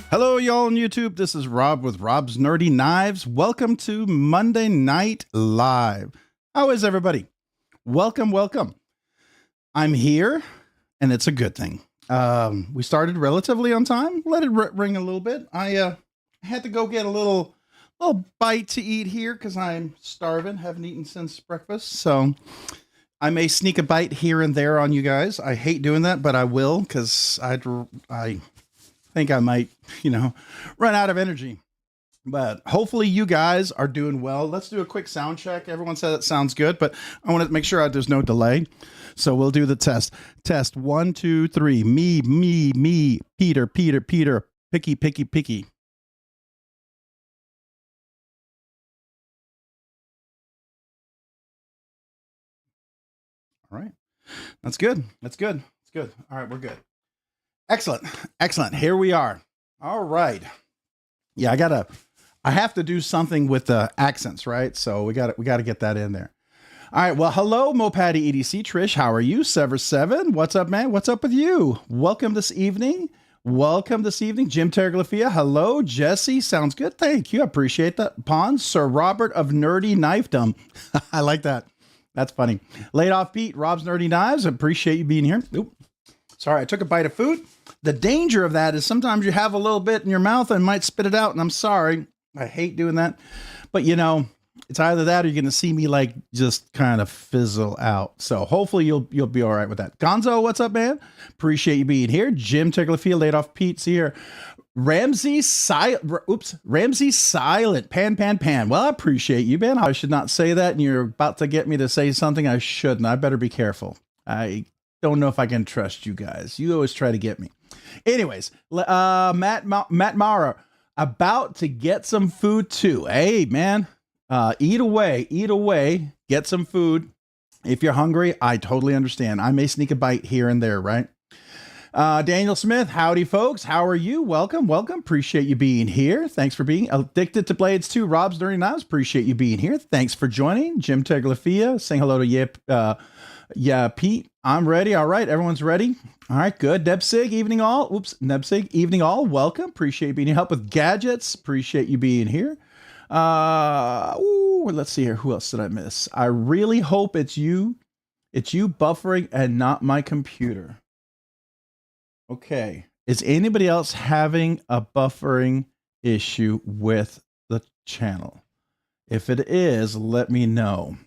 Hello, y'all on YouTube. This is Rob with Rob's Nerdy Knives. Welcome to Monday Night Live. How is everybody? Welcome, welcome. I'm here, and it's a good thing. We started relatively on time. Let it ring a little bit. I had to go get a little bite to eat here because I'm starving. Haven't eaten since breakfast, so I may sneak a bite here and there on you guys. I hate doing that, but I will because I think I might, run out of energy. But hopefully you guys are doing well. Let's do a quick sound check. Everyone said it sounds good, but I want to make sure there's no delay. So we'll do the test. Test 1, 2, 3. Me. Peter. Picky. All right. That's good. All right, we're good. Excellent. Here we are. All right. Yeah, I have to do something with the accents, right? So we got to get that in there. All right. Well, hello, Mopatty EDC. Trish, how are you? Sever7, what's up, man? What's up with you? Welcome this evening. Jim Terglafia, hello. Jesse, sounds good. Thank you. I appreciate that. Pons, Sir Robert of Nerdy Knifedom. I like that. That's funny. Laid off Pete, Rob's Nerdy Knives. I appreciate you being here. Oop. Sorry, I took a bite of food. The danger of that is sometimes you have a little bit in your mouth and might spit it out, and I'm sorry. I hate doing that. But, it's either that or you're going to see me, just kind of fizzle out. So hopefully you'll be all right with that. Gonzo, what's up, man? Appreciate you being here. Jim Ticklefield, laid off Pete's here. Ramsey Silent. Pan. Well, I appreciate you, man. I should not say that, and you're about to get me to say something I shouldn't. I better be careful. I don't know if I can trust you guys. You always try to get me. Anyways, Matt Mara, about to get some food too. Hey, man, eat away, get some food. If you're hungry, I totally understand. I may sneak a bite here and there, right? Daniel Smith, howdy, folks. How are you? Welcome. Appreciate you being here. Thanks for being addicted to blades too. Rob's Dirty Knives, appreciate you being here. Thanks for joining. Jim Teglafia, saying hello to Pete. I'm ready. All right, everyone's ready. All right, good. Nebsig, evening all. Nebsig, evening all. Welcome. Appreciate you being here. Help with gadgets. Appreciate you being here. Let's see here. Who else did I miss? I really hope it's you. It's you buffering and not my computer. Okay. Is anybody else having a buffering issue with the channel? If it is, let me know.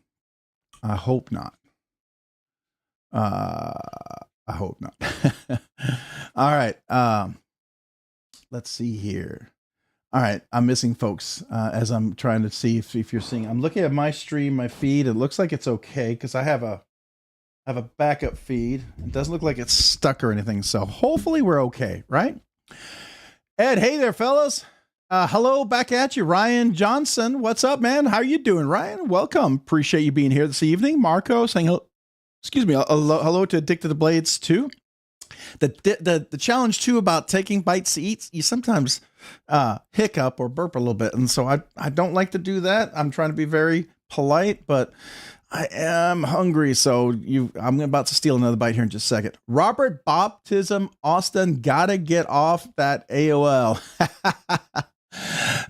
I hope not. I hope not. All right. Let's see here. All right. I'm missing folks as I'm trying to see if you're seeing. I'm looking at my stream, my feed. It looks like it's okay because I have a backup feed. It doesn't look like it's stuck or anything. So hopefully we're okay, right? Ed, hey there, fellas. Hello, back at you. Ryan Johnson, what's up, man? How are you doing, Ryan? Welcome. Appreciate you being here this evening. Marco saying hello. Excuse me. Hello to Addicted to Blades too. The challenge too about taking bites to eat, you sometimes hiccup or burp a little bit, and so I don't like to do that. I'm trying to be very polite, but I am hungry, so I'm about to steal another bite here in just a second. Robert Baptism Austin, gotta get off that AOL.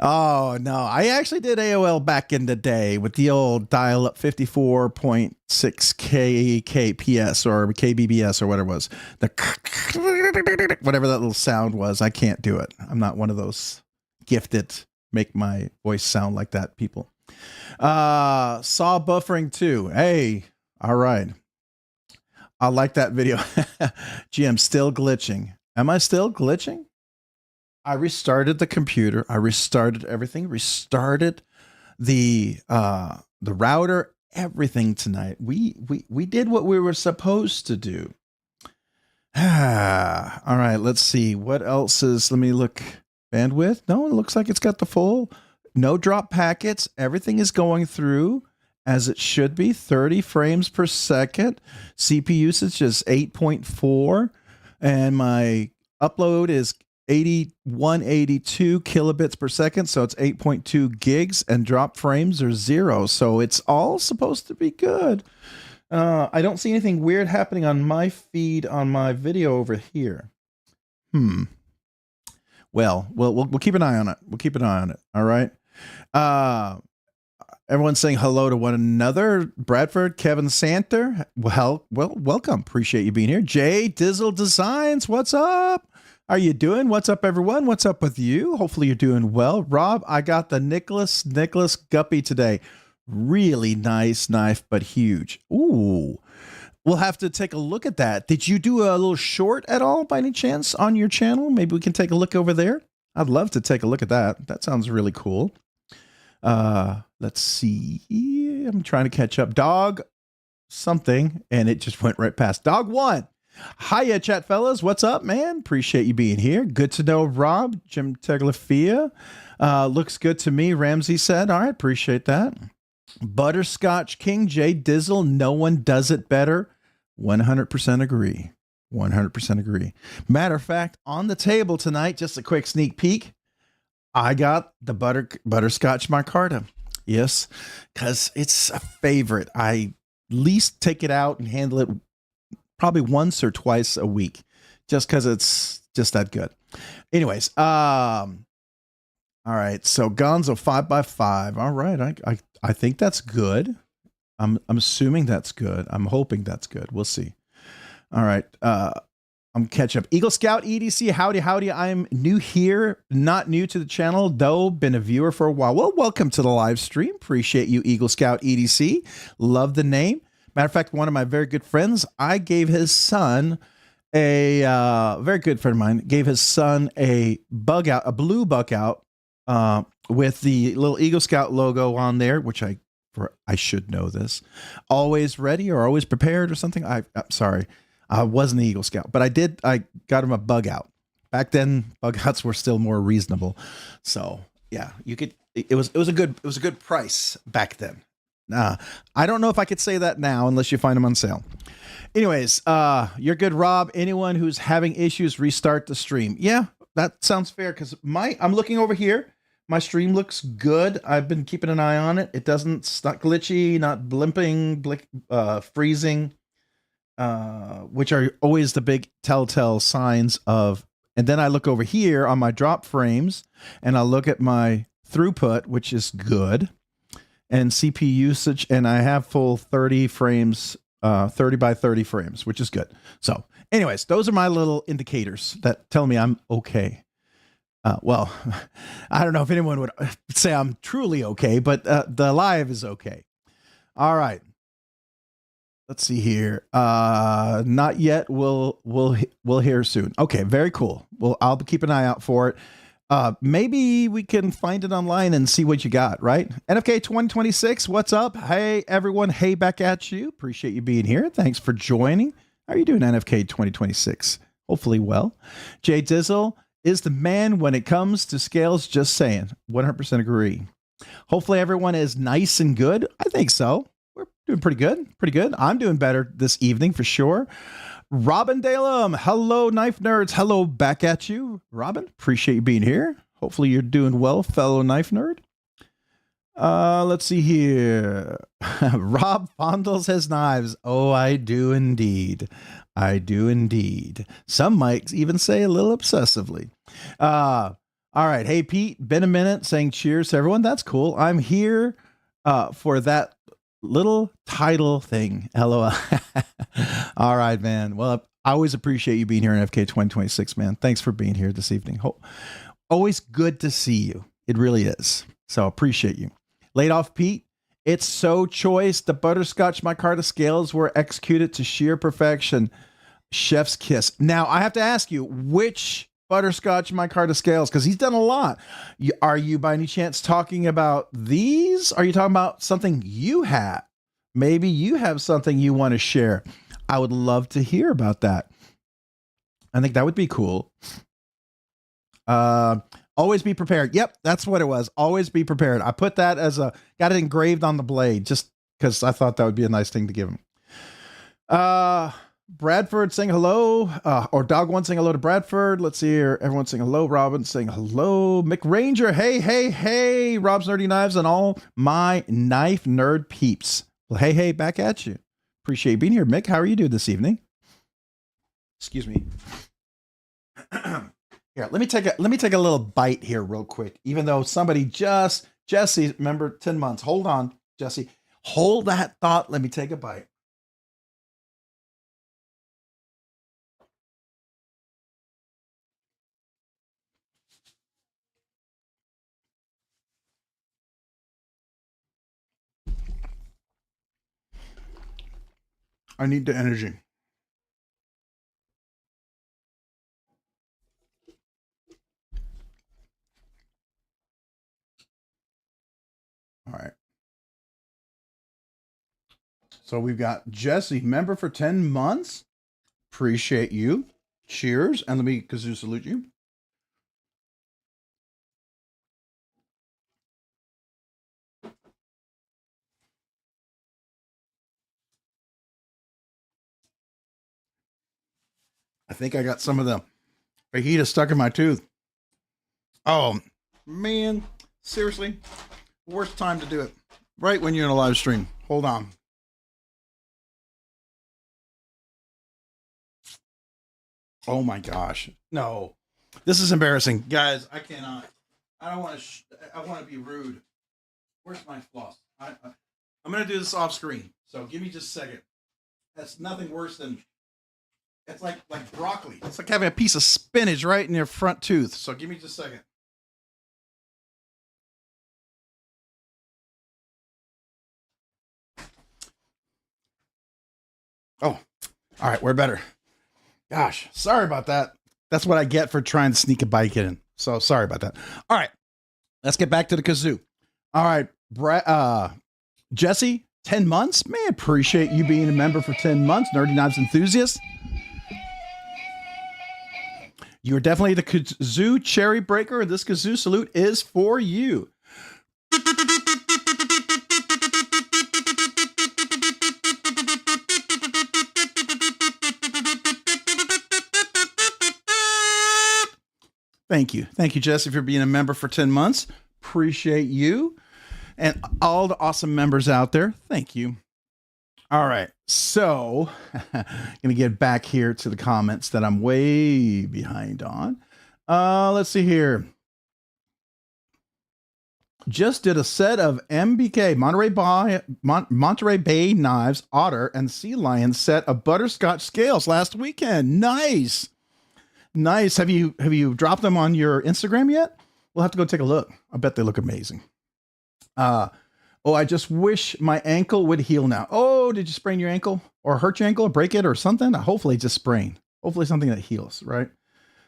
Oh, no. I actually did AOL back in the day with the old dial-up 54.6 kps or kbbs or whatever it was. Whatever that little sound was, I can't do it. I'm not one of those gifted, make my voice sound like that people. Saw buffering too. Hey, all right. I like that video. Gee, I'm still glitching. Am I still glitching? I restarted the computer. I restarted everything. Restarted the router. Everything tonight. We did what we were supposed to do. All right. Let's see what else is. Let me look. Bandwidth. No, it looks like it's got the full. No drop packets. Everything is going through as it should be. 30 frames per second. CPU usage is 8.4, and my upload is 8182 kilobits per second, so it's 8.2 gigs, and drop frames are 0, so it's all supposed to be good. I don't see anything weird happening on my feed on my video over here. Well, we'll keep an eye on it. We'll keep an eye on it. All right. Everyone's saying hello to one another. Bradford, Kevin Santer. Well, welcome. Appreciate you being here. Jay Dizzle Designs. What's up? How are you doing? What's up, everyone? What's up with you? Hopefully you're doing well. Rob, I got the Nicholas Guppy today. Really nice knife, but huge. Ooh. We'll have to take a look at that. Did you do a little short at all by any chance on your channel? Maybe we can take a look over there. I'd love to take a look at that. That sounds really cool. Let's see. I'm trying to catch up. Dog something, and it just went right past. Dog one. Hiya, chat fellas. What's up, man? Appreciate you being here. Good to know, Rob. Jim Teglifia. Looks good to me, Ramsey said. All right, appreciate that. Butterscotch King, J Dizzle. No one does it better. 100% agree. 100% agree. Matter of fact, on the table tonight, just a quick sneak peek. I got the butterscotch micarta. Yes, because it's a favorite. I at least take it out and handle it probably once or twice a week, just because it's just that good. Anyways, all right. So Gonzo 5x5. All right, I think that's good. I'm assuming that's good. I'm hoping that's good. We'll see. All right. I'm catching up. Eagle Scout EDC, howdy. I'm new here, not new to the channel, though been a viewer for a while. Well, welcome to the live stream. Appreciate you, Eagle Scout EDC. Love the name. Matter of fact, one of my very good friends, I gave his son very good friend of mine, gave his son a blue bug out with the little Eagle Scout logo on there, which I should know this. Always ready or always prepared or something. I'm sorry. I wasn't an Eagle Scout, but I got him a bug out. Back then, bug outs were still more reasonable. So yeah, it was a good price back then. I don't know if I could say that now unless you find them on sale. Anyways, you're good, Rob. Anyone who's having issues, restart the stream. Yeah, that sounds fair because I'm looking over here. My stream looks good. I've been keeping an eye on it. It doesn't not glitchy, not blimping, freezing. Which are always the big telltale signs of, and then I look over here on my drop frames and I look at my throughput, which is good, and CPU usage, and I have full 30 frames, 30 by 30 frames, which is good. So anyways, those are my little indicators that tell me I'm okay. Well, I don't know if anyone would say I'm truly okay, but the live is okay. All right. Let's see here. Not yet. We'll hear soon. Okay, very cool. Well, I'll keep an eye out for it. Maybe we can find it online and see what you got, right? NFK 2026, what's up? Hey, everyone. Hey, back at you. Appreciate you being here. Thanks for joining. How are you doing, NFK 2026? Hopefully well. Jay Dizzle is the man when it comes to scales, just saying. 100% agree. Hopefully everyone is nice and good. I think so. Doing pretty good. I'm doing better this evening for sure. Robin Dalem, hello, knife nerds. Hello, back at you, Robin. Appreciate you being here. Hopefully you're doing well, fellow knife nerd. Let's see here. Rob fondles his knives. Oh, I do indeed. Some might even say a little obsessively. All right. Hey, Pete, been a minute, saying cheers to everyone. That's cool. I'm here for that little title thing. LOL. All right, man. Well, I always appreciate you being here in FK 2026, man. Thanks for being here this evening. Always good to see you. It really is. So appreciate you. Laid off Pete. It's so choice. The butterscotch micarta scales were executed to sheer perfection. Chef's kiss. Now I have to ask you, which butterscotch micarta scales? Because he's done a lot. Are you by any chance talking about these? Are you talking about something you have? Maybe you have something you want to share. I would love to hear about that. I think that would be cool. Always be prepared. Yep, that's what it was. Always be prepared. I put that as got it engraved on the blade just because I thought that would be a nice thing to give him. Bradford saying hello, or Dog One saying hello to Bradford. Let's see here. Everyone saying hello. Robin saying hello. Mick Ranger. Hey. Rob's Nerdy Knives and all my knife nerd peeps. Well, hey, back at you. Appreciate you being here, Mick. How are you doing this evening? Excuse me. Here, let me take a little bite here real quick. Even though somebody Jesse, remember 10 months. Hold on, Jesse. Hold that thought. Let me take a bite. I need the energy. All right. So we've got Jesse, member for 10 months. Appreciate you. Cheers. And let me kazoo salute you. I think I got some of the fajita stuck in my tooth. Oh, man. Seriously? Worst time to do it. Right when you're in a live stream. Hold on. Oh my gosh. No. This is embarrassing. Guys, I cannot. I don't want to I want to be rude. Where's my floss? I'm going to do this off screen. So give me just a second. That's nothing worse than it's like broccoli. It's like having a piece of spinach right in your front tooth. So give me just a second. Oh, all right. We're better. Gosh, sorry about that. That's what I get for trying to sneak a bite in. So sorry about that. All right, let's get back to the kazoo. All right, Jesse, 10 months. Man, appreciate you being a member for 10 months. Nerdy Knives enthusiast. You are definitely the kazoo cherry breaker. This kazoo salute is for you. Thank you. Thank you, Jesse, for being a member for 10 months. Appreciate you. And all the awesome members out there. Thank you. All right. So, going to get back here to the comments that I'm way behind on. Let's see here. Just did a set of MBK, Monterey Bay Knives, Otter, and Sea Lion set of butterscotch scales last weekend. Nice. Nice. Have you dropped them on your Instagram yet? We'll have to go take a look. I bet they look amazing. Oh, I just wish my ankle would heal now. Oh, did you sprain your ankle or hurt your ankle or break it or something? Hopefully just sprain. Hopefully something that heals, right?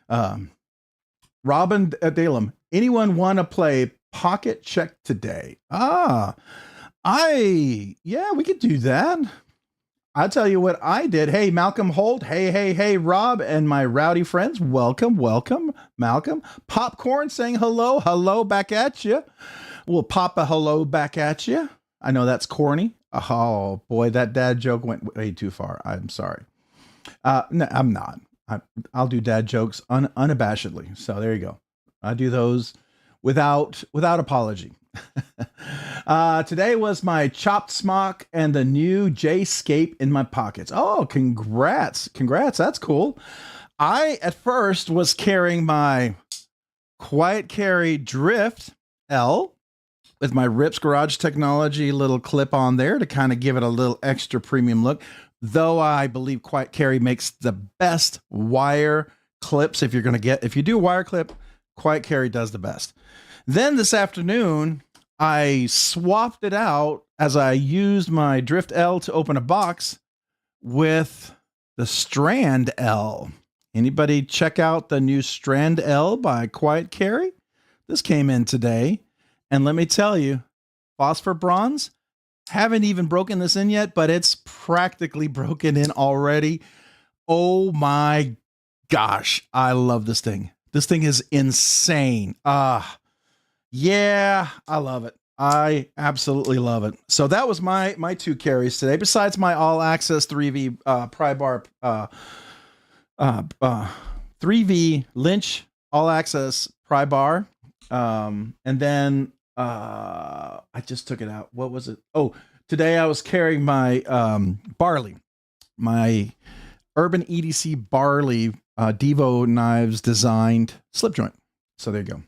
Robin Dalem, anyone want to play Pocket Check today? Yeah, we could do that. I'll tell you what I did. Hey, Malcolm Holt. Hey, Rob and my rowdy friends. Welcome, Malcolm. Popcorn saying hello back at you. We'll pop a hello back at you. I know that's corny. Oh boy, that dad joke went way too far. I'm sorry. No, I'm not. I'll do dad jokes unabashedly. So there you go. I do those without apology. Today was my chopped smock and the new J-scape in my pockets. Oh, congrats. That's cool. I at first was carrying my Quiet Carry Drift L with my Rips Garage Technology little clip on there to kind of give it a little extra premium look. Though I believe Quiet Carry makes the best wire clips. If you do a wire clip, Quiet Carry does the best. Then this afternoon, I swapped it out as I used my Drift L to open a box with the Strand L. Anybody check out the new Strand L by Quiet Carry? This came in today. And let me tell you, phosphor bronze, haven't even broken this in yet, but it's practically broken in already. Oh my gosh, I love this thing. This thing is insane. Yeah, I love it. I absolutely love it. So that was my two carries today, besides my all access 3V pry bar 3V Lynch all access pry bar. And then I just took it out. What was it? Oh, today I was carrying my barley, my Urban EDC barley Divo Knives designed slip joint. So there you go.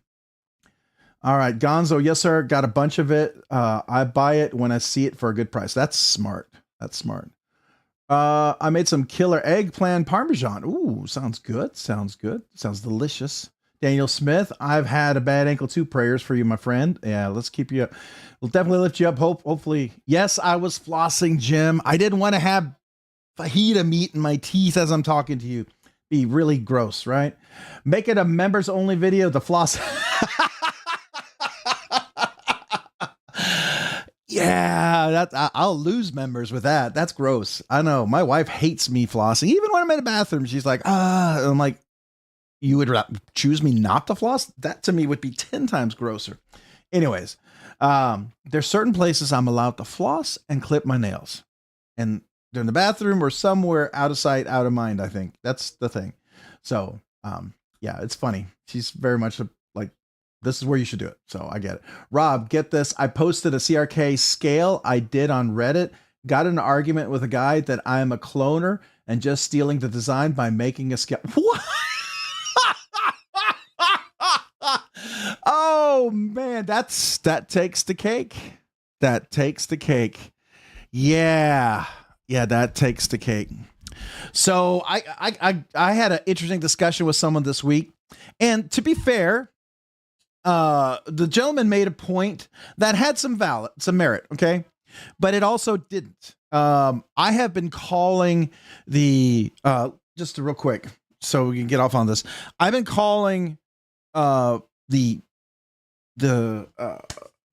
All right, Gonzo, yes, sir. Got a bunch of it. I buy it when I see it for a good price. That's smart. That's smart. I made some killer eggplant parmesan. Ooh, sounds good. Sounds good. Sounds delicious. Daniel Smith, I've had a bad ankle too. Prayers for you, my friend. Yeah, let's keep you up. We'll definitely lift you up. Hopefully. Yes, I was flossing, Jim. I didn't want to have fajita meat in my teeth as I'm talking to you. Be really gross, right? Make it a members only video. The floss. Yeah, that I'll lose members with that. That's gross. I know. My wife hates me flossing. Even when I'm in the bathroom, she's like, I'm like, you would choose me not to floss? That to me would be 10 times grosser. Anyways, there's certain places I'm allowed to floss and clip my nails. And they're in the bathroom or somewhere out of sight, out of mind, I think. That's the thing. So, yeah, it's funny. She's very much like, this is where you should do it. So I get it. Rob, get this. I posted a CRK scale I did on Reddit. Got in an argument with a guy that I'm a cloner and just stealing the design by making a scale. What? Oh man, that takes the cake. That takes the cake. Yeah, that takes the cake. So I had an interesting discussion with someone this week, and to be fair, the gentleman made a point that had some merit, okay, but it also didn't. I have been calling the just real quick so we can get off on this. I've been calling the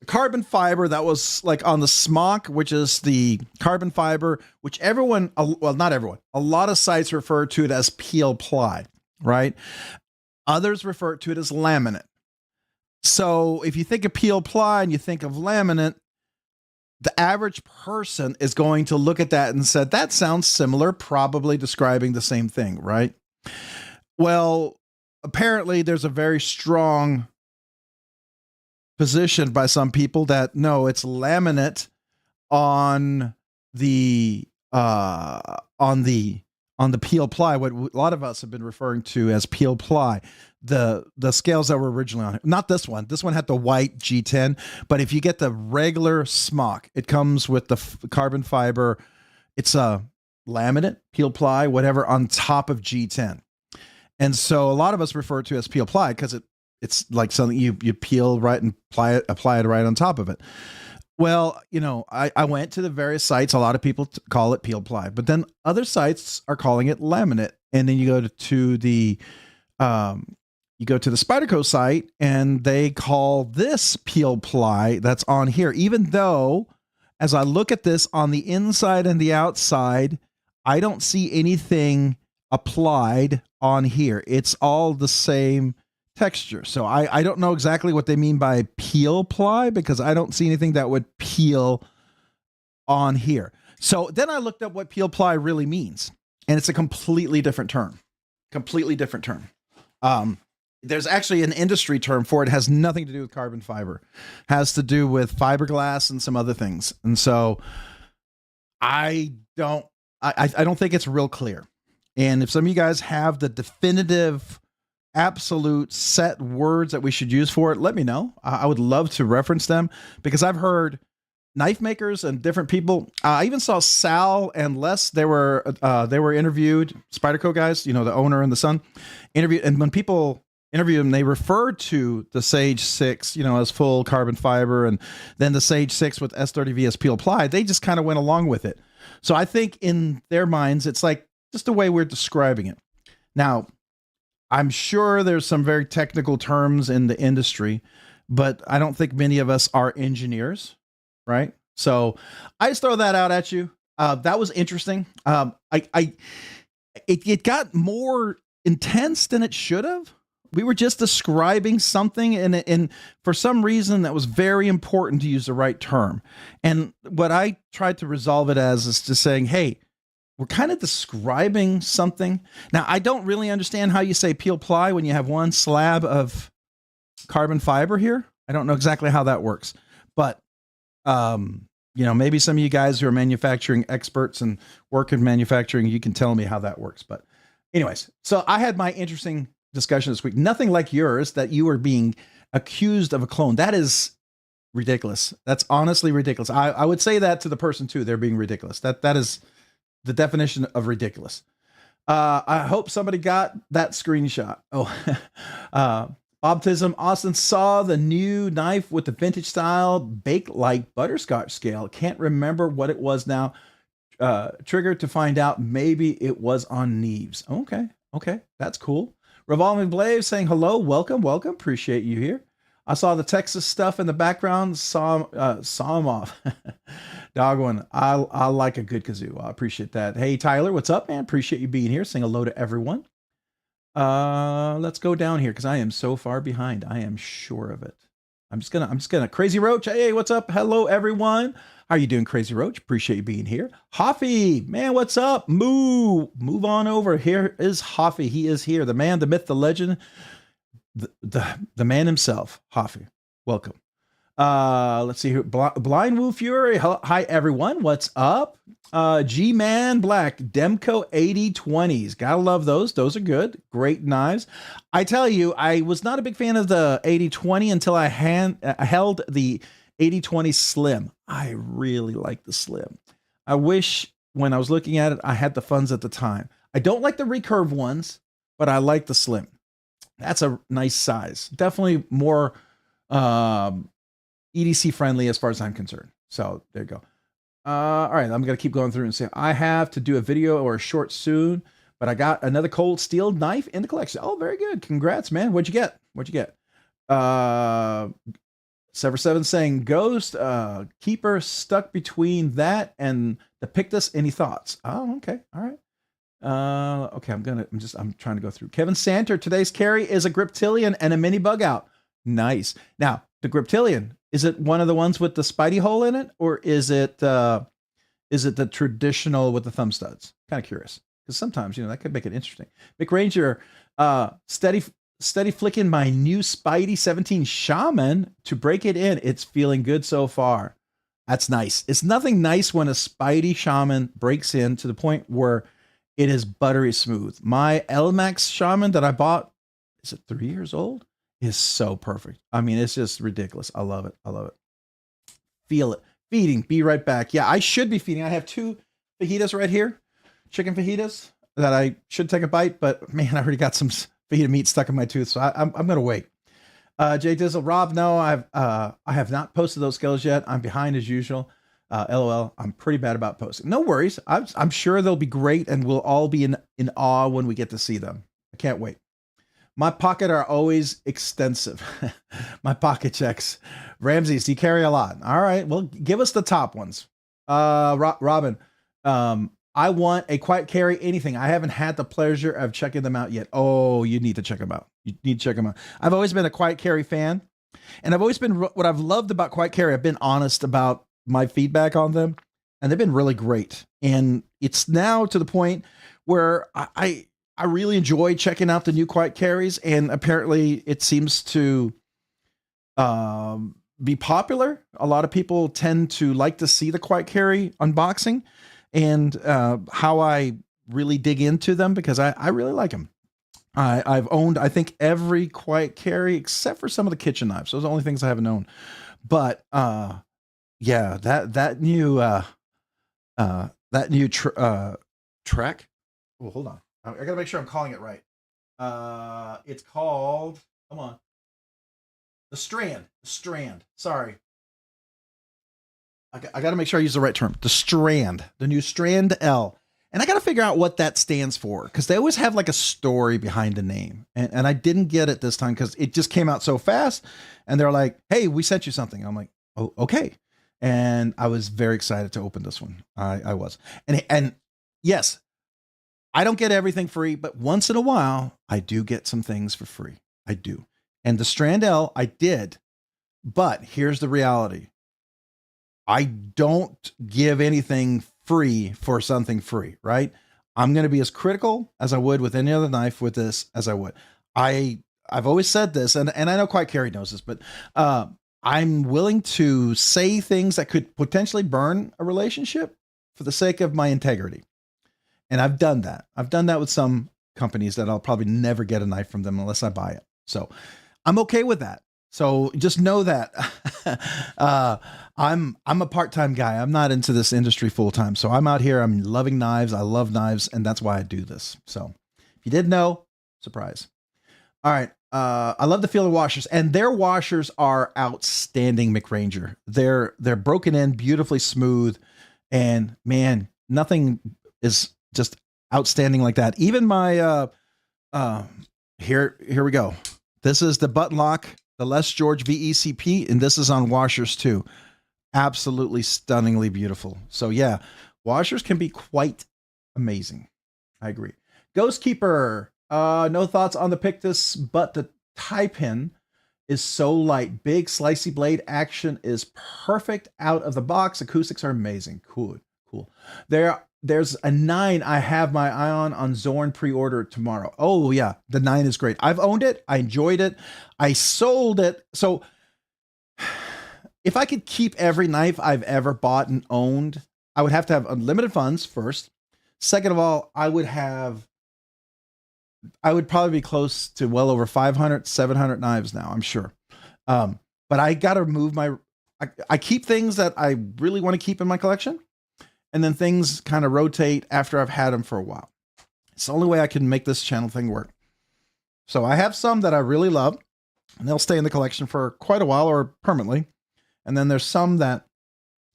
carbon fiber that was like on the smock, which is the carbon fiber, which everyone, well, not everyone, a lot of sites refer to it as peel ply, right? Others refer to it as laminate. So if you think of peel ply and you think of laminate, the average person is going to look at that and said, that sounds similar, probably describing the same thing, right? Well, apparently there's a very strong position by some people that no, it's laminate on the peel ply, what a lot of us have been referring to as peel ply. The scales that were originally on it, not this one. This one had the white G10, but if you get the regular smock, it comes with the carbon fiber. It's a laminate, peel ply, whatever, on top of G10. And so a lot of us refer to it as peel ply because it's like something you peel right and apply it right on top of it. Well, you know, I went to the various sites. A lot of people call it peel ply, but then other sites are calling it laminate. And then you go to the Spyderco site and they call this peel ply that's on here. Even though, as I look at this on the inside and the outside, I don't see anything applied on here. It's all the same texture. So I don't know exactly what they mean by peel ply because I don't see anything that would peel on here. So then I looked up what peel ply really means, and it's a completely different term. Completely different term. There's actually an industry term for it. It has nothing to do with carbon fiber. It has to do with fiberglass and some other things. And so I don't think it's real clear. And if some of you guys have the definitive, absolute set words that we should use for it, let me know. I would love to reference them because I've heard knife makers and different people. I even saw Sal and Les. They were interviewed, Spyderco guys, you know, the owner and the son interviewed. And when people interview them, they referred to the Sage 6, you know, as full carbon fiber, and then the Sage 6 with S30V as peel ply. They just kind of went along with it. So I think in their minds, it's like just the way we're describing it. Now, I'm sure there's some very technical terms in the industry, but I don't think many of us are engineers, right? So I just throw that out at you. That was interesting. It got more intense than it should have. We were just describing something, and for some reason that was very important to use the right term. And what I tried to resolve it as is just saying, hey, we're kind of describing something. Now, I don't really understand how you say peel ply when you have one slab of carbon fiber here. I don't know exactly how that works, but you know, maybe some of you guys who are manufacturing experts and work in manufacturing, you can tell me how that works. But Anyways, so I had my interesting discussion this week. Nothing like yours, that you were being accused of a clone. That is ridiculous. That's honestly ridiculous. I would say that to the person too. They're being ridiculous. That is the definition of ridiculous. I hope somebody got that screenshot. Oh, Baptism Austin saw the new knife with the vintage style baked like butterscotch scale. Can't remember what it was now. Triggered to find out maybe it was on Neves. Okay, that's cool. Revolving Blade saying hello, welcome. Appreciate you here. I saw the Texas stuff in the background. Saw him off. Dog one. I like a good kazoo. I appreciate that. Hey Tyler, what's up, man? Appreciate you being here. Saying hello to everyone. Let's go down here because I am so far behind. I am sure of it. I'm just gonna Crazy Roach. Hey, what's up? Hello everyone. How are you doing, Crazy Roach? Appreciate you being here. Hoffy, man, what's up? Move on over. Here is Hoffy. He is here. The man, the myth, the legend, the man himself. Hoffy, welcome. Let's see here. Blind Woo Fury. Hi everyone. What's up? G-Man Black, Demco 8020s. Gotta love those. Those are good. Great knives. I tell you, I was not a big fan of the 8020 until I held the 8020 Slim. I really like the Slim. I wish when I was looking at it, I had the funds at the time. I don't like the recurve ones, but I like the Slim. That's a nice size. Definitely more EDC friendly as far as I'm concerned. So there you go. All right, I'm going to keep going through and say I have to do a video or a short soon, but I got another cold steel knife in the collection. Oh, very good. Congrats, man. What'd you get? Sever7 saying Ghost, Keeper stuck between that and the Pictus. Any thoughts? Oh, okay. All right. Okay, I'm trying to go through. Kevin Santer, today's carry is a Griptilian and a mini bug out. Nice. Now, the Griptilian, is it one of the ones with the Spidey hole in it, or is it the traditional with the thumb studs? Kind of curious, because sometimes that could make it interesting. McRanger, steady flicking my new Spidey 17 Shaman to break it in. It's feeling good so far. That's nice. It's nothing nice when a Spidey Shaman breaks in to the point where it is buttery smooth. My LMAX Shaman that I bought, is it 3 years old? Is so perfect. I mean, it's just ridiculous. I love it. Feel it. Feeding. Be right back. Yeah, I should be feeding. I have 2 fajitas right here. Chicken fajitas that I should take a bite, but man, I already got some fajita meat stuck in my tooth, so I'm going to wait. Jay Dizzle, Rob, no, I have not posted those skills yet. I'm behind as usual. LOL. I'm pretty bad about posting. No worries. I'm sure they'll be great, and we'll all be in awe when we get to see them. I can't wait. My pocket are always extensive. My pocket checks. Ramses, do you carry a lot? All right. Well, give us the top ones. Robin, I want a quiet carry anything. I haven't had the pleasure of checking them out yet. Oh, you need to check them out. You need to check them out. I've always been a quiet carry fan, and I've always been, what I've loved about quiet carry, I've been honest about my feedback on them, and they've been really great. And it's now to the point where I really enjoy checking out the new quiet carries, and apparently it seems to be popular. A lot of people tend to like to see the quiet carry unboxing and how I really dig into them, because I really like them. I've owned, I think, every quiet carry except for some of the kitchen knives. Those are the only things I haven't owned. But yeah, that new Trek. Oh, hold on. I gotta make sure I'm calling it right. It's called, come on, the Strand. Sorry, I gotta make sure I use the right term. The Strand, the new Strand L, and I gotta figure out what that stands for, because they always have like a story behind the name, and I didn't get it this time because it just came out so fast, and they're like, "Hey, we sent you something." I'm like, "Oh, okay," and I was very excited to open this one. I was, and yes. I don't get everything free, but once in a while, I do get some things for free. I do. And the Strand L, I did. But here's the reality. I don't give anything free for something free, right? I'm going to be as critical as I would with any other knife with this as I would. I've always said this, and I know Quiet Carry knows this, but I'm willing to say things that could potentially burn a relationship for the sake of my integrity. And I've done that. I've done that with some companies that I'll probably never get a knife from them unless I buy it. So I'm okay with that. So just know that I'm a part-time guy. I'm not into this industry full-time. So I'm out here. I'm loving knives. I love knives, and that's why I do this. So if you didn't know, surprise. All right. I love the feel of washers, and their washers are outstanding, McRanger. They're broken in, beautifully smooth, and man, nothing is just outstanding like that. Even my here we go. This is the button lock, the Les George VECP, and this is on washers too. Absolutely stunningly beautiful. So yeah, washers can be quite amazing. I agree. Ghost Keeper, no thoughts on the Pictus, but the tie pin is so light. Big slicey blade action is perfect out of the box. Acoustics are amazing. Cool. There's a 9 I have my eye on Zorn pre-order tomorrow. Oh yeah, the 9 is great. I've owned it. I enjoyed it. I sold it. So if I could keep every knife I've ever bought and owned, I would have to have unlimited funds first. Second of all, I would probably be close to well over 500, 700 knives now, I'm sure. But I got to move I keep things that I really want to keep in my collection. And then things kind of rotate after I've had them for a while. It's the only way I can make this channel thing work. So I have some that I really love, and they'll stay in the collection for quite a while or permanently. And then there's some that,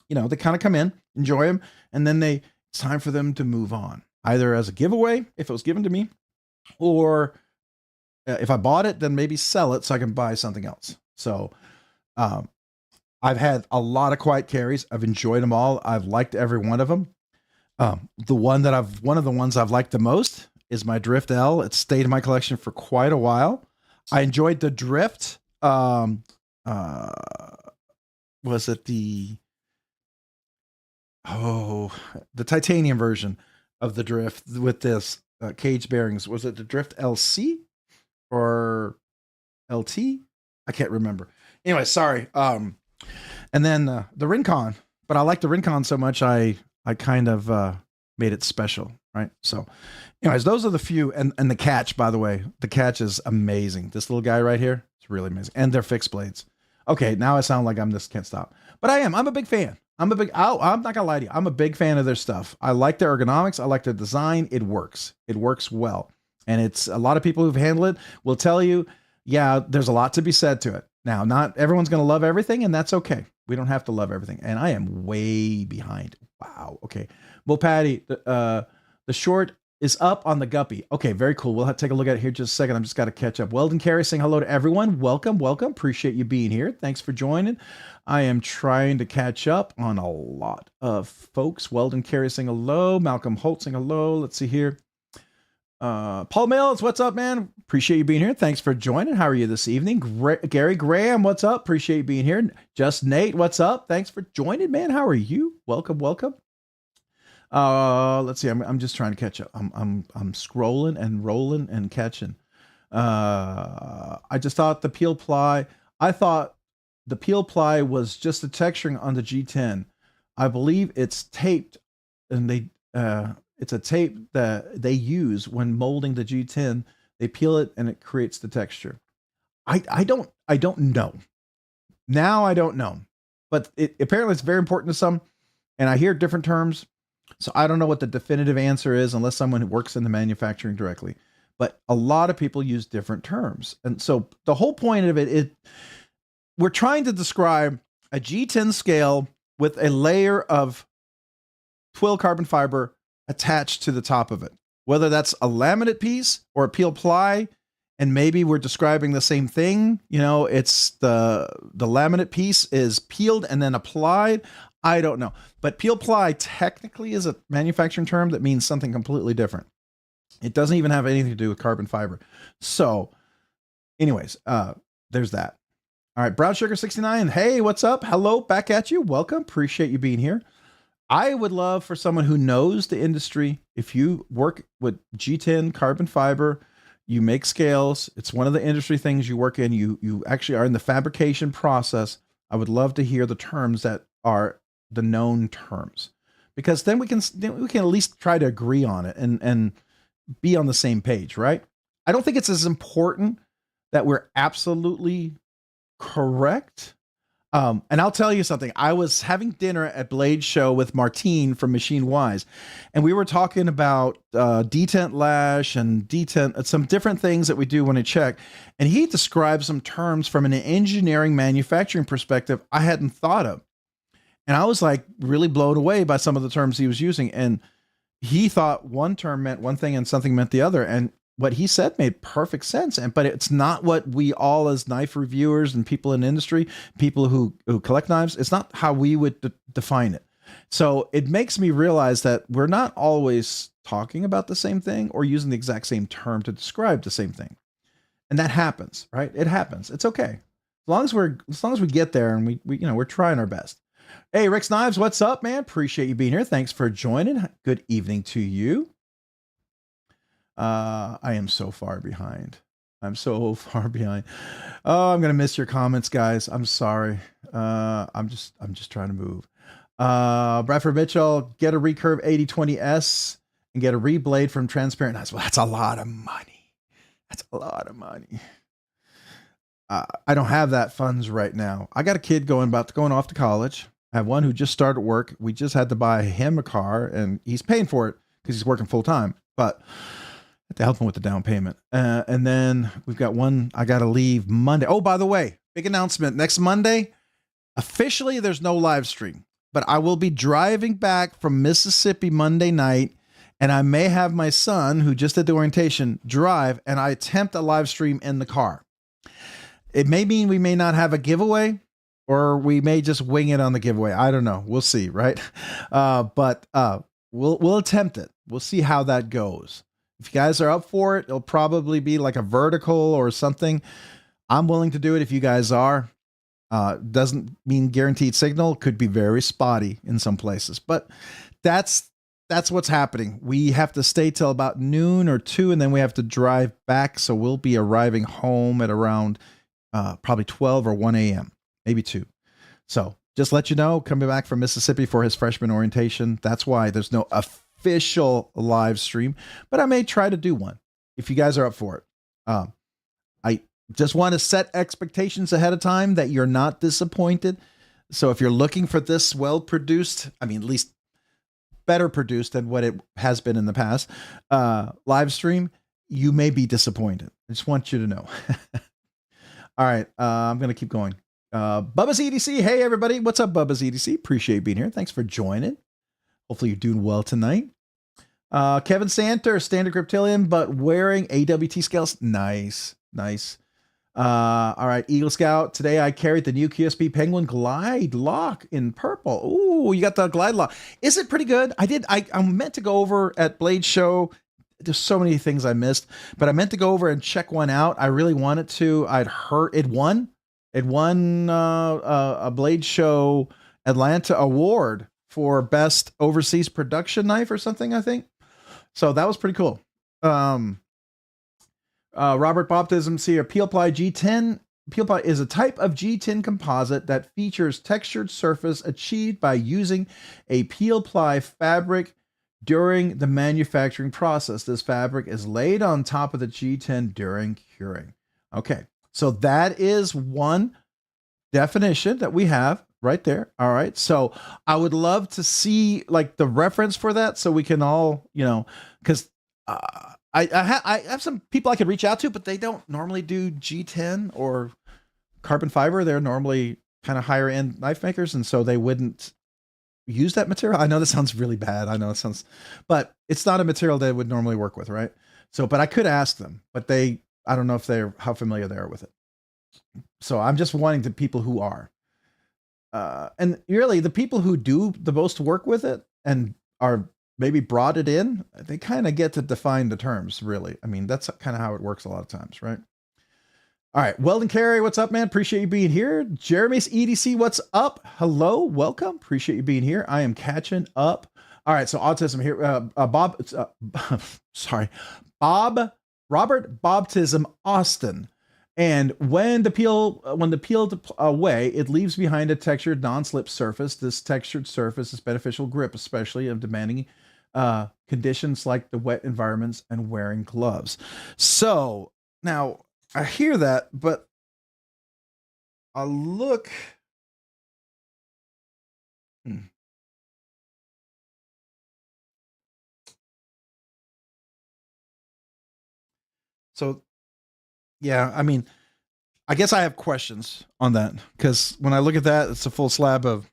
you know, they kind of come in, enjoy them, and then it's time for them to move on. Either as a giveaway, if it was given to me, or if I bought it, then maybe sell it so I can buy something else. So, I've had a lot of quiet carries. I've enjoyed them all. I've liked every one of them. One of the ones I've liked the most is my Drift L. It stayed in my collection for quite a while. I enjoyed the Drift. Was it the titanium version of the Drift with this cage bearings? Was it the Drift LC or LT? I can't remember. Anyway, sorry. And then the Rincon, but I like the Rincon so much I kind of made it special, right? So anyways, those are the few, and the catch, by the way, the catch is amazing. This little guy right here, it's really amazing. And they're fixed blades. Okay, now I sound like can't stop. But I'm a big fan. I'm not gonna lie to you. I'm a big fan of their stuff. I like their ergonomics. I like their design. It works. It works well. And it's a lot of people who've handled it will tell you, yeah, there's a lot to be said to it. Now, not everyone's going to love everything, and that's okay. We don't have to love everything. And I am way behind. Wow. Okay. Well, Patty, the short is up on the guppy. Okay, very cool. We'll have to take a look at it here just a second. I'm just got to catch up. Weldon Carey saying hello to everyone. Welcome. Appreciate you being here. Thanks for joining. I am trying to catch up on a lot of folks. Weldon Carey saying hello. Malcolm Holt saying hello. Let's see here. Paul Mills, what's up, man? Appreciate you being here. Thanks for joining. How are you this evening? Gary Graham, what's up? Appreciate you being here. Just Nate, what's up? Thanks for joining, man. How are you? Welcome. Let's see. I'm just trying to catch up. I'm scrolling and rolling and catching. I just thought the peel ply. I thought the peel ply was just the texturing on the G10. I believe it's taped, and it's a tape that they use when molding the G10. They peel it and it creates the texture. I don't know. Now I don't know, but apparently it's very important to some, and I hear different terms. So I don't know what the definitive answer is unless someone who works in the manufacturing directly, but a lot of people use different terms. And so the whole point of it is we're trying to describe a G10 scale with a layer of twill carbon fiber attached to the top of it, whether that's a laminate piece or a peel ply. And maybe we're describing the same thing. You know, it's the laminate piece is peeled and then applied. I don't know, but peel ply technically is a manufacturing term that means something completely different. It doesn't even have anything to do with carbon fiber. So anyways, there's that. All right. Brown Sugar 69. Hey, what's up? Hello, back at you. Welcome. Appreciate you being here. I would love for someone who knows the industry. If you work with G10 carbon fiber, you make scales. It's one of the industry things you work in. You actually are in the fabrication process. I would love to hear the terms that are the known terms, because then we can at least try to agree on it and be on the same page, right? I don't think it's as important that we're absolutely correct. And I'll tell you something. I was having dinner at Blade Show with Martine from Machine Wise, and we were talking about detent lash and detent, some different things that we do when I check. And he described some terms from an engineering manufacturing perspective I hadn't thought of. And I was like really blown away by some of the terms he was using. And he thought one term meant one thing and something meant the other. And what he said made perfect sense. But it's not what we all as knife reviewers and people in industry, people who collect knives, it's not how we would define it. So it makes me realize that we're not always talking about the same thing or using the exact same term to describe the same thing. And that happens, right? It happens. It's okay. As long as we get there and we're trying our best. Hey, Rick's Knives, what's up, man? Appreciate you being here. Thanks for joining. Good evening to you. I am so far behind. I'm so far behind. Oh, I'm gonna miss your comments, guys. I'm sorry. I'm just trying to move. Bradford Mitchell, get a recurve 8020S and get a reblade from Transparent Knives. Well, that's a lot of money. That's a lot of money. I don't have that funds right now. I got a kid going off to college. I have one who just started work. We just had to buy him a car, and he's paying for it because he's working full time. But I have to help him with the down payment. And then we've got one. I got to leave Monday. Oh, by the way, big announcement. Next Monday, officially, there's no live stream, but I will be driving back from Mississippi Monday night, and I may have my son, who just did the orientation, drive, and I attempt a live stream in the car. It may mean we may not have a giveaway, or we may just wing it on the giveaway. I don't know. We'll see, right? But we'll attempt it. We'll see how that goes. If you guys are up for it, it'll probably be like a vertical or something. I'm willing to do it if you guys are. Doesn't mean guaranteed signal. Could be very spotty in some places, but that's what's happening. We have to stay till about noon or 2, and then we have to drive back. So we'll be arriving home at around probably 12 or 1 a.m., maybe 2. So just let you know, coming back from Mississippi for his freshman orientation. That's why there's no official live stream, but I may try to do one if you guys are up for it. I just want to set expectations ahead of time that you're not disappointed. So if you're looking for this well-produced, I mean, at least better produced than what it has been in the past, live stream, you may be disappointed. I just want you to know. All right. I'm going to keep going. Bubba's EDC. Hey, everybody. What's up, Bubba's EDC? Appreciate you being here. Thanks for joining. Hopefully you're doing well tonight. Kevin Santer, standard Griptilian, but wearing AWT scales. Nice. Nice. All right. Eagle Scout. Today I carried the new QSP Penguin Glide Lock in purple. Ooh, you got the Glide Lock. Is it pretty good? I meant to go over at Blade Show. There's so many things I missed, but I meant to go over and check one out. I really wanted to. I'd heard it won. It won a Blade Show Atlanta award for best overseas production knife or something, I think. So that was pretty cool. Robert Baptisms here. Peel Ply G10. Peel Ply is a type of G10 composite that features textured surface achieved by using a Peel Ply fabric during the manufacturing process. This fabric is laid on top of the G10 during curing. Okay, so that is one definition that we have right there. All right, so I would love to see like the reference for that so we can all, because I have some people I could reach out to, but they don't normally do G10 or carbon fiber. They're normally kind of higher end knife makers, and so they wouldn't use that material. I know this sounds really bad. I know it sounds, but it's not a material they would normally work with, right? So, but I could ask them, but I don't know if how familiar they are with it. So I'm just wanting the people who are, and really the people who do the most work with it and are maybe brought it in, they kind of get to define the terms, really. I mean, that's kind of how it works a lot of times, right? All right, Weldon Carey, what's up, man? Appreciate you being here. Jeremy's EDC, what's up? Hello, welcome. Appreciate you being here. I am catching up. All right, so autism here. Robert Baptism Austin. And when the peeled away, it leaves behind a textured non-slip surface. This textured surface is beneficial grip, especially of demanding conditions like the wet environments and wearing gloves. So now I hear that, but I look. So, yeah, I mean, I guess I have questions on that because when I look at that, it's a full slab of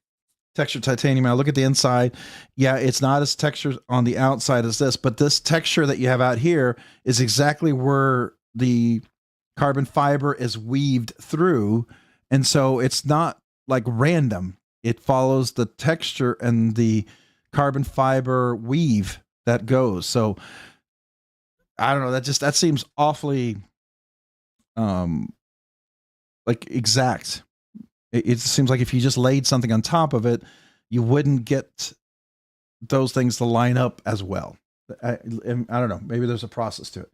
textured titanium. I look at the inside. Yeah, it's not as textured on the outside as this, but this texture that you have out here is exactly where the carbon fiber is weaved through. And so it's not like random. It follows the texture and the carbon fiber weave that goes. So I don't know. That seems awfully like exact. It seems like if you just laid something on top of it, you wouldn't get those things to line up as well. I don't know. Maybe there's a process to it.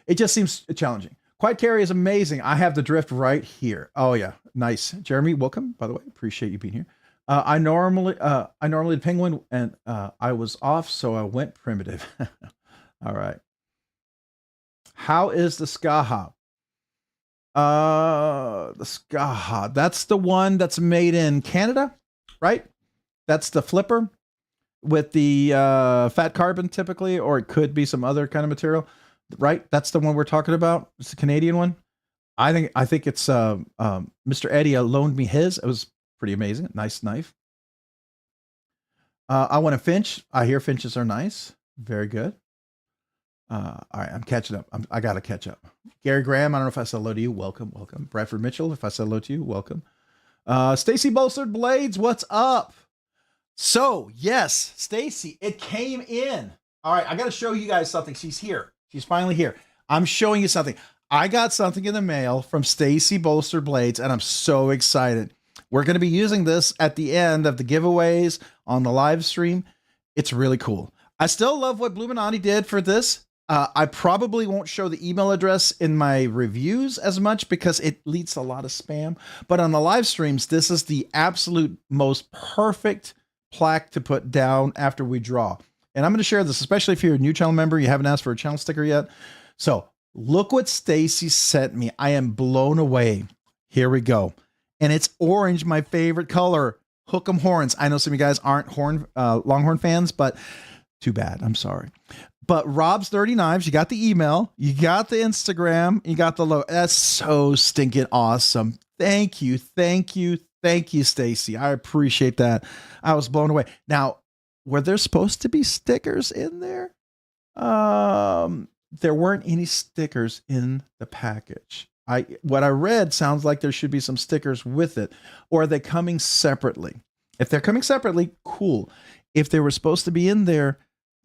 It just seems challenging. Quiet Carry is amazing. I have the drift right here. Oh yeah, nice. Jeremy, welcome. By the way, appreciate you being here. I normally the penguin, and I was off, so I went primitive. All right. How is the Skaha? The Skaha. That's the one that's made in Canada, right? That's the flipper with the fat carbon typically, or it could be some other kind of material, right? That's the one we're talking about. It's the Canadian one. I think it's Mr. Eddie loaned me his. It was pretty amazing. Nice knife. I want a finch. I hear finches are nice. Very good. All right, I'm catching up. I got to catch up. Gary Graham, I don't know if I said hello to you. Welcome, welcome. Bradford Mitchell, if I said hello to you, welcome. Stacy Bolstered Blades, what's up? So, yes, Stacy, it came in. All right, I got to show you guys something. She's here. She's finally here. I'm showing you something. I got something in the mail from Stacy Bolstered Blades, and I'm so excited. We're going to be using this at the end of the giveaways on the live stream. It's really cool. I still love what Bluminati did for this. I probably won't show the email address in my reviews as much because it leads to a lot of spam. But on the live streams, this is the absolute most perfect plaque to put down after we draw. And I'm going to share this, especially if you're a new channel member, you haven't asked for a channel sticker yet. So look what Stacy sent me. I am blown away. Here we go. And it's orange, my favorite color. Hook 'em horns. I know some of you guys aren't Longhorn fans, but too bad. I'm sorry. But Rob's 30 Knives, you got the email, you got the Instagram, you got the logo. That's so stinking awesome. Thank you, thank you, thank you, Stacy. I appreciate that. I was blown away. Now, were there supposed to be stickers in there? There weren't any stickers in the package. What I read sounds like there should be some stickers with it, or are they coming separately? If they're coming separately, cool. If they were supposed to be in there,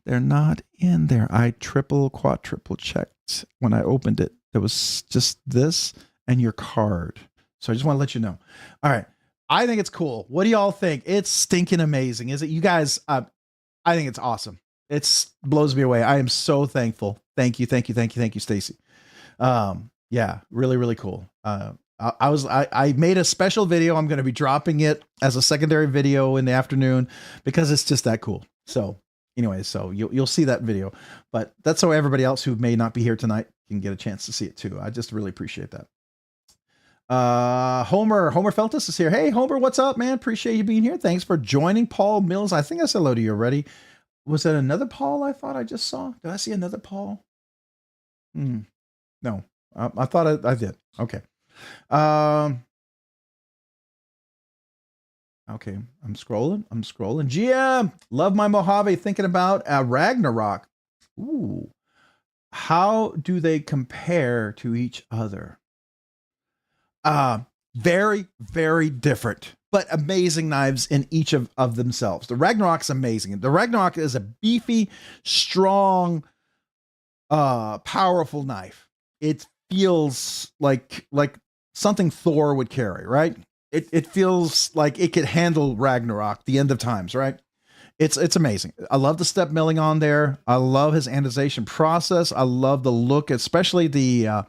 they're not in there. I quadruple checked when I opened it. There was just this and your card. So I just want to let you know. All right. I think it's cool. What do y'all think? It's stinking amazing. Is it? You guys, I think it's awesome. It blows me away. I am so thankful. Thank you. Thank you. Thank you. Thank you, Stacy. Yeah, really, really cool. I made a special video. I'm going to be dropping it as a secondary video in the afternoon because it's just that cool. So anyway, so you'll see that video, but that's so everybody else who may not be here tonight can get a chance to see it too. I just really appreciate that. Homer Feltus is here. Hey, Homer, what's up, man? Appreciate you being here. Thanks for joining. Paul Mills. I think I said hello to you already. Was that another Paul I thought I just saw? Did I see another Paul? No. I thought I did. Okay. Okay. I'm scrolling. GM, love my Mojave. Thinking about Ragnarok. Ooh. How do they compare to each other? Very, very different, but amazing knives in each of themselves. The Ragnarok's amazing. The Ragnarok is a beefy, strong, powerful knife. It feels like something Thor would carry, right? It feels like it could handle Ragnarok, the end of times, right? It's amazing. I love the step milling on there. I love his anodization process. I love the look, especially the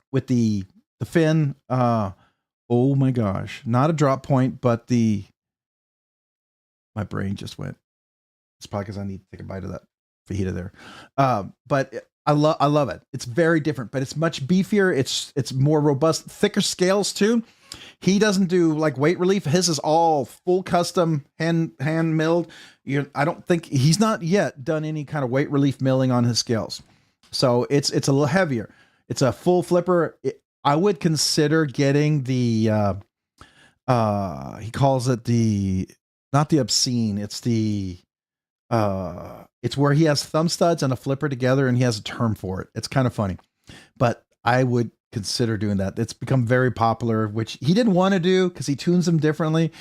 with the fin. Oh my gosh, not a drop point, but my brain just went. It's probably because I need to take a bite of that fajita there. But I love it. It's very different, but it's much beefier. It's more robust, thicker scales too. He doesn't do like weight relief. His is all full custom hand milled. I don't think he's not yet done any kind of weight relief milling on his scales. So it's a little heavier. It's a full flipper. I would consider getting the he calls it not the obscene. It's it's where he has thumb studs and a flipper together, and he has a term for it. It's kind of funny, but I would consider doing that. It's become very popular, which he didn't want to do because he tunes them differently,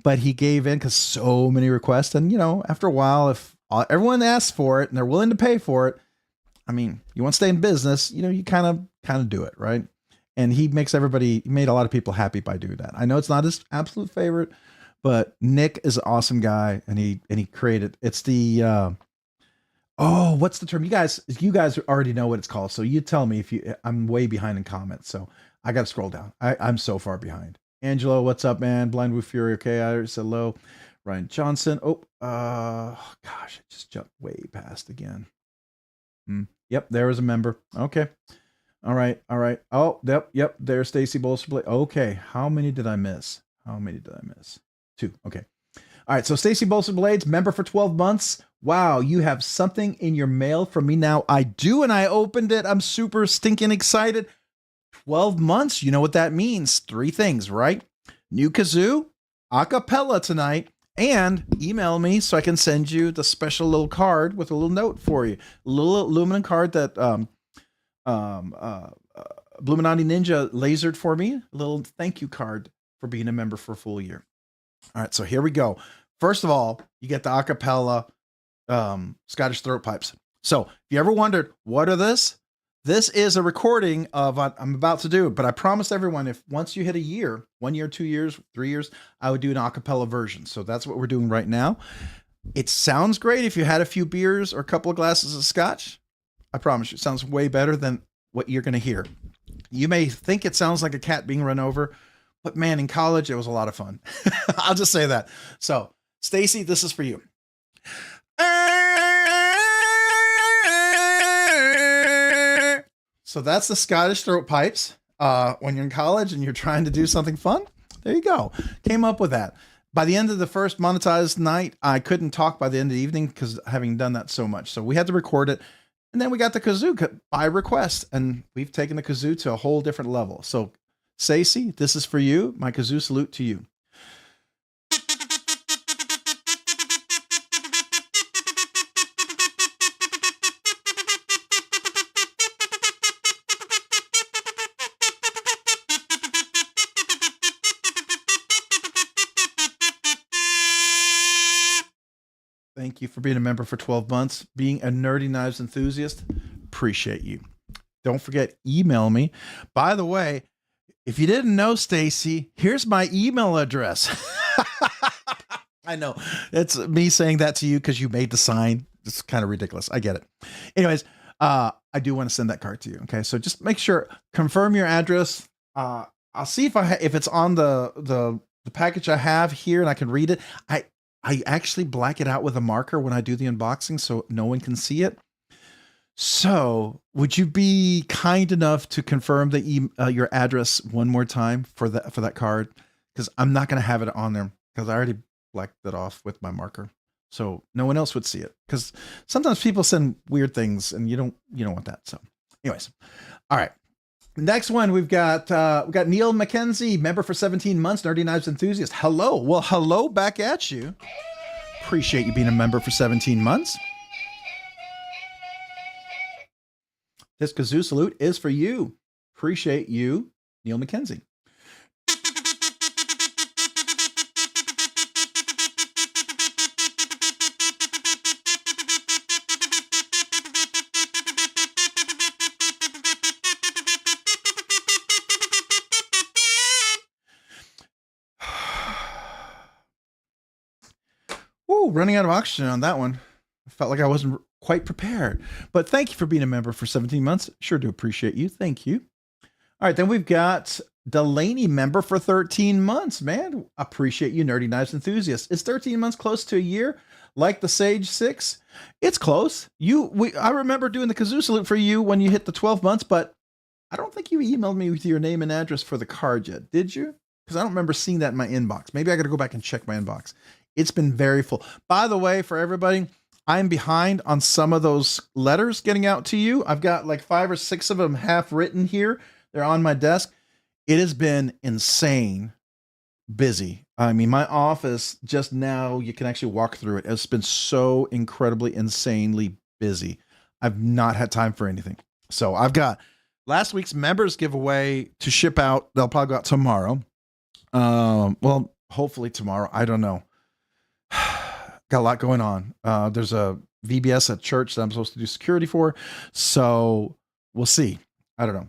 but he gave in because so many requests. And, you know, after a while, if everyone asks for it and they're willing to pay for it, I mean, you want to stay in business, you know, you kind of do it, right? And he made a lot of people happy by doing that. I know it's not his absolute favorite, but Nick is an awesome guy, and he created, it's the, what's the term? You guys already know what it's called. So you tell me I'm way behind in comments. So I got to scroll down. I'm so far behind. Angelo, what's up, man? Blind with Fury. Okay. I said hello. Ryan Johnson. Gosh, I just jumped way past again. Yep. There was a member. Okay. All right. Oh, yep. There's Stacy Bolsterblade. Okay. How many did I miss? 2. Okay. All right. So Stacy Bolsterblades, member for 12 months. Wow, you have something in your mail from me now. I do, and I opened it. I'm super stinking excited. 12 months, you know what that means. 3 things, right? New kazoo, acapella tonight, and email me so I can send you the special little card with a little note for you. A little aluminum card that Bluminati Ninja lasered for me. A little thank you card for being a member for a full year. All right, so here we go. First of all, you get the acapella Scottish throat pipes. So if you ever wondered, what are this is a recording of what I'm about to do, but I promised everyone if once you hit a year, 1 year, 2 years, 3 years, I would do an acapella version. So that's what we're doing right now. It sounds great if you had a few beers or a couple of glasses of scotch. I promise you, it sounds way better than what you're going to hear. You may think it sounds like a cat being run over, but man, in college, it was a lot of fun. I'll just say that. So Stacy, this is for you. So that's the Scottish throat pipes. When you're in college and you're trying to do something fun, there you go. Came up with that. By the end of the first monetized night, I couldn't talk by the end of the evening because having done that so much. So we had to record it. And then we got the kazoo by request. And we've taken the kazoo to a whole different level. So Stacey, this is for you. My kazoo salute to you. Thank you for being a member for 12 months. Being a nerdy knives enthusiast, appreciate you. Don't forget, email me. By the way, if you didn't know, Stacy, here's my email address. I know it's me saying that to you because you made the sign. It's kind of ridiculous. I get it. Anyways, I do want to send that card to you. Okay, so just make sure, confirm your address. I'll see if it's on the package I have here and I can read it. I actually black it out with a marker when I do the unboxing so no one can see it. So would you be kind enough to confirm your address one more time for that card? Because I'm not going to have it on there because I already blacked it off with my marker. So no one else would see it because sometimes people send weird things and you don't want that. So anyways, all right. Next one, we've got Neil McKenzie, member for 17 months, Nerdy Knives enthusiast. Hello. Well, hello back at you. Appreciate you being a member for 17 months. This kazoo salute is for you. Appreciate you, Neil McKenzie. Running out of oxygen on that one. I felt like I wasn't quite prepared, but thank you for being a member for 17 months. Sure do appreciate you. Thank you. All right. Then we've got Delaney, member for 13 months, man. Appreciate you, Nerdy Knives enthusiasts. Is 13 months close to a year? Like the Sage 6? It's close. I remember doing the kazoo salute for you when you hit the 12 months, but I don't think you emailed me with your name and address for the card yet, did you? Because I don't remember seeing that in my inbox. Maybe I got to go back and check my inbox. It's been very full. By the way, for everybody, I'm behind on some of those letters getting out to you. I've got like 5 or 6 of them half written here. They're on my desk. It has been insane busy. I mean, my office just now, you can actually walk through it. It's been so incredibly, insanely busy. I've not had time for anything. So I've got last week's members giveaway to ship out. They'll probably go out tomorrow. Well, hopefully tomorrow. I don't know. Got a lot going on. There's a VBS at church that I'm supposed to do security for. So we'll see. I don't know.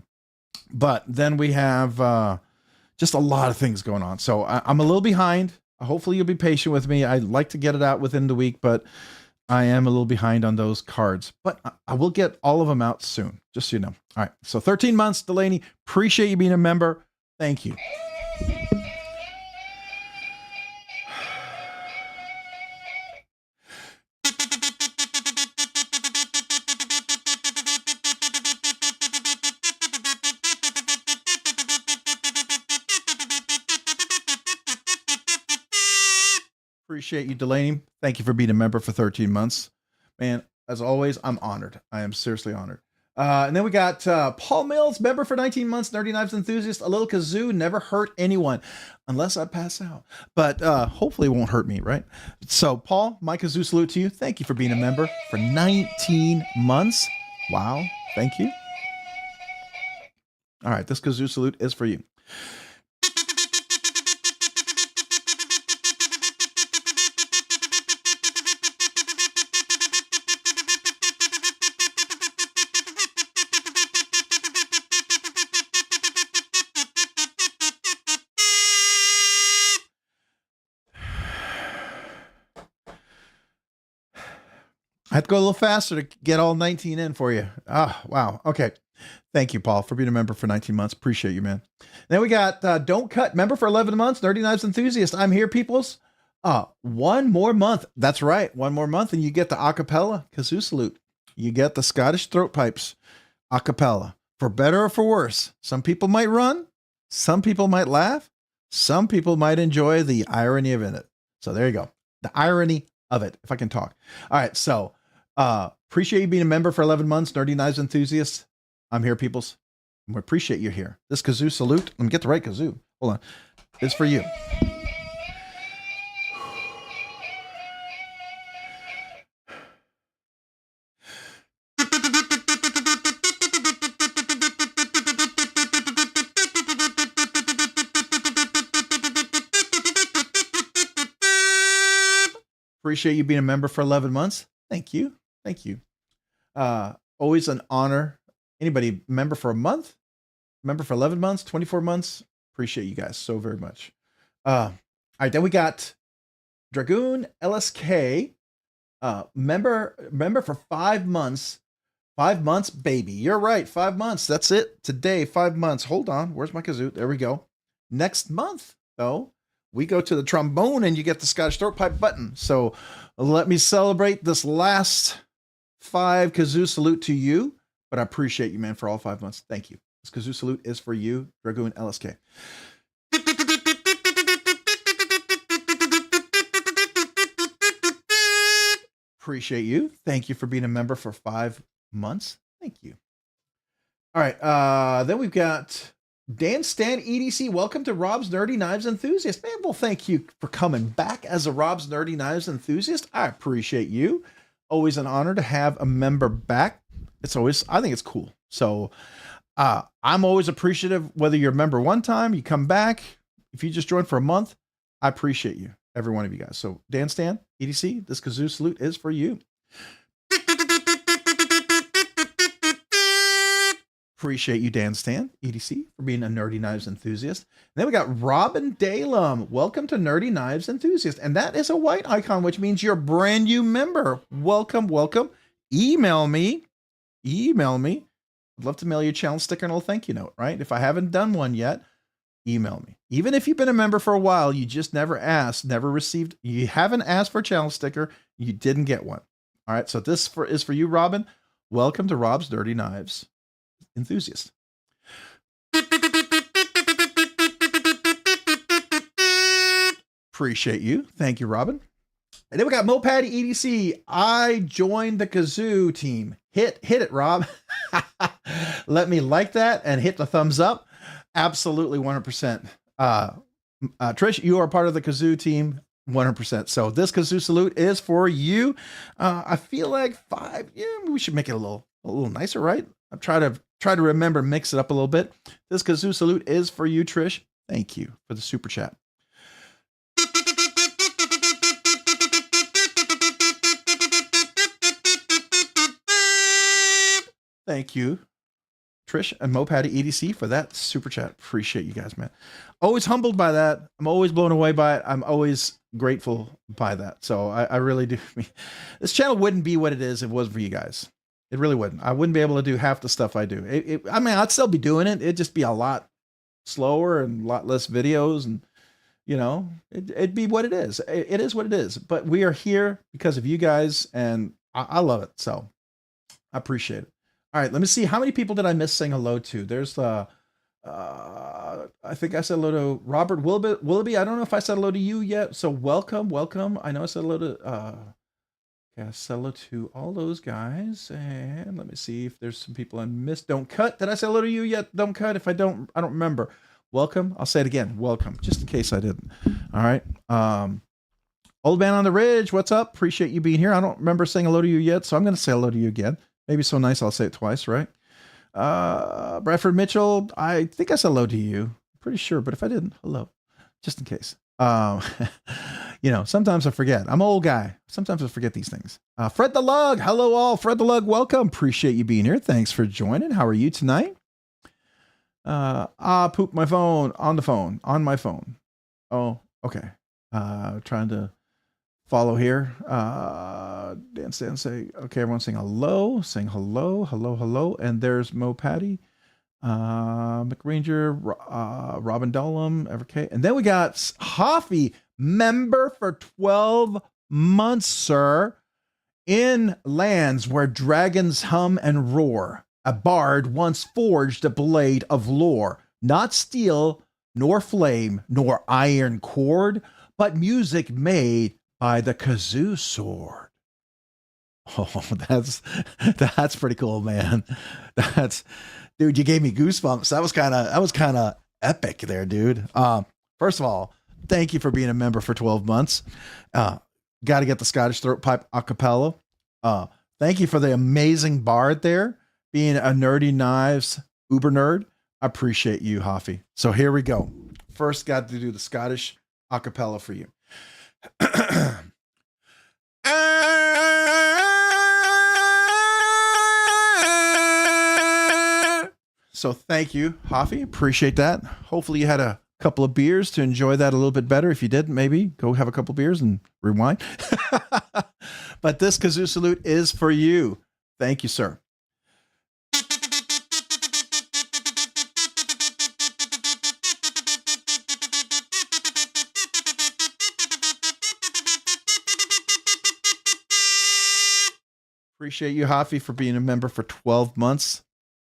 But then we have just a lot of things going on. So I'm a little behind. Hopefully you'll be patient with me. I'd like to get it out within the week, but I am a little behind on those cards. But I will get all of them out soon, just so you know. All right. So 13 months, Delaney. Appreciate you being a member. Thank you. Appreciate you, Delaney. Thank you for being a member for 13 months. Man, as always, I'm honored. I am seriously honored. And then we got Paul Mills, member for 19 months, Nerdy Knives enthusiast. A little kazoo never hurt anyone unless I pass out. But hopefully it won't hurt me, right? So, Paul, my kazoo salute to you. Thank you for being a member for 19 months. Wow. Thank you. All right, this kazoo salute is for you. I have to go a little faster to get all 19 in for you. Oh, wow. Okay. Thank you, Paul, for being a member for 19 months. Appreciate you, man. Then we got Don't Cut, member for 11 months, Nerdy Knives enthusiast. I'm here, peoples. One more month. That's right. One more month, and you get the acapella kazoo salute. You get the Scottish throat pipes acapella. For better or for worse, some people might run. Some people might laugh. Some people might enjoy the irony of it. So there you go. The irony of it, if I can talk. All right. So, appreciate you being a member for 11 months, Nerdy Knives enthusiasts. I'm here, peoples. We appreciate you here. This kazoo salute, let me get the right kazoo. Hold on. It's for you. Appreciate you being a member for 11 months. Thank you. Thank you. Always an honor. Anybody member for a month, member for 11 months, 24 months. Appreciate you guys so very much. All right. Then we got Dragoon LSK, member for 5 months. 5 months, baby. You're right. 5 months. That's it. Today, 5 months. Hold on. Where's my kazoo? There we go. Next month, though, we go to the trombone and you get the Scottish throat pipe button. So let me celebrate this last 5 kazoo salute to you. But I appreciate you, man, for all 5 months. Thank you. This kazoo salute is for you, Dragoon LSK. Appreciate you. Thank you for being a member for 5 months. Thank you. All right. Then we've got Dan Stan EDC. Welcome to Rob's Nerdy Knives Enthusiast. Man, well, thank you for coming back as a Rob's Nerdy Knives Enthusiast. I appreciate you. Always an honor to have a member back. It's always, I think it's cool. So I'm always appreciative whether you're a member one time, you come back. If you just joined for a month, I appreciate you, every one of you guys. So Dan Stan, EDC, this kazoo salute is for you. Appreciate you, Dan Stan, EDC, for being a Nerdy Knives enthusiast. And then we got Robin Dalum. Welcome to Nerdy Knives Enthusiast. And that is a white icon, which means you're a brand new member. Welcome, welcome. Email me. I'd love to mail you a challenge sticker and a little thank you note, right? If I haven't done one yet, email me. Even if you've been a member for a while, you just never asked, never received, you haven't asked for a channel sticker, you didn't get one. All right, so this is for you, Robin. Welcome to Rob's Dirty Knives Enthusiast. Appreciate you. Thank you, Robin. And then we got Mopatty EDC. I joined the kazoo team. Hit it, Rob. Let me like that and hit the thumbs up. Absolutely 100%. Trish, you are part of the kazoo team 100%. So this kazoo salute is for you. I feel like 5. Yeah, we should make it a little nicer, right? I'm try to remember, mix it up a little bit. This kazoo salute is for you, Trish. Thank you for the super chat. Thank you, Trish and Mopatty EDC, for that super chat. Appreciate you guys, man. Always humbled by that. I'm always blown away by it. I'm always grateful by that. So I really do. This channel wouldn't be what it is if it wasn't for you guys. It really wouldn't. I wouldn't be able to do half the stuff I do. I mean, I'd still be doing it. It'd just be a lot slower and a lot less videos. And, you know, it'd be what it is. It is what it is. But we are here because of you guys, and I love it. So I appreciate it. All right, let me see. How many people did I miss saying hello to? There's I think I said hello to Robert Willoughby. I don't know if I said hello to you yet. So welcome. I know I said hello to, I said hello to all those guys. And let me see if there's some people I missed. Don't cut. Did I say hello to you yet? Don't cut. If I don't remember. Welcome. I'll say it again. Welcome, just in case I didn't. All right. Old Man on the Ridge, what's up? Appreciate you being here. I don't remember saying hello to you yet, so I'm going to say hello to you again. Maybe so nice I'll say it twice, right? Bradford Mitchell, I think I said hello to you. I'm pretty sure, but if I didn't, hello, just in case. You know, sometimes I forget. I'm an old guy. Sometimes I forget these things. Fred the Lug, hello all. Fred the Lug, welcome. Appreciate you being here. Thanks for joining. How are you tonight? Poop my phone, on my phone. Oh, okay. Trying to follow here. Dan say, okay, everyone's saying hello, hello. And there's Mopatty, McRanger, Robin Dollum, Everk. And then we got Hoffy, member for 12 months, sir. In lands where dragons hum and roar, a bard once forged a blade of lore, not steel, nor flame, nor iron cord, but music made by the kazoo sword. Oh, that's pretty cool, man. Dude, you gave me goosebumps. That was kind of epic there, dude. First of all, thank you for being a member for 12 months. Got to get the Scottish throat pipe a cappella. Thank you for the amazing bard there, being a nerdy knives uber nerd. I appreciate you, Hoffy. So here we go. First, got to do the Scottish a cappella for you. So thank you, Hoffy. Appreciate that. Hopefully you had a couple of beers to enjoy that a little bit better. If you didn't, maybe go have a couple beers and rewind. But this kazoo salute is for you. Thank you, sir. Appreciate you, Hoffy, for being a member for 12 months.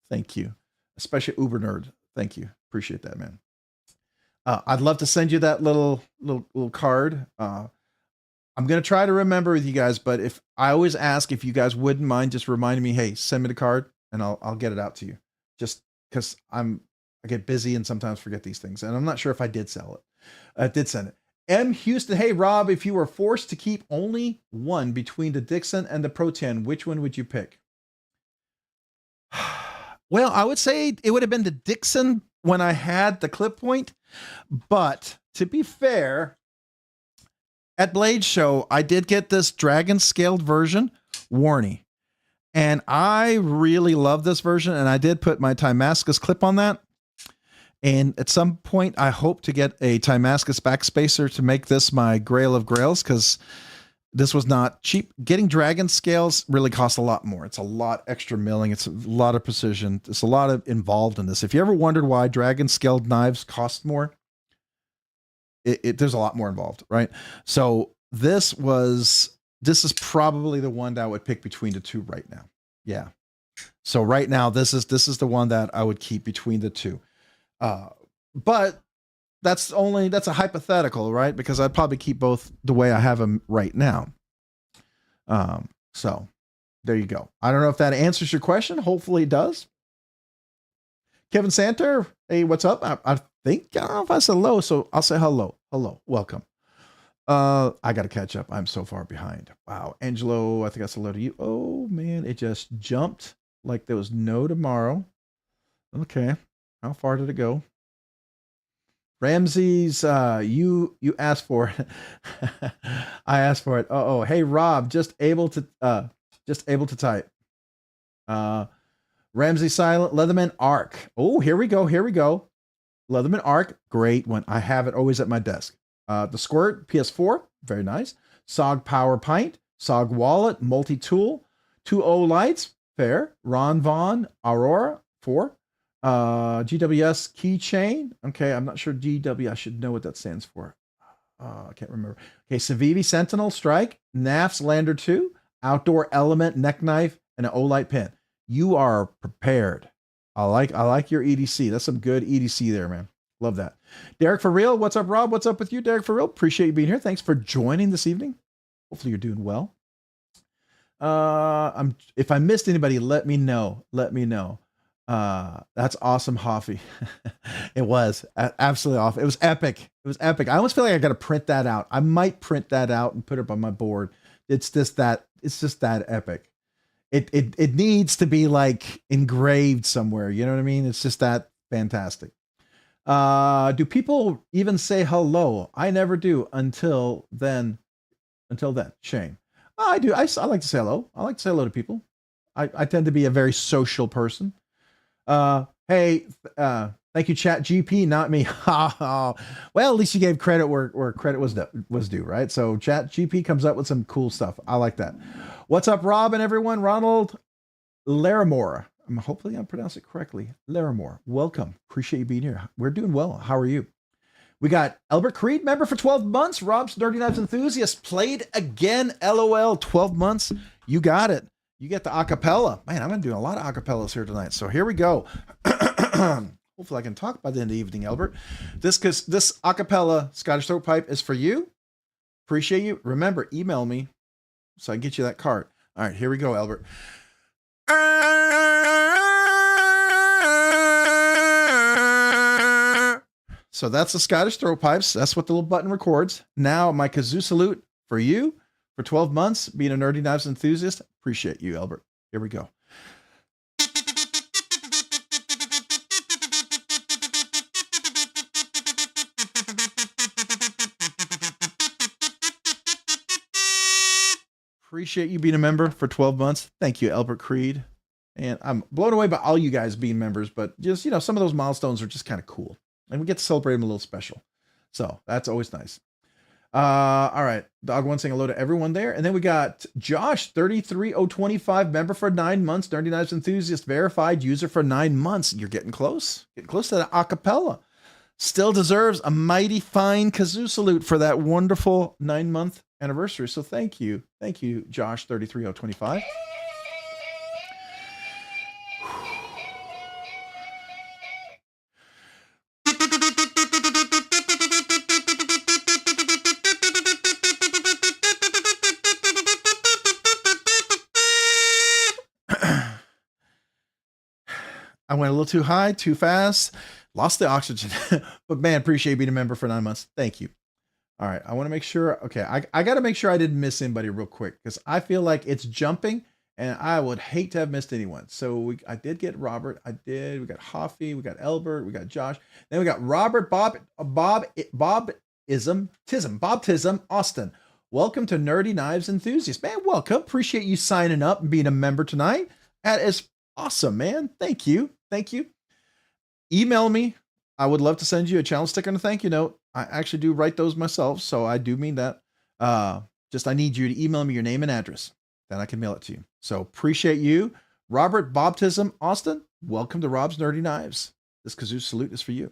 Thank you. Especially Uber Nerd. Thank you. Appreciate that, man. I'd love to send you that little card. I'm going to try to remember with you guys, but if I always ask if you guys wouldn't mind just reminding me, hey, send me the card and I'll get it out to you. Just because I get busy and sometimes forget these things. And I'm not sure if I did sell it. I did send it. M. Houston, hey, Rob, if you were forced to keep only one between the Dixon and the Pro 10, which one would you pick? Well, I would say it would have been the Dixon when I had the clip point. But to be fair, at Blade Show, I did get this dragon scaled version, Warney. And I really love this version. And I did put my Timascus clip on that. And at some point, I hope to get a Timascus backspacer to make this my grail of grails, because This was not cheap. Getting dragon scales really costs a lot more. It's a lot extra milling. It's a lot of precision. There's a lot of involved in this. If you ever wondered why dragon scaled knives cost more, there's a lot more involved, right? So this is probably the one that I would pick between the two right now. Yeah. So right now, this is the one that I would keep between the two. But that's a hypothetical, right? Because I'd probably keep both the way I have them right now. So there you go. I don't know if that answers your question. Hopefully it does. Kevin Santer, hey, what's up? I don't know if I said hello, so I'll say hello. Hello, welcome. I got to catch up. I'm so far behind. Wow. Angelo, I think I said hello to you. Oh man, it just jumped like there was no tomorrow. Okay. How far did it go? Ramsey's, you asked for it. I asked for it. Oh, hey Rob, just able to type. Ramsey silent, Leatherman Arc. Oh, here we go. Leatherman Arc, great one. I have it always at my desk. The Squirt PS4, very nice. SOG Power Pint, SOG Wallet, Multi-Tool, 2.0 Lights, fair. Ron Vaughn, Aurora, 4. GWS Keychain. Okay, I'm not sure GW. I should know what that stands for. I can't remember. Okay, Civivi Sentinel Strike, NAF's Lander 2, Outdoor Element Neck Knife, and an Olight Pin. You are prepared. I like your EDC. That's some good EDC there, man. Love that. Derek for real. What's up, Rob? What's up with you, Derek for real? Appreciate you being here. Thanks for joining this evening. Hopefully you're doing well. If I missed anybody, let me know. That's awesome, Hoffy. It was absolutely awesome. It was epic. I almost feel like I got to print that out. I might print that out and put it up on my board. It's just that epic. It needs to be like engraved somewhere. You know what I mean? It's just that fantastic. Do people even say hello? I never do until then. Shame. I do. I like to say hello. I like to say hello to people. I tend to be a very social person. Hey, thank you, Chat GP, not me. Well, at least you gave credit where credit was due, right? So Chat GP comes up with some cool stuff. I like that. What's up, Rob and everyone? Ronald Larimore. Hopefully I'm pronouncing it correctly. Larimore, welcome. Appreciate you being here. We're doing well. How are you? We got Albert Creed, member for 12 months. Rob's Nerdy Knives Enthusiast, played again. LOL, 12 months. You got it. You get the acapella. Man, I'm going to do a lot of acapellas here tonight. So here we go. Hopefully I can talk by the end of the evening, Albert. This acapella Scottish throat pipe is for you. Appreciate you. Remember, email me so I can get you that card. All right, here we go, Albert. So that's the Scottish throat pipes. That's what the little button records. Now my kazoo salute for you for 12 months being a Nerdy Knives enthusiast. Appreciate you, Albert. Here we go. Appreciate you being a member for 12 months. Thank you, Albert Creed. And I'm blown away by all you guys being members, but just, some of those milestones are just kind of cool. And we get to celebrate them a little special. So that's always nice. All right. Dog one saying hello to everyone there. And then we got Josh, 33025, member for 9 months, Nerdy Knives enthusiast, verified user for 9 months. You're getting close. Getting close to the acapella. Still deserves a mighty fine kazoo salute for that wonderful 9-month anniversary. So thank you. Thank you, Josh, 33025. I went a little too high, too fast, lost the oxygen. But man, appreciate being a member for 9 months. Thank you. All right, I want to make sure. Okay, I got to make sure I didn't miss anybody real quick because I feel like it's jumping, and I would hate to have missed anyone. So I did get Robert. We got Hoffy. We got Albert. We got Josh. Then we got Robert, Bob Tism, Austin. Welcome to Nerdy Knives Enthusiast. Man, welcome. Appreciate you signing up and being a member tonight. That is awesome, man. Thank you. Thank you. Email me. I would love to send you a challenge sticker and a thank you note. I actually do write those myself, so I do mean that. Just I need you to email me your name and address. Then I can mail it to you. So appreciate you. Robert Bobtism Austin, welcome to Rob's Nerdy Knives. This kazoo salute is for you.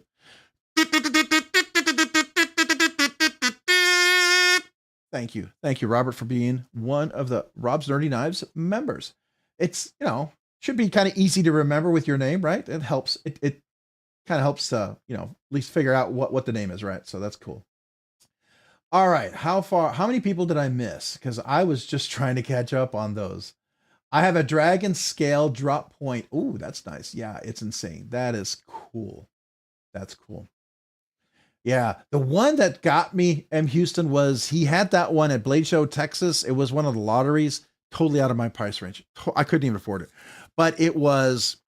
Thank you. Thank you, Robert, for being one of the Rob's Nerdy Knives members. It's, should be kind of easy to remember with your name, right? It helps. It kind of helps, at least figure out what the name is, right? So that's cool. All right. How many people did I miss? Because I was just trying to catch up on those. I have a dragon scale drop point. Ooh, that's nice. Yeah, it's insane. That is cool. That's cool. Yeah, the one that got me, M. Houston, was he had that one at Blade Show, Texas. It was one of the lotteries, totally out of my price range. I couldn't even afford it. But it was,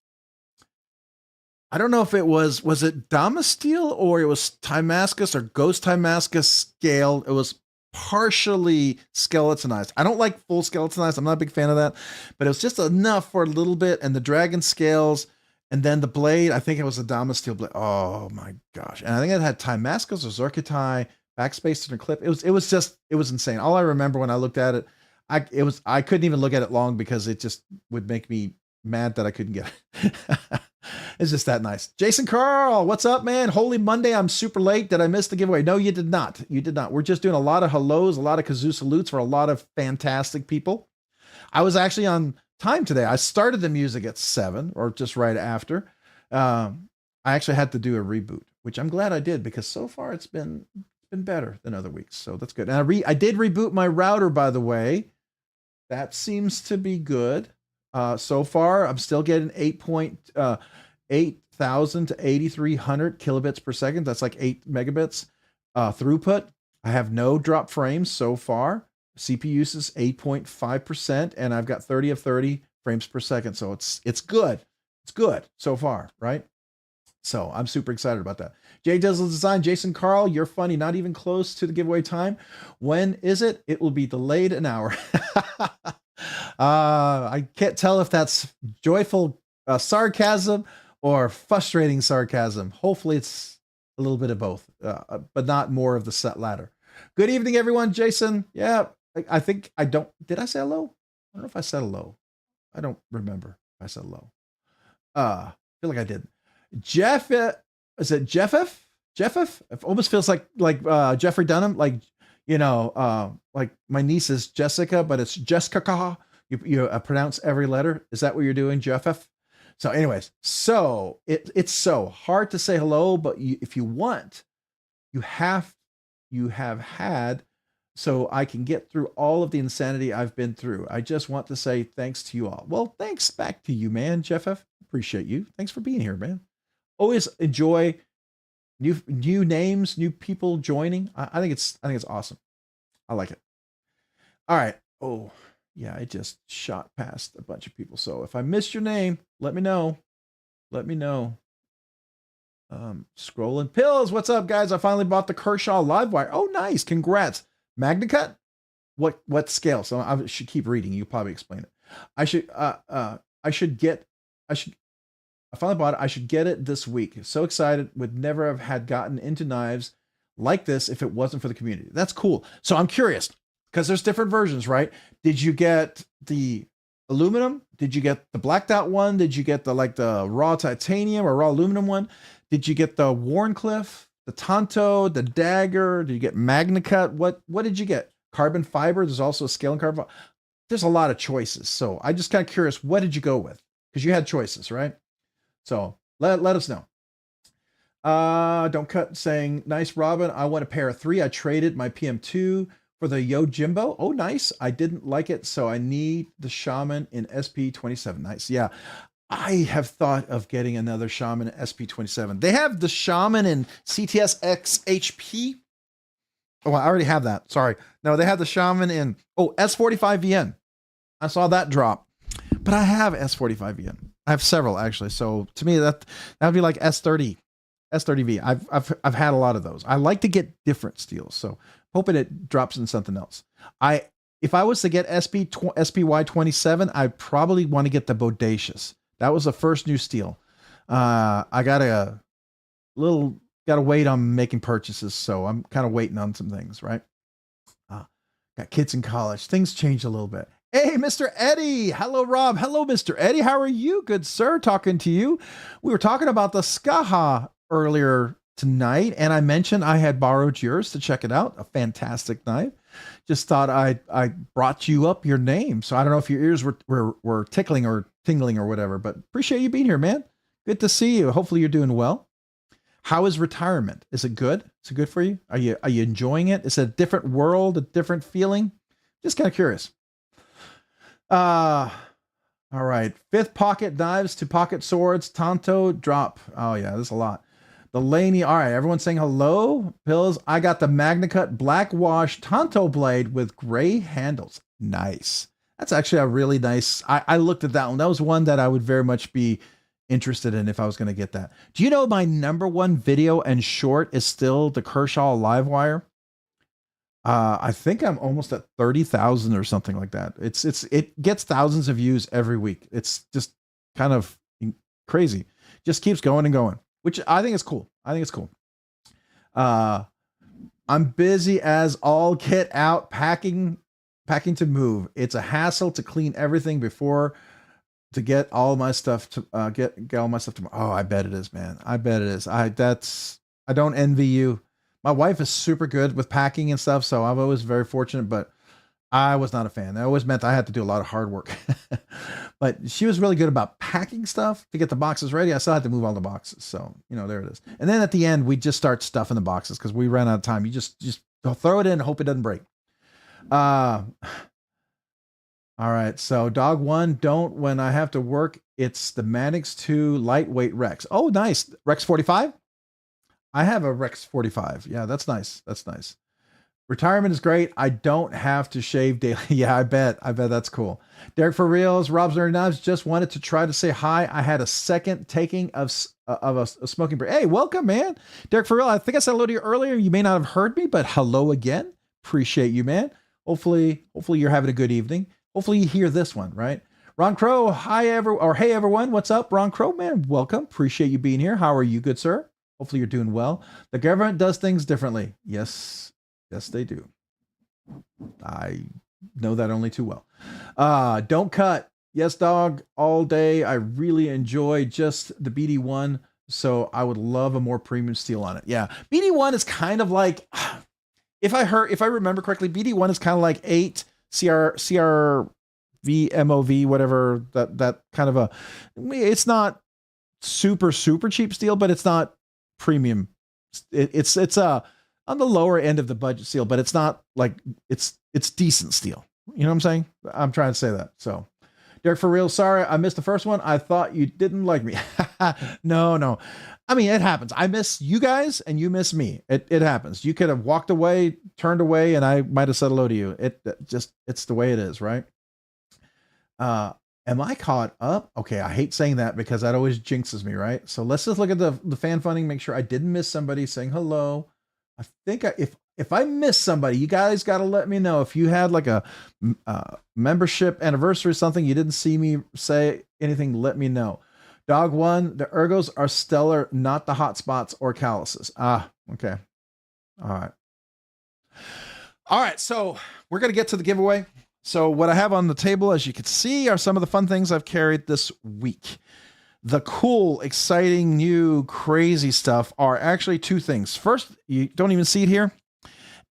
I don't know if it was it Damasteel or it was Timascus or Ghost Timascus scale. It was partially skeletonized. I don't like full skeletonized. I'm not a big fan of that, but it was just enough for a little bit. And the dragon scales, and then the blade, I think it was a Damasteel blade. Oh my gosh. And I think it had Timascus or Zerkatai, backspace and a clip. It was insane. All I remember when I looked at it, I couldn't even look at it long because it just would make me mad that I couldn't get it. It's just that nice. Jason Carl, what's up, man? Holy Monday, I'm super late. Did I miss the giveaway? No, you did not. You did not. We're just doing a lot of hellos, a lot of kazoo salutes for a lot of fantastic people. I was actually on time today. I started the music at 7 or just right after. I actually had to do a reboot, which I'm glad I did because so far it's been better than other weeks. So that's good. And I did reboot my router, by the way. That seems to be good. So far, I'm still getting 8,000 to 8,300 kilobits per second. That's like 8 megabits throughput. I have no drop frames so far. CPU use is 8.5%, and I've got 30 of 30 frames per second. So it's good. It's good so far, right? So I'm super excited about that. Jay Dizzle Design, Jason Carl, you're funny. Not even close to the giveaway time. When is it? It will be delayed an hour. I can't tell if that's joyful sarcasm or frustrating sarcasm. Hopefully it's a little bit of both, but not more of the set latter. Good evening, everyone. Jason. Yeah, I think did I say hello? I don't know if I said hello. I don't remember if I said hello. I feel like I did. Jeff, is it Jeffff? Jeffff? It almost feels like Jeffrey Dunham, like my niece is Jessica, but it's Jessica. You pronounce every letter. Is that what you're doing, Jeffff? So anyways, so it's so hard to say hello, but if you want, you have had, so I can get through all of the insanity I've been through. I just want to say thanks to you all. Well, thanks back to you, man, Jeffff. Appreciate you. Thanks for being here, man. Always enjoy new names, new people joining. I think it's awesome. I like it. All right. Oh, yeah, I just shot past a bunch of people. So if I missed your name, let me know. Let me know. Scrolling pills. What's up, guys? I finally bought the Kershaw Livewire. Oh, nice. Congrats. MagnaCut? What scale? So I should keep reading. You probably explain it. I finally bought it. I should get it this week. So excited. Would never have had gotten into knives like this if it wasn't for the community. That's cool. So I'm curious because there's different versions, right? Did you get the aluminum? Did you get the blacked out one? Did you get the raw titanium or raw aluminum one? Did you get the Wharncliffe, the Tonto, the Dagger? Did you get MagnaCut? What did you get? Carbon fiber. There's also a scale and carbon. There's a lot of choices. So I just kind of curious, what did you go with? Because you had choices, right? So let us know. Don't cut saying, nice, Robin. I want a pair of 3. I traded my PM2 for the Yojimbo. Oh, nice. I didn't like it, so I need the Shaman in SP27. Nice. Yeah. I have thought of getting another Shaman in SP27. They have the Shaman in CTS XHP. Oh, I already have that. Sorry. No, they have the Shaman in S45VN. I saw that drop. But I have S45VN. I have several actually. So to me, that would be like S30V. I've had a lot of those. I like to get different steels. So hoping it drops in something else. If I was to get SPY27, I probably want to get the Bodacious. That was the first new steel. I gotta wait on making purchases. So I'm kind of waiting on some things, right? Got kids in college. Things change a little bit. Hey, Mr. Eddie. Hello, Rob. Hello, Mr. Eddie. How are you? Good, sir. Talking to you. We were talking about the Skaha earlier tonight, and I mentioned I had borrowed yours to check it out. A fantastic knife. Just thought I brought you up your name. So I don't know if your ears were tickling or tingling or whatever, but appreciate you being here, man. Good to see you. Hopefully you're doing well. How is retirement? Is it good? Is it good for you? Are you enjoying it? Is it a different world, a different feeling? Just kind of curious. All right. 5th pocket knives to pocket swords. Tonto drop. Oh yeah, there's a lot. The Laney. All right. Everyone's saying hello. Pills. I got the MagnaCut black wash Tonto blade with gray handles. Nice. That's actually a really nice. I looked at that one. That was one that I would very much be interested in if I was going to get that. Do you know my #1 video and short is still the Kershaw live wire? I think I'm almost at 30,000 or something like that. It gets thousands of views every week. It's just kind of crazy. Just keeps going and going, which I think is cool. I think it's cool. I'm busy as all get out packing to move. It's a hassle to clean everything before to get all my stuff to get all my stuff to. Oh, I bet it is, man. I bet it is. I don't envy you. My wife is super good with packing and stuff, so I'm always very fortunate, but I was not a fan. That always meant I had to do a lot of hard work. But she was really good about packing stuff to get the boxes ready. I still had to move all the boxes. So, there it is. And then at the end, we just start stuffing the boxes because we ran out of time. You just throw it in and hope it doesn't break. All right. So dog 1, don't when I have to work. It's the Mannix 2 lightweight Rex. Oh, nice. Rex 45. I have a Rex 45. Yeah, that's nice. That's nice. Retirement is great. I don't have to shave daily. Yeah, I bet that's cool. Derek for reals. Rob's Nerdy Knives just wanted to try to say hi. I had a second taking of a smoking break. Hey, welcome, man. Derek for real. I think I said hello to you earlier. You may not have heard me, but hello again. Appreciate you, man. Hopefully you're having a good evening. Hopefully you hear this one, right? Ron Crow, hey everyone. What's up, Ron Crow, man? Welcome. Appreciate you being here. How are you, good sir? Hopefully you're doing well. The government does things differently. Yes, they do. I know that only too well. Don't cut. Yes, dog, all day. I really enjoy just the BD1, so I would love a more premium steel on it. Yeah, BD1 is kind of like, if I remember correctly, BD1 is kind of like 8 CRV MOV, whatever, that kind of it's not super cheap steel, but it's not premium. It's on the lower end of the budget steel, but it's not like it's decent steel. You know what I'm saying? I'm trying to say that. So Derek for real. Sorry, I missed the first one. I thought you didn't like me. No. I mean, it happens. I miss you guys and you miss me. It happens. You could have walked away, turned away, and I might have said hello to you. It's the way it is, right? Am I caught up? Okay, I hate saying that because that always jinxes me, right? So let's just look at the fan funding, make sure I didn't miss somebody saying hello. I think if I miss somebody, you guys got to let me know. If you had like a membership anniversary or something, you didn't see me say anything, let me know. Dog 1, the ergos are stellar, not the hot spots or calluses. Okay. All right. So we're going to get to the giveaway. So what I have on the table, as you can see, are some of the fun things I've carried this week. The cool, exciting, new, crazy stuff are actually 2 things. First, you don't even see it here.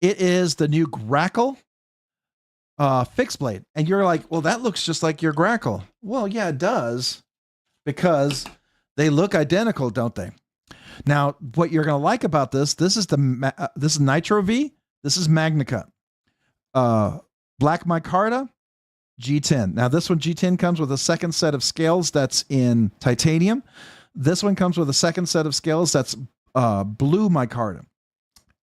It is the new Grackle fixed blade. And you're like, well, that looks just like your Grackle. Well, yeah, it does, because they look identical, don't they? Now, what you're going to like about this is this is Nitro V. This is MagnaCut. Black micarta, G10. Now this one, G10, comes with a second set of scales that's in titanium. This one comes with a second set of scales that's blue micarta.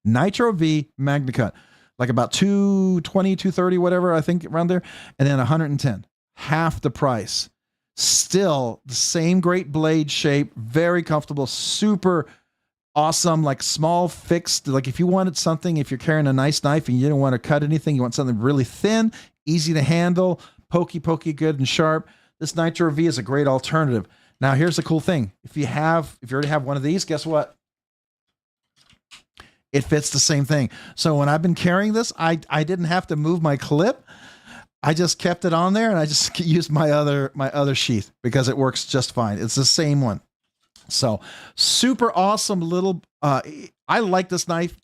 Nitro V, MagnaCut, like about 220, 230, whatever, I think around there. And then 110, half the price. Still the same great blade shape, very comfortable, super awesome, like small fixed, like if you wanted something, if you're carrying a nice knife and you didn't want to cut anything, you want something really thin, easy to handle, pokey, good and sharp. This Nitro V is a great alternative. Now here's the cool thing. If you already have one of these, guess what? it fits the same thing. So when I've been carrying this, I didn't have to move my clip. I just kept it on there and I just used my other sheath because it works just fine. It's the same one. So super awesome little, I like this knife.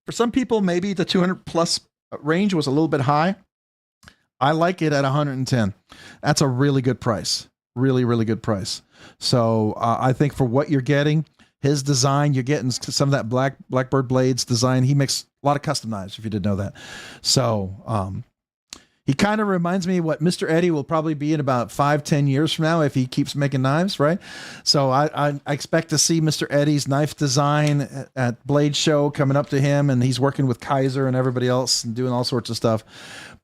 For some people, maybe the 200 plus range was a little bit high. I like it at 110. That's a really good price. Really, really good price. So I think for what you're getting, his design, you're getting some of that Blackbird Blades design. He makes a lot of custom knives, if you didn't know that. So he kind of reminds me of what Mr. Eddie will probably be in about 5-10 years from now if he keeps making knives, right? So I expect to see Mr. Eddie's knife design at Blade Show coming up to him, and he's working with Kaiser and everybody else and doing all sorts of stuff.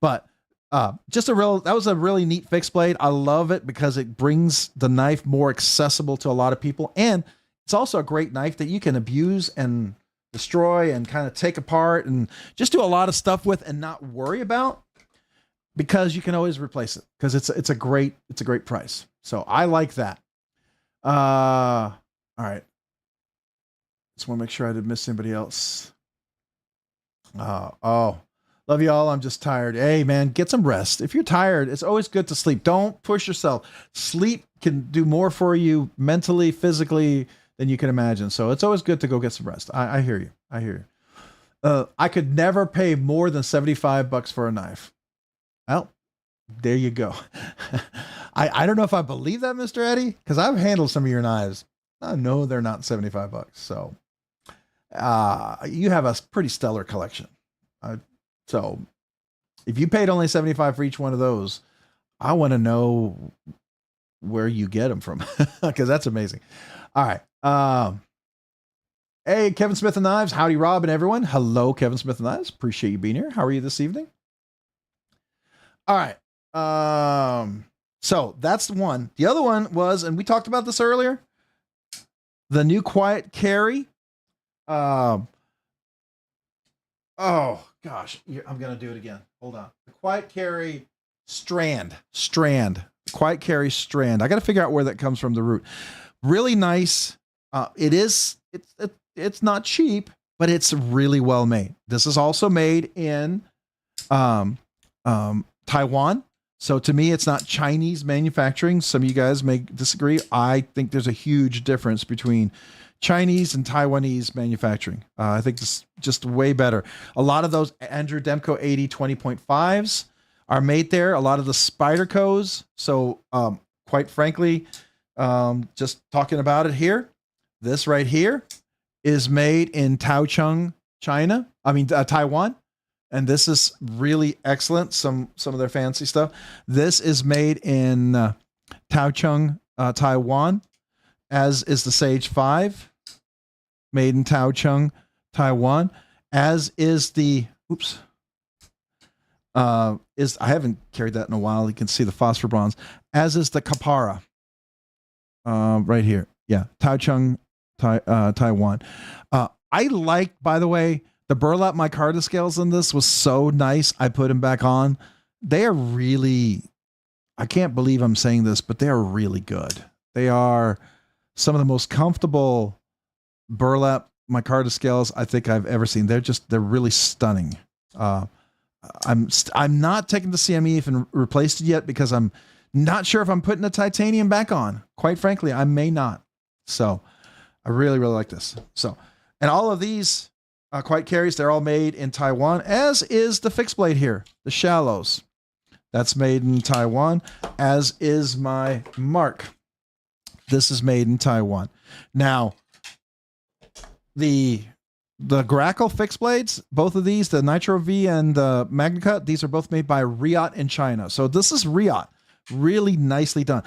But that was a really neat fixed blade. I love it because it brings the knife more accessible to a lot of people, and it's also a great knife that you can abuse and destroy and kind of take apart and just do a lot of stuff with and not worry about, because you can always replace it because it's a great price. So I like that. All right. Just want to make sure I didn't miss anybody else. Oh, love you all. I'm just tired. Hey man, get some rest. If you're tired, it's always good to sleep. Don't push yourself. Sleep can do more for you mentally, physically than you can imagine. So it's always good to go get some rest. I hear you. I hear you. I could never pay more than $75 for a knife. Well, there you go. I don't know if I believe that, Mr. Eddie, because I've handled some of your knives. I know they're not $75. So you have a pretty stellar collection. So if you paid only $75 for each one of those, I want to know where you get them from, because that's amazing. All right. Hey, Kevin Smith and Knives. Howdy, Rob and everyone. Hello, Kevin Smith and Knives. Appreciate you being here. How are you this evening? All right. So that's the one. The other one was, and we talked about this earlier, the new Quiet Carry. Oh gosh, I'm going to do it again. Hold on. The Quiet Carry Strand. Quiet Carry Strand. I got to figure out where that comes from, the root. Really nice. It's not cheap, but it's really well made. This is also made in Taiwan. So to me, it's not Chinese manufacturing. Some of you guys may disagree. I think there's a huge difference between Chinese and Taiwanese manufacturing. I think this is just way better. A lot of those Andrew Demko 80 20.5s are made there. A lot of the Spydercos. So quite frankly, just talking about it here, this right here is made in Taiwan. And this is really excellent. Some of their fancy stuff. This is made in Taichung, Taiwan, as is the Sage 5, made in Taichung, Taiwan, as is the, I haven't carried that in a while. You can see the phosphor bronze, as is the Kapara, right here. Yeah. Taichung, Taiwan. I like, by the way, the burlap micarta scales in this was so nice. I put them back on. They are really, I can't believe I'm saying this, but they are really good. They are some of the most comfortable burlap micarta scales I think I've ever seen. They're really stunning. I'm not taking the CME and replaced it yet because I'm not sure if I'm putting the titanium back on. Quite frankly, I may not. So I really, really like this. So, and all of these Quiet Carries, they're all made in Taiwan, as is the fixed blade here, the Shallows. That's made in Taiwan, as is my Mark. This is made in Taiwan. Now, the Grackle fixed blades, both of these, the Nitro V and the Magna Cut, these are both made by Riot in China. So this is Riot, really nicely done.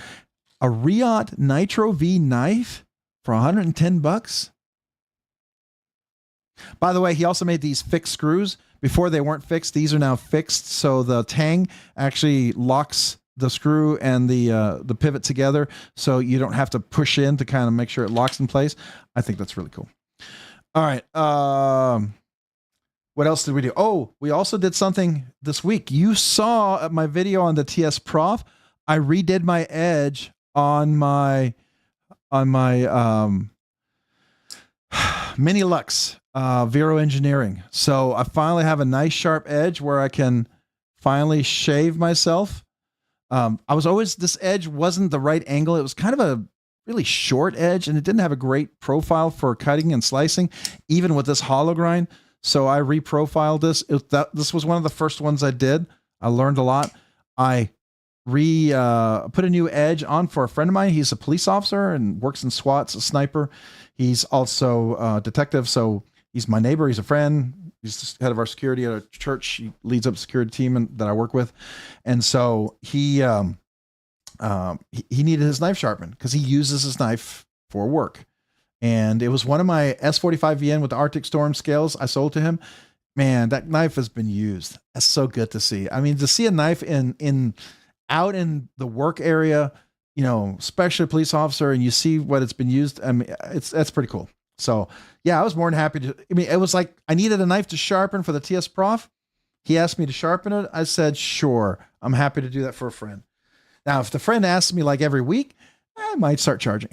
A Riot Nitro V knife for $110. By the way, he also made these fixed screws. Before they weren't fixed, these are now fixed. So the tang actually locks the screw and the pivot together, so you don't have to push in to kind of make sure it locks in place. I think that's really cool. All right. What else did we do? Oh, we also did something this week. You saw my video on the TS Prof. I redid my edge on my Mini Lux. Vero Engineering. So I finally have a nice sharp edge where I can finally shave myself. I was always, this edge wasn't the right angle. It was kind of a really short edge and it didn't have a great profile for cutting and slicing, even with this hollow grind. So I reprofiled this. This was one of the first ones I did. I learned a lot. I put a new edge on for a friend of mine. He's a police officer and works in SWAT's a sniper. He's also a detective. So he's my neighbor. He's a friend. He's the head of our security at a church. He leads up the security team that I work with. And so he needed his knife sharpened because he uses his knife for work. And it was one of my S45VN with the Arctic Storm scales I sold to him. Man, that knife has been used. That's so good to see. I mean, to see a knife out in the work area, you know, especially a police officer, and you see what it's been used. I mean, that's pretty cool. So yeah, I was more than happy to, I mean, it was like, I needed a knife to sharpen for the TS Prof. He asked me to sharpen it. I said, sure, I'm happy to do that for a friend. Now, if the friend asks me like every week, I might start charging,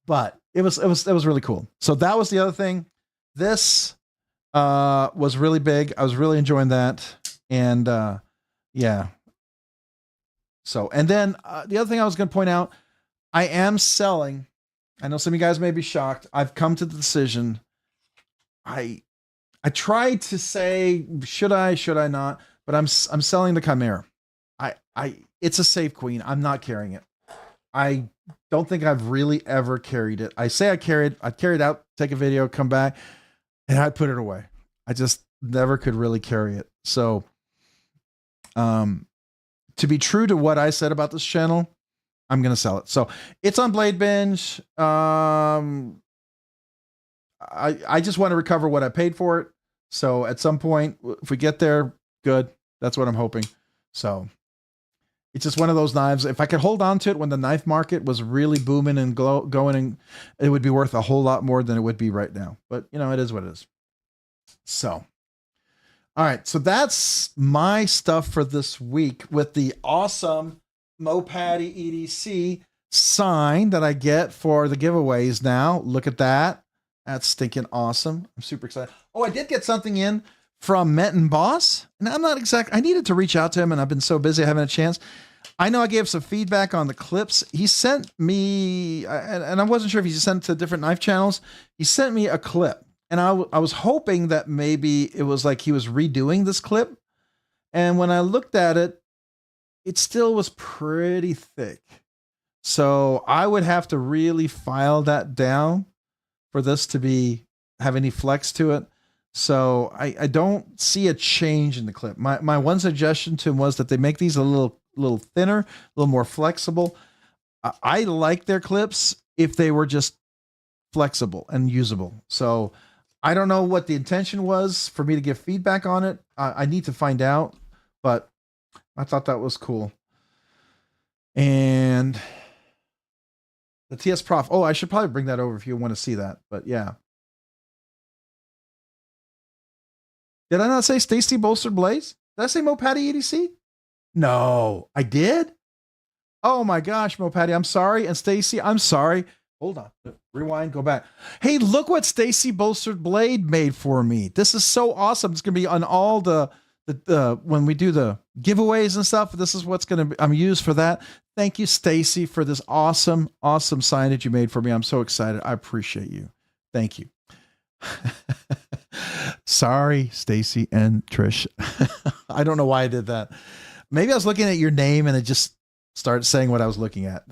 but it was really cool. So that was the other thing. This was really big. I was really enjoying that. And yeah. So, and then the other thing I was going to point out, I am selling. I know some of you guys may be shocked. I've come to the decision. I tried to say, should I not? But I'm selling the Chimera. It's a safe queen. I'm not carrying it. I don't think I've really ever carried it. I say I'd carry it out, take a video, come back, and I'd put it away. I just never could really carry it. So, to be true to what I said about this channel, I'm going to sell it. So it's on BladeBinge. I just want to recover what I paid for it. So at some point, if we get there, good. That's what I'm hoping. So it's just one of those knives. If I could hold on to it when the knife market was really booming and going, and it would be worth a whole lot more than it would be right now. But you know, it is what it is. So, all right. So that's my stuff for this week with the awesome Mopatty EDC sign that I get for the giveaways now. Look at that. That's stinking awesome. I'm super excited. Oh, I did get something in from Menton Boss. And I'm not exact. I needed to reach out to him and I've been so busy I haven't had a chance. I know I gave some feedback on the clips. He sent me, and I wasn't sure if he sent it to different knife channels. He sent me a clip and I was hoping that maybe it was like he was redoing this clip. And when I looked at it, it still was pretty thick. So I would have to really file that down for this to have any flex to it. So I don't see a change in the clip. My one suggestion to him was that they make these a little thinner, a little more flexible. I like their clips if they were just flexible and usable. So I don't know what the intention was for me to give feedback on it. I need to find out, but I thought that was cool. And the TS Prof. Oh, I should probably bring that over if you want to see that. But yeah. Did I not say Stacy Bolstered Blades? Did I say Mopatty EDC? No, I did. Oh my gosh, Mopatty, I'm sorry. And Stacy, I'm sorry. Hold on. Rewind, go back. Hey, look what Stacy Bolstered Blade made for me. This is so awesome. It's going to be on all the when we do the giveaways and stuff. This is what's going to I'm used for that. Thank you, Stacy, for this awesome sign that you made for me. I'm so excited. I appreciate you. Thank you. Sorry, Stacy and Trish. I don't know why I did that. Maybe I was looking at your name and it just started saying what I was looking at.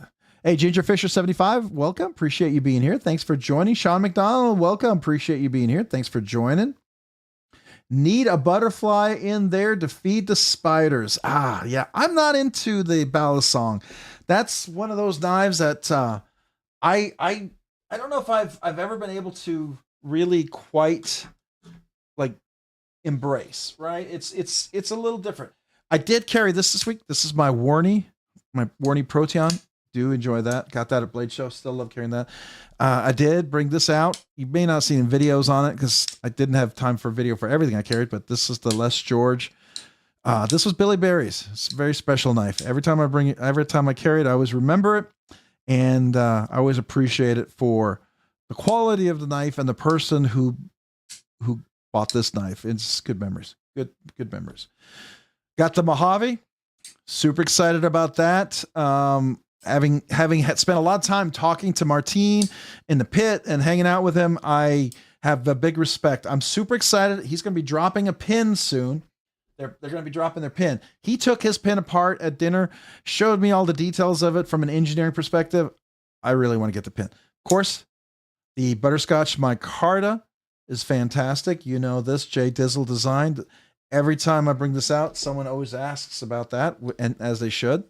Hey, Ginger Fisher 75, welcome. Appreciate you being here. Thanks for joining. Sean McDonald, welcome. Appreciate you being here. Thanks for joining. Need a butterfly in there to feed the spiders. Ah, yeah. I'm not into the ballast song. That's one of those knives that I don't know if I've ever been able to really quite like embrace, right? It's a little different. I did carry this week. This is my Warney Proteon. Do enjoy that. Got that at Blade Show. Still love carrying that. I did bring this out. You may not see any videos on it because I didn't have time for video for everything I carried, but this is the Les George. This was Billy Barry's. It's a very special knife. Every time I carry it, I always remember it. And I always appreciate it for the quality of the knife and the person who bought this knife. It's good memories. Good memories. Got the Mojave. Super excited about that. Having spent a lot of time talking to Martin in the pit and hanging out with him, I have a big respect. I'm super excited. He's going to be dropping a pin soon. They're going to be dropping their pin. He took his pin apart at dinner, showed me all the details of it from an engineering perspective. I really want to get the pin. Of course, the Butterscotch micarta is fantastic. You know this, Jay Dizzle designed. Every time I bring this out, someone always asks about that, and as they should.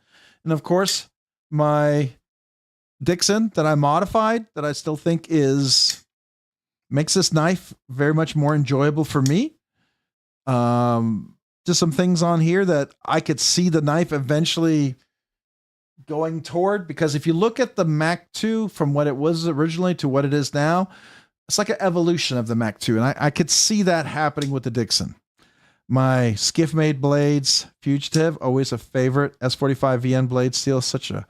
And of course, my Dixon that I modified, that I still think makes this knife very much more enjoyable for me. Just some things on here that I could see the knife eventually going toward, because if you look at the Mac 2 from what it was originally to what it is now, it's like an evolution of the Mac 2. And I could see that happening with the Dixon. My Skiff Made Blades Fugitive, always a favorite. S45 VN blade steel, such a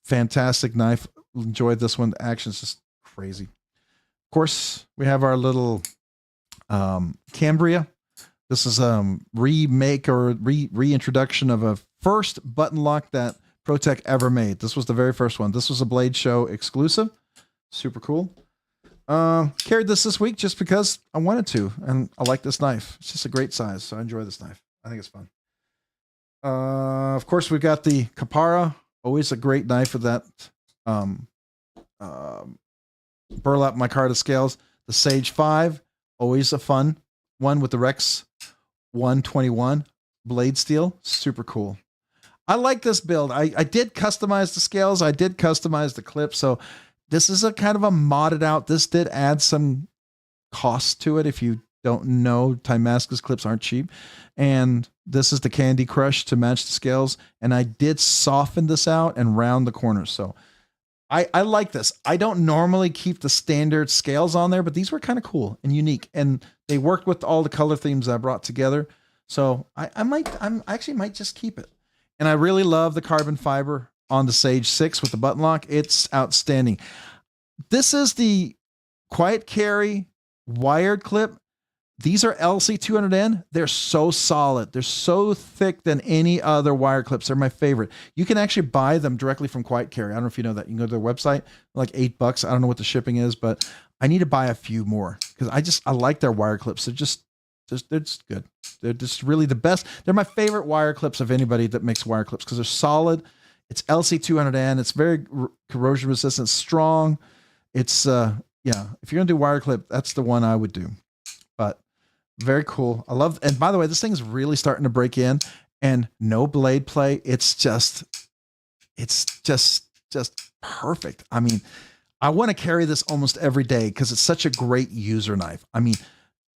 fantastic knife. Enjoyed this one. The action's just crazy. Of course, we have our little Cambria. This is a remake or reintroduction of a first button lock that ProTech ever made. This was the very first one. This was a Blade Show exclusive. Super cool. Carried this week just because I wanted to, and I like this knife. It's just a great size, so I enjoy this knife. I think it's fun. Of course, we've got the Capara. Always a great knife with that burlap micarta scales. The Sage 5, always a fun one with the Rex 121 blade steel. Super cool. I like this build. I did customize the scales. I did customize the clip. So this is a kind of a modded out. This did add some cost to it. If you don't know, Timascus clips aren't cheap. And this is the Candy Crush to match the scales. And I did soften this out and round the corners. So I like this. I don't normally keep the standard scales on there, but these were kind of cool and unique. And they worked with all the color themes I brought together. So I actually might just keep it. And I really love the carbon fiber on the Sage 6 with the button lock. It's outstanding. This is the Quiet Carry wired clip. These are LC200N. They're so solid. They're so thick than any other wire clips. They're my favorite. You can actually buy them directly from Quiet Carry. I don't know if you know that. You can go to their website, like $8. I don't know what the shipping is, but I need to buy a few more because I like their wire clips. They're just good. They're just really the best. They're my favorite wire clips of anybody that makes wire clips because they're solid. It's LC200N. It's very corrosion resistant, strong. It's yeah. If you're gonna do wire clip, that's the one I would do. But very cool. I love. And by the way, this thing's really starting to break in. And no blade play. It's just perfect. I mean, I want to carry this almost every day because it's such a great user knife. I mean,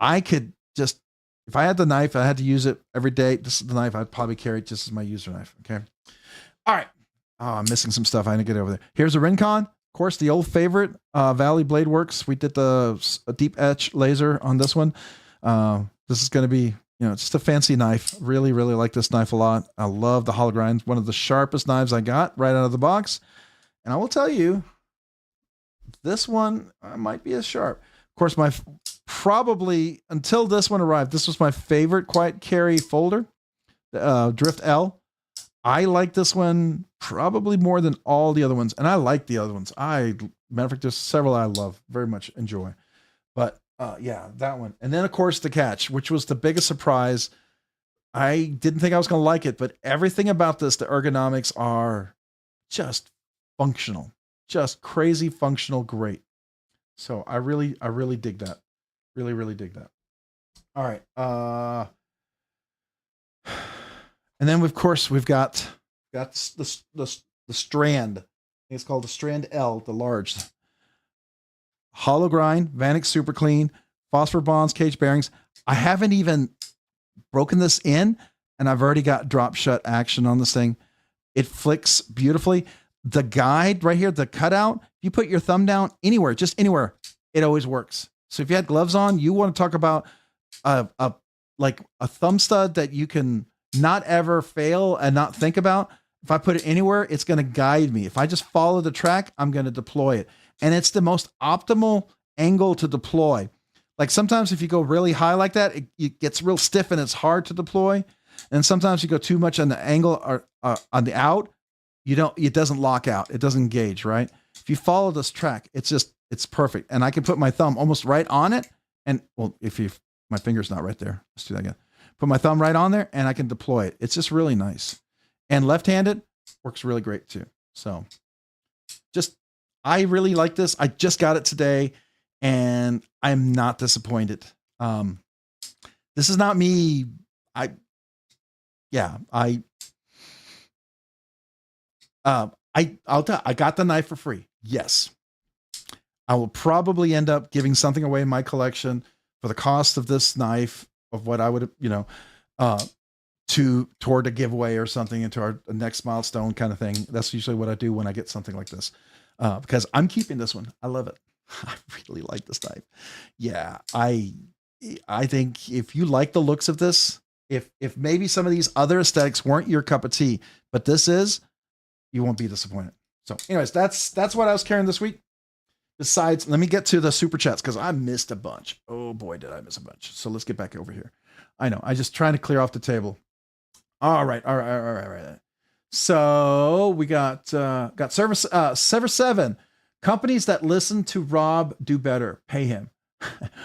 I could just, if I had the knife, I had to use it every day. This is the knife I'd probably carry just as my user knife. Okay. All right. Oh, I'm missing some stuff. I need to get over there. Here's a Rincon. Of course, the old favorite, Valley Blade Works. We did the deep etch laser on this one. This is going to be, it's just a fancy knife. Really, really like this knife a lot. I love the hollow grind. One of the sharpest knives I got right out of the box. And I will tell you, this one might be as sharp. Of course, probably until this one arrived, this was my favorite Quiet Carry folder, Drift L. I like this one probably more than all the other ones. And I like the other ones. Matter of fact, there's several I love, very much enjoy. But yeah, that one. And then of course the Catch, which was the biggest surprise. I didn't think I was going to like it, but everything about this, the ergonomics are just functional, just crazy functional, great. So I really dig that. Really, really dig that. All right. And then of course we've got the Strand. I think it's called the Strand L, the large. Hollow grind, Vanek super clean, phosphor bonds, cage bearings. I haven't even broken this in, and I've already got drop shut action on this thing. It flicks beautifully. The guide right here, the cutout, if you put your thumb down anywhere, just anywhere, it always works. So if you had gloves on, you want to talk about like a thumb stud that you can not ever fail and not think about. If I put it anywhere, it's going to guide me. If I just follow the track, I'm going to deploy it. and it's the most optimal angle to deploy. Like sometimes if you go really high like that, it gets real stiff and it's hard to deploy. And sometimes you go too much on the angle or on the out, it doesn't lock out. It doesn't engage, right? If you follow this track, it's perfect. And I can put my thumb almost right on it. And well, my finger's not right there. Let's do that again. Put my thumb right on there and I can deploy it. It's just really nice. And left-handed works really great too. So I really like this. I just got it today and I'm not disappointed. This is not me. I got the knife for free. Yes. I will probably end up giving something away in my collection for the cost of this knife of what I would, toward a giveaway or something into our next milestone kind of thing. That's usually what I do when I get something like this. Because I'm keeping this one. I love it. I really like this knife. Yeah. I think if you like the looks of this, if maybe some of these other aesthetics weren't your cup of tea, but this is, you won't be disappointed. So anyways, that's what I was carrying this week. Besides, let me get to the super chats because I missed a bunch. Oh boy, did I miss a bunch. So let's get back over here. I know. I just trying to clear off the table. All right. So we got Sever 7. Companies that listen to Rob do better. Pay him.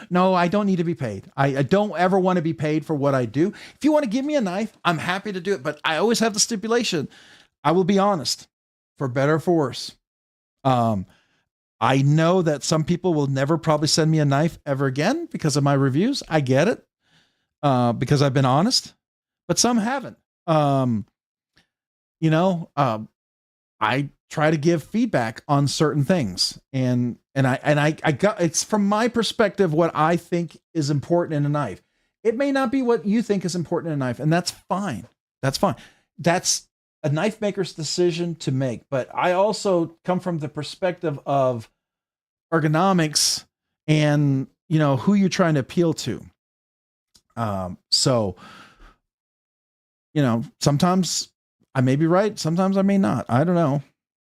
No, I don't need to be paid. I don't ever want to be paid for what I do. If you want to give me a knife, I'm happy to do it. But I always have the stipulation. I will be honest, for better or for worse. I know that some people will never probably send me a knife ever again because of my reviews. I get it. Because I've been honest, but some haven't. I try to give feedback on certain things and I got, it's from my perspective, what I think is important in a knife. It may not be what you think is important in a knife, and that's fine. That's fine. That's a knife maker's decision to make. But I also come from the perspective of ergonomics and, who you're trying to appeal to. Sometimes I may be right. Sometimes I may not. I don't know.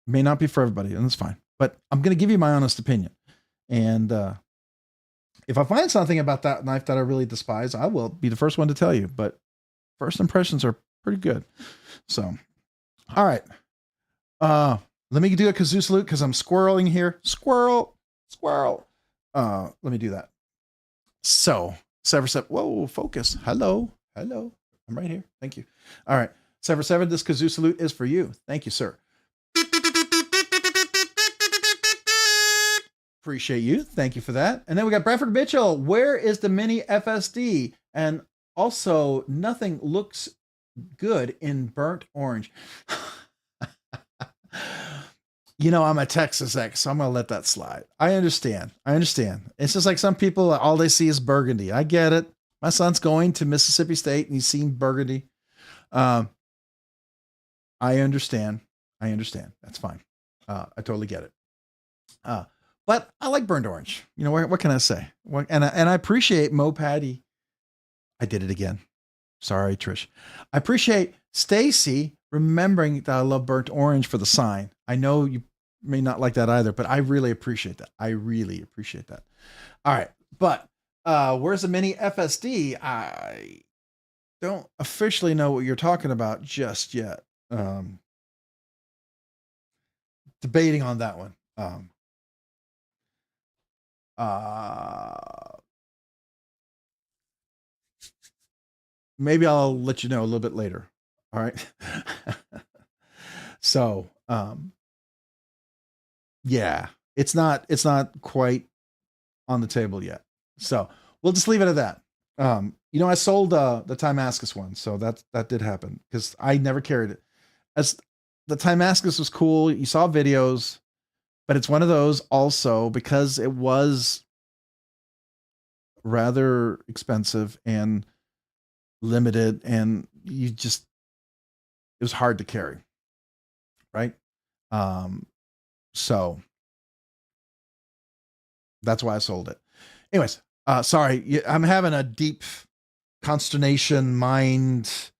It may not be for everybody, and that's fine. But I'm going to give you my honest opinion. And if I find something about that knife that I really despise, I will be the first one to tell you. But first impressions are pretty good. So, all right. Let me do a kazoo salute because I'm squirreling here. Squirrel. Let me do that. So, Sever 7. Whoa, focus. Hello. I'm right here. Thank you. All right. Sever 7, this kazoo salute is for you. Thank you, sir. Appreciate you. Thank you for that. And then we got Bradford Mitchell. Where is the mini FSD? And also, nothing looks good in burnt orange. I'm a Texas ex, so I'm going to let that slide. I understand. It's just like some people, all they see is burgundy. I get it. My son's going to Mississippi State and he's seen burgundy. I understand. That's fine. I totally get it. But I like burnt orange. What can I say? And I appreciate Mo Patty. I did it again. Sorry, Trish. I appreciate Stacy remembering that I love burnt orange for the sign. I know you may not like that either, but I really appreciate that. All right. But where's the mini FSD? I don't officially know what you're talking about just yet. Debating on that one. Maybe I'll let you know a little bit later. All right. So, yeah, it's not quite on the table yet. So we'll just leave it at that. I sold the Timascus one, so that did happen because I never carried it. As the Timascus was cool, you saw videos, but it's one of those also because it was rather expensive and limited, and it was hard to carry, right? So that's why I sold it. Anyways, sorry, I'm having a deep consternation mind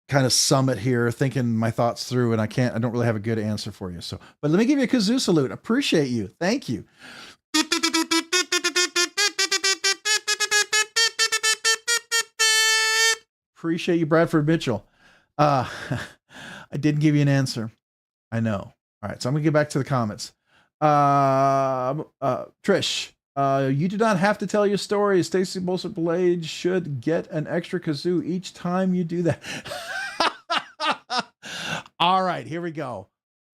kind of summit here, thinking my thoughts through, and I don't really have a good answer for you. So, but let me give you a kazoo salute. Appreciate you. Thank you. Appreciate you, Bradford Mitchell. I didn't give you an answer. I know. All right, so I'm gonna get back to the comments. Trish, you do not have to tell your story. Stacy Bolster Blade should get an extra kazoo each time you do that. All right, here we go.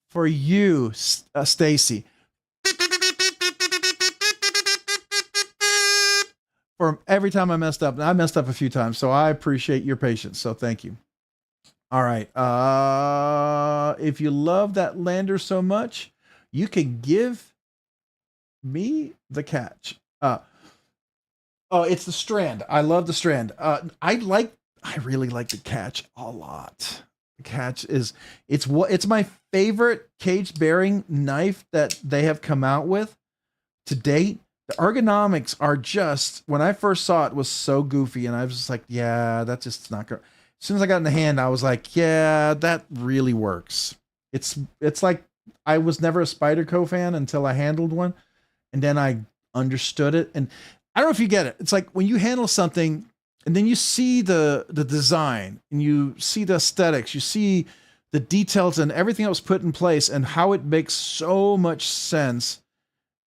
For you, Stacy. For every time I messed up, and I messed up a few times, so I appreciate your patience. So thank you. All right. If you love that lander so much, you can give me the catch. Oh, it's the strand. I love the strand. I really like the catch a lot. The catch it's my favorite caged bearing knife that they have come out with to date. The ergonomics are just, when I first saw it, was so goofy, and I was just like, yeah, that's just not good. As soon as I got in the hand, I was like, yeah, that really works. It's like I was never a Spyderco fan until I handled one, and then I understood it. And I don't know if you get it. It's like when you handle something and then you see the design and you see the aesthetics, you see the details and everything that was put in place and how it makes so much sense.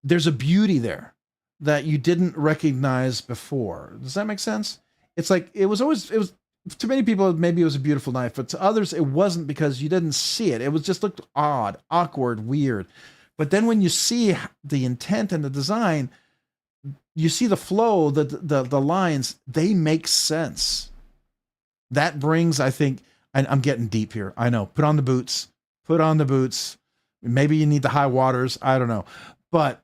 There's a beauty there that you didn't recognize before. Does that make sense? It's like, it was to many people, maybe it was a beautiful knife, but to others, it wasn't, because you didn't see it. It was just looked odd, awkward, weird. But then when you see the intent and the design, you see the flow, the lines, they make sense. That brings, I think, and I'm getting deep here. I know. Put on the boots. Put on the boots. Maybe you need the high waters. I don't know. But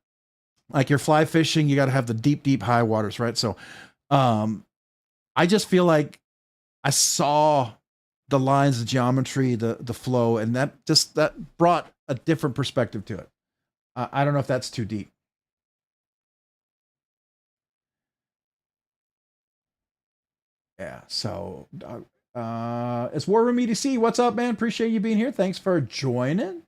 like you're fly fishing, you got to have the deep, deep high waters, right? So I just feel like I saw the lines, the geometry, the flow, and that brought a different perspective to it. I don't know if that's too deep. Yeah, so it's War Room EDC. What's up, man? Appreciate you being here. Thanks for joining.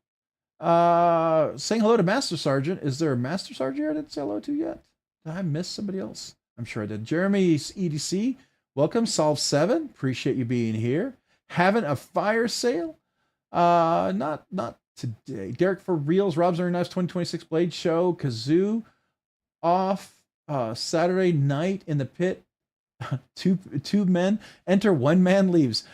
Saying hello to Master Sergeant. Is there a Master Sergeant I didn't say hello to yet? Did I miss somebody else? I'm sure I did. Jeremy's EDC. Welcome, Solve 7. Appreciate you being here. Having a fire sale? Not today. Derek for Reels, Rob's Iron Knives 2026 Blade Show, Kazoo off Saturday night in the pit. two men enter, one man leaves.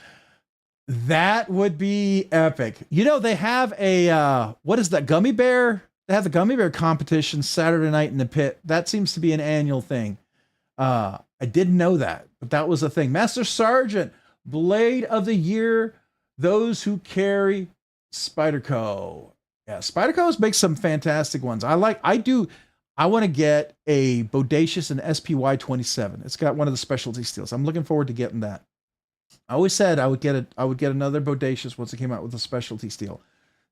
That would be epic. You know, they have a what is that, gummy bear? They have the gummy bear competition Saturday night in the pit. That seems to be an annual thing. I didn't know that, but that was a thing. Master Sergeant, Blade of the Year, those who carry Spyderco. Yeah, Spyderco makes some fantastic ones. I want to get a Bodacious and SPY 27. It's got one of the specialty steels. I'm looking forward to getting that. I always said I would get another Bodacious once it came out with a specialty steel.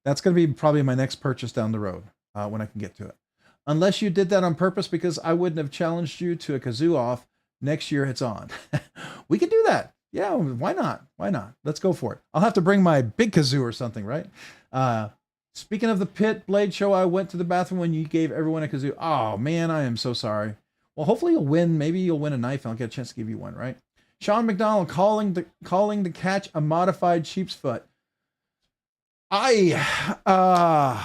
That's going to be probably my next purchase down the road when I can get to it. Unless you did that on purpose, because I wouldn't have challenged you to a kazoo off. Next year it's on. We could do that. Yeah, why not? Why not? Let's go for it. I'll have to bring my big kazoo or something, right? Speaking of the pit blade show, I went to the bathroom when you gave everyone a kazoo. Oh man, I am so sorry. Well, hopefully you'll win. Maybe you'll win a knife and I'll get a chance to give you one, right? Sean McDonald calling the catch a modified sheep's foot. I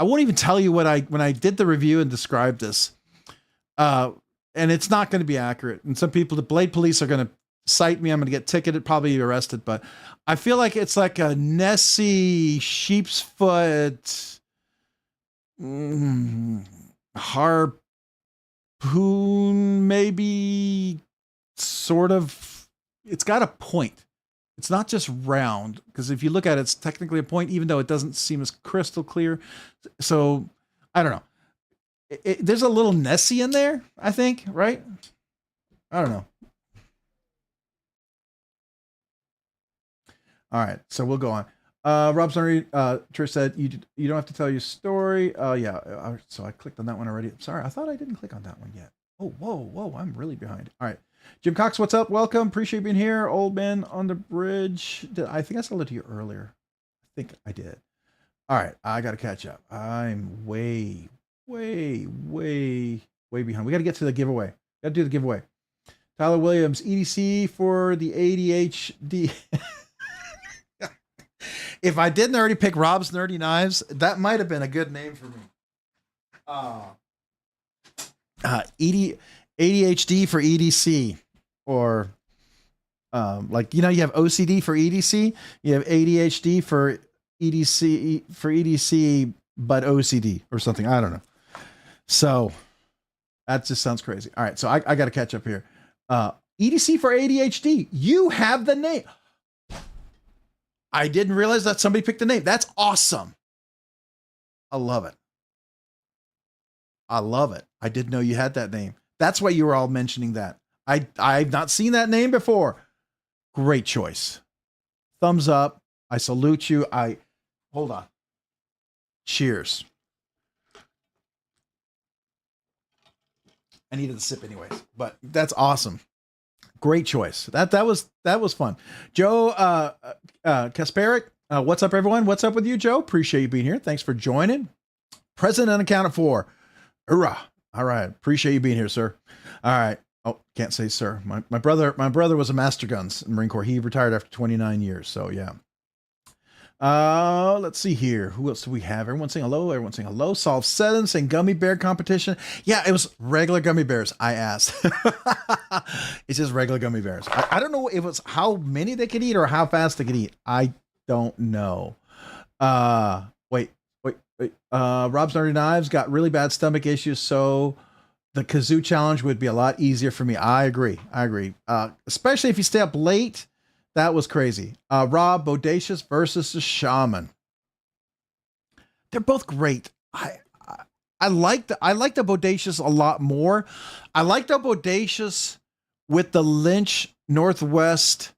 won't even tell you when I did the review and described this. And it's not going to be accurate. And some people, the blade police, are going to cite me. I'm going to get ticketed, probably arrested. But I feel like it's like a Nessie sheep's foot harpoon, maybe, sort of. It's got a point. It's not just round, because if you look at it, it's technically a point, even though it doesn't seem as crystal clear. So I don't know. There's a little Nessie in there, I think, right? I don't know. All right, so we'll go on. Rob Sorry, Trish said you don't have to tell your story. Yeah, so I clicked on that one already. Sorry, I thought I didn't click on that one yet. Whoa. I'm really behind. All right. Jim Cox, what's up? Welcome. Appreciate being here. Old man on the bridge. I think I said it to you earlier. I think I did. All right. I got to catch up. I'm way behind. We got to get to the giveaway. Got to do the giveaway. Tyler Williams, EDC for the ADHD. If I didn't already pick Rob's Nerdy Knives, that might have been a good name for me. ADHD for EDC, or like, you have OCD for EDC, you have ADHD for EDC but OCD or something. I don't know. So that just sounds crazy. All right, so I got to catch up here. EDC for ADHD. You have the name. I didn't realize that somebody picked the name. That's awesome. I love it. I didn't know you had that name. That's why you were all mentioning that. I've not seen that name before. Great choice. Thumbs up. I salute you. Hold on. Cheers. I needed a sip anyways, but that's awesome. Great choice. That was fun. Joe Kasparik, what's up, everyone? What's up with you, Joe? Appreciate you being here. Thanks for joining. Present unaccounted for. Hoorah. All right. Appreciate you being here, sir. All right. Oh, can't say sir. My brother was a Master Guns in the Marine Corps. He retired after 29 years. So yeah. Let's see here. Who else do we have? Everyone saying hello. Solve 7 saying gummy bear competition. Yeah, it was regular gummy bears. I asked. It's just regular gummy bears. I don't know if it was how many they could eat or how fast they could eat. I don't know. Wait. Rob's Nerdy Knives got really bad stomach issues, so the kazoo challenge would be a lot easier for me. I agree. Especially if you stay up late. That was crazy. Rob, Bodacious versus the Shaman. They're both great. I like the Bodacious a lot more. I like the Bodacious with the Lynch Northwest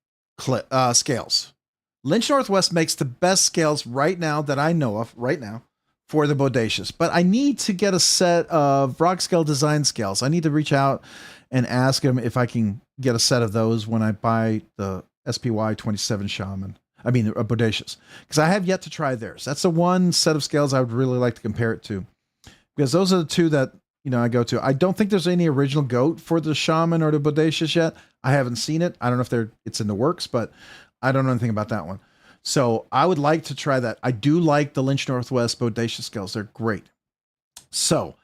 scales. Lynch Northwest makes the best scales right now that I know of right now for the Bodacious. But I need to get a set of Rockscale Design scales. I need to reach out and ask him if I can get a set of those when I buy the SPY 27 Shaman. I mean, a Bodacious, because I have yet to try theirs. That's the one set of scales I would really like to compare it to, because those are the two that, I go to. I don't think there's any original goat for the Shaman or the Bodacious yet. I haven't seen it. I don't know if it's in the works, but I don't know anything about that one. So I would like to try that. I do like the Lynch Northwest Bodacious scales. They're great. So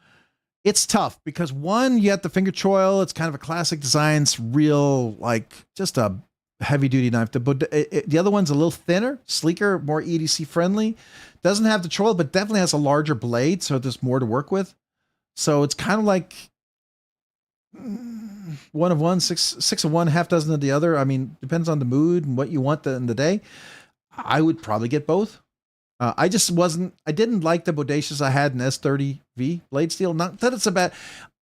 it's tough because one, you have the finger choil. It's kind of a classic design. It's real, like just a heavy duty knife. The other one's a little thinner, sleeker, more EDC friendly. Doesn't have the choil, but definitely has a larger blade. So there's more to work with. So it's kind of like one of one, six of one, half dozen of the other. I mean, depends on the mood and what you want in the day. I would probably get both. I didn't like the Bodacious I had in S30V blade steel. Not that it's a bad,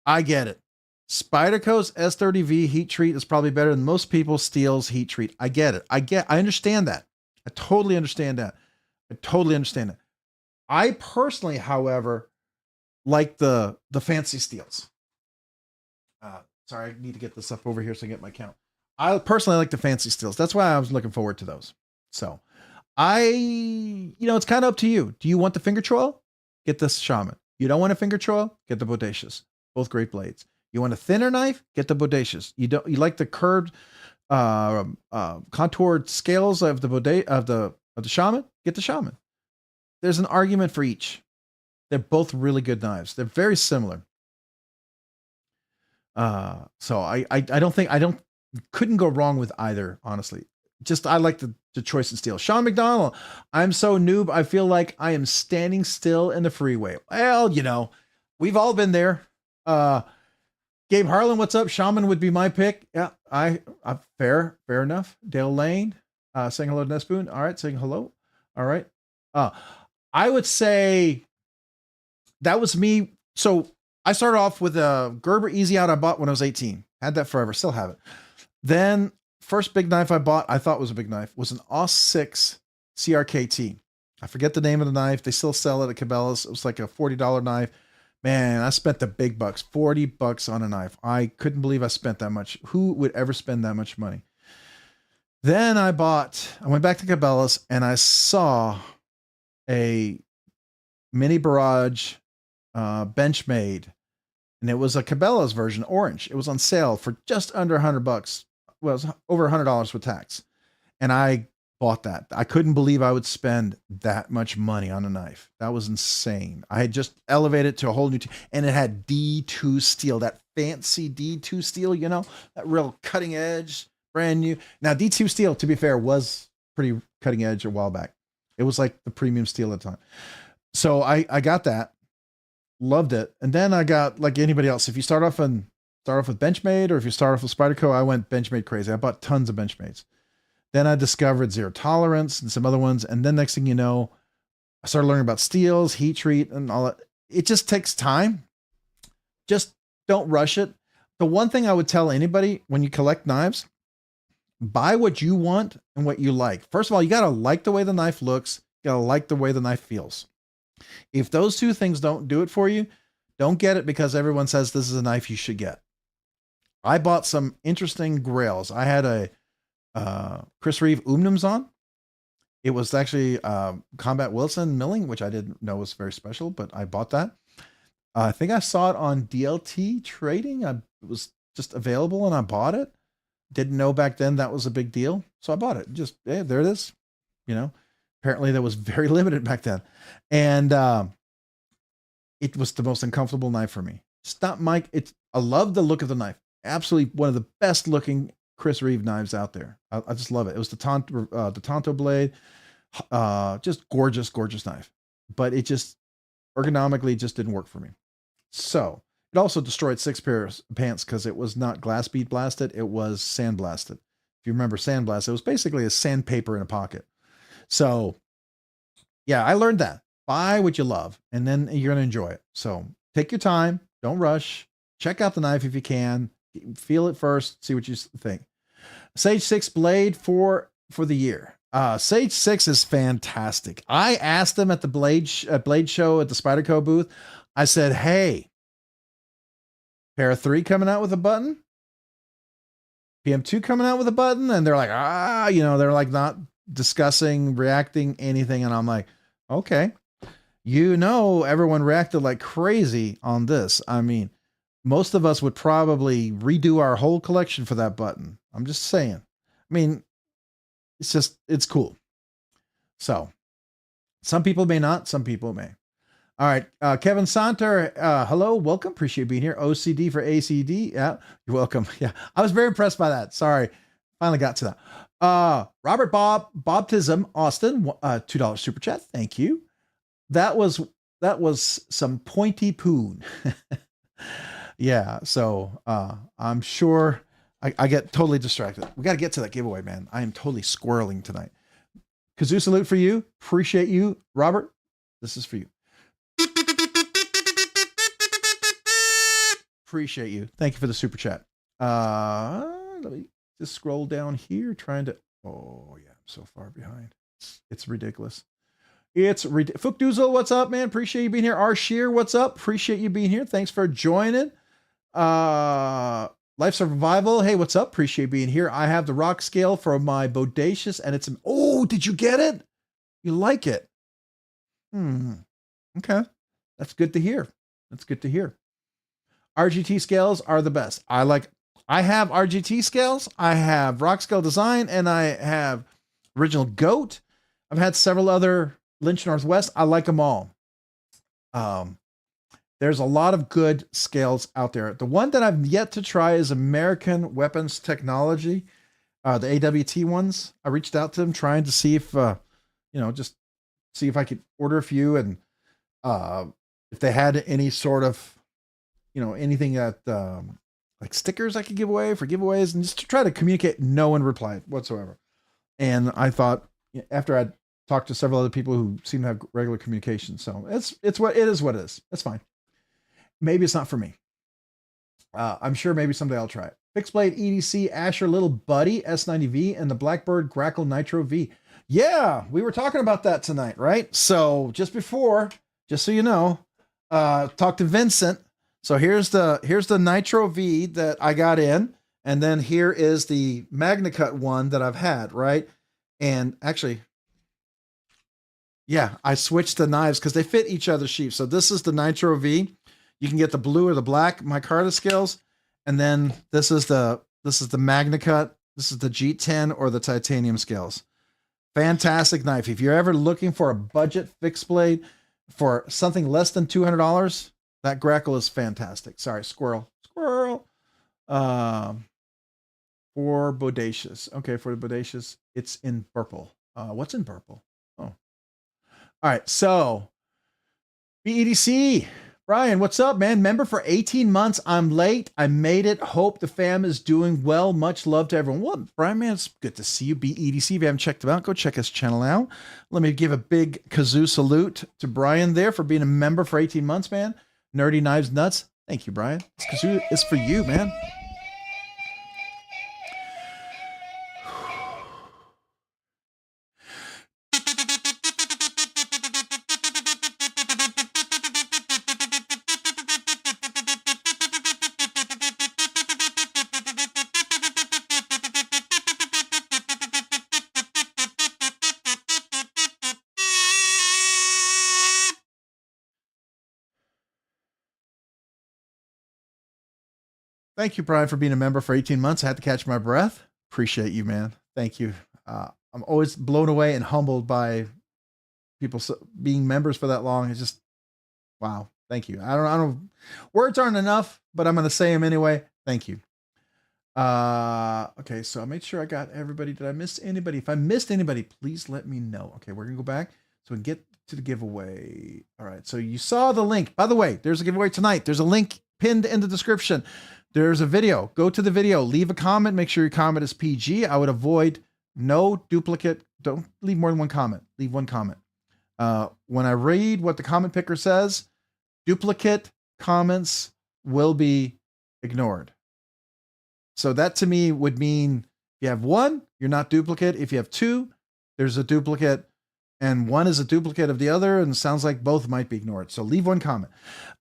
I get it. Spyderco's S30V heat treat is probably better than most people's steel's heat treat. I get it. I understand that. I totally understand that. I personally, however, like the fancy steels. Sorry, I need to get this up over here so I get my count. I personally like the fancy steels. That's why I was looking forward to those. So it's kind of up to you. Do you want the finger choil? Get the Shaman. You don't want a finger choil? Get the Bodacious. Both great blades. You want a thinner knife? Get the Bodacious. You like the curved, contoured scales of the Shaman? Get the Shaman. There's an argument for each. They're both really good knives. They're very similar. So I couldn't go wrong with either, honestly. Just, I like the choice in steel. Sean McDonald, I'm so noob, I feel like I am standing still in the freeway. Well, we've all been there. Gabe Harlan, what's up? Shaman would be my pick. Yeah, I fair enough. Dale Lane, saying hello to Nespoon. All right, saying hello. All right. I would say that was me. So I started off with a Gerber Easy Out I bought when I was 18. Had that forever, still have it. Then first big knife I bought, I thought was a big knife, was an AUS 6 CRKT. I forget the name of the knife. They still sell it at Cabela's. It was like a $40 knife. Man, I spent the big bucks, $40 on a knife. I couldn't believe I spent that much. Who would ever spend that much money? Then I went back to Cabela's and I saw a mini barrage Benchmade, and it was a Cabela's version, orange. It was on sale for just under $100. Well, it was over $100 with tax. And I bought that. I couldn't believe I would spend that much money on a knife. That was insane. I had just elevated to a whole new, and it had D2 steel, that fancy D2 steel, you know, that real cutting edge, brand new. Now, D2 steel, to be fair, was pretty cutting edge a while back. It was like the premium steel at the time. So I got that, loved it. And then I got, like anybody else, if you start off with Benchmade, or if you start off with Spyderco, I went Benchmade crazy. I bought tons of Benchmades. Then I discovered Zero Tolerance and some other ones. And then next thing you know, I started learning about steels, heat treat, and all that. It just takes time. Just don't rush it. The one thing I would tell anybody when you collect knives, buy what you want and what you like. First of all, you got to like the way the knife looks. You got to like the way the knife feels. If those two things don't do it for you, don't get it because everyone says this is a knife you should get. I bought some interesting grails. I had a Chris Reeve Umnums on. It was actually Combat Wilson milling, which I didn't know was very special, but I bought that. I think I saw it on DLT trading. It was just available and I bought it. Didn't know back then that was a big deal. So I bought it. Just, hey, there it is. You know, apparently that was very limited back then. And it was the most uncomfortable knife for me. It's not my, I love the look of the knife. Absolutely one of the best looking Chris Reeve knives out there. I just love it. It was the Tonto blade. Just gorgeous, gorgeous knife. But it just ergonomically just didn't work for me. So it also destroyed 6 pairs of pants because it was not glass bead blasted. It was sand blasted. If you remember sandblast, it was basically a sandpaper in a pocket. So yeah, I learned that. Buy what you love and then you're going to enjoy it. So take your time. Don't rush. Check out the knife if you can. Feel it first. See what you think. Sage 6 blade for the year. Sage 6 is fantastic. I asked them at the blade show at the Spyderco booth. I said, hey, pair of 3 coming out with a button, PM2 coming out with a button. And they're like, you know, they're like not discussing, reacting, anything. And I'm like, okay, you know, everyone reacted like crazy on this. I mean, most of us would probably redo our whole collection for that button. I'm just saying. I mean, it's cool. So some people may not, some people may. All right. Kevin Santer, hello, welcome. Appreciate being here. OCD for ACD. Yeah, you're welcome. Yeah. I was very impressed by that. Sorry. Finally got to that. Robert Bobtism Austin, $2 super chat. Thank you. That was some pointy poon. Yeah. So, I'm sure I get totally distracted. We got to get to that giveaway, man. I am totally squirreling tonight. Kazoo salute for you. Appreciate you, Robert. This is for you. Appreciate you. Thank you for the super chat. Let me just scroll down here trying to, oh yeah, I'm so far behind. It's ridiculous. It's ridiculous. Fookdoozle, what's up, man? Appreciate you being here. R Shear, what's up? Appreciate you being here. Thanks for joining. Life Survival, hey, what's up? Appreciate being here. I have the Rockscale for my Bodacious, and it's an, oh, did you get it? You like it? Okay. That's good to hear. That's good to hear. RGT scales are the best. I have RGT scales. I have Rockscale Design, and I have original Goat. I've had several other Lynch Northwest. I like them all. There's a lot of good scales out there. The one that I've yet to try is American Weapons Technology, the AWT ones. I reached out to them trying to see if, just see if I could order a few and if they had any sort of, anything that like stickers I could give away for giveaways, and just to try to communicate. No one replied whatsoever. And I thought, after I'd talked to several other people who seem to have regular communication, so it's what it is. What it is. That's fine. Maybe it's not for me. I'm sure maybe someday I'll try it. Fixed Blade EDC Asher Little Buddy S90V and the Blackbird Grackle Nitro V. Yeah, we were talking about that tonight, right? So just so you know, talk to Vincent. So here's the Nitro V that I got in, and then here is the MagnaCut one that I've had, right? And actually, yeah, I switched the knives because they fit each other's sheath. So this is the Nitro V. You can get the blue or the black micarta scales, and then this is the MagnaCut. This is the G10 or the titanium scales. Fantastic knife. If you're ever looking for a budget fixed blade for something less than $200, that Grackle is fantastic. Sorry, squirrel. For bodacious. Okay, for the bodacious, it's in purple. What's in purple? Oh. All right, so BEDC. Brian, what's up, man? Member for 18 months. I'm late. I made it. Hope the fam is doing well. Much love to everyone. Well, Brian, man, it's good to see you. BEDC. If you haven't checked him out, go check his channel out. Let me give a big kazoo salute to Brian there for being a member for 18 months, man. Nerdy Knives Nuts. Thank you, Brian. This kazoo is for you, man. Thank you, Brian, for being a member for 18 months. I had to catch my breath. Appreciate you, man. Thank you. I'm always blown away and humbled by people being members for that long. It's just, wow. Thank you. I don't, words aren't enough, but I'm going to say them anyway. Thank you. Okay. So I made sure I got everybody. Did I miss anybody? If I missed anybody, please let me know. Okay. We're going to go back so we can get to the giveaway. All right. So you saw the link. By the way, there's a giveaway tonight. There's a link pinned in the description. There's a video. Go to the video, leave a comment. Make sure your comment is PG. I would avoid no duplicate. Don't leave more than one comment. Leave one comment. When I read what the comment picker says, duplicate comments will be ignored. So that to me would mean if you have one, you're not duplicate. If you have two, there's a duplicate, and one is a duplicate of the other, and it sounds like both might be ignored. So leave one comment.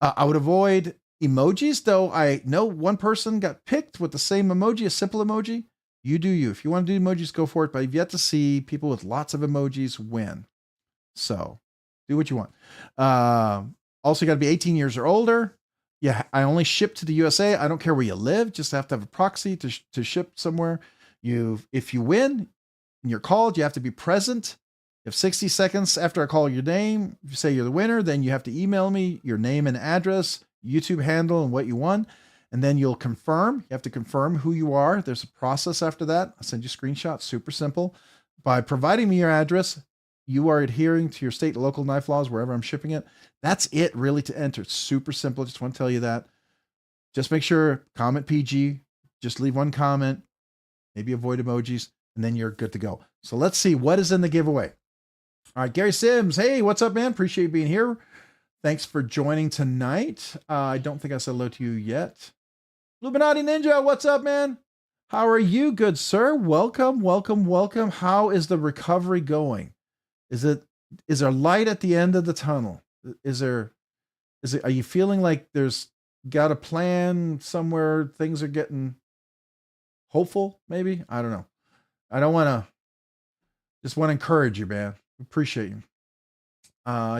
I would avoid emojis, though I know one person got picked with the same emoji, a simple emoji. You do you. If you want to do emojis, go for it. But I've yet to see people with lots of emojis win. So do what you want. Also, you got to be 18 years or older. Yeah, I only ship to the USA. I don't care where you live. Just have to have a proxy to ship somewhere. If you win and you're called, you have to be present. You have 60 seconds after I call your name. If you say you're the winner, then you have to email me your name and address, YouTube handle, and what you won. And then you'll confirm. You have to confirm who you are. There's a process after that. I'll send you screenshots. Super simple. By providing me your address, you are adhering to your state and local knife laws wherever I'm shipping it. That's it really to enter. It's super simple. Just want to tell you that. Just make sure, comment PG. Just leave one comment. Maybe avoid emojis. And then you're good to go. So let's see what is in the giveaway. All right, Gary Sims. Hey, what's up, man? Appreciate you being here. Thanks for joining tonight. I don't think I said hello to you yet. Illuminati Ninja, what's up, man? How are you, good sir? Welcome, welcome, welcome. How is the recovery going? Is there light at the end of the tunnel? Are you feeling like there's got a plan somewhere? Things are getting hopeful, maybe? I don't know. I don't want to, just want to encourage you, man. Appreciate you.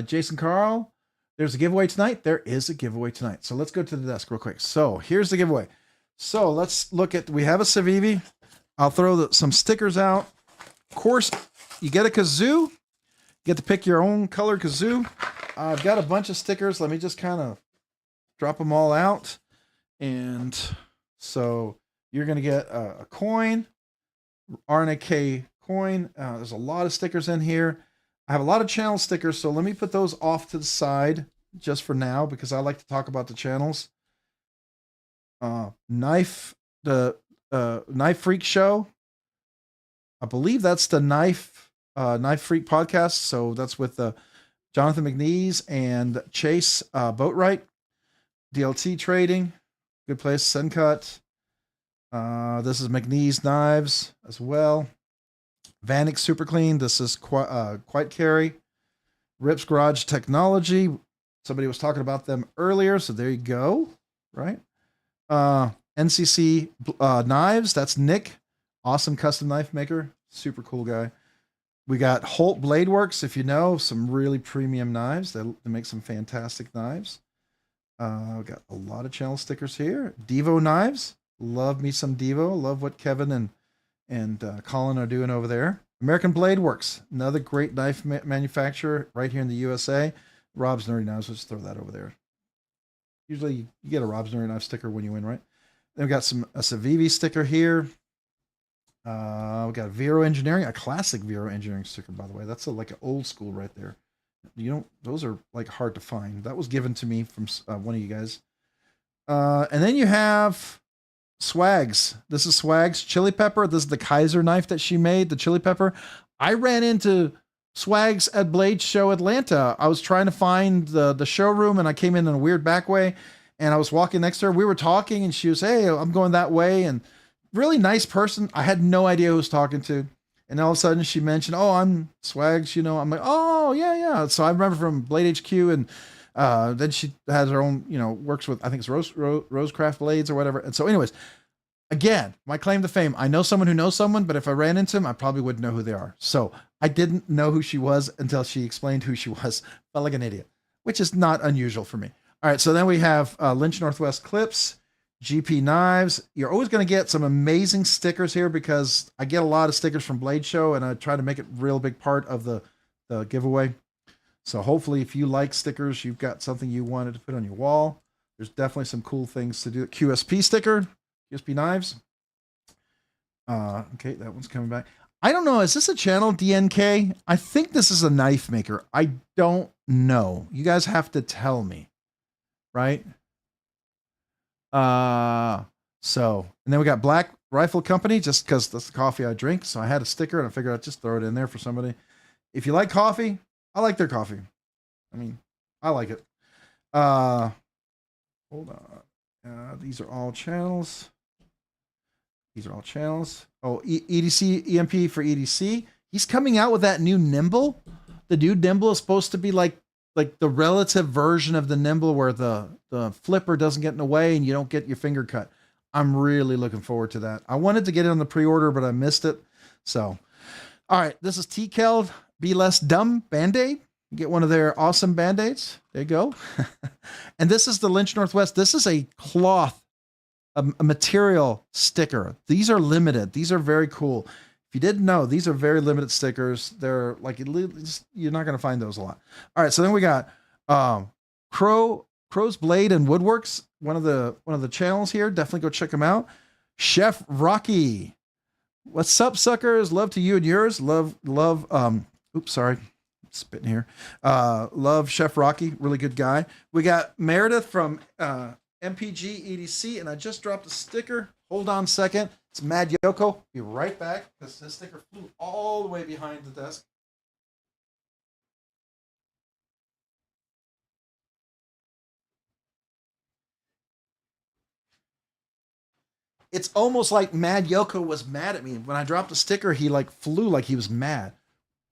Jason Carl. There's a giveaway tonight. There is a giveaway tonight. So let's go to the desk real quick. So here's the giveaway. So let's look at, we have a Civivi. I'll throw some stickers out. Of course, you get a kazoo. You get to pick your own color kazoo. I've got a bunch of stickers. Let me just kind of drop them all out. And so you're going to get a coin, RNK coin. There's a lot of stickers in here. I have a lot of channel stickers, so let me put those off to the side just for now because I like to talk about the channels. Knife Freak Show. I believe that's the Knife Freak podcast. So that's with Jonathan McNeese and Chase Boatwright. DLT Trading, good place. Sencut. This is McNeese Knives as well. Vanik Super Clean. This is Quite Carry. Rips Garage Technology. Somebody was talking about them earlier, so there you go. Right. NCC knives. That's Nick, awesome custom knife maker, super cool guy. We got Holt Blade Works, if you know, some really premium knives. They make some fantastic knives. We got a lot of channel stickers here. Divo Knives, love me some Divo. Love what Kevin and Colin are doing over there. American Blade Works, another great knife manufacturer right here in the USA. Rob's Nerdy Knives, let's throw that over there. Usually you get a Rob's Nerdy Knife sticker when you win, right? Then we got a Civivi sticker here. We got Vero Engineering, a classic Vero Engineering sticker, by the way. That's like an old school right there. You don't; those are like hard to find. That was given to me from one of you guys. And then you have Swags. This is Swags chili pepper. This is the Kaiser knife that she made, the chili pepper. I ran into Swags at Blade Show Atlanta. I was trying to find the showroom, and I came in a weird back way, and I was walking next to her. We were talking, and she was, "Hey, I'm going that way," and really nice person. I had no idea who I was talking to. And all of a sudden she mentioned, "Oh, I'm Swags, you know." I'm like, "Oh, yeah, yeah." So I remember from Blade HQ, and then she has her own, you know, works with, I think it's Rosecraft Blades or whatever. And so anyways, again, my claim to fame, I know someone who knows someone, but if I ran into him, I probably wouldn't know who they are. So I didn't know who she was until she explained who she was. Felt like an idiot, which is not unusual for me. All right, so then we have Lynch Northwest Clips, GP Knives. You're always going to get some amazing stickers here because I get a lot of stickers from Blade Show, and I try to make it a real big part of the giveaway. So hopefully if you like stickers, you've got something you wanted to put on your wall. There's definitely some cool things to do. QSP sticker, QSP Knives. Okay, that one's coming back. I don't know. Is this a channel, DNK? I think this is a knife maker. I don't know. You guys have to tell me, right? So, and then we got Black Rifle Company, just because that's the coffee I drink. So I had a sticker and I figured I'd just throw it in there for somebody. If you like coffee, I like their coffee. I mean, I like it. Hold on. These are all channels. These are all channels. Oh, EDC, EMP for EDC. He's coming out with that new Nimble. The new Nimble is supposed to be like the relative version of the Nimble where the flipper doesn't get in the way and you don't get your finger cut. I'm really looking forward to that. I wanted to get it on the pre-order, but I missed it. So, all right, this is T-Keld Be Less Dumb Band-Aid. Get one of their awesome Band-Aids. There you go. And this is the Lynch Northwest. This is a cloth, a material sticker. These are limited. These are very cool. If you didn't know, these are very limited stickers. They're like, you're not going to find those a lot. All right, so then we got Crow's Blade and Woodworks, one of the channels here. Definitely go check them out. Chef Rocky, what's up, suckers? Love to you and yours. Love. Oops, sorry, I'm spitting here. Love Chef Rocky, really good guy. We got Meredith from MPG EDC, and I just dropped a sticker. Hold on a second. It's Mad Yoko. Be right back because this sticker flew all the way behind the desk. It's almost like Mad Yoko was mad at me. When I dropped a sticker, he like flew like he was mad.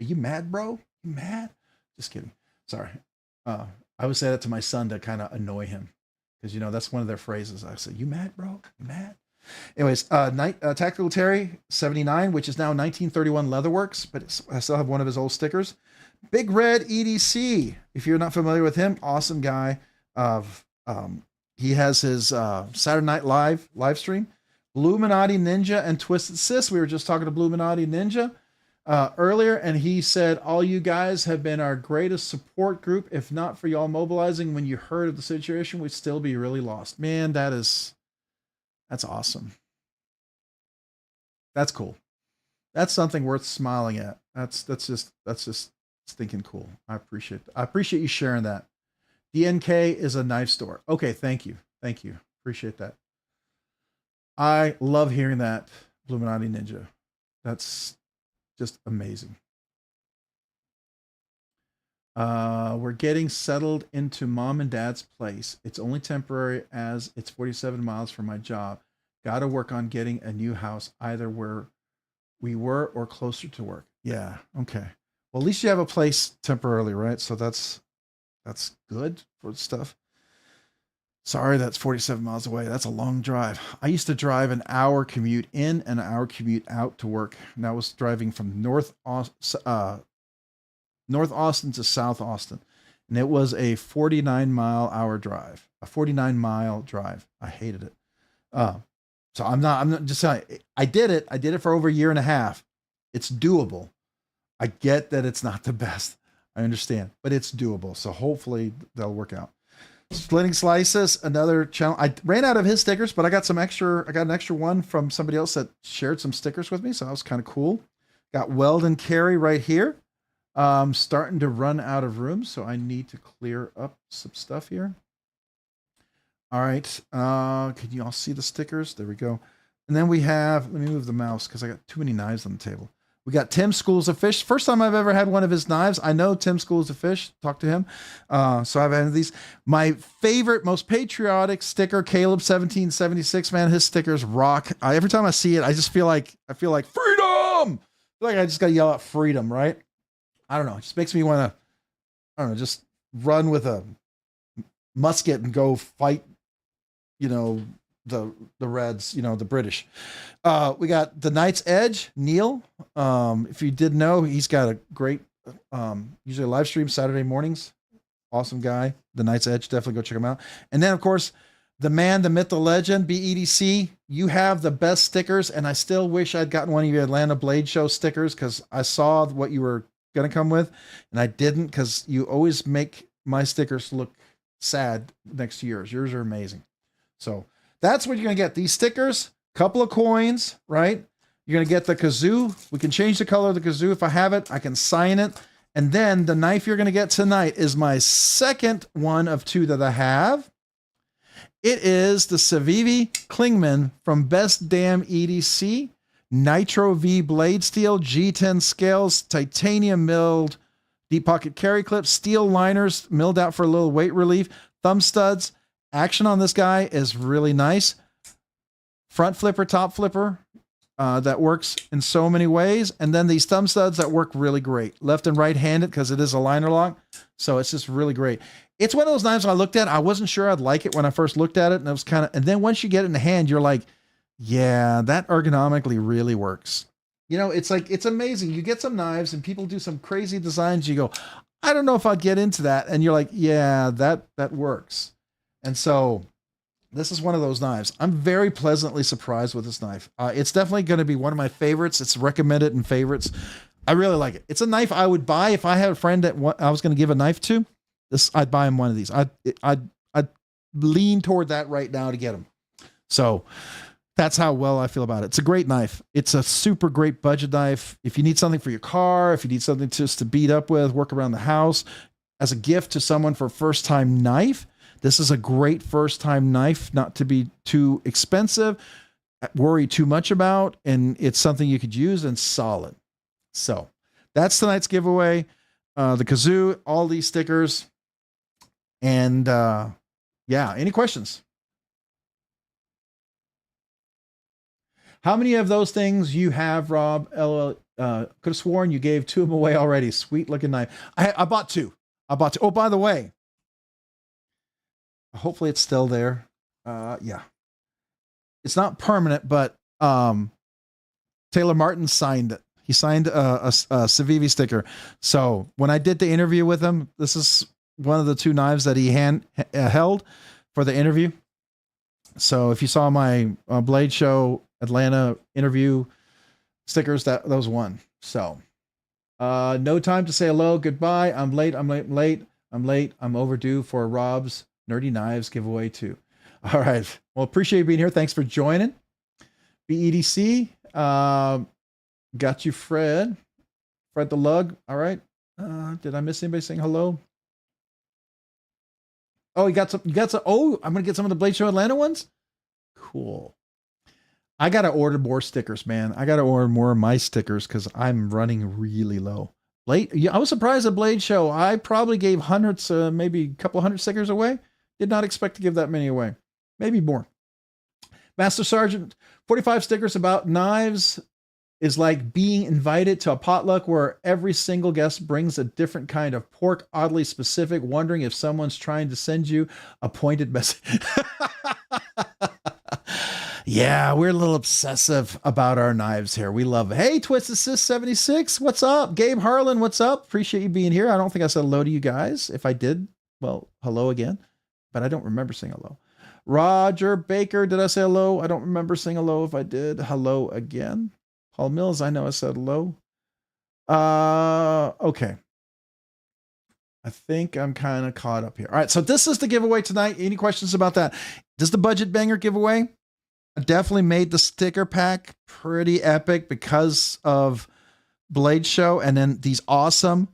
Are you mad, bro? You mad? Just kidding. Sorry. I would say that to my son to kind of annoy him. Because, you know, that's one of their phrases. I say, you mad, bro? You mad? Anyways, Tactical Terry 79, which is now 1931 Leatherworks, but I still have one of his old stickers. Big Red EDC. If you're not familiar with him, awesome guy. He has his Saturday Night Live stream. Bluminati Ninja and Twisted Sis. We were just talking to Bluminati Ninja earlier, and he said, all you guys have been our greatest support group. If not for y'all mobilizing when you heard of the situation, we'd still be really lost. Man, that's awesome. That's cool. That's something worth smiling at. That's just stinking cool. I appreciate you sharing that. DNK is a knife store. Okay, thank you. Appreciate that. I love hearing that, Bluminati Ninja. That's just amazing. We're getting settled into mom and dad's place. It's only temporary as it's 47 miles from my job. Got to work on getting a new house, either where we were or closer to work. Yeah. Okay. Well, at least you have a place temporarily, right? So that's that's good for stuff. Sorry, that's 47 miles away. That's a long drive. I used to drive an hour commute in and an hour commute out to work. And I was driving from North Austin to South Austin. And it was a 49-mile drive. A 49-mile drive. I hated it. So I'm not just saying, I did it. I did it for over a year and a half. It's doable. I get that it's not the best. I understand, but it's doable. So hopefully they'll work out. Splitting slices, another challenge. I ran out of his stickers, but I got some extra. I got an extra one from somebody else that shared some stickers with me. So that was kind of cool. Got weld and carry right here. Starting to run out of room. So I need to clear up some stuff here. All right. Can you all see the stickers? There we go. And then we have, let me move the mouse because I got too many knives on the table. We got Tim Schools of Fish. First time I've ever had one of his knives. I know Tim Schools of Fish. Talk to him. So I've had these. My favorite, most patriotic sticker, Caleb 1776. Man, his stickers rock. Every time I see it, I just feel like freedom. I feel like I just got to yell out freedom, right? I don't know. It just makes me want to, I don't know, just run with a musket and go fight, you know, the Reds, you know, the British. We got the Knight's Edge, Neil. If you didn't know, he's got a great, usually a live stream Saturday mornings. Awesome guy. The Knight's Edge, definitely go check him out. And then of course, the man, the myth, the legend, BEDC. You have the best stickers, and I still wish I'd gotten one of your Atlanta Blade Show stickers because I saw what you were gonna come with, and I didn't because you always make my stickers look sad next to yours. Yours are amazing. So that's what you're going to get. These stickers, couple of coins, right? You're going to get the kazoo. We can change the color of the kazoo. If I have it, I can sign it. And then the knife you're going to get tonight is my second one of two that I have. It is the Civivi Klingman from Best Damn EDC. Nitro V blade steel, G10 scales, titanium milled deep pocket carry clips, steel liners milled out for a little weight relief, thumb studs. Action on this guy is really nice. Front flipper, top flipper, that works in so many ways. And then these thumb studs that work really great. Left and right handed because it is a liner lock. So it's just really great. It's one of those knives I looked at. I wasn't sure I'd like it when I first looked at it. And it was and then once you get it in the hand, you're like, yeah, that ergonomically really works. You know, it's like, it's amazing. You get some knives and people do some crazy designs. You go, I don't know if I'd get into that. And you're like, yeah, that works. And so this is one of those knives. I'm very pleasantly surprised with this knife. It's definitely going to be one of my favorites. It's recommended in favorites. I really like it. It's a knife I would buy if I had a friend that I was going to give a knife to. I'd buy him one of these. I'd lean toward that right now to get him. So that's how well I feel about it. It's a great knife. It's a super great budget knife. If you need something for your car, if you need something just to beat up with, work around the house, as a gift to someone for a first-time knife, this is a great first-time knife, not to be too expensive, worry too much about, and it's something you could use and solid. So that's tonight's giveaway. The kazoo, all these stickers, and yeah, any questions? How many of those things you have, Rob? Could have sworn you gave 2 of them away already. Sweet looking knife. I bought 2. Oh, by the way, hopefully it's still there. Yeah, it's not permanent, but Taylor Martin signed it. He signed a Civivi sticker. So when I did the interview with him, this is one of the 2 knives that he held for the interview. So if you saw my Blade Show Atlanta interview stickers, that was one. So no time to say hello, goodbye. I'm late. I'm overdue for Rob's Nerdy Knives giveaway too. All right. Well, appreciate you being here. Thanks for joining. BEDC. Got you, Fred the Lug. All right. Did I miss anybody saying hello? Oh, you got some. Oh, I'm going to get some of the Blade Show Atlanta ones. Cool. I got to order more stickers, man. I got to order more of my stickers because I'm running really low. I was surprised at Blade Show. I probably gave hundreds, maybe a couple hundred stickers away. Did not expect to give that many away. Maybe more. Master Sergeant, 45 stickers about knives. is like being invited to a potluck where every single guest brings a different kind of pork, oddly specific, wondering if someone's trying to send you a pointed message. Yeah, we're a little obsessive about our knives here. We love it. Hey, Twist Assist 76, what's up? Gabe Harlan, what's up? Appreciate you being here. I don't think I said hello to you guys. If I did, well, hello again, but I don't remember saying hello. Roger Baker, did I say hello? I don't remember saying hello. If I did, hello again. Paul Mills, I know I said hello. Okay. I think I'm kind of caught up here. All right, so this is the giveaway tonight. Any questions about that? This is the Budget Banger giveaway. I definitely made the sticker pack pretty epic because of Blade Show, and then these awesome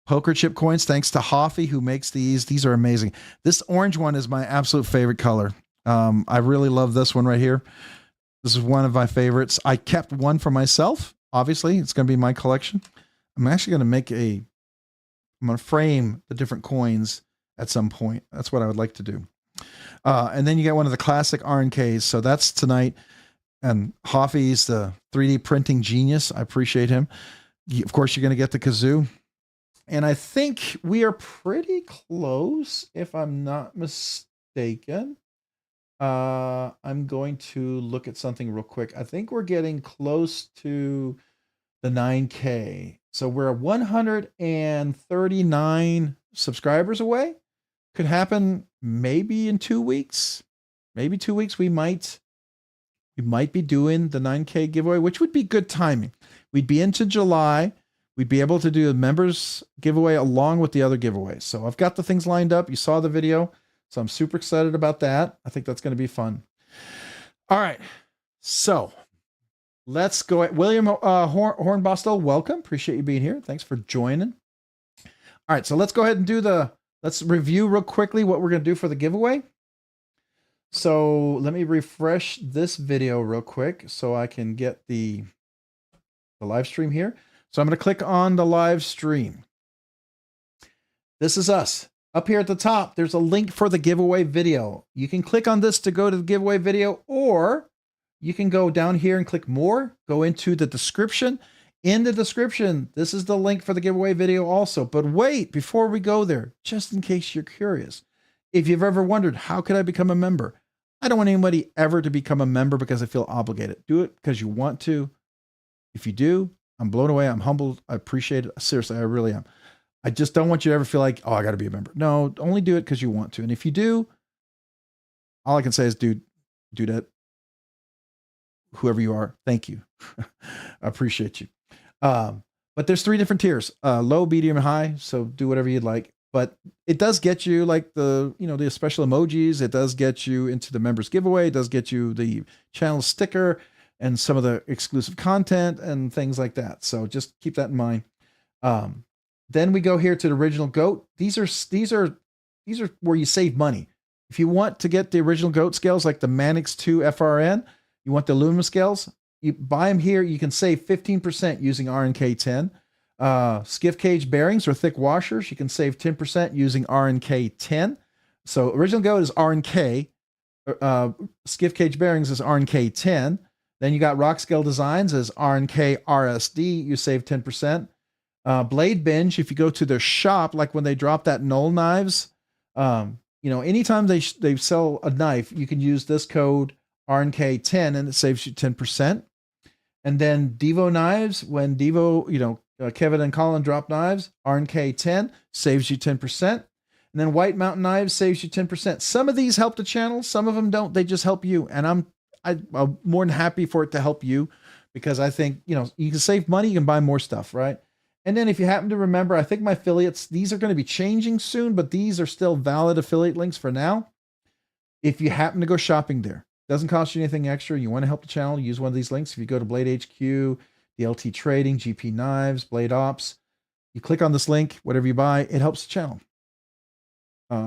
poker chip coins, thanks to Hoffy, who makes these. These are amazing. This orange one is my absolute favorite color. I really love this one right here. This is one of my favorites. I kept one for myself. Obviously, it's going to be my collection. I'm actually going to make I'm going to frame the different coins at some point. That's what I would like to do. And then you get one of the classic RNKs. So that's tonight. And Hoffy's the 3D printing genius. I appreciate him. Of course, you're going to get the kazoo. And I think we are pretty close, if I'm not mistaken. I'm going to look at something real quick. I think we're getting close to the 9K. So we're 139 subscribers away. Could happen maybe in 2 weeks. Maybe 2 weeks we might be doing the 9K giveaway, which would be good timing. We'd be into July. We'd be able to do a members giveaway along with the other giveaways. So I've got the things lined up. You saw the video. So I'm super excited about that. I think that's going to be fun. All right. So let's go. William Hornbostel, welcome. Appreciate you being here. Thanks for joining. All right. So let's go ahead and let's review real quickly what we're going to do for the giveaway. So let me refresh this video real quick so I can get the live stream here. So I'm going to click on the live stream. This is us. Up here at the top, there's a link for the giveaway video. You can click on this to go to the giveaway video, or you can go down here and click more, go into the description. In the description, this is the link for the giveaway video also. But wait, before we go there, just in case you're curious, if you've ever wondered, how could I become a member? I don't want anybody ever to become a member because I feel obligated. Do it because you want to. If you do, I'm blown away. I'm humbled. I appreciate it. Seriously, I really am. I just don't want you to ever feel like, oh, I got to be a member. No, only do it because you want to. And if you do, all I can say is, dude, do that. Whoever you are, thank you. I appreciate you. But there's 3 different tiers, low, medium, and high. So do whatever you'd like. But it does get you like the special emojis. It does get you into the members giveaway. It does get you the channel sticker and some of the exclusive content and things like that. So just keep that in mind. Then we go here to the original Goat. These are where you save money. If you want to get the original Goat scales like the Manix 2 FRN, you want the aluminum scales, you buy them here. You can save 15% using RNK10. Skiff Caged Bearings or thick washers, you can save 10% using RNK10. So original Goat is RNK. Skiff Caged Bearings is RNK10. Then you got Rockscale Designs as RNKRSD. You save 10%. BladeBinge, if you go to their shop, like when they drop that Knoll knives, anytime they sell a knife, you can use this code RNK10 and it saves you 10%. And then Divo Knives, when Divo, Kevin and Colin drop knives, RNK10 saves you 10%. And then White Mountain Knives saves you 10%. Some of these help the channel, some of them don't. They just help you. And I'm more than happy for it to help you because I think, you can save money, you can buy more stuff, right? And then if you happen to remember, I think my affiliates, these are going to be changing soon, but these are still valid affiliate links for now. If you happen to go shopping there, doesn't cost you anything extra. You want to help the channel, use one of these links. If you go to Blade HQ, DLT Trading, GP Knives, Blade Ops, you click on this link, whatever you buy, it helps the channel.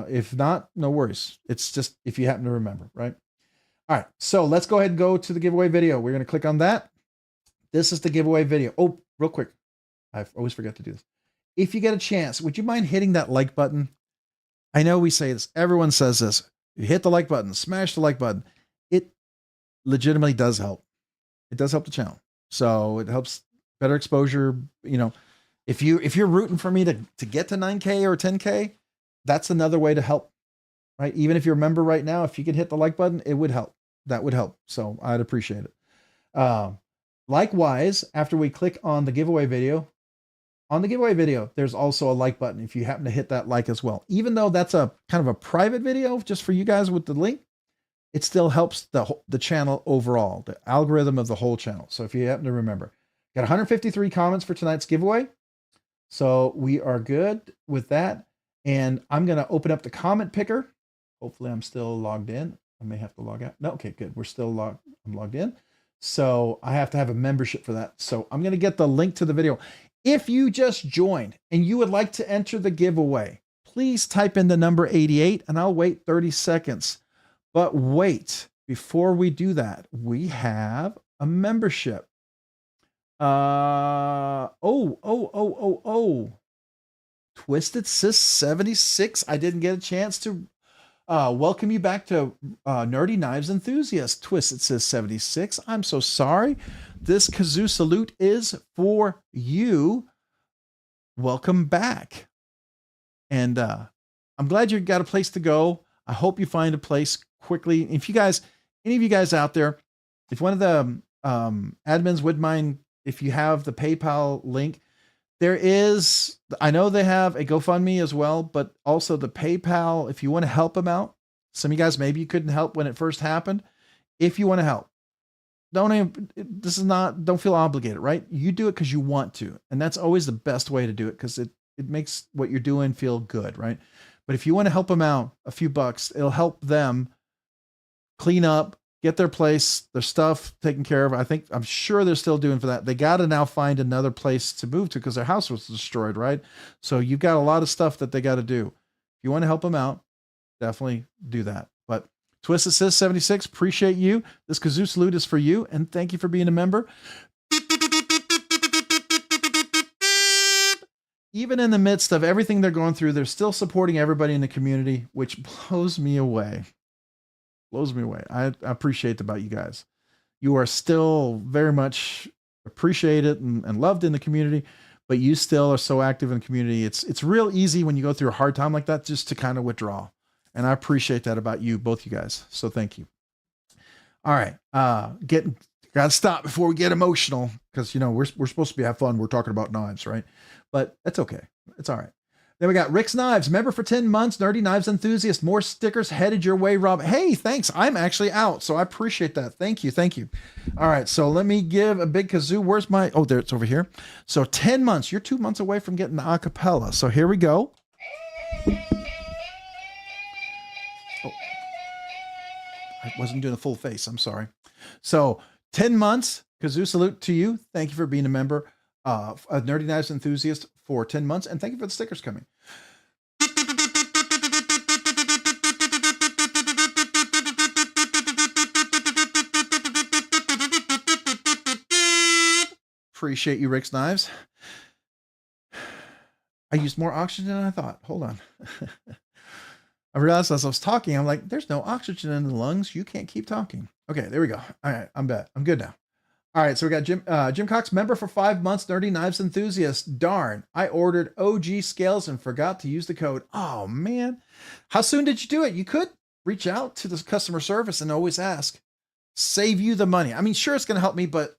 If not, no worries. It's just if you happen to remember, right? All right, so let's go ahead and go to the giveaway video. We're going to click on that. This is the giveaway video. Oh, real quick. I always forget to do this. If you get a chance, would you mind hitting that like button? I know we say this. Everyone says this. You hit the like button, smash the like button. It legitimately does help. It does help the channel. So it helps better exposure. You know, if you're rooting for me to get to 9K or 10K, that's another way to help, right? Even if you're a member right now, if you could hit the like button, it would help. That would help. So I'd appreciate it. Likewise, after we click on the giveaway video, there's also a like button if you happen to hit that like as well. Even though that's a kind of a private video just for you guys with the link, it still helps the channel overall, the algorithm of the whole channel. So if you happen to remember, got 153 comments for tonight's giveaway. So we are good with that. And I'm going to open up the comment picker. Hopefully I'm still logged in. I may have to log out. No, okay, good. We're still I'm logged in. So I have to have a membership for that. So I'm going to get the link to the video. If you just joined and you would like to enter the giveaway, please type in the number 88 and I'll wait 30 seconds. But wait, before we do that, we have a membership. Twisted Sis 76. I didn't get a chance to welcome you back to Nerdy Knives Enthusiast. Twisted Sis 76. I'm so sorry. This kazoo salute is for you. Welcome back. And I'm glad you got a place to go. I hope you find a place quickly. If you guys, any of you guys out there, if one of the admins would mind, if you have the PayPal link, there is, I know they have a GoFundMe as well, but also the PayPal, if you want to help them out. Some of you guys, maybe you couldn't help when it first happened. If you want to help, don't feel obligated, right? You do it because you want to. And that's always the best way to do it because it makes what you're doing feel good, right? But if you want to help them out, a few bucks, it'll help them clean up, get their place, their stuff taken care of. I'm sure they're still doing for that. They got to now find another place to move to because their house was destroyed, right? So you've got a lot of stuff that they got to do. If you want to help them out, definitely do that. But Twisted Sis 76, appreciate you. This kazoo salute is for you, and thank you for being a member. Even in the midst of everything they're going through, they're still supporting everybody in the community, which blows me away. Blows me away. I appreciate about you guys. You are still very much appreciated and loved in the community, but you still are so active in the community. It's real easy when you go through a hard time like that just to kind of withdraw. And I appreciate that about you, both you guys. So thank you. All right. Gotta stop before we get emotional because, you know, we're supposed to have fun. We're talking about knives, right? But that's okay. It's all right. Then we got Rick's Knives, member for 10 months, Nerdy Knives Enthusiast. More stickers headed your way, Rob. Hey, thanks. I'm actually out, so I appreciate that. Thank you. Thank you. All right, so let me give a big kazoo. Where's my, oh, there, it's over here. So 10 months. You're 2 months away from getting the acapella. So here we go. Oh, I wasn't doing a full face. I'm sorry. So 10 months, kazoo salute to you. Thank you for being a member. A Nerdy Knives Enthusiast for 10 months. And thank you for the stickers coming. Appreciate you, Rick's Knives. I used more oxygen than I thought. Hold on. I realized as I was talking, I'm like, there's no oxygen in the lungs. You can't keep talking. Okay, there we go. All right, I'm back. I'm good now. All right, so we got Jim Cox, member for 5 months, Nerdy Knives Enthusiast. Darn, I ordered OG scales and forgot to use the code. Oh, man. How soon did you do it? You could reach out to the customer service and always ask. Save you the money. I mean, sure, it's going to help me, but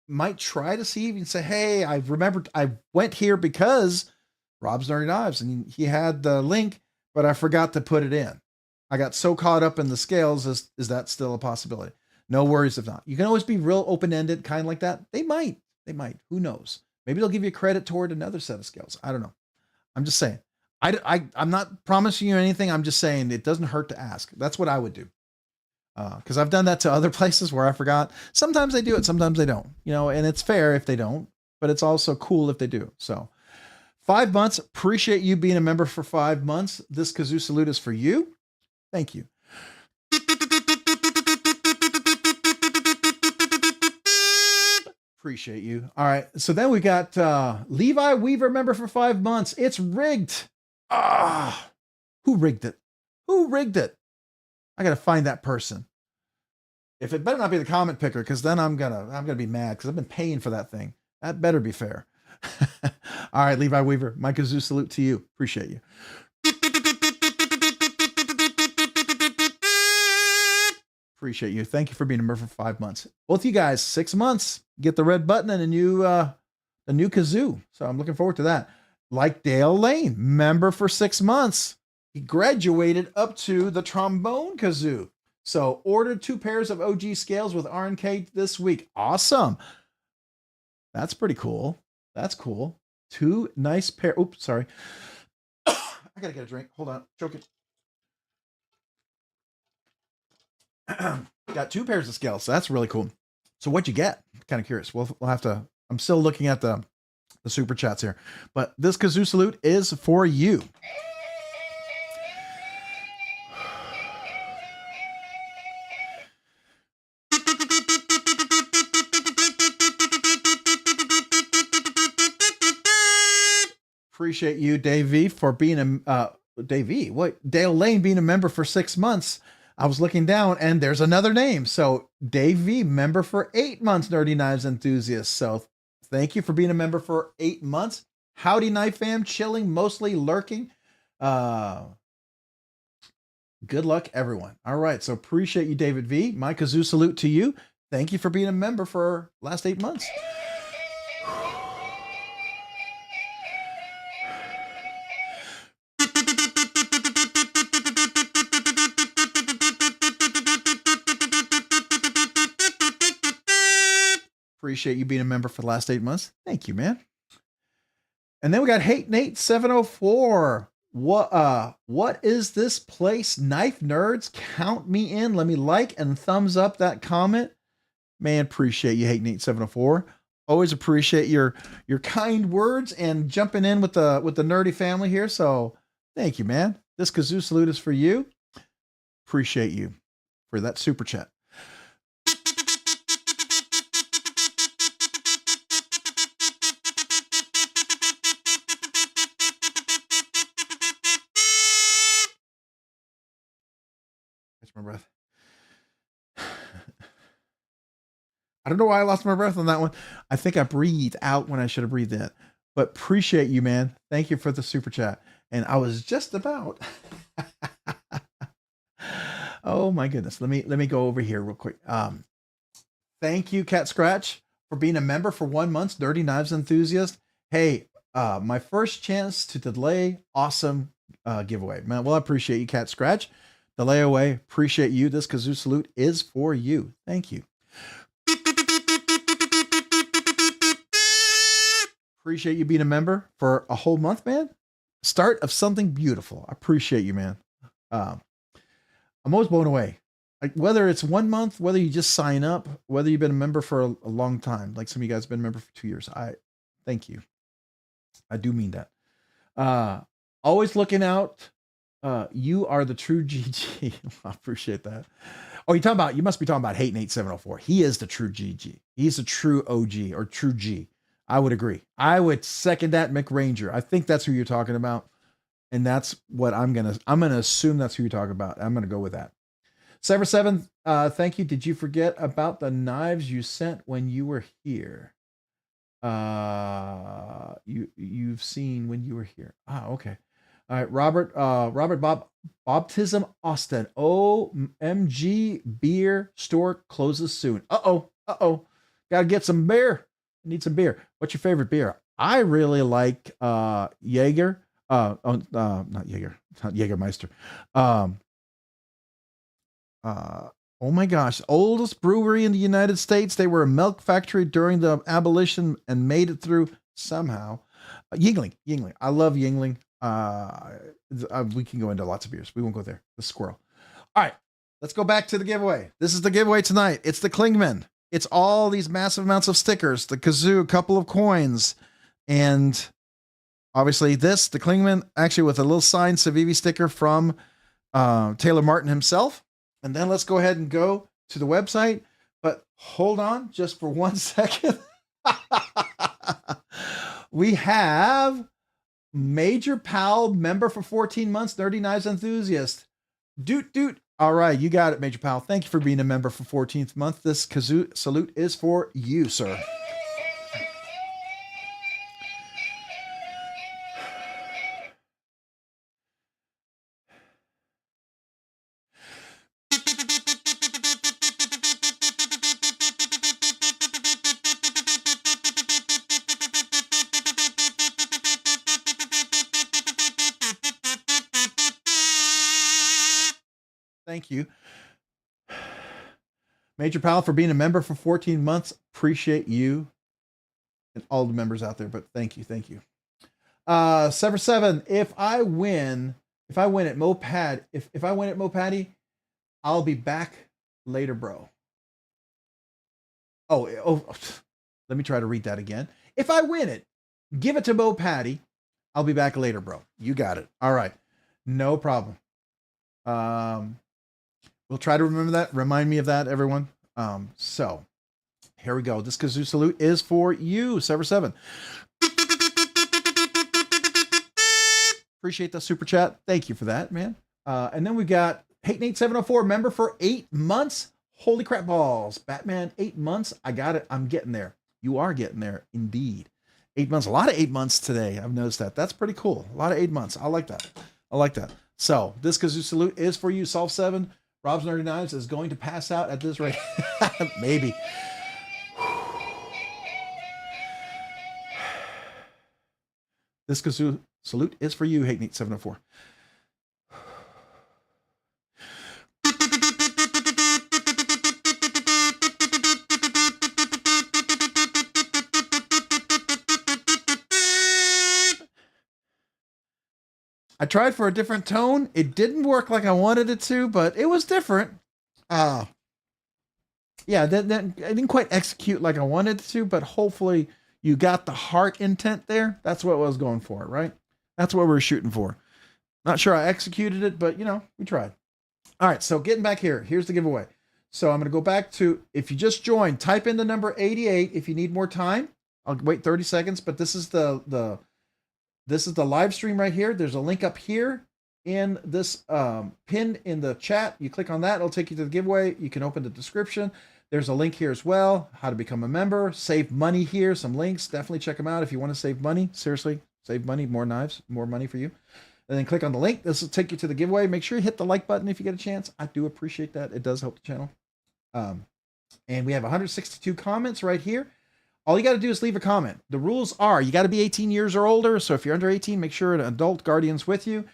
might try to see if you can say, hey, I remembered I went here because Rob's Nerdy Knives, and he had the link, but I forgot to put it in. I got so caught up in the scales. Is that still a possibility? No worries if not. You can always be real open-ended, kind of like that. They might. Who knows? Maybe they'll give you credit toward another set of scales. I don't know. I'm just saying. I'm not promising you anything. I'm just saying it doesn't hurt to ask. That's what I would do. Because I've done that to other places where I forgot. Sometimes they do it. Sometimes they don't. You know, and it's fair if they don't. But it's also cool if they do. So 5 months. Appreciate you being a member for 5 months. This kazoo salute is for you. Thank you. Appreciate you. All right. So then we got Levi Weaver, member for 5 months. It's rigged. Who rigged it? Who rigged it? I got to find that person. If it better not be the comment picker, because then I'm gonna be mad because I've been paying for that thing. That better be fair. All right, Levi Weaver, my kazoo salute to you. Appreciate you. Appreciate you. Thank you for being a member for 5 months. Both you guys, 6 months. Get the red button and a new kazoo. So I'm looking forward to that. Like Dale Lane, member for 6 months. He graduated up to the trombone kazoo. So ordered 2 pairs of OG scales with RNK this week. Awesome. That's pretty cool. That's cool. 2 nice pair. Oops, sorry. I gotta get a drink. Hold on. Choking. Got 2 pairs of scales. So that's really cool. So what'd you get? Kind of curious. We'll have to. I'm still looking at the super chats here, but this kazoo salute is for you. Appreciate you, Dave V, for being Dave V. What? Dale Lane being a member for 6 months. I was looking down and there's another name. So Dave V, member for 8 months, Nerdy Knives Enthusiast. So thank you for being a member for 8 months. Howdy, Knife Fam, chilling, mostly lurking. Good luck, everyone. All right. So appreciate you, David V. My kazoo salute to you. Thank you for being a member for last 8 months. Appreciate you being a member for the last 8 months. Thank you, man. And then we got Hate Nate 704. What is this place? Knife nerds, count me in. Let me like and thumbs up that comment. Man, appreciate you, Hate Nate 704. Always appreciate your kind words and jumping in with the nerdy family here. So thank you, man. This kazoo salute is for you. Appreciate you for that super chat. My breath. I don't know why I lost my breath on that one. I think I breathed out when I should have breathed in. But appreciate you, man. Thank you for the super chat. And I was just about. Oh my goodness. Let me go over here real quick. Thank you, Cat Scratch, for being a member for 1 month. Dirty Knives Enthusiast. Hey, my first chance to delay. Awesome giveaway, man. Well, I appreciate you, Cat Scratch. Delay away. Appreciate you. This kazoo salute is for you. Thank you. Appreciate you being a member for a whole month, man. Start of something beautiful. I appreciate you, man. I'm always blown away. Like whether it's 1 month, whether you just sign up, whether you've been a member for a long time, like some of you guys have been a member for 2 years. I thank you. I do mean that. Always looking out. You are the true GG. I appreciate that. Oh, you must be talking about Hate Nate 704. He is the true GG. He's a true OG or true G. I would agree. I would second that, Mick Ranger. I think that's who you're talking about. And that's what I'm going to assume that's who you're talking about. I'm going to go with that. Sever 7, thank you. Did you forget about the knives you sent when you were here? You've seen when you were here. Ah, okay. All right, Robert Baptism Austin. OMG beer store closes soon. Uh-oh. Gotta get some beer. I need some beer. What's your favorite beer? I really like Jaeger. Not Jaeger. Not Jägermeister. Oh my gosh. Oldest brewery in the United States. They were a milk factory during the abolition and made it through somehow. Yingling. I love Yingling. We can go into lots of beers. We won't go there. The squirrel. All right, let's go back to the giveaway. This is the giveaway tonight. It's the Klingman. It's all these massive amounts of stickers, the kazoo, a couple of coins, and obviously the Klingman, actually with a little signed Civivi sticker from Taylor Martin himself. And then let's go ahead and go to the website. But hold on just for 1 second. We have Major Pal, member for 14 months, Nerdy Knives Enthusiast. Doot, All right, you got it, Major Pal. Thank you for being a member for 14th month. This kazoo salute is for you, sir. Thank you. Major Pal for being a member for 14 months. Appreciate you and all the members out there, but thank you. Thank you. Sever 7, if I win at Mopad, if I win at Mopadi, I'll be back later, bro. Oh, let me try to read that again. If I win it, give it to Mopadi. I'll be back later, bro. You got it. All right. No problem. We'll try to remember that. Remind me of that, everyone. So here we go. This kazoo salute is for you, Sever 7. Appreciate the super chat. Thank you for that, man. And then we got Hate8704, member for 8 months. Holy crap balls. Batman, 8 months. I got it. I'm getting there. You are getting there, indeed. 8 months. A lot of 8 months today. I've noticed that. That's pretty cool. A lot of 8 months. I like that. I like that. So this kazoo salute is for you, Solve 7. Rob's Nerdy Knives is going to pass out at this rate. Maybe. This kazoo salute is for you, Hate8704. I tried for a different tone. It didn't work like I wanted it to, but it was different. Yeah, I didn't quite execute like I wanted to, but hopefully you got the heart intent there. That's what I was going for, right? That's what we were shooting for. Not sure I executed it, but you know, we tried. All right, so getting back here, here's the giveaway. So I'm going to go back to, if you just joined, type in the number 88 if you need more time. I'll wait 30 seconds, but this is the live stream right here. There's a link up here in this pinned in the chat. You click on that, it'll take you to the giveaway. You can open the description. There's a link here as well, how to become a member, save money here, some links. Definitely check them out if you want to save money. Seriously, save money, more knives, more money for you. And then click on the link. This will take you to the giveaway. Make sure you hit the like button if you get a chance. I do appreciate that. It does help the channel. And we have 162 comments right here. All you got to do is leave a comment. The rules are you got to be 18 years or older. So if you're under 18, make sure an adult guardian's with you.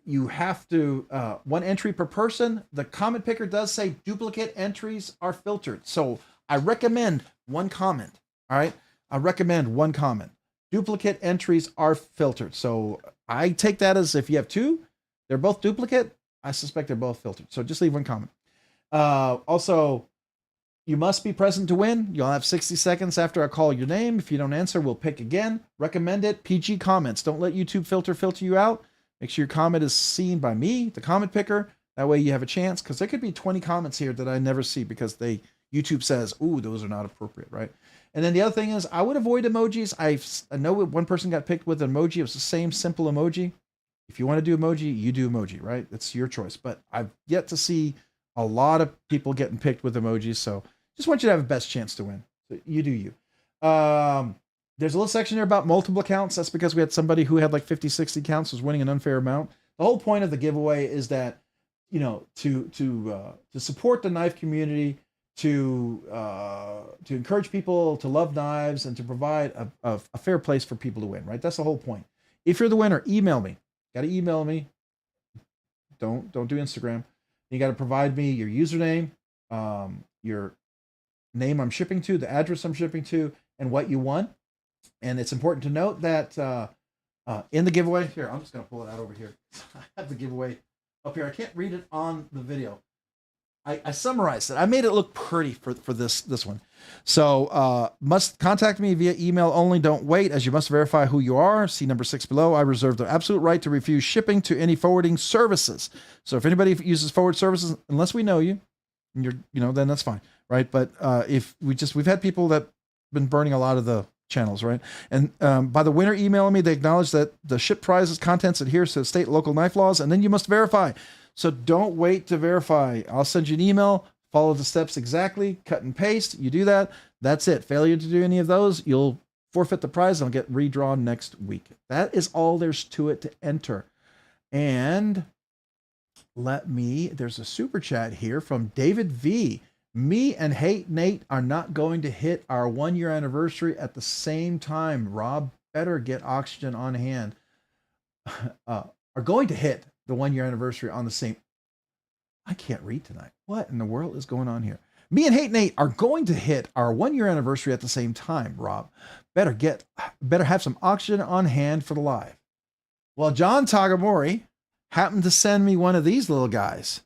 You have to, 1 entry per person. The comment picker does say duplicate entries are filtered. So I recommend 1 comment. All right. I recommend 1 comment. Duplicate entries are filtered. So I take that as if you have 2, they're both duplicate. I suspect they're both filtered. So just leave 1 comment. Also, you must be present to win. You'll have 60 seconds after I call your name. If you don't answer, we'll pick again. Recommend it. PG comments. Don't let YouTube filter you out. Make sure your comment is seen by me, the comment picker. That way you have a chance, because there could be 20 comments here that I never see because YouTube says, ooh, those are not appropriate, right? And then the other thing is I would avoid emojis. I know 1 person got picked with an emoji. It was the same simple emoji. If you want to do emoji, you do emoji, right? It's your choice. But I've yet to see a lot of people getting picked with emojis. So just want you to have the best chance to win. So you do you. There's a little section there about multiple accounts. That's because we had somebody who had like 50, 60 accounts was winning an unfair amount. The whole point of the giveaway is that, you know, to support the knife community, to encourage people to love knives and to provide a fair place for people to win, right? That's the whole point. If you're the winner, email me. Got to email me. Don't do Instagram. You got to provide me your username, your name I'm shipping to, the address I'm shipping to, and what you won. And it's important to note that in the giveaway, here, I'm just going to pull it out over here. I have the giveaway up here. I can't read it on the video. I summarized it. I made it look pretty for this one. So must contact me via email only. Don't wait, as you must verify who you are. See number 6 below. I reserve the absolute right to refuse shipping to any forwarding services. So if anybody uses forward services, unless we know you, and then that's fine, right? But if we've had people that been burning a lot of the channels, right? And by the winner emailing me, they acknowledge that the ship prize's contents adheres to state and local knife laws, and then you must verify. So don't wait to verify. I'll send you an email. Follow the steps exactly. Cut and paste. You do that. That's it. Failure to do any of those, you'll forfeit the prize and I'll get redrawn next week. That is all there's to it to enter. And there's a super chat here from David V. Me and Hate Nate are not going to hit our 1 year anniversary at the same time. Rob, better get oxygen on hand. Are going to hit the 1 year anniversary on the same. I can't read tonight. What in the world is going on here? Me and Hate Nate are going to hit our 1 year anniversary at the same time. Rob, better have some oxygen on hand for the live. Well, John Tagamori happened to send me one of these little guys.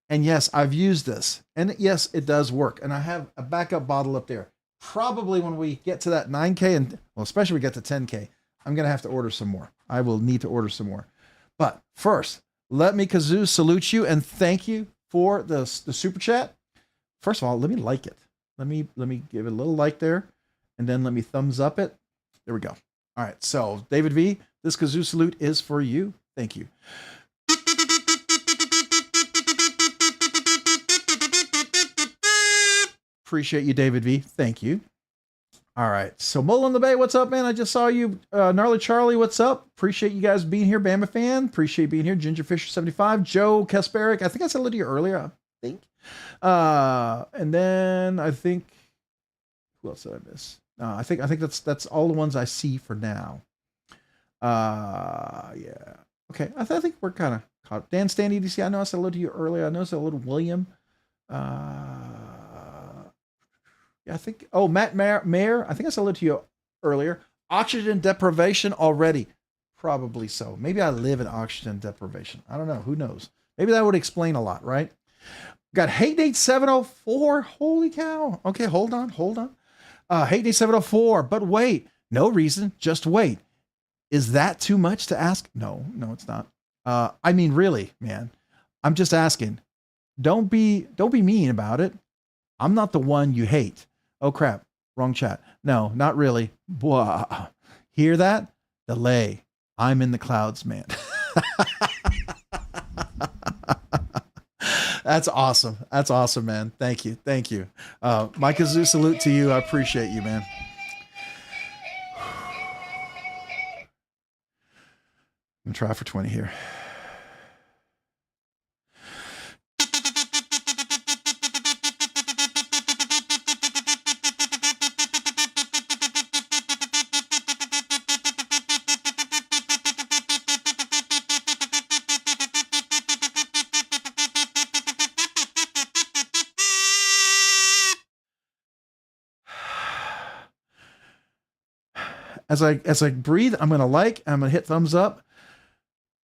And yes, I've used this. And yes, it does work. And I have a backup bottle up there. Probably when we get to that 9K, and well, especially when we get to 10K, I'm going to have to order some more. I will need to order some more. But first, let me, Kazoo, salute you and thank you for the super chat. First of all, let me like it. Let me give it a little like there. And then let me thumbs up it. There we go. All right. So David V, this Kazoo salute is for you. Thank you. Appreciate you, David V. Thank you. All right. So Mole on the Bay, what's up, man? I just saw you. Gnarly Charlie, what's up? Appreciate you guys being here. Bama fan. Appreciate being here. Ginger Fisher 75. Joe Kasperic. I think I said hello to you earlier. I think. And then I think, who else did I miss? I think that's all the ones I see for now. Yeah. Okay. I think we're kind of caught. Dan Stan EDC. I know I said hello to you earlier. I know I said hello to William. Yeah, I think, Matt Mayer, I think I said hello to you earlier. Oxygen deprivation already. Probably so. Maybe I live in oxygen deprivation. I don't know. Who knows? Maybe that would explain a lot, right? Got Hate Nate 704. Holy cow. Okay, hold on. Hate Nate 704. But wait. No reason. Just wait. Is that too much to ask? No, it's not. I mean, really, man. I'm just asking. Don't be mean about it. I'm not the one you hate. Oh crap, wrong chat. No, not really. Blah. Hear that? Delay. I'm in the clouds, man. That's awesome. That's awesome, man. Thank you. My Kazoo salute to you. I appreciate you, man. I'm gonna try for 20 here. As I breathe, I'm gonna hit thumbs up.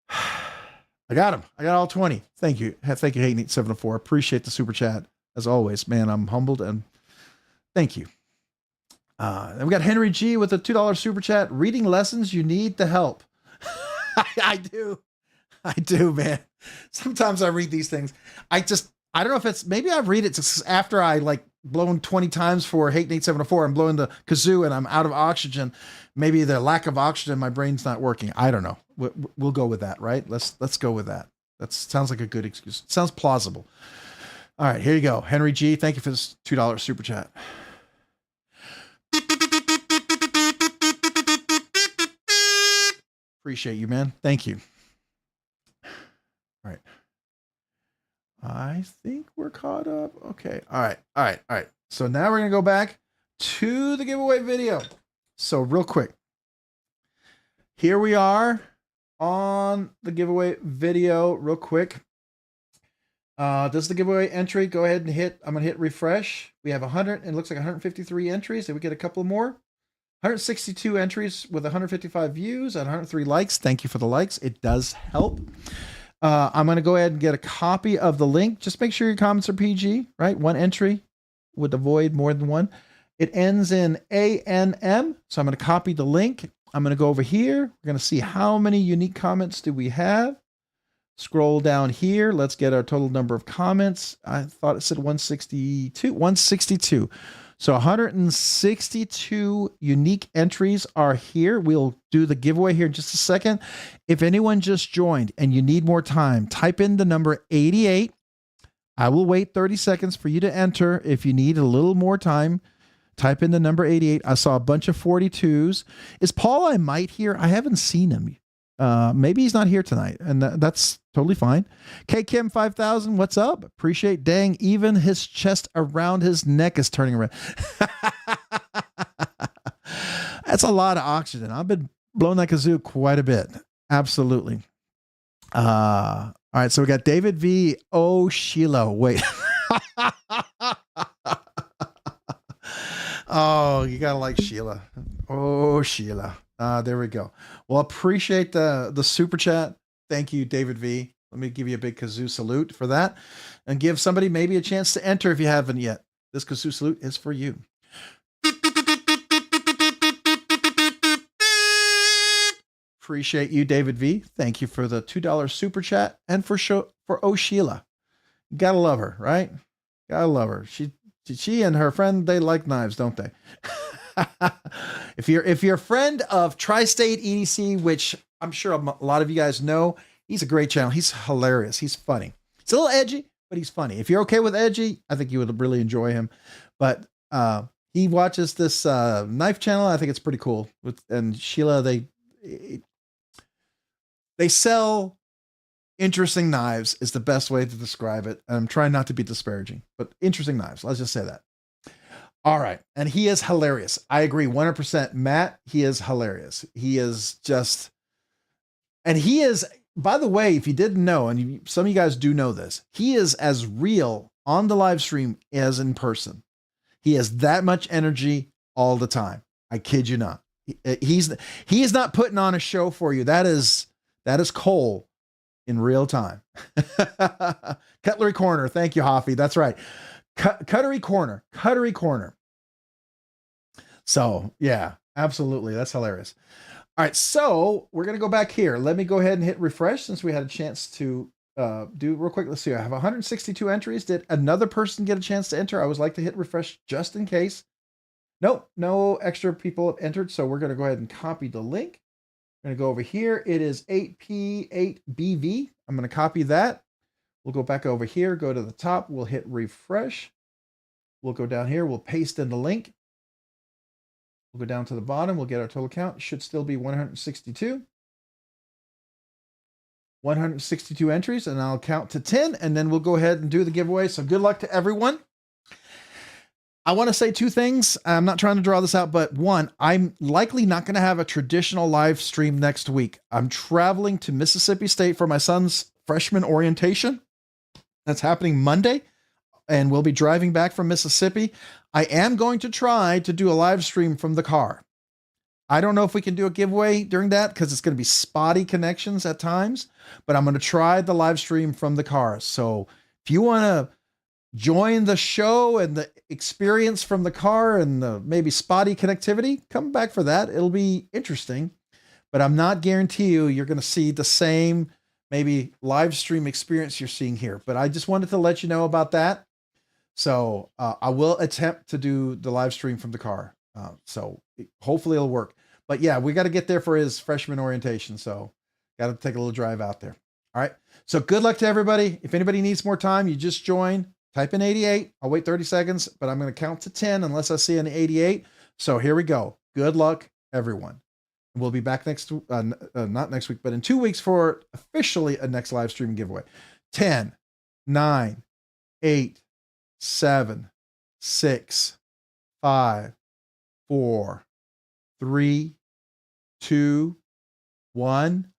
I got him. I got all 20. Thank you. Thank you, Hate Nate 704. Appreciate the super chat as always, man. I'm humbled and thank you. Then we got Henry G with a $2 super chat. Reading lessons you need to help. I do, man. Sometimes I read these things. I don't know if it's, maybe I read it just after I like blown 20 times for Hate Nate 704. I'm blowing the kazoo and I'm out of oxygen. Maybe the lack of oxygen, my brain's not working. I don't know. We'll go with that, right? Let's go with that. That sounds like a good excuse. It sounds plausible. All right, here you go. Henry G, thank you for this $2 super chat. Appreciate you, man. Thank you. All right. I think we're caught up. Okay. All right. So now we're going to go back to the giveaway video. So real quick, here we are on the giveaway video real quick. This is the giveaway entry. Go ahead and I'm going to hit refresh. We have 100, it looks like 153 entries. Did we get a couple more? 162 entries with 155 views and 103 likes. Thank you for the likes. It does help. I'm going to go ahead and get a copy of the link. Just make sure your comments are PG, right? One entry would avoid more than one. It ends in ANM. So I'm going to copy the link. I'm going to go over here. We're going to see how many unique comments do we have. Scroll down here. Let's get our total number of comments. I thought it said 162. 162. So 162 unique entries are here. We'll do the giveaway here in just a second. If anyone just joined and you need more time, type in the number 88. I will wait 30 seconds for you to enter. If you need a little more time, type in the number 88. I saw a bunch of 42s. Is Paul I might here? I haven't seen him. Maybe he's not here tonight, and that's totally fine. K Kim 5000, what's up? Appreciate. Dang, even his chest around his neck is turning around. That's a lot of oxygen. I've been blowing that kazoo quite a bit. Absolutely. All right, so we got David V. Oh, Sheila. Wait. Oh, you gotta like Sheila. Oh, Sheila. There we go. Well, appreciate the super chat. Thank you, David V. Let me give you a big kazoo salute for that, and give somebody maybe a chance to enter if you haven't yet. This kazoo salute is for you. Appreciate you, David V. Thank you for the $2 super chat and for Oh Sheila. Gotta love her, right? Gotta love her. She and her friend, they like knives, don't they? If you're a friend of Tri-State EDC, which I'm sure a lot of you guys know, he's a great channel. He's hilarious. He's funny. It's a little edgy, but he's funny. If you're okay with edgy, I think you would really enjoy him. But he watches this knife channel. I think it's pretty cool. And Sheila, they sell interesting knives is the best way to describe it. I'm trying not to be disparaging, but interesting knives. Let's just say that. All right. And he is hilarious. I agree 100%. Matt, he is hilarious. He is just, and he is, by the way, if you didn't know, and some of you guys do know this, he is as real on the live stream as in person. He has that much energy all the time. I kid you not. He is not putting on a show for you. That is Cole in real time. Cutlery Corner. Thank you, Hoffy. That's right. Cutlery Corner. So yeah, absolutely. That's hilarious. All right. So we're going to go back here. Let me go ahead and hit refresh since we had a chance to do real quick. Let's see. I have 162 entries. Did another person get a chance to enter? I always like to hit refresh just in case. Nope. No extra people have entered. So we're going to go ahead and copy the link. I'm going to go over here. It is 8P8BV. I'm going to copy that. We'll go back over here, go to the top. We'll hit refresh. We'll go down here. We'll paste in the link. We'll go down to the bottom. We'll get our total count. It should still be 162. 162 entries, and I'll count to 10, and then we'll go ahead and do the giveaway. So good luck to everyone. I want to say two things. I'm not trying to draw this out, but one, I'm likely not going to have a traditional live stream next week. I'm traveling to Mississippi State for my son's freshman orientation. That's happening Monday, and we'll be driving back from Mississippi. I am going to try to do a live stream from the car. I don't know if we can do a giveaway during that because it's going to be spotty connections at times, but I'm going to try the live stream from the car. So if you want to join the show and the experience from the car and the maybe spotty connectivity, come back for that. It'll be interesting, but I'm not guarantee you're going to see the same maybe live stream experience you're seeing here. But I just wanted to let you know about that. So I will attempt to do the live stream from the car. So hopefully it'll work. But yeah, we got to get there for his freshman orientation. So got to take a little drive out there. All right. So good luck to everybody. If anybody needs more time, you just join. Type in 88. I'll wait 30 seconds, but I'm going to count to 10 unless I see an 88. So here we go. Good luck, everyone. We'll be back not next week, but in 2 weeks for officially a next live stream giveaway. 10, 9, 8, 7, 6, 5, 4, 3, 2, 1.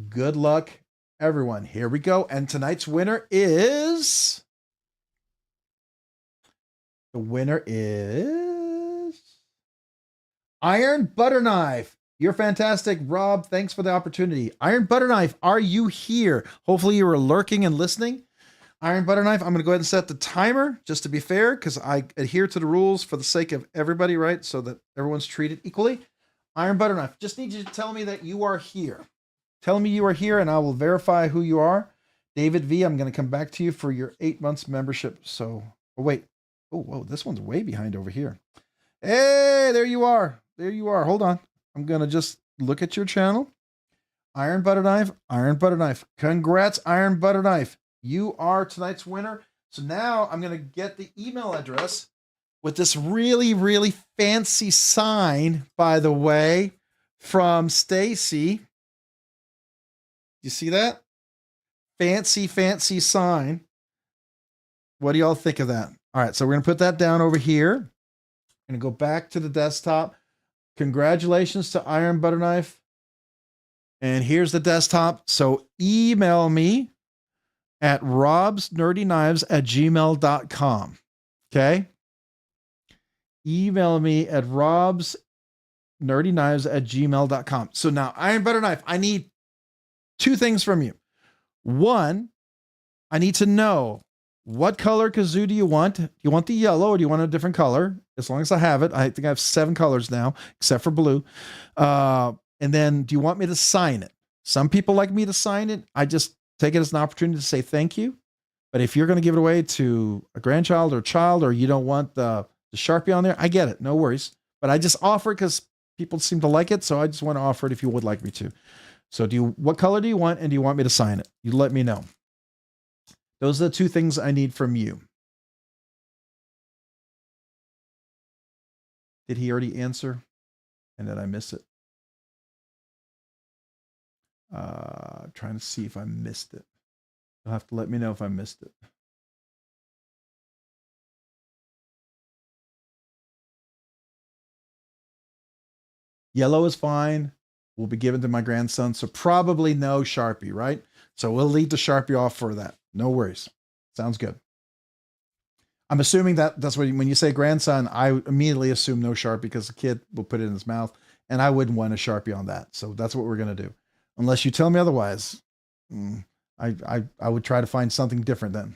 Good luck, everyone. Here we go. And tonight's winner is... The winner is Iron Butter Knife. You're fantastic, Rob. Thanks for the opportunity. Iron Butter Knife, are you here? Hopefully you were lurking and listening. Iron Butter Knife, I'm going to go ahead and set the timer just to be fair because I adhere to the rules for the sake of everybody, right? So that everyone's treated equally. Iron Butter Knife, just need you to tell me that you are here. Tell me you are here and I will verify who you are. David V, I'm going to come back to you for your 8 months membership. So, oh, wait. Oh, whoa, this one's way behind over here. Hey, there you are. There you are. Hold on. I'm going to just look at your channel. Iron Butter Knife, Iron Butter Knife. Congrats, Iron Butter Knife. You are tonight's winner. So now I'm going to get the email address with this really, really fancy sign, by the way, from Stacy. You see that? Fancy, fancy sign. What do y'all think of that? All right, so we're going to put that down over here. I'm going to go back to the desktop. Congratulations to Iron Butter Knife. And here's the desktop. So email me at robsnerdyknives@gmail.com. Okay? Email me at robsnerdyknives@gmail.com. So now, Iron Butter Knife, I need 2 things from you. One, I need to know, what color kazoo do you want? Do you want the yellow or do you want a different color? As long as I have it. I think I have 7 colors now, except for blue. And then, do you want me to sign it? Some people like me to sign it. I just take it as an opportunity to say thank you. But if you're going to give it away to a grandchild or a child, or you don't want the Sharpie on there, I get it. No worries. But I just offer it because people seem to like it. So I just want to offer it if you would like me to. So what color do you want? And do you want me to sign it? You let me know. Those are the 2 things I need from you. Did he already answer? And did I miss it? Trying to see if I missed it. You'll have to let me know if I missed it. Yellow is fine. Will be given to my grandson. So probably no Sharpie, right? So we'll leave the Sharpie off for that. No worries. Sounds good. I'm assuming that's what, when you say grandson, I immediately assume no Sharpie because the kid will put it in his mouth, and I wouldn't want a Sharpie on that. So that's what we're going to do. Unless you tell me otherwise, I would try to find something different then.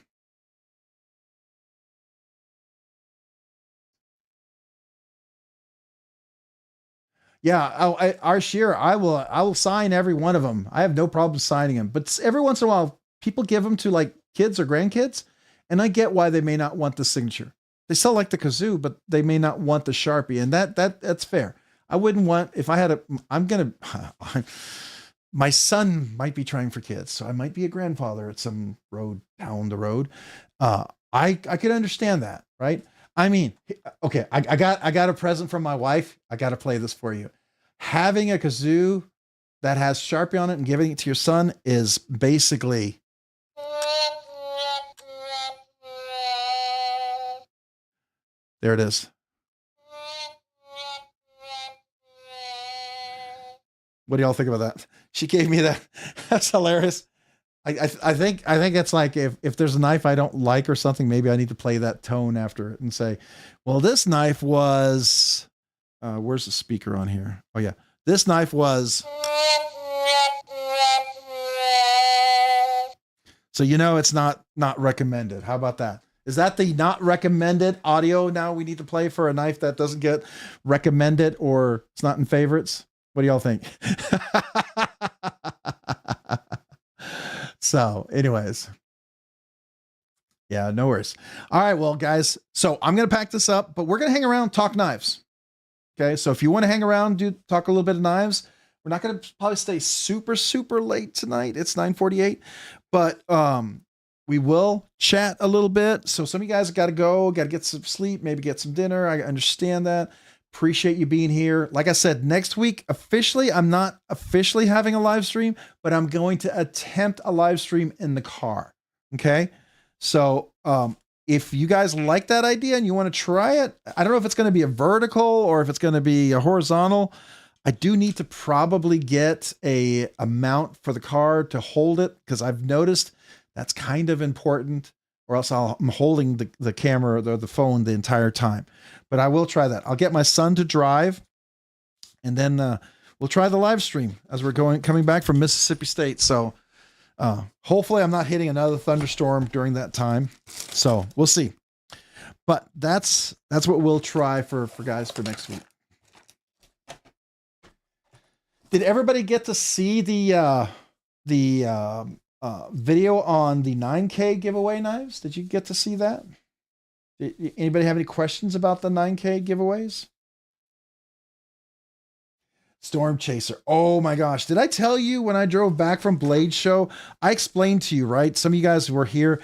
Yeah, our shear, I will sign every one of them. I have no problem signing them. But every once in a while, people give them to like kids or grandkids, and I get why they may not want the signature. They still like the kazoo, but they may not want the Sharpie, and that's fair. I wouldn't want, if I had my son might be trying for kids, so I might be a grandfather at some road down the road. I could understand that, right? I mean, okay, I got a present from my wife. I got to play this for you. Having a kazoo that has Sharpie on it and giving it to your son is basically, there it is. What do y'all think about that? She gave me that. That's hilarious. I think it's like if there's a knife I don't like or something, maybe I need to play that tone after it and say, well, this knife was, where's the speaker on here? Oh yeah. This knife was, so it's not recommended. How about that? Is that the not recommended audio now we need to play for a knife that doesn't get recommended or it's not in favorites? What do y'all think? So anyways, yeah, no worries. All right, well, guys, so I'm going to pack this up, but we're going to hang around and talk knives. Okay, so if you want to hang around, talk a little bit of knives. We're not going to probably stay super, super late tonight. It's 9:48, but we will chat a little bit. So some of you guys got to go, got to get some sleep, maybe get some dinner. I understand that. Appreciate you being here. Like I said, next week, officially, I'm not officially having a live stream, but I'm going to attempt a live stream in the car. Okay. So, if you guys like that idea and you want to try it, I don't know if it's going to be a vertical or if it's going to be a horizontal. I do need to probably get a mount for the car to hold it, because I've noticed that's kind of important, or else I'm holding the camera or the phone the entire time. But I will try that. I'll get my son to drive, and then we'll try the live stream as we're coming back from Mississippi State. So hopefully I'm not hitting another thunderstorm during that time. So we'll see. But that's what we'll try for guys for next week. Did everybody get to see the video on the 9K giveaway knives. Did you get to see that? Anybody have any questions about the 9K giveaways? Storm Chaser. Oh my gosh. Did I tell you when I drove back from Blade Show? I explained to you, right? Some of you guys were here.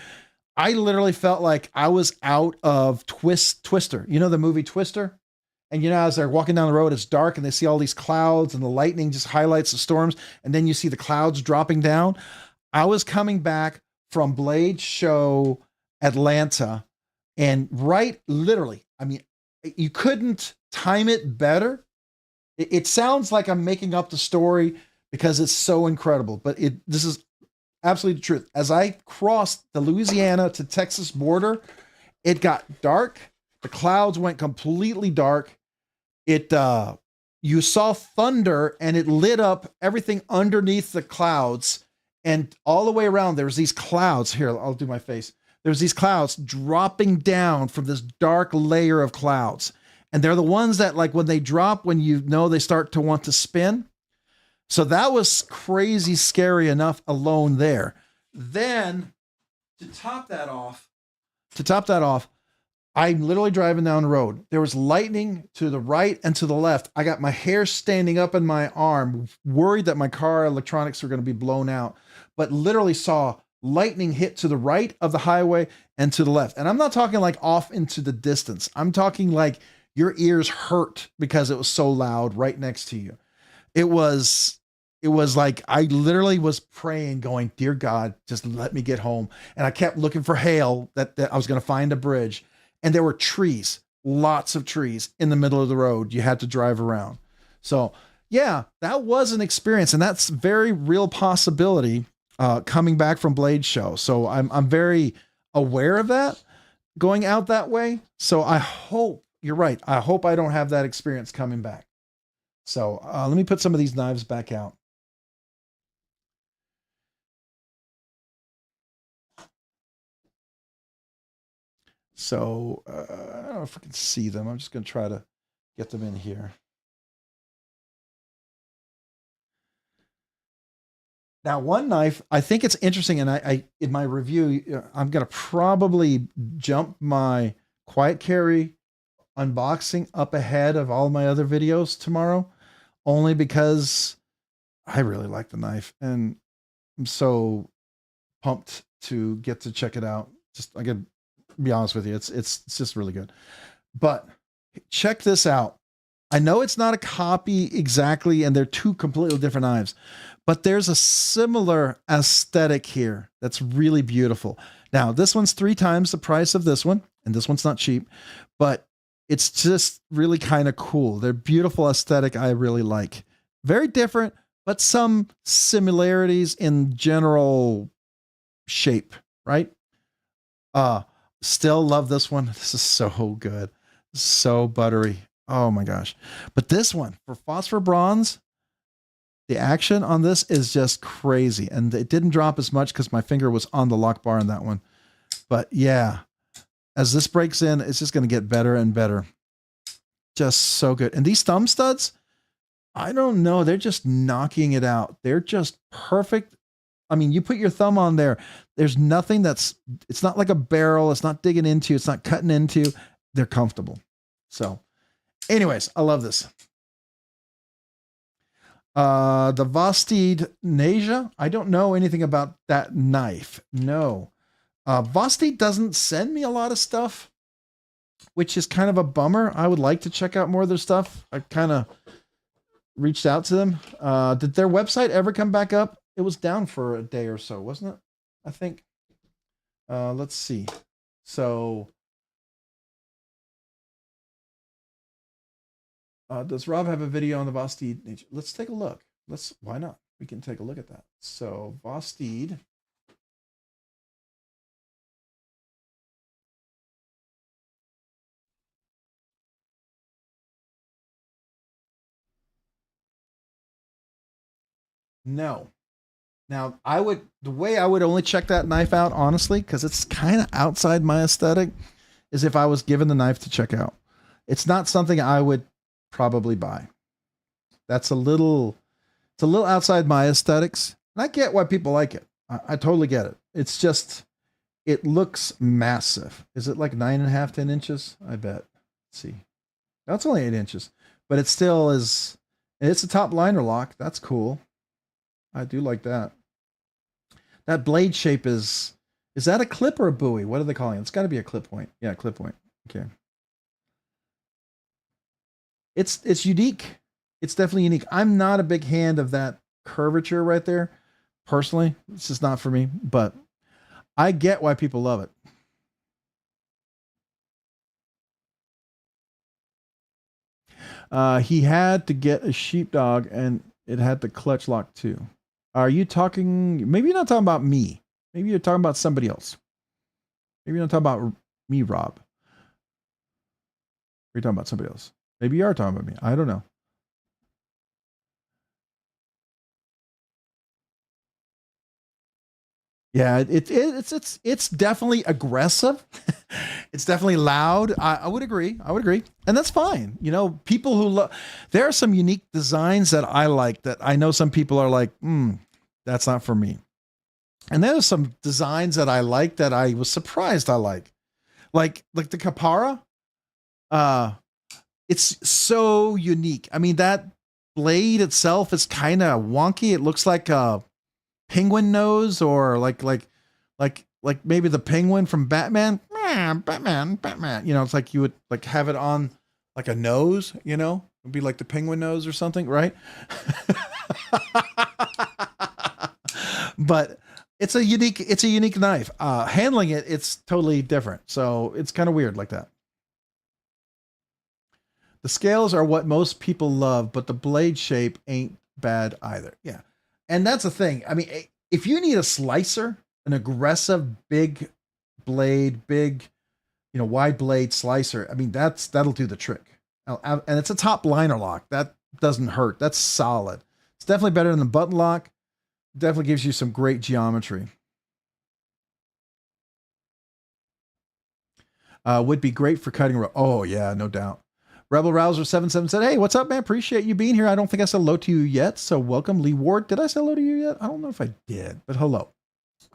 I literally felt like I was out of Twister. You know the movie Twister? And you know, as they're walking down the road, it's dark and they see all these clouds and the lightning just highlights the storms. And then you see the clouds dropping down. I was coming back from Blade Show Atlanta, and right, literally, I mean, you couldn't time it better. It sounds like I'm making up the story because it's so incredible, but this is absolutely the truth. As I crossed the Louisiana to Texas border, it got dark. The clouds went completely dark. You saw thunder and it lit up everything underneath the clouds, and all the way around there was these clouds. Here, I'll do my face. There's these clouds dropping down from this dark layer of clouds. And they're the ones that, like, when they drop, when you know they start to want to spin. So that was crazy scary enough alone there. Then to top that off, I'm literally driving down the road. There was lightning to the right and to the left. I got my hair standing up in my arm, worried that my car electronics were going to be blown out, but literally saw lightning hit to the right of the highway and to the left. And I'm not talking like off into the distance. I'm talking like your ears hurt because it was so loud right next to you. It was like I literally was praying, going, dear God, just let me get home. And I kept looking for hail that I was going to find a bridge. And there were trees, lots of trees in the middle of the road. You had to drive around. So yeah, that was an experience. And that's very real possibility coming back from Blade Show. So I'm very aware of that going out that way. So I hope you're right. I hope I don't have that experience coming back. So let me put some of these knives back out. So I don't know if I can see them. I'm just going to try to get them in here. Now, one knife, I think it's interesting, and I in my review, I'm going to probably jump my quiet carry unboxing up ahead of all my other videos tomorrow, only because I really like the knife, and I'm so pumped to get to check it out. Just, I can be honest with you, it's just really good. But check this out. I know it's not a copy exactly, and they're two completely different knives, but there's a similar aesthetic here that's really beautiful. Now, this one's 3 times the price of this one, and this one's not cheap, but it's just really kind of cool. They're beautiful aesthetic. I really like. Very different, but some similarities in general shape, right? Still love this one. This is so good. So buttery. Oh my gosh. But this one for phosphor bronze, the action on this is just crazy. And it didn't drop as much because my finger was on the lock bar in that one. But yeah, as this breaks in, it's just going to get better and better. Just so good. And these thumb studs, I don't know. They're just knocking it out. They're just perfect. I mean, you put your thumb on there. There's nothing it's not like a barrel. It's not digging into. It's not cutting into. They're comfortable. So anyways, I love this. The Vostede Nasia. I don't know anything about that knife. No. Vostede doesn't send me a lot of stuff, which is kind of a bummer. I would like to check out more of their stuff. I kind of reached out to them. Did their website ever come back up? It was down for a day or so, wasn't it? I think. Let's see. So does Rob have a video on the Vostede? Let's take a look. Why not? We can take a look at that. So Vostede. No. Now, the way I would only check that knife out, honestly, because it's kind of outside my aesthetic, is if I was given the knife to check out. It's not something I would probably buy. It's a little outside my aesthetics. And I get why people like it. I totally get it. It's just, it looks massive. Is it like 9.5, 10 inches? I bet. Let's see. That's only 8 inches, but it still is. It's a top liner lock. That's cool. I do like that. That blade shape is that a clip or a buoy? What are they calling it? It's got to be a clip point. Yeah, clip point. Okay. It's unique. It's definitely unique. I'm not a big fan of that curvature right there. Personally, it's just not for me, but I get why people love it. He had to get a sheepdog and it had the clutch lock too. Are you talking, maybe you're not talking about me. Maybe you're talking about somebody else. Maybe you're not talking about me, Rob. You're talking about somebody else. Maybe you are talking about me. I don't know. Yeah, it's definitely aggressive. It's definitely loud. I would agree. I would agree. And that's fine. You know, people who love, there are some unique designs that I like that I know some people are like, that's not for me. And there are some designs that I like that I was surprised I like. Like the Kapara. It's so unique. I mean, that blade itself is kind of wonky. It looks like a penguin nose, or like maybe the penguin from Batman. Batman. You know, it's like you would like have it on like a nose, you know? It'd be like the penguin nose or something, right? But it's a unique knife. Handling it, it's totally different. So it's kind of weird like that. The scales are what most people love, but the blade shape ain't bad either. Yeah. And that's the thing. I mean, if you need a slicer, an aggressive, big blade, wide blade slicer, I mean, that'll do the trick. And it's a top liner lock. That doesn't hurt. That's solid. It's definitely better than the button lock. Definitely gives you some great geometry. Would be great for cutting. Oh yeah, no doubt. Rebel Rouser 77 said, "Hey, what's up, man? Appreciate you being here. I don't think I said hello to you yet, so welcome, Lee Ward. Did I say hello to you yet? I don't know if I did, but hello."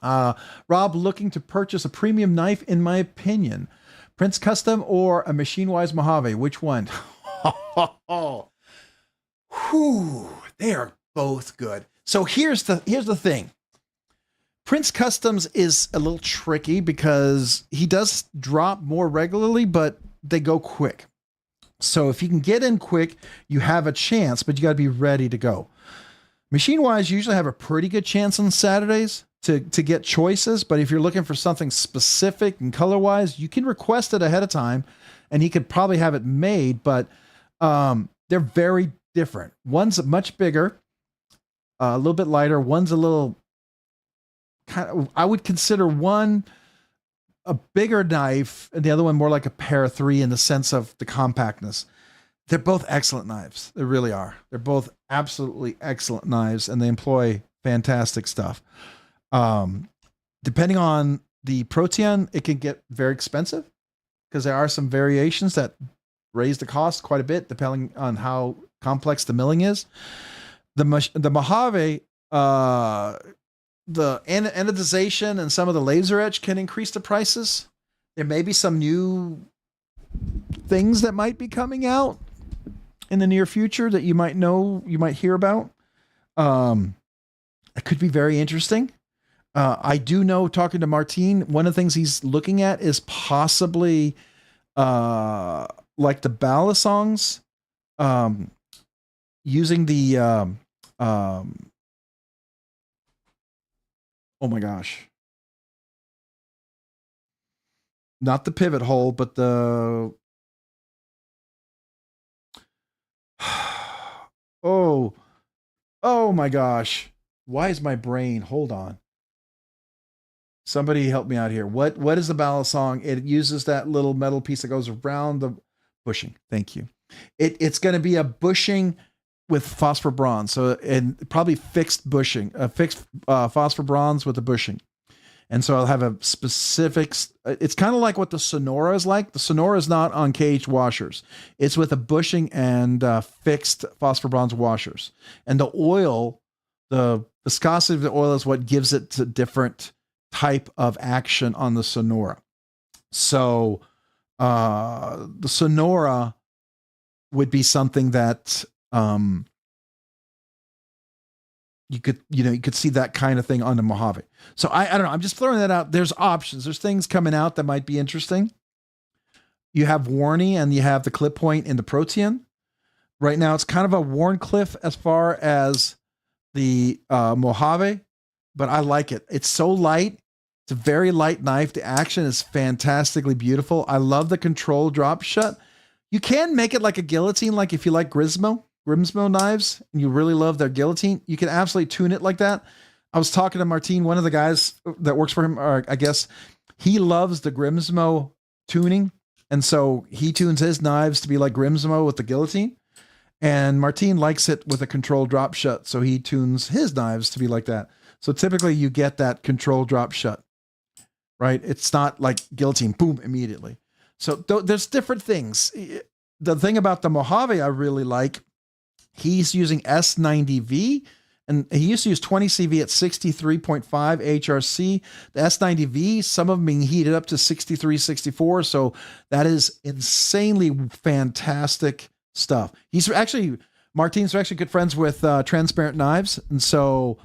Rob, looking to purchase a premium knife, in my opinion, Prince Custom or a Machine Wise Mojave? Which one? Whew, they are both good. So here's the thing. Prince Customs is a little tricky because he does drop more regularly, but they go quick. So if you can get in quick, you have a chance, but you got to be ready to go. Machine Wise usually have a pretty good chance on Saturdays to get choices, but if you're looking for something specific and color wise, you can request it ahead of time and he could probably have it made, but they're very different. One's much bigger, a little bit lighter. One's a little kind of, I would consider one a bigger knife and the other one more like a Para 3 in the sense of the compactness. They're both excellent knives. They really are. They're both absolutely excellent knives and they employ fantastic stuff. Depending on the Protean, it can get very expensive because there are some variations that raise the cost quite a bit depending on how complex the milling is. The Mojave, the anodization and some of the laser etch can increase the prices. There may be some new things that might be coming out in the near future that you might hear about. It could be very interesting. I do know, talking to Martin, one of the things he's looking at is possibly like the Balisongs, using the oh my gosh. Not the pivot hole, but the oh my gosh. Why is my brain? Hold on. Somebody help me out here. What is the Balisong? It uses that little metal piece that goes around the bushing. Thank you. It's going to be a bushing with phosphor bronze. So, and probably fixed bushing, fixed phosphor bronze with the bushing. And so I'll have a specific, it's kind of like what the Sonora is like. The Sonora is not on caged washers. It's with a bushing and fixed phosphor bronze washers. And the oil, the viscosity of the oil is what gives it a different type of action on the Sonora. So the Sonora would be something that you could see that kind of thing on the Mojave. So I don't know. I'm just throwing that out. There's options. There's things coming out that might be interesting. You have Warney and you have the clip point in the Protean. Right now, it's kind of a worn cliff as far as the Mojave, but I like it. It's so light. It's a very light knife. The action is fantastically beautiful. I love the control drop shut. You can make it like a guillotine, like if you like Grimsmo knives and you really love their guillotine, you can absolutely tune it like that. I was talking to Martin, one of the guys that works for him, or I guess he loves the Grimsmo tuning. And so he tunes his knives to be like Grimsmo with the guillotine. And Martin likes it with a control drop shut. So he tunes his knives to be like that. So typically you get that control drop shut, right? It's not like guillotine, boom, immediately. So there's different things. The thing about the Mojave I really like, he's using S90V, and he used to use 20CV at 63.5 HRC. The S90V, some of them being heated up to 63, 64. So that is insanely fantastic stuff. Martin's actually good friends with Transparent Knives. And so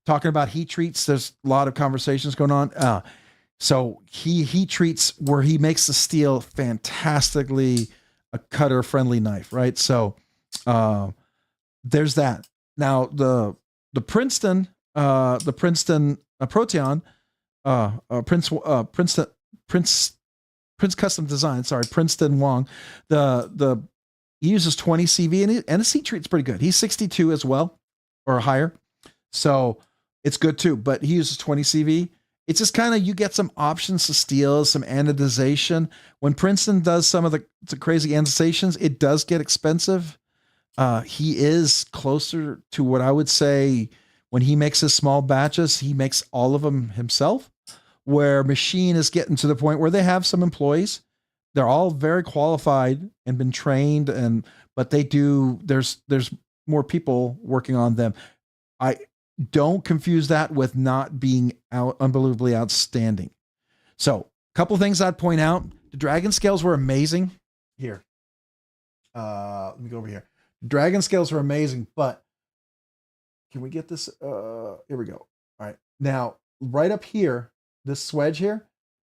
talking about heat treats, there's a lot of conversations going on. So he heat treats where he makes the steel fantastically a cutter friendly knife, right? So there's that. Now the Princeton Protean, Prince Custom Design, sorry, Princeton Wong, he uses 20 CV and his heat treat's pretty good. He's 62 as well, or higher. So it's good too, but he uses 20 CV. It's just kind of, you get some options to steel, some anodization. When Princeton does some of the crazy anodizations, it does get expensive. He is closer to what I would say when he makes his small batches, he makes all of them himself, where Machine is getting to the point where they have some employees. They're all very qualified and been trained, but there's more people working on them. I don't confuse that with not being unbelievably outstanding. So a couple of things I'd point out. The Dragon scales were amazing. Here. Let me go over here. Dragon scales were amazing, but can we get this? Here we go. All right. Now, right up here, this swedge here,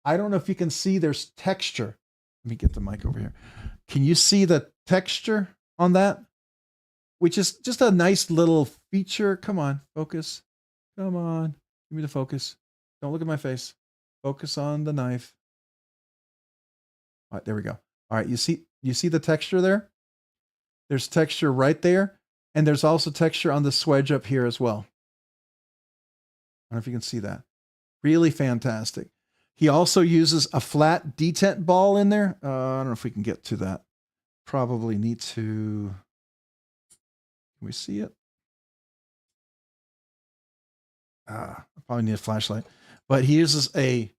I don't know if you can see there's texture. Let me get the mic over here. Can you see the texture on that? Which is just a nice little feature. Come on, focus. Come on. Give me the focus. Don't look at my face. Focus on the knife. All right, there we go. All right, you see the texture there? There's texture right there. And there's also texture on the swedge up here as well. I don't know if you can see that. Really fantastic. He also uses a flat detent ball in there. I don't know if we can get to that. Probably need to... Can we see it? I probably need a flashlight. But he uses a...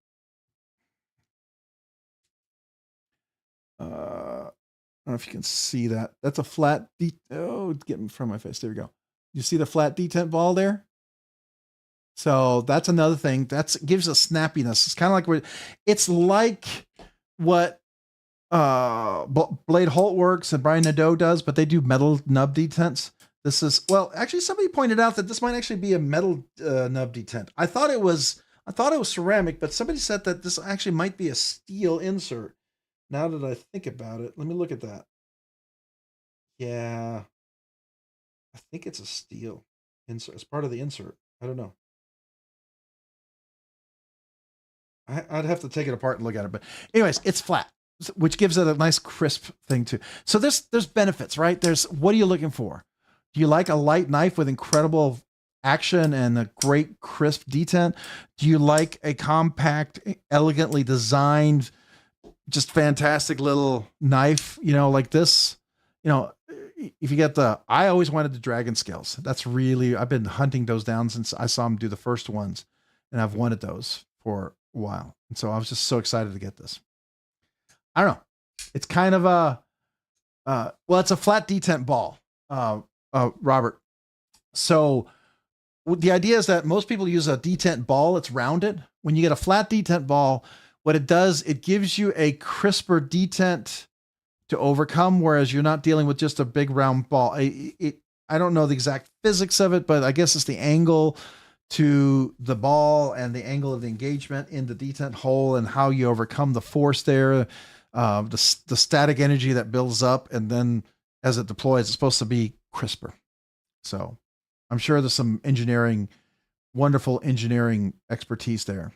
I don't know if you can see that. That's a flat... it's getting from my face. There we go. You see the flat detent ball there? So that's another thing. That gives us snappiness. It's kind of like what Blade Holtworks and Brian Nadeau does, but they do metal nub detents. This is, well, actually somebody pointed out that this might actually be a metal nub detent. I thought it was ceramic, but somebody said that this actually might be a steel insert. Now that I think about it, let me look at that. Yeah, I think it's a steel insert. It's part of the insert. I don't know. I'd have to take it apart and look at it, but anyways, it's flat, which gives it a nice crisp thing too. So there's benefits, right? What are you looking for? Do you like a light knife with incredible action and a great crisp detent? Do you like a compact, elegantly designed, just fantastic little knife, like this? If you get I always wanted the Dragon scales. I've been hunting those down since I saw them do the first ones, and I've wanted those for a while. And so I was just so excited to get this. I don't know. It's kind of it's a flat detent ball, Robert. So the idea is that most people use a detent ball. It's rounded. When you get a flat detent ball, what it does, it gives you a crisper detent to overcome, whereas you're not dealing with just a big round ball. I don't know the exact physics of it, but I guess it's the angle to the ball and the angle of the engagement in the detent hole and how you overcome the force there, the static energy that builds up, and then as it deploys, it's supposed to be crisper. So I'm sure there's some engineering, wonderful engineering expertise there.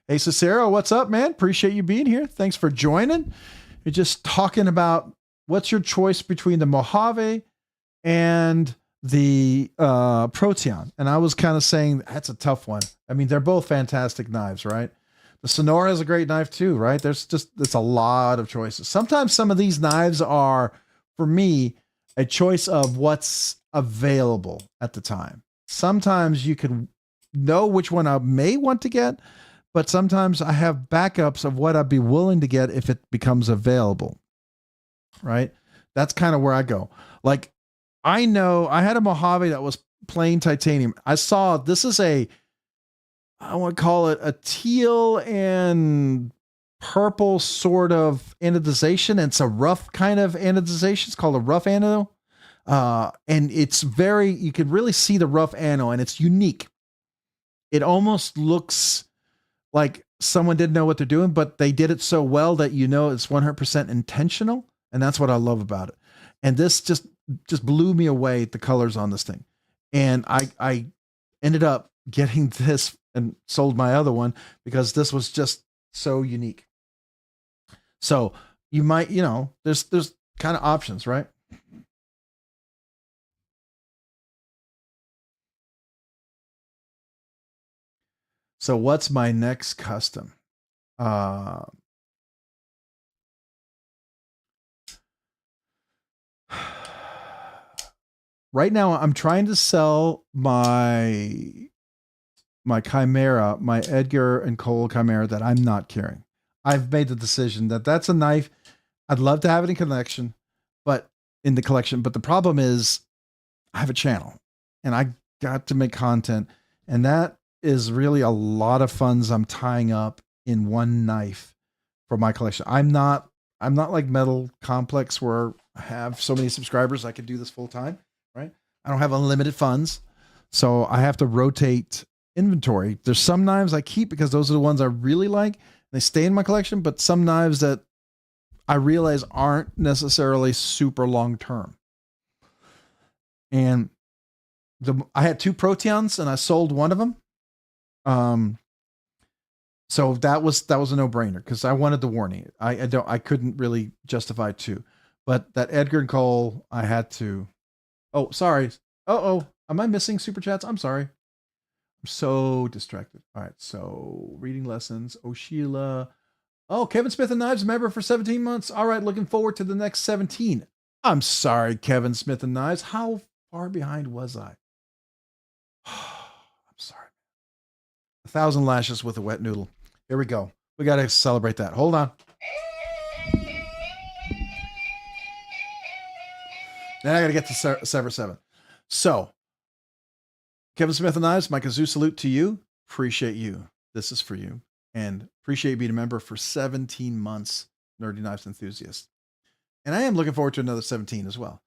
Hey, Cicero, what's up, man? Appreciate you being here. Thanks for joining. You're just talking about what's your choice between the Mojave and the Proteon. And I was kind of saying that's a tough one. I mean, they're both fantastic knives, right? The Sonora is a great knife too, right? It's a lot of choices. Sometimes some of these knives are, for me, a choice of what's available at the time. Sometimes you can know which one I may want to get, but sometimes I have backups of what I'd be willing to get if it becomes available, right? That's kind of where I go. Like, I know I had a Mojave that was plain titanium. I saw this is I want to call it a teal and purple sort of anodization. It's a rough kind of anodization. It's called a rough anode. And it's you can really see the rough anode, and it's unique. It almost looks like someone didn't know what they're doing, but they did it so well that you know it's 100% intentional. And that's what I love about it. And this just blew me away, the colors on this thing. And I ended up getting this and sold my other one because this was just so unique. So you might, there's kind of options, right? So what's my next custom? Right now I'm trying to sell my Chimera, my Edgar and Cole Chimera that I'm not carrying. I've made the decision that that's a knife. I'd love to have it in the collection, but the problem is I have a channel and I got to make content, and that is really a lot of funds I'm tying up in one knife for my collection. I'm not like Metal Complex where I have so many subscribers I could do this full time, right? I don't have unlimited funds, so I have to rotate inventory. There's some knives I keep because those are the ones I really like. They stay in my collection, but some knives that I realize aren't necessarily super long term. And I had 2 Proteons and I sold one of them. So that was a no-brainer because I wanted the warning. I couldn't really justify 2, but that Edgar and Cole I had to. Oh, sorry. Oh, am I missing super chats? I'm sorry. I'm so distracted. All right. So reading lessons. Oh, Sheila. Oh, Kevin Smith and Knives member for 17 months. All right. Looking forward to the next 17. I'm sorry, Kevin Smith and Knives. How far behind was I? I'm sorry. 1,000 lashes with a wet noodle. Here we go. We got to celebrate that. Hold on. Then I got to get to Sever 7. So, Kevin Smith and Knives, my kazoo salute to you. Appreciate you. This is for you. And appreciate you being a member for 17 months, Nerdy Knives Enthusiast. And I am looking forward to another 17 as well.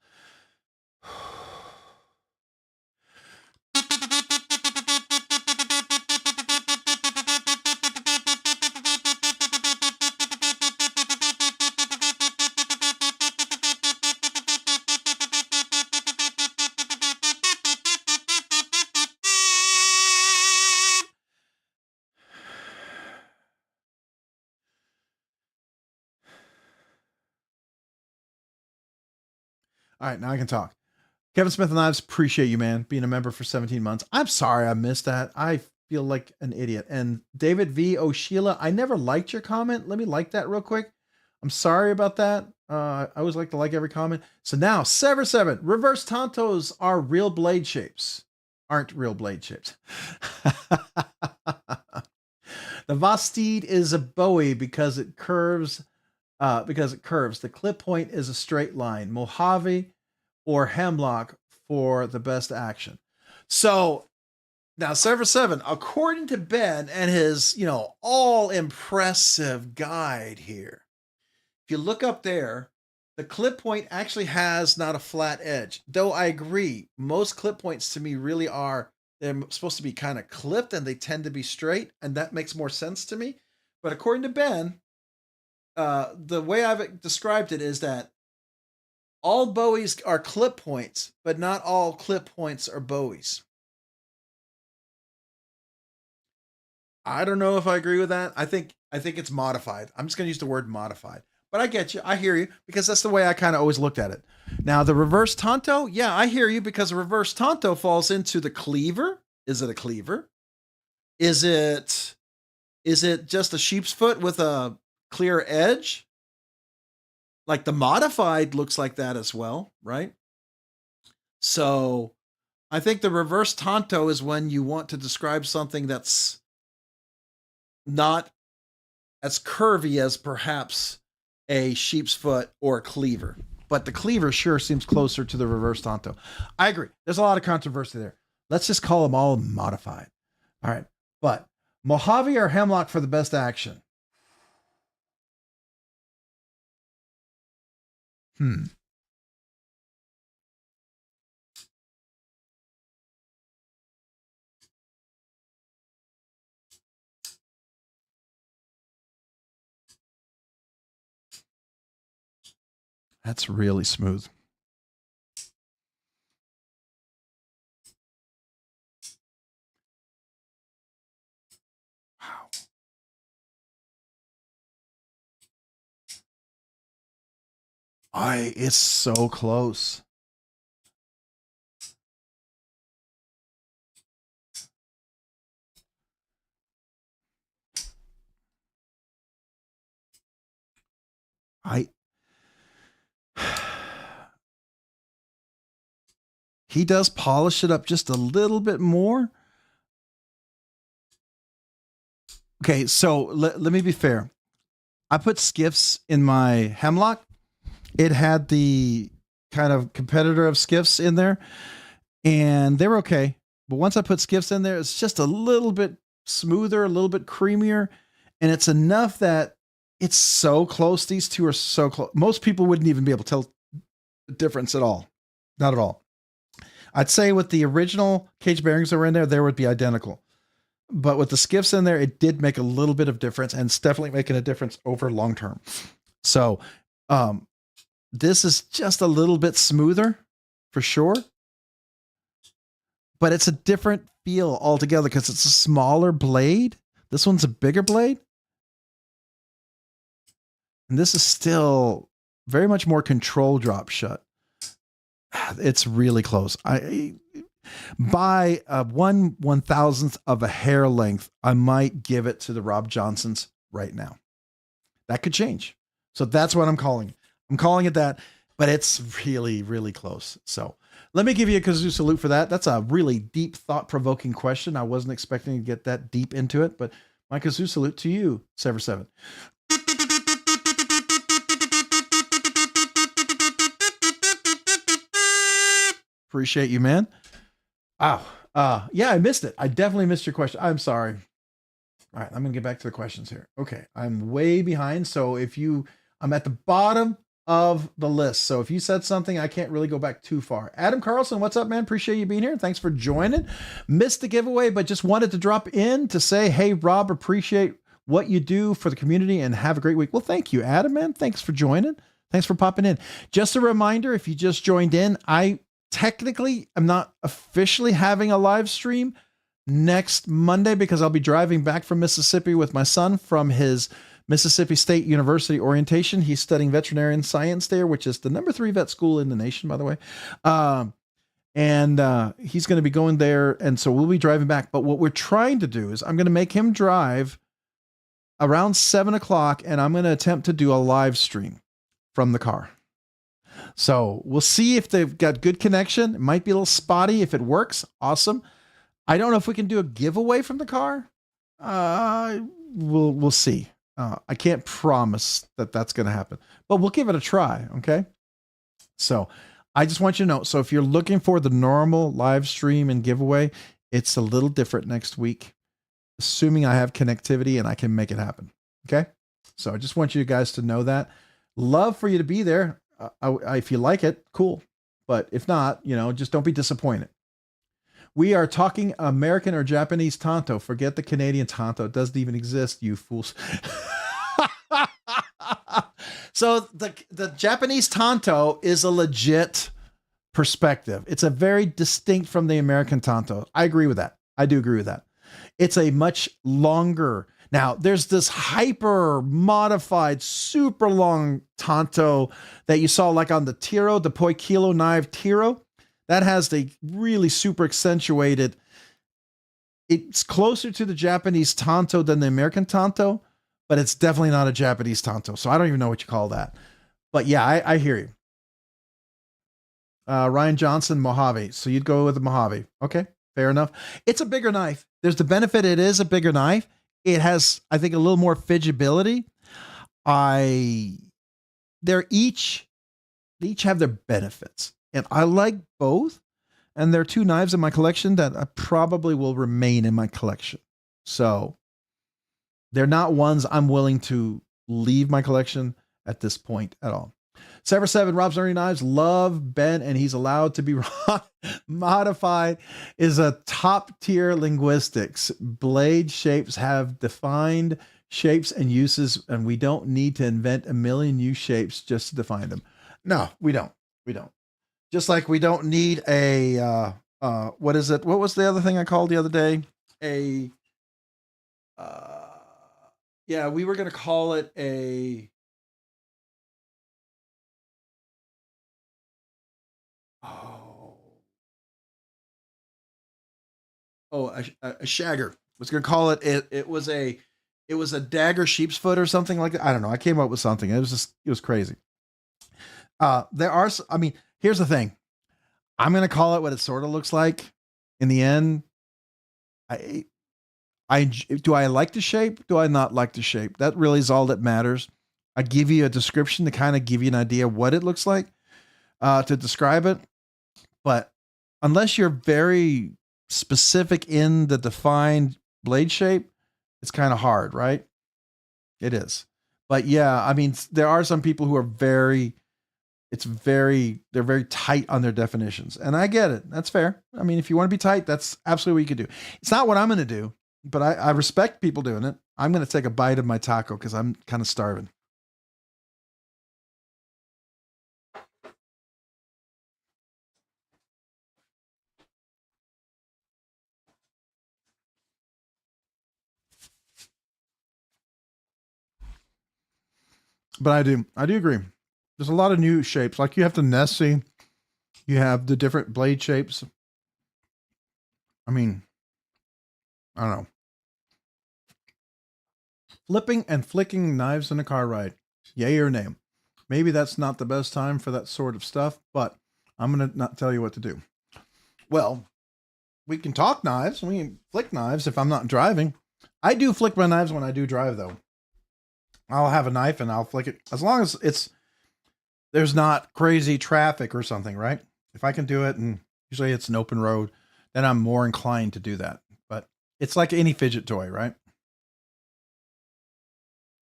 All right, now I can talk. Kevin Smith and Knives, appreciate you, man, being a member for 17 months. I'm sorry I missed that. I feel like an idiot. And David V. O'Sheila, I never liked your comment. Let me like that real quick. I'm sorry about that. I always like to like every comment. So now, Sever 7. Reverse Tontos are real blade shapes. Aren't real blade shapes. The Vosteed is a Bowie because it curves because it curves. The clip point is a straight line. Mojave or hemlock for the best action. So now server 7, according to Ben and his, all impressive guide here, if you look up there, the clip point actually has not a flat edge. Though I agree, most clip points to me really are, they're supposed to be kind of clipped and they tend to be straight, and that makes more sense to me. But according to Ben, the way I've described it is that all bowies are clip points, but not all clip points are bowies. I don't know if I agree with that. I think it's modified. I'm just going to use the word modified. But I get you. I hear you, because that's the way I kind of always looked at it. Now, the reverse tanto, yeah, I hear you, because the reverse tanto falls into the cleaver. Is it a cleaver? Is it just a sheep's foot with a clear edge? Like the modified looks like that as well, right? So I think the reverse tanto is when you want to describe something that's not as curvy as perhaps a sheep's foot or a cleaver. But the cleaver sure seems closer to the reverse tanto. I agree. There's a lot of controversy there. Let's just call them all modified. All right. But Mojave or hemlock for the best action? That's really smooth. Wow. It's so close. He does polish it up just a little bit more. Okay, so let me be fair. I put Skiffs in my hemlock. It had the kind of competitor of Skiffs in there, and they were okay. But once I put Skiffs in there, it's just a little bit smoother, a little bit creamier, and it's enough that it's so close. These two are so close. Most people wouldn't even be able to tell the difference at all. Not at all. I'd say with the original cage bearings that were in there, they would be identical. But with the Skiffs in there, it did make a little bit of difference, and it's definitely making a difference over long term. So this is just a little bit smoother for sure. But it's a different feel altogether because it's a smaller blade. This one's a bigger blade. And this is still very much more control drop shut. It's really close. By 1/1000th of a hair length, I might give it to the Rob Johnsons right now. That could change. So that's what I'm calling it. I'm calling it that, but it's really, really close. So let me give you a kazoo salute for that. That's a really deep, thought-provoking question. I wasn't expecting to get that deep into it, but my kazoo salute to you, Sever 7. Appreciate you, man. Wow. Yeah, I missed it. I definitely missed your question. I'm sorry. All right, I'm gonna get back to the questions here. Okay, I'm way behind. So I'm at the bottom of the list. So if you said something, I can't really go back too far. Adam Carlson, what's up, man? Appreciate you being here. Thanks for joining. Missed the giveaway, but just wanted to drop in to say, hey, Rob, appreciate what you do for the community and have a great week. Well, thank you, Adam, man. Thanks for joining. Thanks for popping in. Just a reminder, if you just joined in, I'm not officially having a live stream next Monday because I'll be driving back from Mississippi with my son from his Mississippi State University orientation. He's studying veterinarian science there, which is the number 3 vet school in the nation, by the way. And he's going to be going there. And so we'll be driving back. But what we're trying to do is I'm going to make him drive around 7:00, and I'm going to attempt to do a live stream from the car. So we'll see if they've got good connection. It might be a little spotty. If it works, awesome. I don't know if we can do a giveaway from the car. We'll see. I can't promise that that's going to happen, but we'll give it a try. Okay. So I just want you to know. So if you're looking for the normal live stream and giveaway, it's a little different next week, assuming I have connectivity and I can make it happen. Okay. So I just want you guys to know that. Love for you to be there. If you like it, cool. But if not, just don't be disappointed. We are talking American or Japanese Tanto. Forget the Canadian Tanto. It doesn't even exist, you fools. So the Japanese Tanto is a legit perspective. It's a very distinct from the American Tanto. I agree with that. I do agree with that. It's a much longer. Now, there's this hyper modified, super long Tanto that you saw like on the Tiro, the Poi Kilo knife Tiro. That has the really super accentuated. It's closer to the Japanese Tanto than the American Tanto, but it's definitely not a Japanese Tanto. So I don't even know what you call that. But yeah, I hear you. Ryan Johnson, Mojave. So you'd go with the Mojave. Okay, fair enough. It's a bigger knife. There's the benefit. It is a bigger knife. It has, I think, a little more fidgeability. They each have their benefits. And I like both. And there are two knives in my collection that I probably will remain in my collection. So they're not ones I'm willing to leave my collection at this point at all. Sever 7, Rob's Learning Knives, love Ben, and he's allowed to be modified, is a top tier linguistics. Blade shapes have defined shapes and uses, and we don't need to invent a million new shapes just to define them. No, we don't. We don't. Just like we don't need a, what is it? What was the other thing I called the other day? Yeah, we were going to call it a, a shagger. I was going to call it, it was a dagger sheep's foot or something like that. I don't know. I came up with something. It was crazy. Here's the thing. I'm going to call it what it sort of looks like. In the end, do I like the shape? Do I not like the shape? That really is all that matters. I give you a description to kind of give you an idea what it looks like, to describe it. But unless you're very specific in the defined blade shape, it's kind of hard, right? It is. But yeah, there are some people who are they're very tight on their definitions. And I get it. That's fair. If you want to be tight, that's absolutely what you could do. It's not what I'm going to do, but I respect people doing it. I'm going to take a bite of my taco because I'm kind of starving. But I do agree. There's a lot of new shapes. Like you have the Nessie, you have the different blade shapes. I don't know. Flipping and flicking knives in a car ride. Yay or nay? Maybe that's not the best time for that sort of stuff, but I'm going to not tell you what to do. Well, we can talk knives. We can flick knives if I'm not driving. I do flick my knives when I do drive, though. I'll have a knife and I'll flick it as long as there's not crazy traffic or something, right? If I can do it, and usually it's an open road, then I'm more inclined to do that. But it's like any fidget toy, right?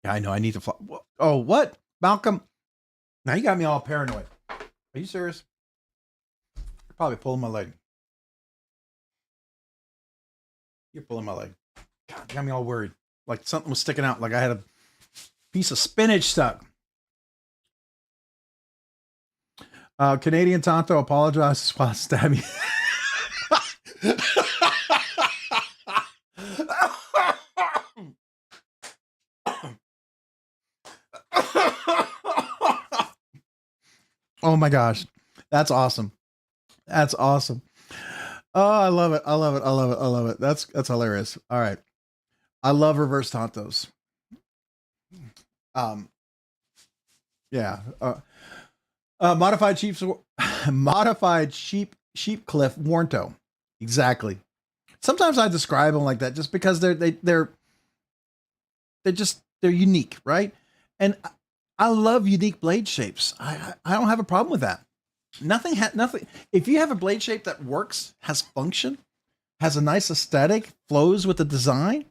Yeah, I know. I need to fly. Oh, what? Malcolm? Now you got me all paranoid. Are you serious? You're probably pulling my leg. You're pulling my leg. God, you got me all worried. Like something was sticking out. Like I had a piece of spinach stuck. Canadian Tonto apologizes while stabbing. Oh my gosh. That's awesome. That's awesome. Oh, I love it. I love it. I love it. I love it. That's hilarious. All right. I love reverse Tontos. Yeah. Modified sheep cliff Warnto. Exactly. Sometimes I describe them like that just because they're they're unique, right? And I love unique blade shapes. I don't have a problem with that. Nothing. If you have a blade shape that works, has function, has a nice aesthetic, flows with the design,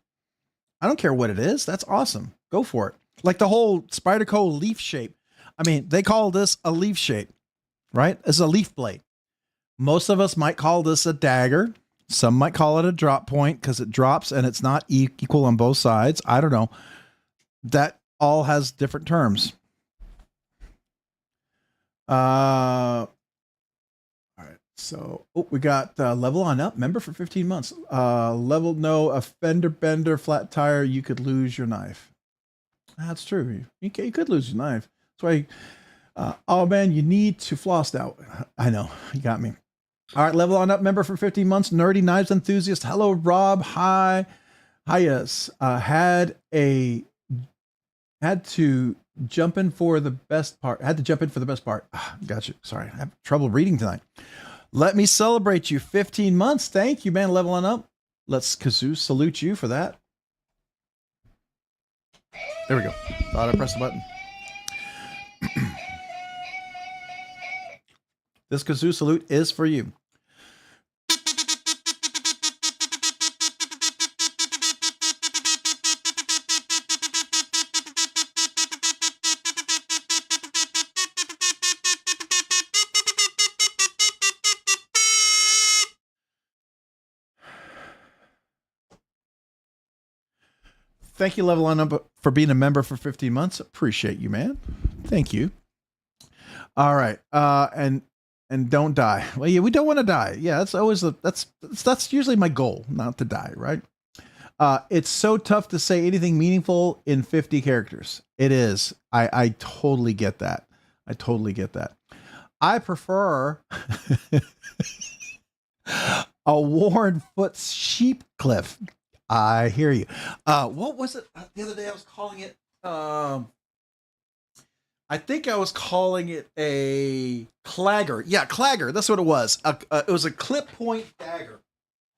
I don't care what it is. That's awesome. Go for it. Like the whole Spyderco leaf shape. I mean, they call this a leaf shape, right? It's a leaf blade. Most of us might call this a dagger. Some might call it a drop point because it drops and it's not equal on both sides. I don't know. That all has different terms. All right. So we got level on up, member for 15 months. Level no, a fender bender, flat tire, you could lose your knife. That's true. You could lose your knife. That's why, oh man, you need to floss out. I know, you got me. All right, level on up, member for 15 months, nerdy knives enthusiast. Hello, Rob. Hi. Yes. Had to jump in for the best part. Got you. Sorry, I have trouble reading tonight. Let me celebrate you. 15 months. Thank you, man. Level on up. Let's kazoo salute you for that. There we go. Thought I pressed the button. This kazoo salute is for you. Thank you, Level On Up, for being a member for 15 months. Appreciate you, man. Thank you. All right. And don't die. Well, yeah, we don't want to die. Yeah, that's always that's usually my goal, not to die, right? It's so tough to say anything meaningful in 50 characters. It is. I totally get that. I prefer a worn foot sheep cliff. I hear you. What was it the other day? I was calling it. I think I was calling it a clagger. Yeah, clagger. That's what it was. It was a clip point dagger.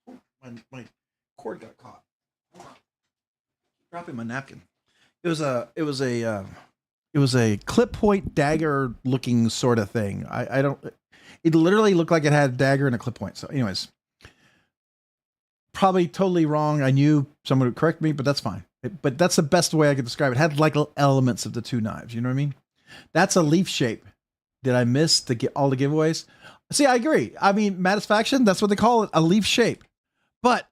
Oh, my cord got caught. Hold on. Dropping my napkin. It was a clip point dagger looking sort of thing. I don't. It literally looked like it had a dagger and a clip point. So, anyways. Probably totally wrong. I knew someone would correct me, but that's fine. But that's the best way I could describe it. It had like elements of the two knives. You know what I mean? That's a leaf shape. Did I miss all the giveaways? See, I agree. I mean, Matisfaction, that's what they call it, a leaf shape. But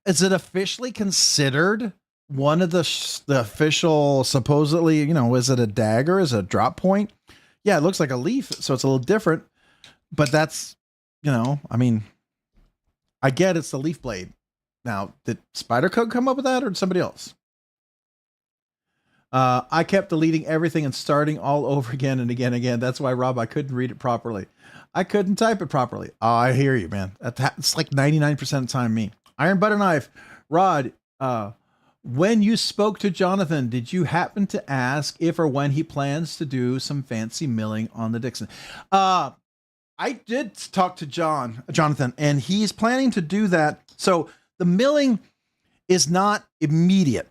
is it officially considered one of the official, supposedly, is it a dagger? Is it a drop point? Yeah, it looks like a leaf, so it's a little different. But that's, I mean, I get it's the leaf blade. Now, did Spyderco come up with that or somebody else? I kept deleting everything and starting all over again and again and again. That's why, Rob, I couldn't read it properly. I couldn't type it properly. Oh, I hear you, man. It's like 99% of the time me. Iron butter knife. Rod, when you spoke to Jonathan, did you happen to ask if or when he plans to do some fancy milling on the Dixon? I did talk to Jonathan, and he's planning to do that. So the milling is not immediate.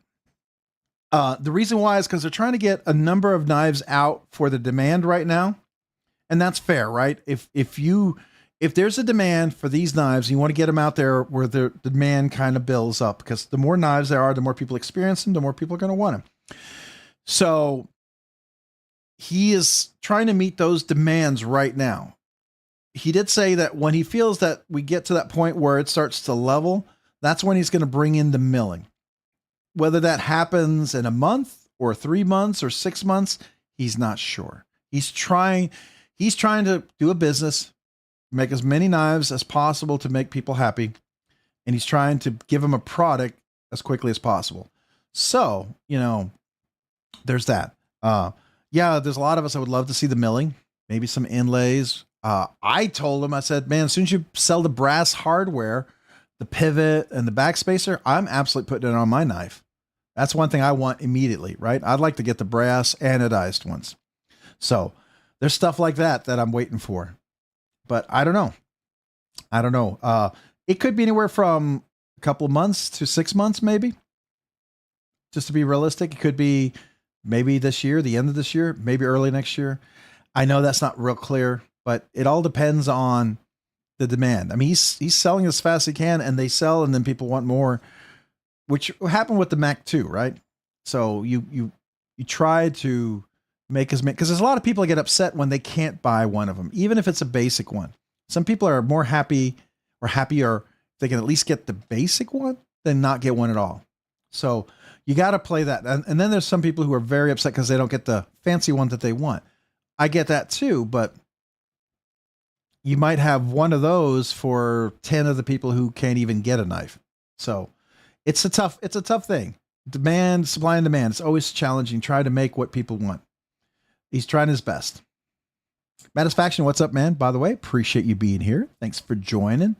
The reason why is because they're trying to get a number of knives out for the demand right now. And that's fair, right? If there's a demand for these knives, you want to get them out there where the demand kind of builds up, because the more knives there are, the more people experience them, the more people are going to want them. So he is trying to meet those demands right now. He did say that when he feels that we get to that point where it starts to level, that's when he's going to bring in the milling. Whether that happens in a month or 3 months or 6 months, he's not sure. He's trying to do a business, make as many knives as possible to make people happy. And he's trying to give them a product as quickly as possible. So, there's that. Yeah, there's a lot of us that would love to see the milling, maybe some inlays. I told him, I said, man, as soon as you sell the brass hardware, the pivot and the backspacer, I'm absolutely putting it on my knife. That's one thing I want immediately, right? I'd like to get the brass anodized ones. So there's stuff like that I'm waiting for, but I don't know. It could be anywhere from a couple of months to 6 months, maybe. just to be realistic. It could be maybe this year, the end of this year, maybe early next year. I know that's not real clear, but it all depends on the demand. I mean, he's selling as fast as he can, and they sell, and then people want more, which happened with the Mac 2, right? So you try to make as many, because there's a lot of people that get upset when they can't buy one of them, even if it's a basic one. Some people are more happy or happier if they can at least get the basic one than not get one at all. So you got to play that. And then there's some people who are very upset because they don't get the fancy one that they want. I get that too, but you might have one of those for 10 of the people who can't even get a knife. So it's a tough thing. Demand, supply and demand. It's always challenging. Try to make what people want. He's trying his best. Matisfaction, what's up, man? By the way, appreciate you being here. Thanks for joining.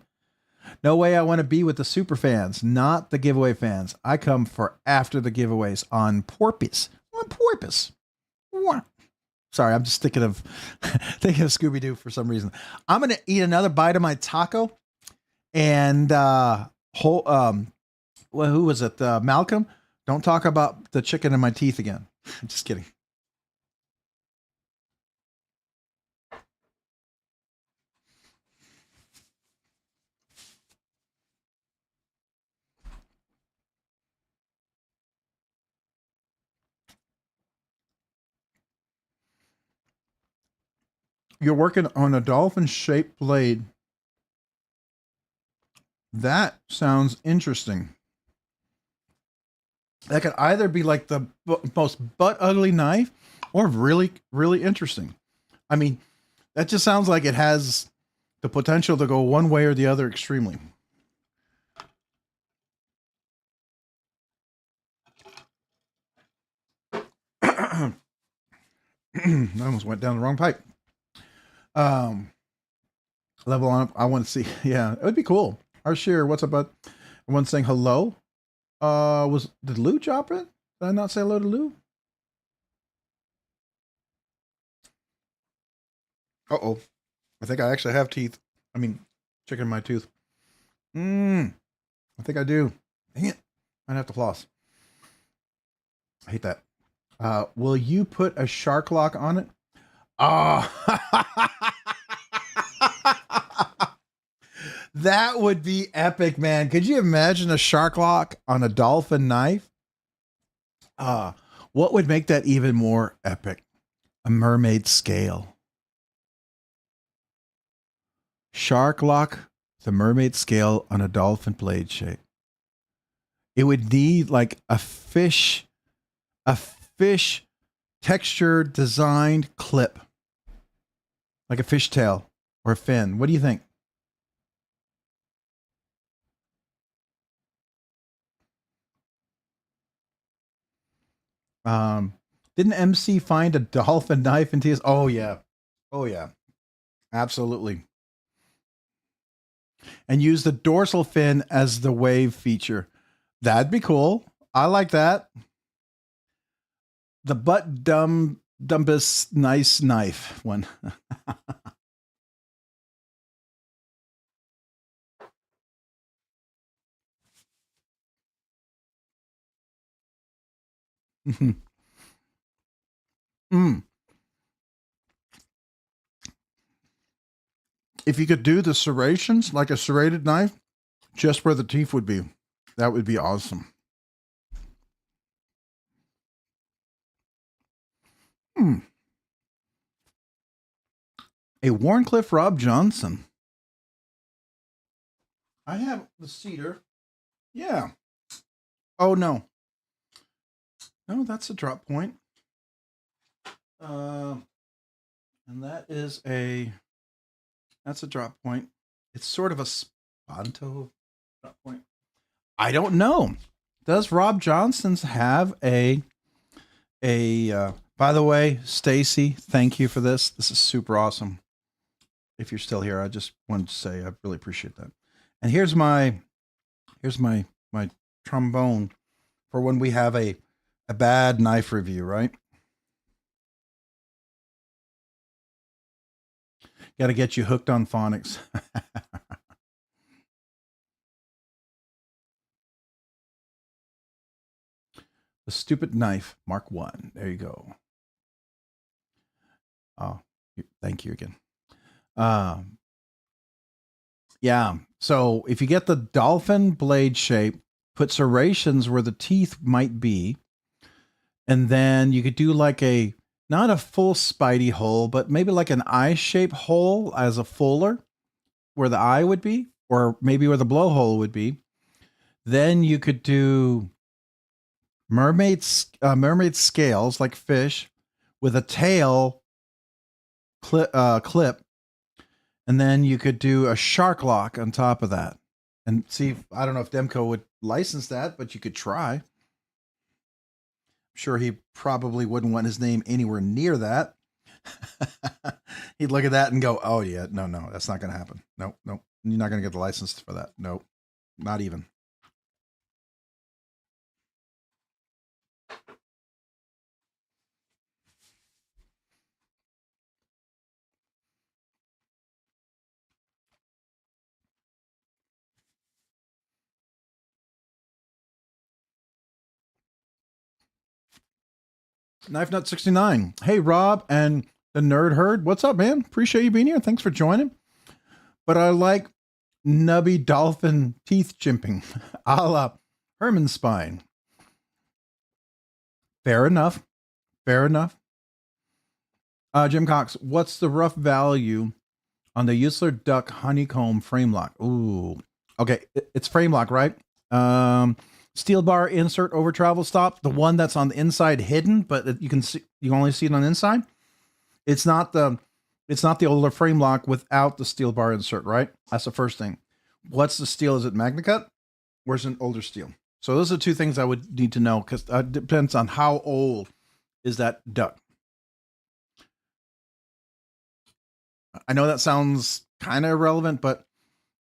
No way I want to be with the super fans, not the giveaway fans. I come for after the giveaways on purpose. On purpose. Sorry, I'm just thinking of Scooby-Doo for some reason. I'm going to eat another bite of my taco. And who was it? Malcolm, don't talk about the chicken in my teeth again. I'm just kidding. You're working on a dolphin-shaped blade. That sounds interesting. That could either be like the most butt-ugly knife or really, really interesting. I mean, that just sounds like it has the potential to go one way or the other extremely. I almost went down the wrong pipe. Level on up. I want to see. Yeah, it would be cool. Arshir, what's up, bud? Everyone saying hello. Did Lou drop it? Did I not say hello to Lou? Uh-oh. I think I actually have teeth. I mean, chicken in my tooth. I think I do. Dang it. I'd have to floss. I hate that. Will you put a shark lock on it? That would be epic, man. Could you imagine a shark lock on a dolphin knife? What would make that even more epic? A mermaid scale. Shark lock, the mermaid scale on a dolphin blade shape. It would need like a fish texture designed clip. Like a fishtail or a fin. What do you think? Didn't MC find a dolphin knife in TS? Oh yeah. Oh yeah. Absolutely. And use the dorsal fin as the wave feature. That'd be cool. I like that. The butt dumbest nice knife one. If you could do the serrations like a serrated knife, just where the teeth would be, that would be awesome. A Warncliffe Rob Johnson. I have the cedar. Yeah. Oh no. No, that's a drop point. And that's a drop point. It's sort of a Sponto drop point. I don't know. Does Rob Johnson's have a by the way, Stacy, thank you for this. This is super awesome. If you're still here, I just wanted to say I really appreciate that. And here's my trombone for when we have a bad knife review, right? Got to get you hooked on phonics. The Stupid Knife Mark 1. There you go. Oh, thank you again. Yeah. So if you get the dolphin blade shape, put serrations where the teeth might be. And then you could do like a, not a full Spidey hole, but maybe like an eye-shaped hole as a fuller where the eye would be, or maybe where the blowhole would be. Then you could do mermaid scales like fish with a tail clip. And then you could do a shark lock on top of that. And see, I don't know if Demco would license that, but you could try. I'm sure he probably wouldn't want his name anywhere near that. He'd look at that and go, oh yeah, no, that's not going to happen. No, you're not going to get the license for that. No, not even. Knife Nut 69. Hey, Rob and the Nerd Herd. What's up, man? Appreciate you being here. Thanks for joining. But I like nubby dolphin teeth chimping a la Herman spine. Fair enough. Jim Cox, what's the rough value on the Usler Duck honeycomb frame lock? Ooh. Okay, it's frame lock, right? Steel bar insert over travel stop, the one that's on the inside hidden, but you can see, you only see it on the inside. It's not the older frame lock without the steel bar insert, right? That's the first thing. What's the steel? Is it MagnaCut? Where's an older steel? So those are two things I would need to know, because it depends on how old is that duck. I know that sounds kind of irrelevant, but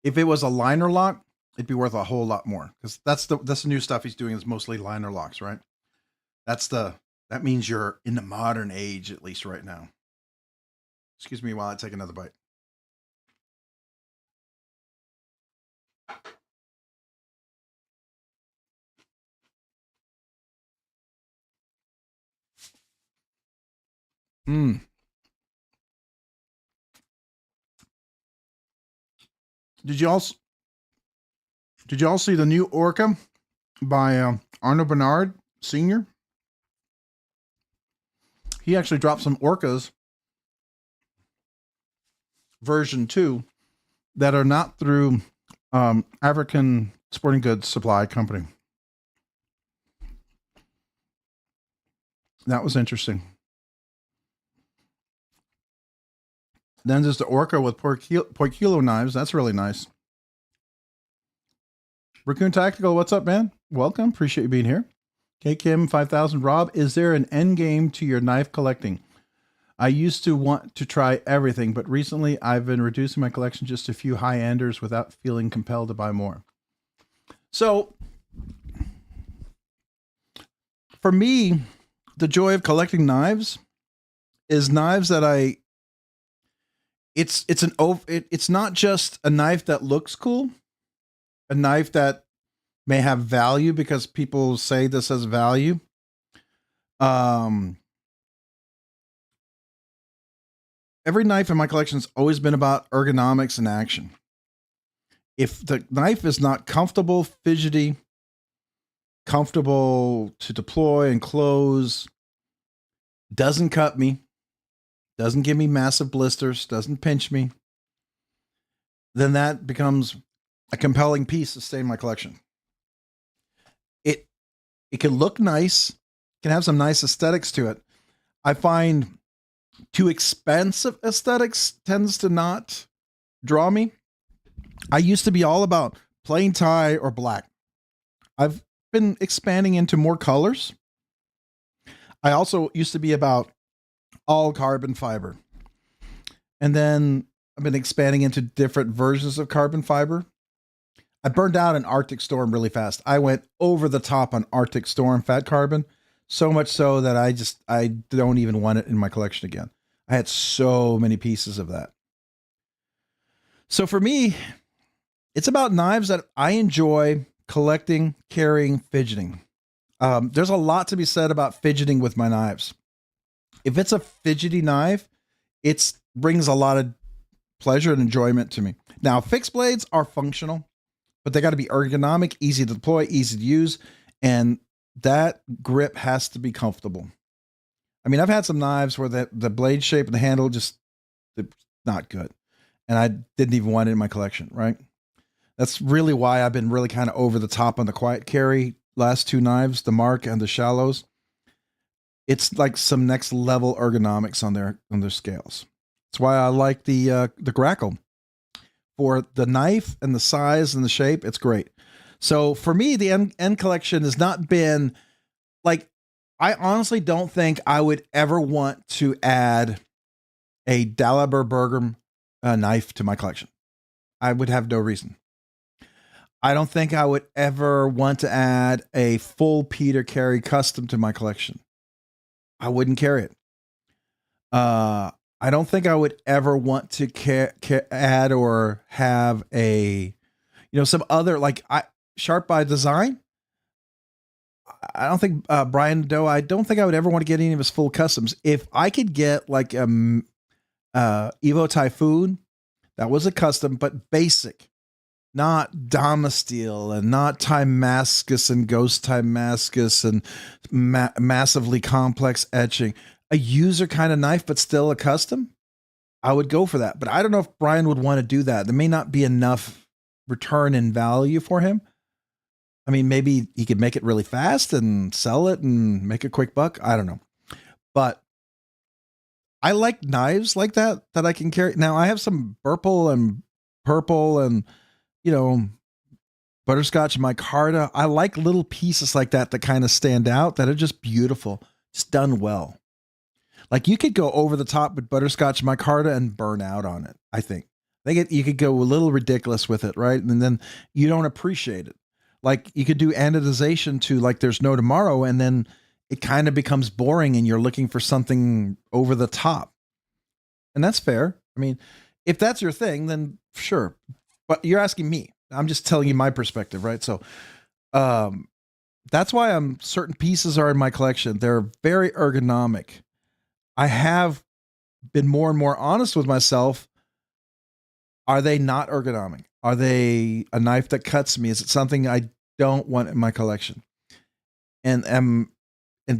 if it was a liner lock, it'd be worth a whole lot more, because that's the new stuff he's doing is mostly liner locks, right? That means you're in the modern age, at least right now. Excuse me while I take another bite. Did you all see the new Orca by Arno Bernard Sr.? He actually dropped some Orcas version 2 that are not through African Sporting Goods Supply Company. That was interesting. Then there's the Orca with Poikilo knives. That's really nice. Raccoon Tactical, what's up, man? Welcome. Appreciate you being here. K Kim 5000. Rob, is there an end game to your knife collecting? I used to want to try everything, but recently I've been reducing my collection just a few high-enders without feeling compelled to buy more. So, for me, the joy of collecting knives is knives that it's not just a knife that looks cool, a knife that may have value because people say this has value. Every knife in my collection has always been about ergonomics and action. If the knife is not comfortable, fidgety, comfortable to deploy and close, doesn't cut me, doesn't give me massive blisters, doesn't pinch me, then that becomes a compelling piece to stay in my collection. It can look nice, can have some nice aesthetics to it. I find too expensive aesthetics tends to not draw me. I used to be all about plain tie or black. I've been expanding into more colors. I also used to be about all carbon fiber. And then I've been expanding into different versions of carbon fiber. I burned out an Arctic Storm really fast. I went over the top on Arctic Storm fat carbon, so much so that I don't even want it in my collection again. I had so many pieces of that. So for me, it's about knives that I enjoy collecting, carrying, fidgeting. There's a lot to be said about fidgeting with my knives. If it's a fidgety knife, it brings a lot of pleasure and enjoyment to me. Now, fixed blades are functional, but they got to be ergonomic, easy to deploy, easy to use, and that grip has to be comfortable. I mean, I've had some knives where the blade shape and the handle just not good, and I didn't even want it in my collection, right? That's really why I've been really kind of over the top on the quiet carry last two knives, the Mark and the Shallows. It's like some next level ergonomics on their scales. That's why I like the Grackle. For the knife and the size and the shape, it's great. So for me, the end collection has not been like, I honestly don't think I would ever want to add a Daliber Bergam knife to my collection. I would have no reason. I don't think I would ever want to add a full Peter Carey custom to my collection. I wouldn't carry it. I don't think I would ever want to add or have a, some other Sharp by Design. I don't think Brian Doe. I don't think I would ever want to get any of his full customs. If I could get like Evo Typhoon, that was a custom, but basic, not Damasteel and not Timascus and Ghost Timascus and massively complex etching. A user kind of knife, but still a custom, I would go for that. But I don't know if Brian would want to do that. There may not be enough return in value for him. I mean, maybe he could make it really fast and sell it and make a quick buck. I don't know. But I like knives like that I can carry. Now I have some purple and butterscotch micarta. I like little pieces like that kind of stand out, that are just beautiful. It's done well. Like you could go over the top with butterscotch micarta and burn out on it. I think you could go a little ridiculous with it, right? And then you don't appreciate it. Like you could do anodization to like there's no tomorrow, and then it kind of becomes boring and you're looking for something over the top. And that's fair. I mean, if that's your thing, then sure. But you're asking me. I'm just telling you my perspective, right? So that's why certain pieces are in my collection. They're very ergonomic. I have been more and more honest with myself. Are they not ergonomic? Are they a knife that cuts me? Is it something I don't want in my collection? And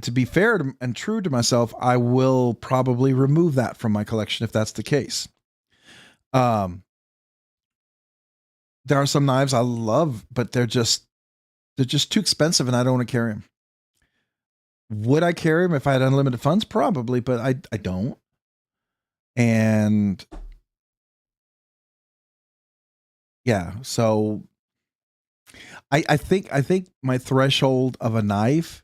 to be fair and true to myself, I will probably remove that from my collection if that's the case. There are some knives I love, but they're just too expensive and I don't want to carry them. Would I carry them if I had unlimited funds? Probably, but I don't. And yeah, so I think my threshold of a knife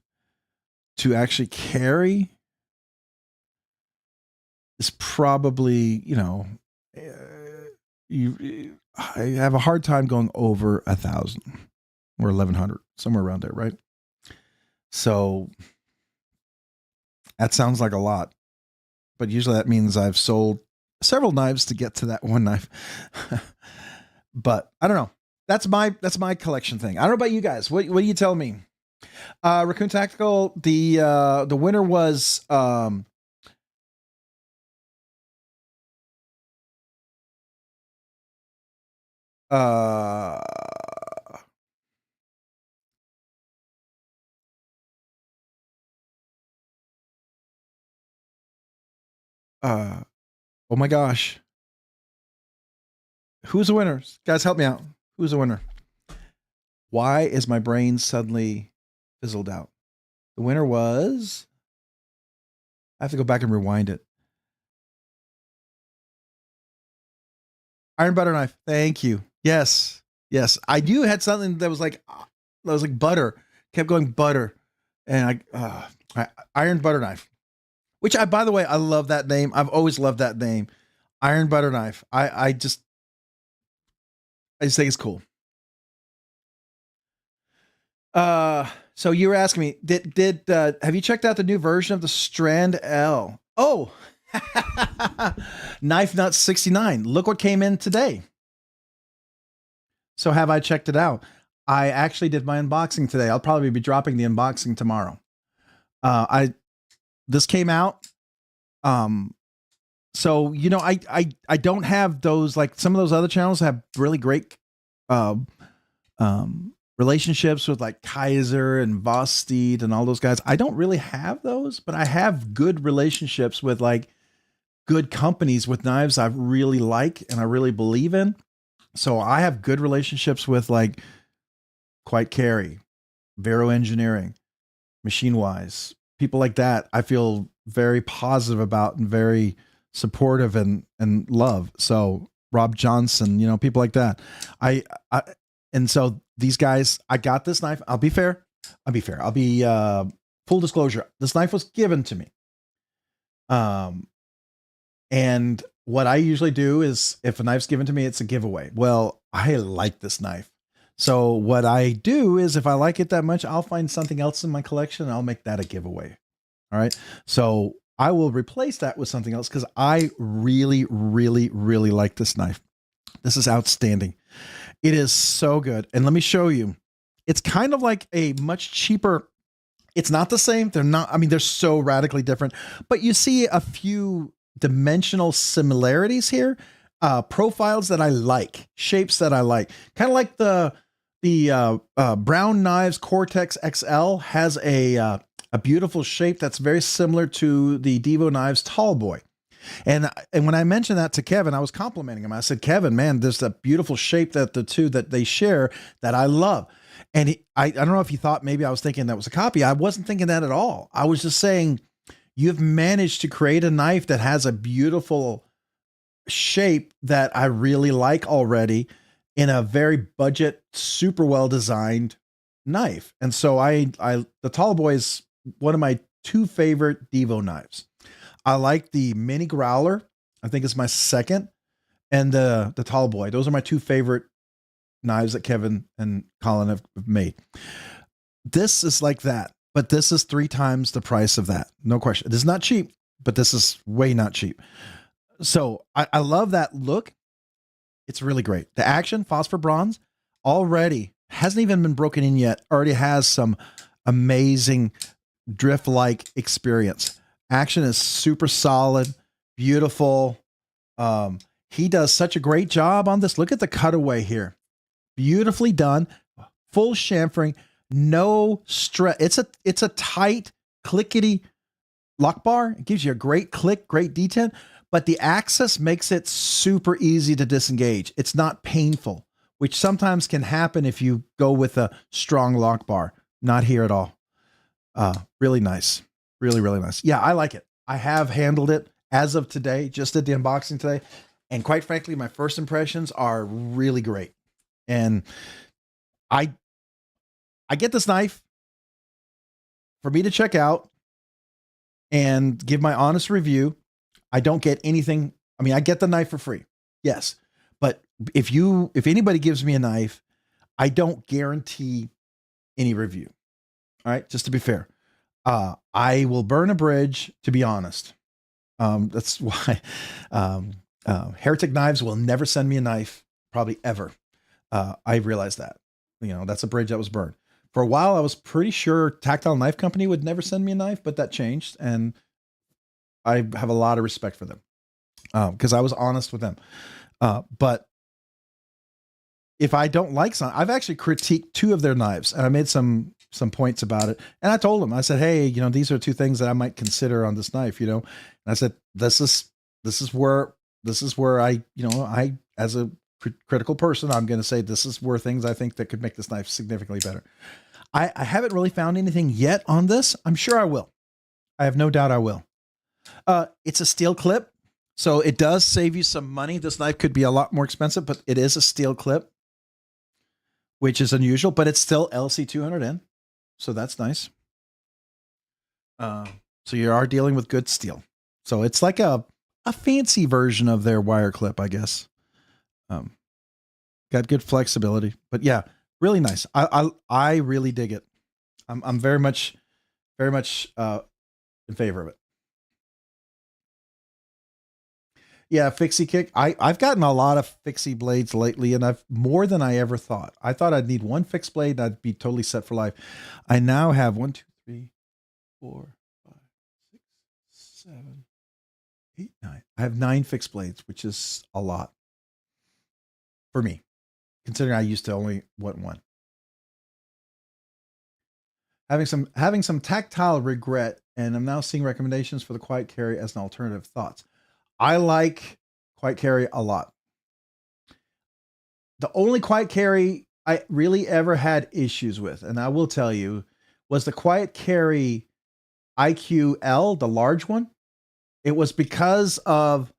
to actually carry is probably, I have a hard time going over 1,000 or 1,100, somewhere around there, right? So that sounds like a lot, but usually that means I've sold several knives to get to that one knife. But I don't know. That's my collection thing. I don't know about you guys. What do you tell me? Raccoon Tactical, the winner was oh my gosh. Who's the winner? Guys, help me out. Who's the winner? Why is my brain suddenly fizzled out? The winner was... I have to go back and rewind it. Iron butter knife. Thank you. Yes. Yes. I knew it had something that was like butter. Kept going butter. And iron butter knife. Which by the way, I love that name. I've always loved that name. Iron butter knife. I just think it's cool. So you were asking me, did have you checked out the new version of the Strand L? Oh, Knife Nut 69. Look what came in today. So have I checked it out? I actually did my unboxing today. I'll probably be dropping the unboxing tomorrow. This came out. So, you know, I don't have those, like some of those other channels have really great, relationships with like Kaiser and Vosteed and all those guys. I don't really have those, but I have good relationships with like good companies with knives I really like and I really believe in. So I have good relationships with like Quite Carry, Vero Engineering, Machine Wise, people like that. I feel very positive about and very supportive and love. So Rob Johnson, you know, people like that. And so these guys, I got this knife. I'll be fair. I'll be full disclosure. This knife was given to me. And what I usually do is if a knife's given to me, it's a giveaway. Well, I like this knife. So what I do is if I like it that much, I'll find something else in my collection and I'll make that a giveaway. All right. So I will replace that with something else because I really, really, really like this knife. This is outstanding. It is so good. And let me show you. It's kind of like a much cheaper. It's not the same. They're not. I mean, they're so radically different, but you see a few dimensional similarities here. Profiles that I like, shapes that I like. Kind of like the Brown Knives Cortex XL has a beautiful shape that's very similar to the Divo Knives Tall Boy. And when I mentioned that to Kevin, I was complimenting him. I said, Kevin, man, there's a beautiful shape that the two that they share that I love. And I don't know if he thought maybe I was thinking that was a copy. I wasn't thinking that at all. I was just saying, you've managed to create a knife that has a beautiful shape that I really like already in a very budget, super well designed knife. And so the Tall Boy is one of my two favorite Divo knives. I like the Mini Growler. I think it's my second. And the Tall Boy. Those are my two favorite knives that Kevin and Colin have made. This is like that, but this is 3 times the price of that. No question. This is not cheap, but this is way not cheap. So I love that look. It's really great. The action, phosphor bronze, already hasn't even been broken in yet. Already has some amazing drift-like experience. Action is super solid, beautiful. He does such a great job on this. Look at the cutaway here. Beautifully done. Full chamfering. No stress. It's a tight, clickety lock bar. It gives you a great click, great detent, but the access makes it super easy to disengage. It's not painful, which sometimes can happen if you go with a strong lock bar. Not here at all. Really nice. Really, really nice. Yeah, I like it. I have handled it as of today, just did the unboxing today. And quite frankly, my first impressions are really great. And I get this knife for me to check out and give my honest review. I don't get anything. I mean, I get the knife for free. Yes. But if anybody gives me a knife, I don't guarantee any review. All right. Just to be fair. I will burn a bridge, to be honest. That's why Heretic Knives will never send me a knife, probably ever. I realized that. You know, that's a bridge that was burned. For a while, I was pretty sure Tactile Knife Company would never send me a knife, but that changed, and I have a lot of respect for them because I was honest with them. But if I don't like some, I've actually critiqued 2 of their knives, and I made some points about it. And I told them, I said, hey, you know, these are 2 things that I might consider on this knife, you know. And I said, this is where I, you know, I, as a critical person, I'm going to say this is where things I think that could make this knife significantly better. I haven't really found anything yet on this. I'm sure I will. I have no doubt I will. It's a steel clip, so it does save you some money. This knife could be a lot more expensive, but it is a steel clip, which is unusual, but it's still LC200N. So that's nice. So you are dealing with good steel. So it's like a fancy version of their wire clip, I guess. Got good flexibility, but yeah, really nice. I really dig it. I'm very much in favor of it. Yeah, fixie kick. I've gotten a lot of fixie blades lately, and I've more than I ever thought. I thought I'd need one fixed blade and I'd be totally set for life. I now have 1, 2, 3, 4, 5, 6, 7, 8, 9. I have 9 fixed blades, which is a lot for me, considering I used to only want one. Having some tactile regret, and I'm now seeing recommendations for the quiet carry as an alternative. Thoughts? I like quiet carry a lot. The only quiet carry I really ever had issues with, and I will tell you, was the quiet carry IQL, the large one. It was because of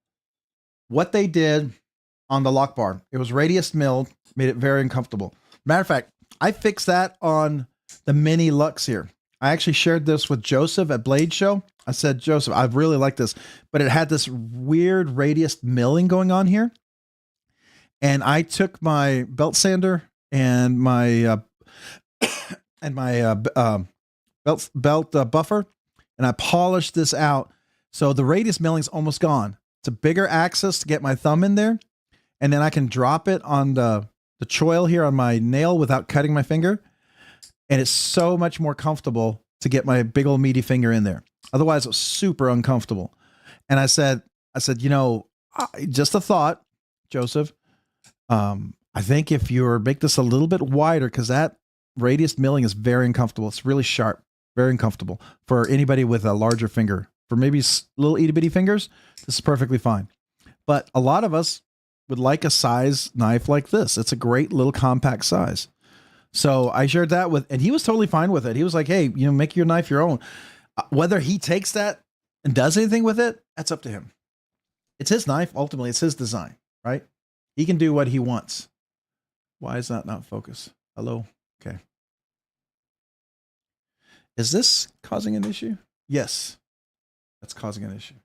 what they did on the lock bar. It was radius milled, made it very uncomfortable. Matter of fact, I fixed that on the mini Lux here. I actually shared this with Joseph at Blade Show. I said, Joseph, I really like this, but it had this weird radius milling going on here. And I took my belt sander and my belt buffer, and I polished this out. So the radius milling's almost gone. It's a bigger axis to get my thumb in there. And then I can drop it on the choil here on my nail without cutting my finger. And it's so much more comfortable to get my big old meaty finger in there. Otherwise, it was super uncomfortable. And I said, you know, just a thought, Joseph. I think if you make this a little bit wider, because that radius milling is very uncomfortable. It's really sharp, very uncomfortable for anybody with a larger finger. For maybe little itty bitty fingers, this is perfectly fine. But a lot of us would like a size knife like this. It's a great little compact size. So I shared that with, and he was totally fine with it. He was like, hey, you know, make your knife your own. Whether he takes that and does anything with it, that's up to him. It's his knife. Ultimately, it's his design, right? He can do what he wants. Why is that not focus? Hello? Okay. Is this causing an issue? Yes, that's causing an issue.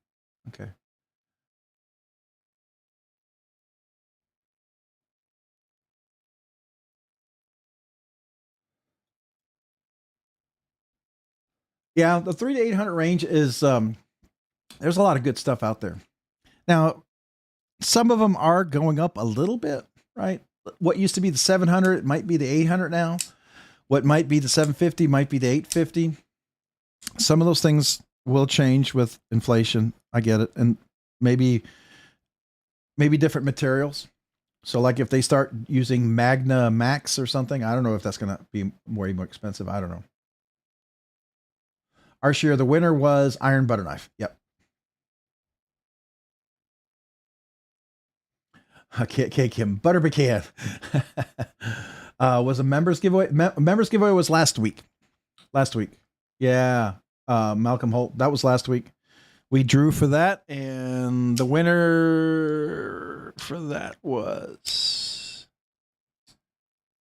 Okay. Yeah, the 300 to 800 range is, there's a lot of good stuff out there. Now, some of them are going up a little bit, right? What used to be the 700 might be the 800 now. What might be the 750 might be the 850. Some of those things will change with inflation. I get it. And maybe different materials. So like if they start using Magna Max or something, I don't know if that's going to be more expensive. I don't know. Our share, the winner was Iron Butter Knife. Yep. Cake him. Butter pecan. Was a members giveaway. Members giveaway was last week. Yeah. Malcolm Holt. That was last week. We drew for that, and the winner for that was,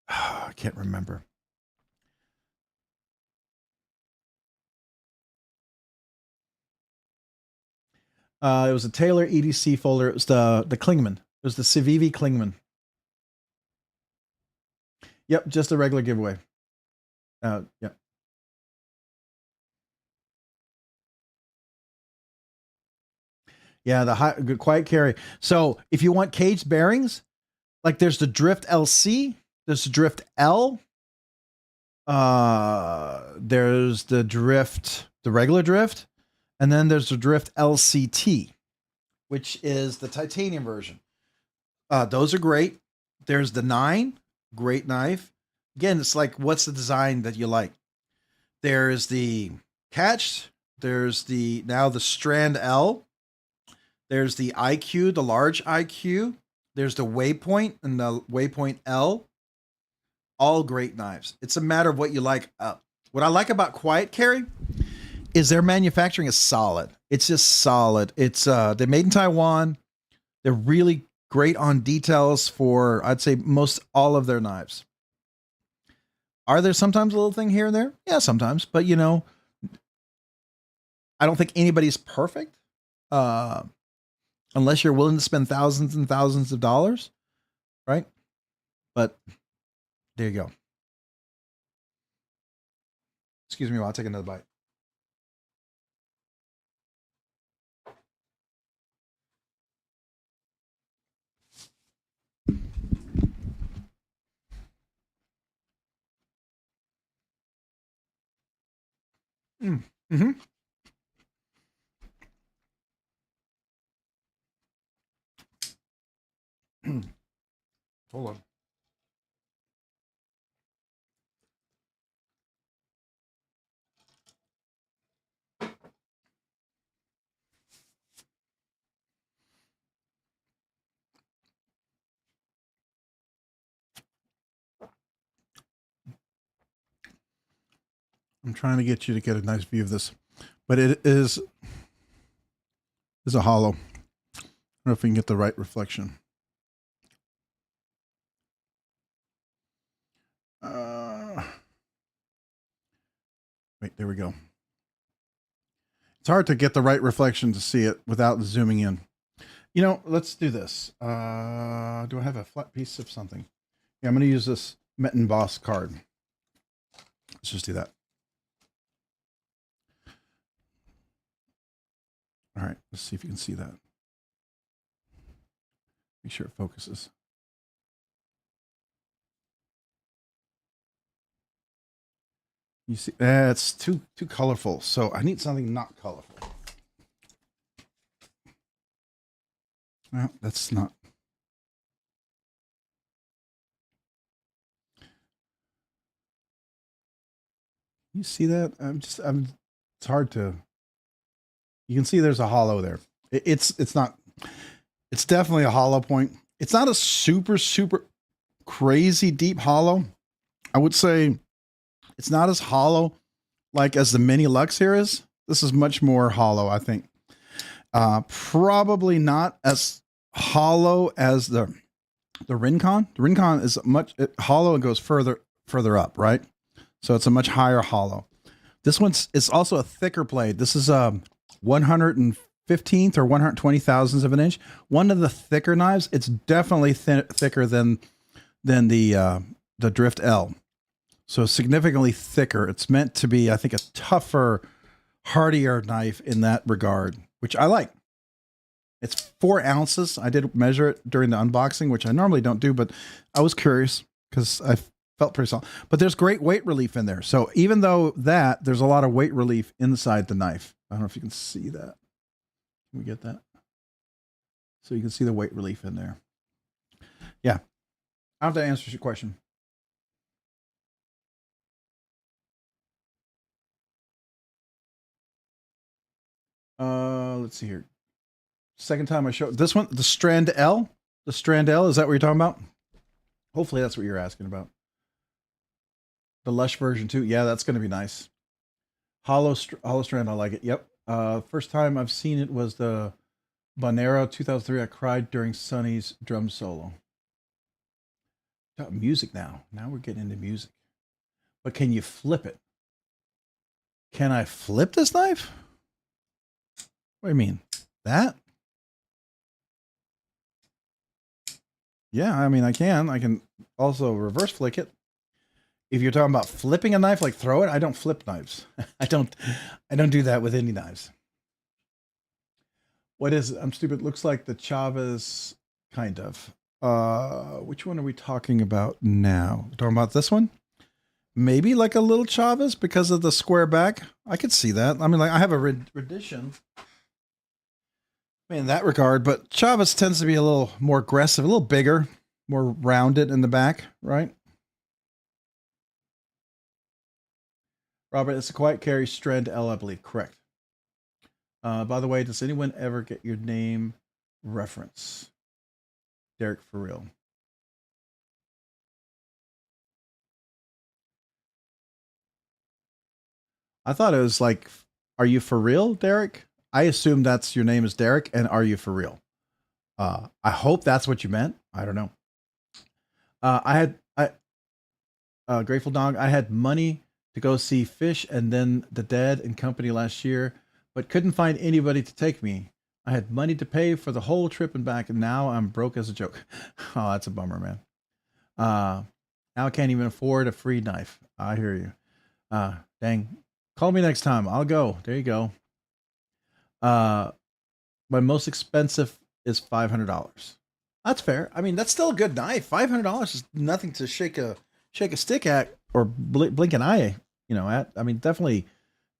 I can't remember. It was a Taylor EDC folder. It was the Klingman. It was the Civivi Klingman. Yep, just a regular giveaway. Yep. Yeah, the quiet carry. So if you want caged bearings, like there's the Drift LC, there's the Drift L, there's the Drift, the regular Drift, and then there's the Drift LCT, which is the titanium version. Those are great. There's the 9, great knife. Again, it's like, what's the design that you like? There's the Catch. There's now the Strand L. There's the IQ, the large IQ. There's the Waypoint and the Waypoint L. All great knives. It's a matter of what you like. What I like about quiet carry is their manufacturing is solid. It's just solid. It's they're made in Taiwan. They're really great on details for, I'd say, most all of their knives. Are there sometimes a little thing here and there? Yeah, sometimes. But, you know, I don't think anybody's perfect. Unless you're willing to spend thousands and thousands of dollars, right? But there you go. Excuse me while I take another bite. Mm-hmm. Hold on. I'm trying to get you to get a nice view of this, but it is a hollow. I don't know if we can get the right reflection. Wait, there we go. It's hard to get the right reflection to see it without zooming in. You know, let's do this. Do I have a flat piece of something? Yeah, I'm going to use this Metin Boss card. Let's just do that. All right, let's see if you can see that. Make sure it focuses. You see, it's too colorful. So I need something not colorful. Well, that's not. You see that? It's hard to. You can see there's a hollow there. It's not. It's definitely a hollow point. It's not a super crazy deep hollow. I would say it's not as hollow like as the Mini Lux here is. This is much more hollow, I think. Probably not as hollow as the Rincon. The Rincon is much hollow and goes further up, right? So it's a much higher hollow. This it's also a thicker blade. This is 115th or 120 thousandths of an inch. One of the thicker knives. It's definitely thicker than the Drift L. So significantly thicker. It's meant to be, I think, a tougher, hardier knife in that regard, which I like. It's 4 ounces. I did measure it during the unboxing, which I normally don't do, but I was curious because I felt pretty solid. But there's great weight relief in there. So even though there's a lot of weight relief inside the knife. I don't know if you can see that. Can we get that? So you can see the weight relief in there. Yeah. I have to answer your question. Let's see here. Second time I showed this one, the Strand L. The Strand L, is that what you're talking about? Hopefully that's what you're asking about. The Lush version too. Yeah, that's going to be nice. Hollow Strand, I like it. Yep. First time I've seen it was the Bonero 2003. I cried during Sonny's drum solo. Music now. Now we're getting into music. But can you flip it? Can I flip this knife? What do you mean? That? Yeah, I mean, I can. I can also reverse flick it. If you're talking about flipping a knife, like throw it, I don't flip knives. I don't do that with any knives. What is it? I'm stupid. Looks like the Chavez, kind of. Which one are we talking about now? We're talking about this one? Maybe like a little Chavez because of the square back. I could see that. I mean, like I have a rendition. In that regard, but Chavez tends to be a little more aggressive, a little bigger, more rounded in the back, right? Robert, it's a quiet carry Strand L, I believe. Correct. By the way, does anyone ever get your name reference? Derek, for real. I thought it was like, are you for real, Derek? I assume that's your name is Derek, and are you for real? I hope that's what you meant. I don't know. Grateful Dog, I had money to go see Fish and then The Dead and Company last year, but couldn't find anybody to take me. I had money to pay for the whole trip and back, and now I'm broke as a joke. Oh, that's a bummer, man. Now I can't even afford a free knife. I hear you. Dang. Call me next time. I'll go. There you go. My most expensive is $500. That's fair. I mean, that's still a good knife. $500 is nothing to shake a stick at or blink an eye, at. I mean, definitely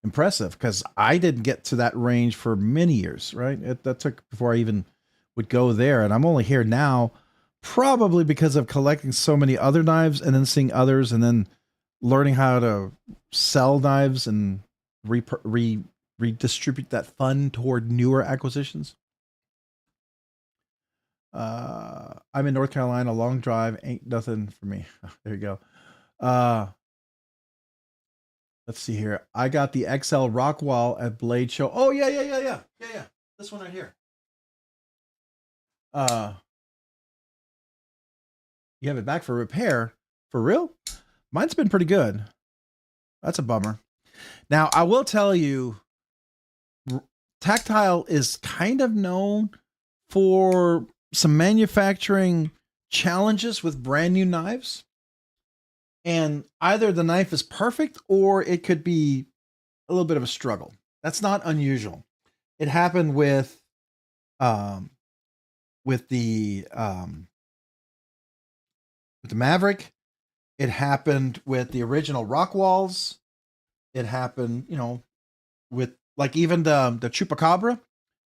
impressive because I didn't get to that range for many years, right? That took before I even would go there. And I'm only here now, probably because of collecting so many other knives and then seeing others and then learning how to sell knives and redistribute that fund toward newer acquisitions. I'm in North Carolina, long drive, ain't nothing for me. There you go. Let's see here. I got the XL Rockwall at Blade Show. Oh, yeah. This one right here. You have it back for repair. For real? Mine's been pretty good. That's a bummer. Now, I will tell you, Tactile is kind of known for some manufacturing challenges with brand new knives. And either the knife is perfect or it could be a little bit of a struggle. That's not unusual. It happened with the Maverick. It happened with the original Rockwalls. It happened, with like even the Chupacabra,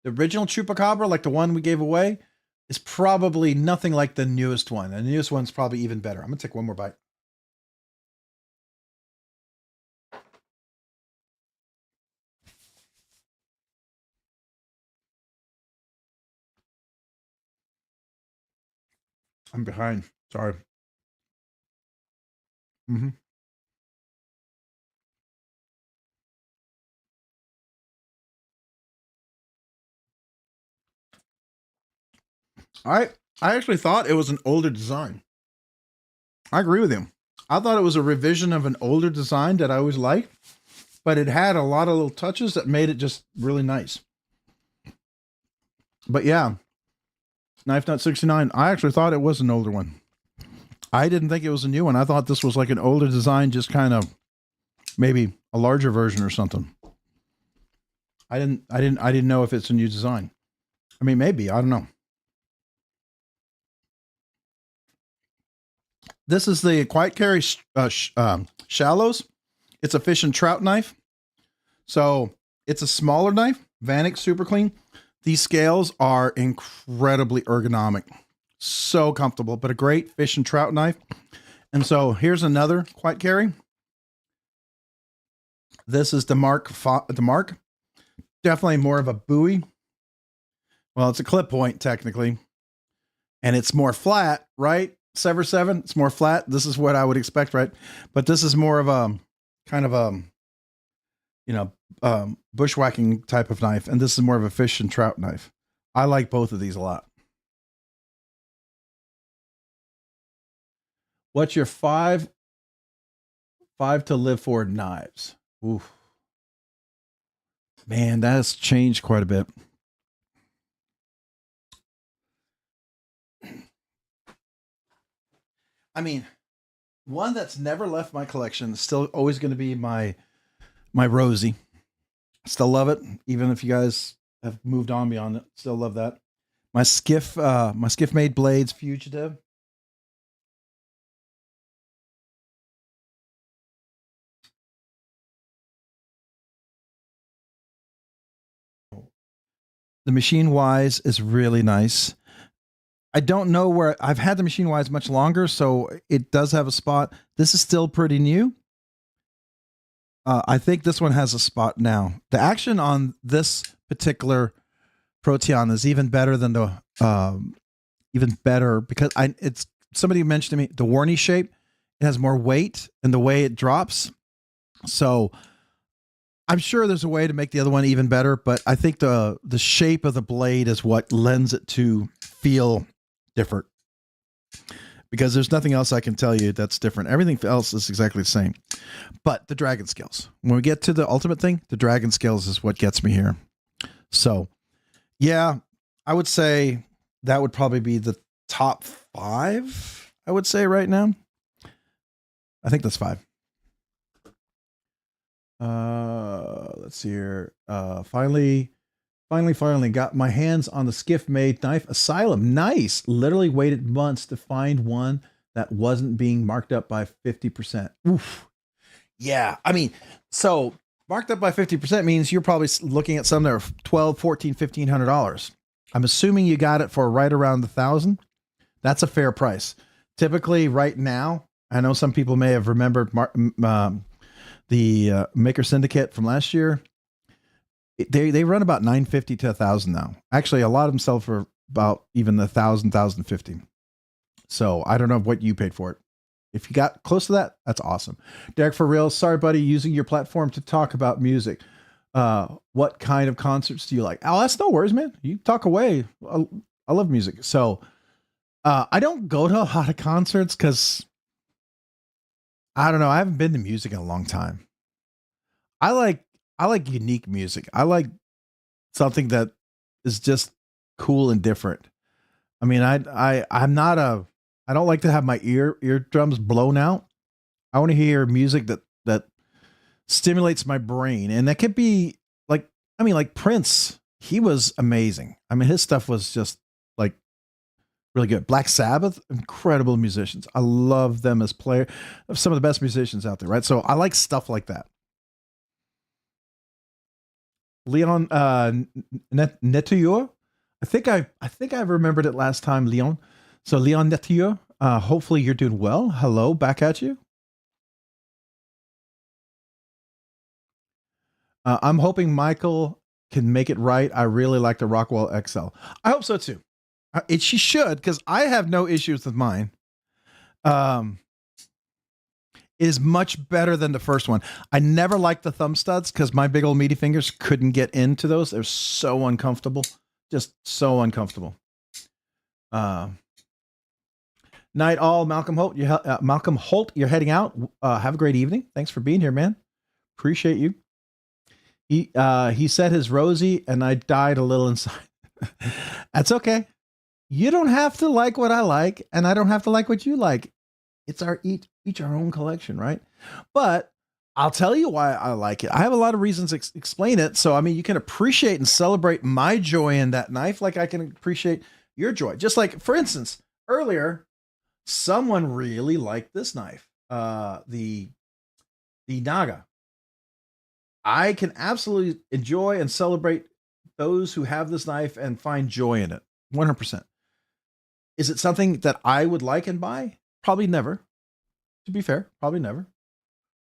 the original Chupacabra, like the one we gave away, is probably nothing like the newest one. And the newest one's probably even better. I'm gonna take one more bite. I'm behind. Sorry. Mm-hmm. I actually thought it was an older design. I agree with him. I thought it was a revision of an older design that I always liked, but it had a lot of little touches that made it just really nice. But yeah, Knife Nut 69. I actually thought it was an older one. I didn't think it was a new one. I thought this was like an older design, just kind of maybe a larger version or something. I didn't know if it's a new design. I mean, maybe, I don't know. This is the Quiet Carry Shallows. It's a fish and trout knife. So it's a smaller knife. Vanek Super Clean. These scales are incredibly ergonomic. So comfortable, but a great fish and trout knife. And so here's another Quiet Carry. This is the Mark. Definitely more of a buoy. Well, it's a clip point technically. And it's more flat, right? Sever 7, it's more flat. This is what I would expect, right? But this is more of a kind of a, bushwhacking type of knife. And this is more of a fish and trout knife. I like both of these a lot. What's your five to live for knives? Oof. Man, that has changed quite a bit. I mean, one that's never left my collection is still always going to be my Rosie. Still love it, even if you guys have moved on beyond it. Still love that. My Skiff made blades Fugitive. The Machine Wise is really nice. I don't know where I've had the Machine Wise much longer, so it does have a spot. This is still pretty new. I think this one has a spot now. The action on this particular Proteon is even better than the because it's somebody mentioned to me the Warney shape. It has more weight in the way it drops. So I'm sure there's a way to make the other one even better, but I think the shape of the blade is what lends it to feel different, because there's nothing else I can tell you that's different. Everything else is exactly the same, but the dragon scales, when we get to the ultimate thing, the dragon scales is what gets me here. So yeah, I would say that would probably be the top 5. I would say right now. I think that's 5. Let's see here. Finally got my hands on the Skiff made knife Asylum. Nice. Literally waited months to find one that wasn't being marked up by 50%. Oof. Yeah. I mean, so Marked up by 50% means you're probably looking at some that are $1,200, $1,400, $1,500. I'm assuming you got it for right around $1,000. That's a fair price. Typically, right now, I know some people may have remembered the Maker Syndicate from last year. They run about $950 to $1,000 now. Actually, a lot of them sell for about even $1,000, $1,050. So I don't know what you paid for it. If you got close to that, that's awesome. Derek, for real, sorry, buddy, using your platform to talk about music. What kind of concerts do you like? Oh, that's no worries, man. You talk away. I love music. So I don't go to a lot of concerts because I don't know. I haven't been to music in a long time. I like unique music. I like something that is just cool and different. I mean, I don't like to have my eardrums blown out. I want to hear music that stimulates my brain. And that could be like Prince. He was amazing. I mean, his stuff was just like really good. Black Sabbath, incredible musicians. I love them as some of the best musicians out there, right? So I like stuff like that. Leon Netuyur. I think I remembered it last time, Leon. So Leon Netuyur, hopefully you're doing well. Hello, back at you. I'm hoping Michael can make it right. I really like the Rockwell XL. I hope so too. She should, because I have no issues with mine. It is much better than the first one. I never liked the thumb studs because my big old meaty fingers couldn't get into those. They're so uncomfortable. Just so uncomfortable. Night all, Malcolm Holt. Malcolm Holt, you're heading out. Have a great evening. Thanks for being here, man. Appreciate you. He said his Rosie, and I died a little inside. That's okay. You don't have to like what I like, and I don't have to like what you like. It's our each our own collection, right? But I'll tell you why I like it. I have a lot of reasons to explain it. So, I mean, you can appreciate and celebrate my joy in that knife like I can appreciate your joy. Just like, for instance, earlier, someone really liked this knife, the Naga. I can absolutely enjoy and celebrate those who have this knife and find joy in it. 100%. Is it something that I would like and buy? Probably never. To be fair, probably never.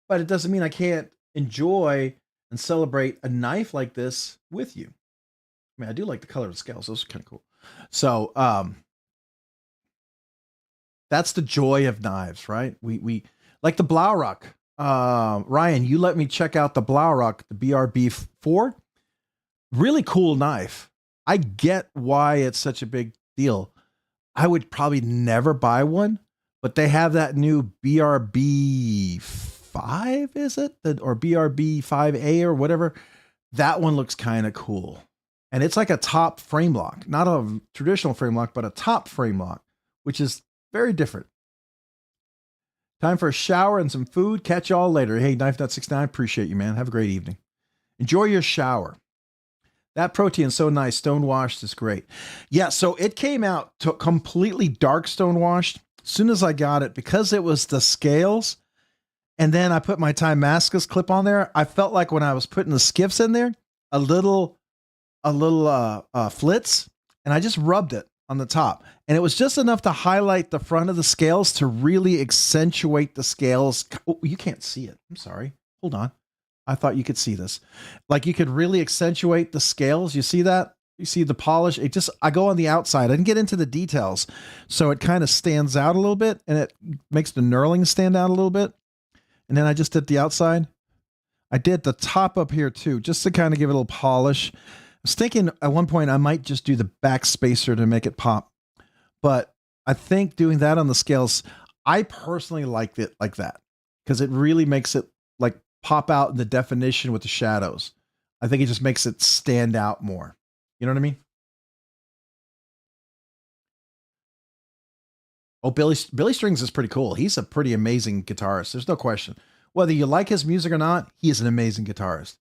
But it doesn't mean I can't enjoy and celebrate a knife like this with you. I mean, I do like the color of the scales. Those are kind of cool. So, that's the joy of knives, right? We like the Blaurock. Ryan, you let me check out the Blaurock, the BRB4. Really cool knife. I get why it's such a big deal. I would probably never buy one, but they have that new BRB5, is it? Or BRB5A or whatever. That one looks kind of cool. And it's like a top frame lock, not a traditional frame lock, but a top frame lock, which is very different. Time for a shower and some food. Catch y'all later. Hey, Knife.69, appreciate you, man. Have a great evening. Enjoy your shower. That protein is so nice. Stone washed is great. Yeah, so it came out to completely dark stone washed as soon as I got it because it was the scales. And then I put my Timascus clip on there. I felt like when I was putting the skiffs in there, a little flitz, and I just rubbed it on the top. And it was just enough to highlight the front of the scales to really accentuate the scales. Oh, you can't see it. I'm sorry. Hold on. I thought you could see this. Like you could really accentuate the scales. You see that? You see the polish? I go on the outside. I didn't get into the details. So it kind of stands out a little bit and it makes the knurling stand out a little bit. And then I just did the outside. I did the top up here too, just to kind of give it a little polish. I was thinking at one point I might just do the back spacer to make it pop. But I think doing that on the scales, I personally like it like that because it really makes it like pop out in the definition with the shadows. I think it just makes it stand out more. You know what I mean? Oh, Billy Strings is pretty cool. He's a pretty amazing guitarist. There's no question. Whether you like his music or not, he is an amazing guitarist.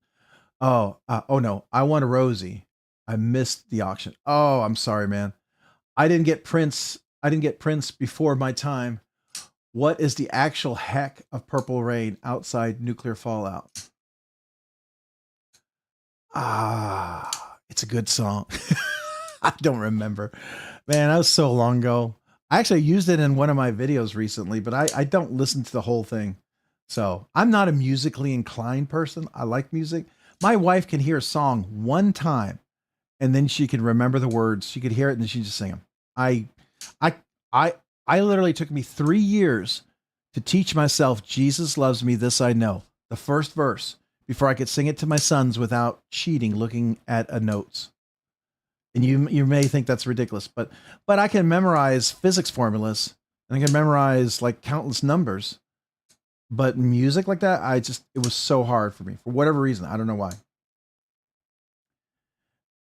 Oh no, I want a Rosie. I missed the auction. Oh, I'm sorry, man. I didn't get Prince before my time. What is the actual heck of Purple Rain outside nuclear fallout? It's a good song. I don't remember. Man, that was so long ago. I actually used it in one of my videos recently, but I don't listen to the whole thing. So I'm not a musically inclined person. I like music. My wife can hear a song one time and then she can remember the words. She could hear it and then she just sing them. I, I, I literally took me 3 years to teach myself Jesus loves me, this I know, the first verse, before I could sing it to my sons without cheating, looking at a notes. And you may think that's ridiculous, but I can memorize physics formulas and I can memorize like countless numbers. But music like that, it was so hard for me for whatever reason. I don't know why.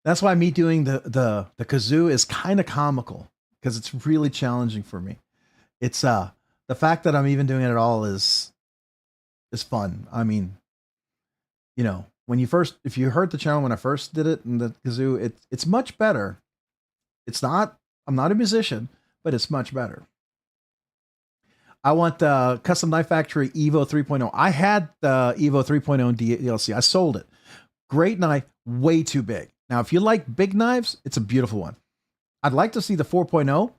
That's why me doing the kazoo is kind of comical because it's really challenging for me. It's the fact that I'm even doing it at all is fun. I mean, you know, if you heard the channel when I first did it and the kazoo, it's much better. I'm not a musician, but it's much better. I want the Custom Knife Factory Evo 3.0. I had the Evo 3.0 in DLC. I sold it. Great knife, way too big. Now, if you like big knives, it's a beautiful one. I'd like to see the 4.0,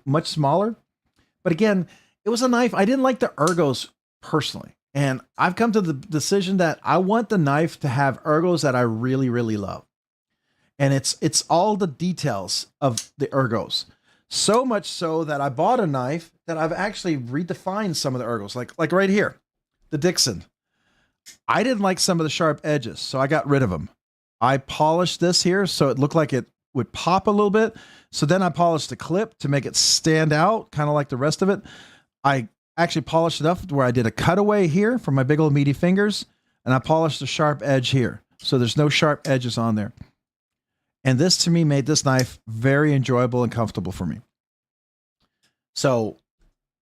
much smaller. But again, it was a knife. I didn't like the ergos personally. And I've come to the decision that I want the knife to have ergos that I really, really love. And it's all the details of the ergos. So much so that I bought a knife that I've actually redefined some of the ergos, like right here, the Dixon. I didn't like some of the sharp edges, so I got rid of them. I polished this here so it looked like it would pop a little bit. So then I polished the clip to make it stand out, kind of like the rest of it. I actually polished it up where I did a cutaway here for my big old meaty fingers, and I polished the sharp edge here. So there's no sharp edges on there. And this to me made this knife very enjoyable and comfortable for me. So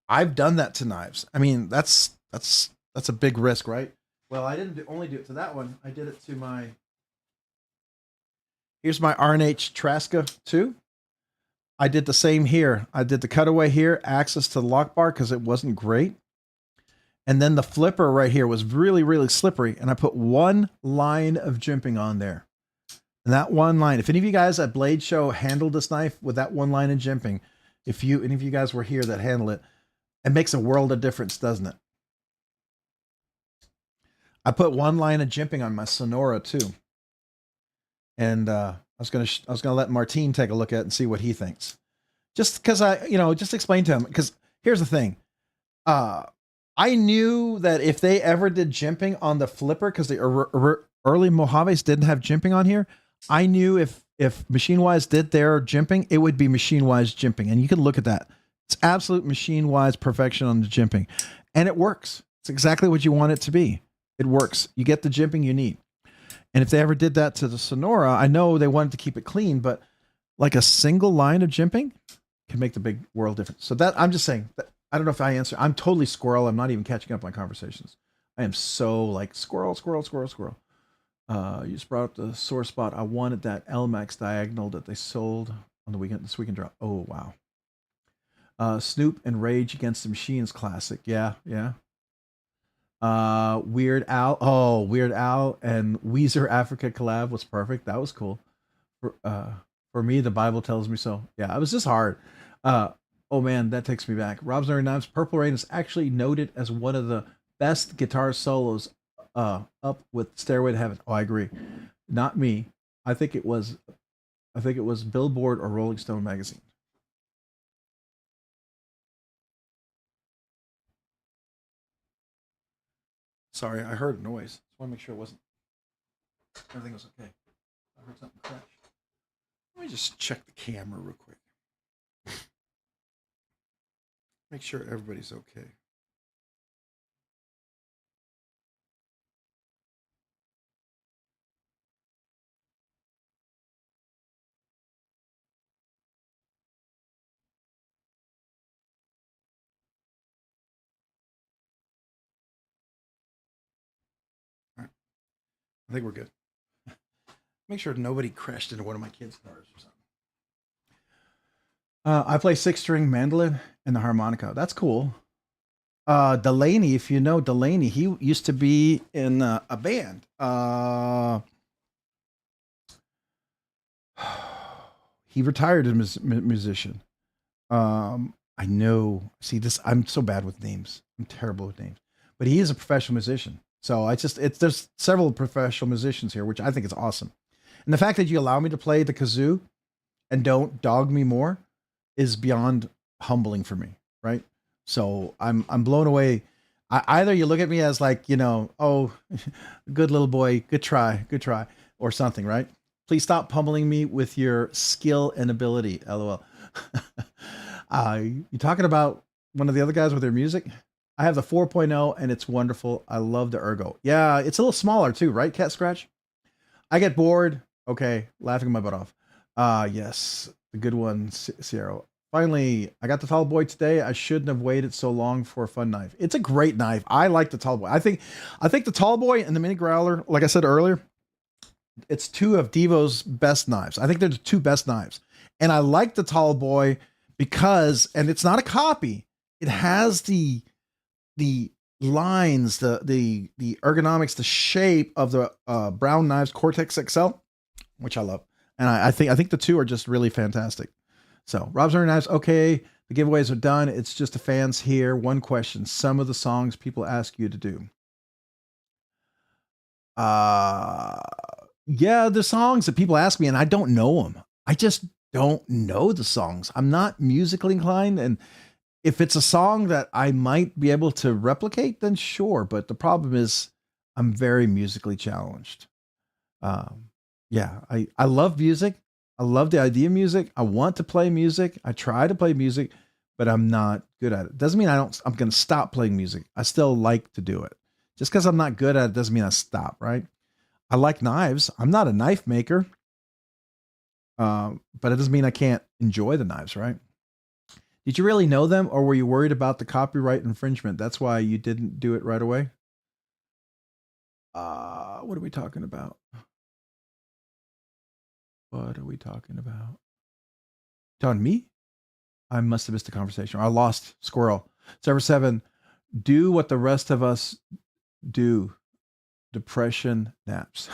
I've done that to knives. I mean, that's a big risk, right? Well, I didn't only do it to that one. I did it to my, here's my R&H Traska 2. I did the same here. I did the cutaway here, access to the lock bar because it wasn't great. And then the flipper right here was really, really slippery. And I put one line of jimping on there. And that one line, if any of you guys at Blade Show handled this knife with that one line of jimping, if any of you guys were here that handle it, it makes a world of difference, doesn't it? I put one line of jimping on my Sonora too. And I was gonna let Martine take a look at it and see what he thinks. Just because just explain to him, because here's the thing. I knew that if they ever did jimping on the flipper, because the early Mojaves didn't have jimping on here, I knew if Machine Wise did their jimping, it would be Machine Wise jimping. And you can look at that. It's absolute Machine Wise perfection on the jimping. And it works. It's exactly what you want it to be. It works. You get the jimping you need. And if they ever did that to the Sonora, I know they wanted to keep it clean, but like a single line of jimping can make the big world difference. So that, I'm just saying, I don't know if I answer. I'm totally squirrel. I'm not even catching up on conversations. I am so like squirrel. You just brought up the sore spot. I wanted that LMAX diagonal that they sold on the weekend. This weekend drop. Oh, wow. Snoop and Rage Against the Machines classic. Yeah. Weird Al. Oh, Weird Al and Weezer Africa collab was perfect. That was cool. For me, the Bible tells me so. Yeah, it was just hard. Oh man, that takes me back. Rob's Nerdy Knives Purple Rain is actually noted as one of the best guitar solos, up with Stairway to Heaven. Oh, I agree. Not me. I think it was Billboard or Rolling Stone magazine. Sorry, I heard a noise. Just want to make sure everything was okay. I heard something crash. Let me just check the camera real quick. Make sure everybody's okay. All right. I think we're good. Make sure nobody crashed into one of my kids' cars or something. I play 6-string mandolin and the harmonica. That's cool. Delaney, if you know Delaney, he used to be in a band. He retired as a musician. I know. See this. I'm so bad with names. I'm terrible with names. But he is a professional musician. So there's several professional musicians here, which I think is awesome. And the fact that you allow me to play the kazoo and don't dog me more is beyond humbling for me, right? So I'm blown away. Either you look at me as like, oh, good little boy, good try, or something, right? Please stop pummeling me with your skill and ability, lol. You talking about one of the other guys with their music? I have the 4.0 and it's wonderful. I love the Ergo. Yeah, it's a little smaller too, right, Cat Scratch? I get bored. Okay, laughing my butt off. Yes, the good one, Sierra. Finally, I got the tall boy today. I shouldn't have waited so long for a fun knife. It's a great knife. I like the tall boy. I think the tall boy and the mini growler, like I said earlier, it's two of Divo's best knives. I think they're the two best knives. And I like the tall boy because, and it's not a copy, it has the lines, the ergonomics, the shape of the Brown Knives Cortex XL, which I love. And I think the two are just really fantastic. So Rob's Iron Knives, okay, the giveaways are done. It's just the fans here. One question: some of the songs people ask you to do. Yeah, the songs that people ask me, and I don't know them. I just don't know the songs. I'm not musically inclined, and if it's a song that I might be able to replicate, then sure. But the problem is, I'm very musically challenged. Yeah, I love music. I love the idea of music. I want to play music. I try to play music, but I'm not good at it. Doesn't mean I'm going to stop playing music. I still like to do it. Just because I'm not good at it doesn't mean I stop, right? I like knives. I'm not a knife maker, but it doesn't mean I can't enjoy the knives, right? Did you really know them, or were you worried about the copyright infringement? That's why you didn't do it right away. What are we talking about? What are we talking about? Talking me? I must have missed the conversation. I lost Squirrel. Server 7, do what the rest of us do. Depression naps.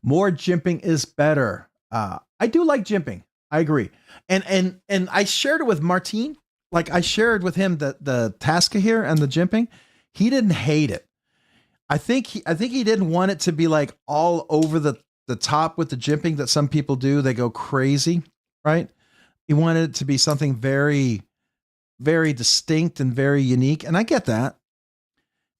More jimping is better. I do like jimping. I agree. And I shared it with Martin. Like I shared with him the Tasca here and the jimping. He didn't hate it. I think he didn't want it to be like all over the top with the jimping that some people do. They go crazy, right? He wanted it to be something very, very distinct and very unique. And I get that.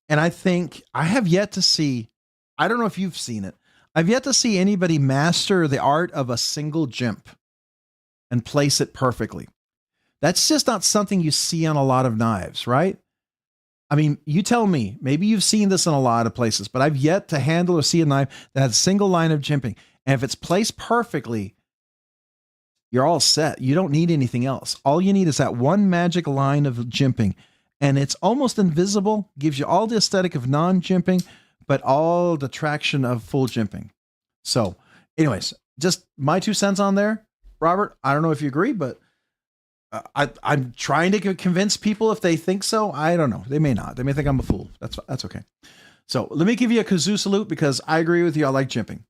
And I think I have yet to see, I don't know if you've seen it. I've yet to see anybody master the art of a single jimp and place it perfectly. That's just not something you see on a lot of knives, right? I mean, you tell me, maybe you've seen this in a lot of places, but I've yet to handle or see a knife that has a single line of jimping. And if it's placed perfectly, you're all set. You don't need anything else. All you need is that one magic line of jimping. And it's almost invisible, gives you all the aesthetic of non-jimping, but all the traction of full jimping. So anyways, just my 2 cents on there. Robert, I don't know if you agree, but I'm trying to convince people if they think so. I don't know. They may not. They may think I'm a fool. That's okay. So let me give you a kazoo salute because I agree with you. I like jimping.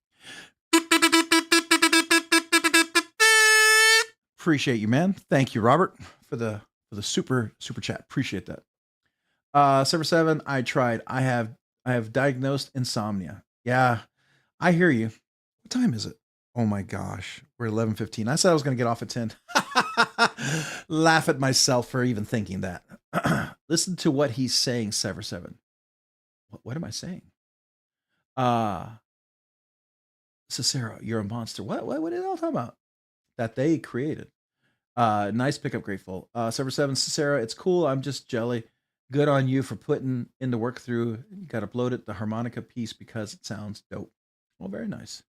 Appreciate you, man. Thank you, Robert, for the super chat. Appreciate that. Server 7, I tried. I have diagnosed insomnia. Yeah, I hear you. What time is it? Oh my gosh, we're 11:15. I said I was going to get off at 10. Laugh at myself for even thinking that. Listen to what he's saying, Server 7. What am I saying? Cicero, you're a monster. What did I talk about? That they created. Nice pickup, grateful. Server 7, Cicero, it's cool. I'm just jelly. Good on you for putting in the work through. You got uploaded the harmonica piece because it sounds dope. Well, very nice.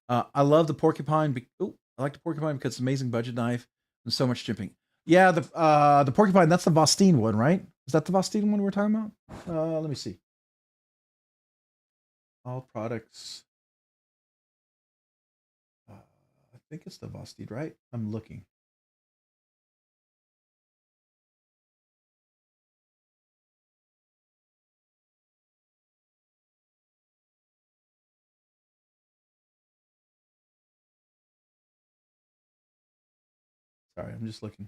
I love the porcupine. I like the porcupine because it's an amazing budget knife and so much jimping. Yeah, the porcupine, that's the Vostine one, right? Is that the Vostine one we're talking about? Let me see. All products. I think it's the Vostine, right? I'm looking. Sorry, I'm just looking.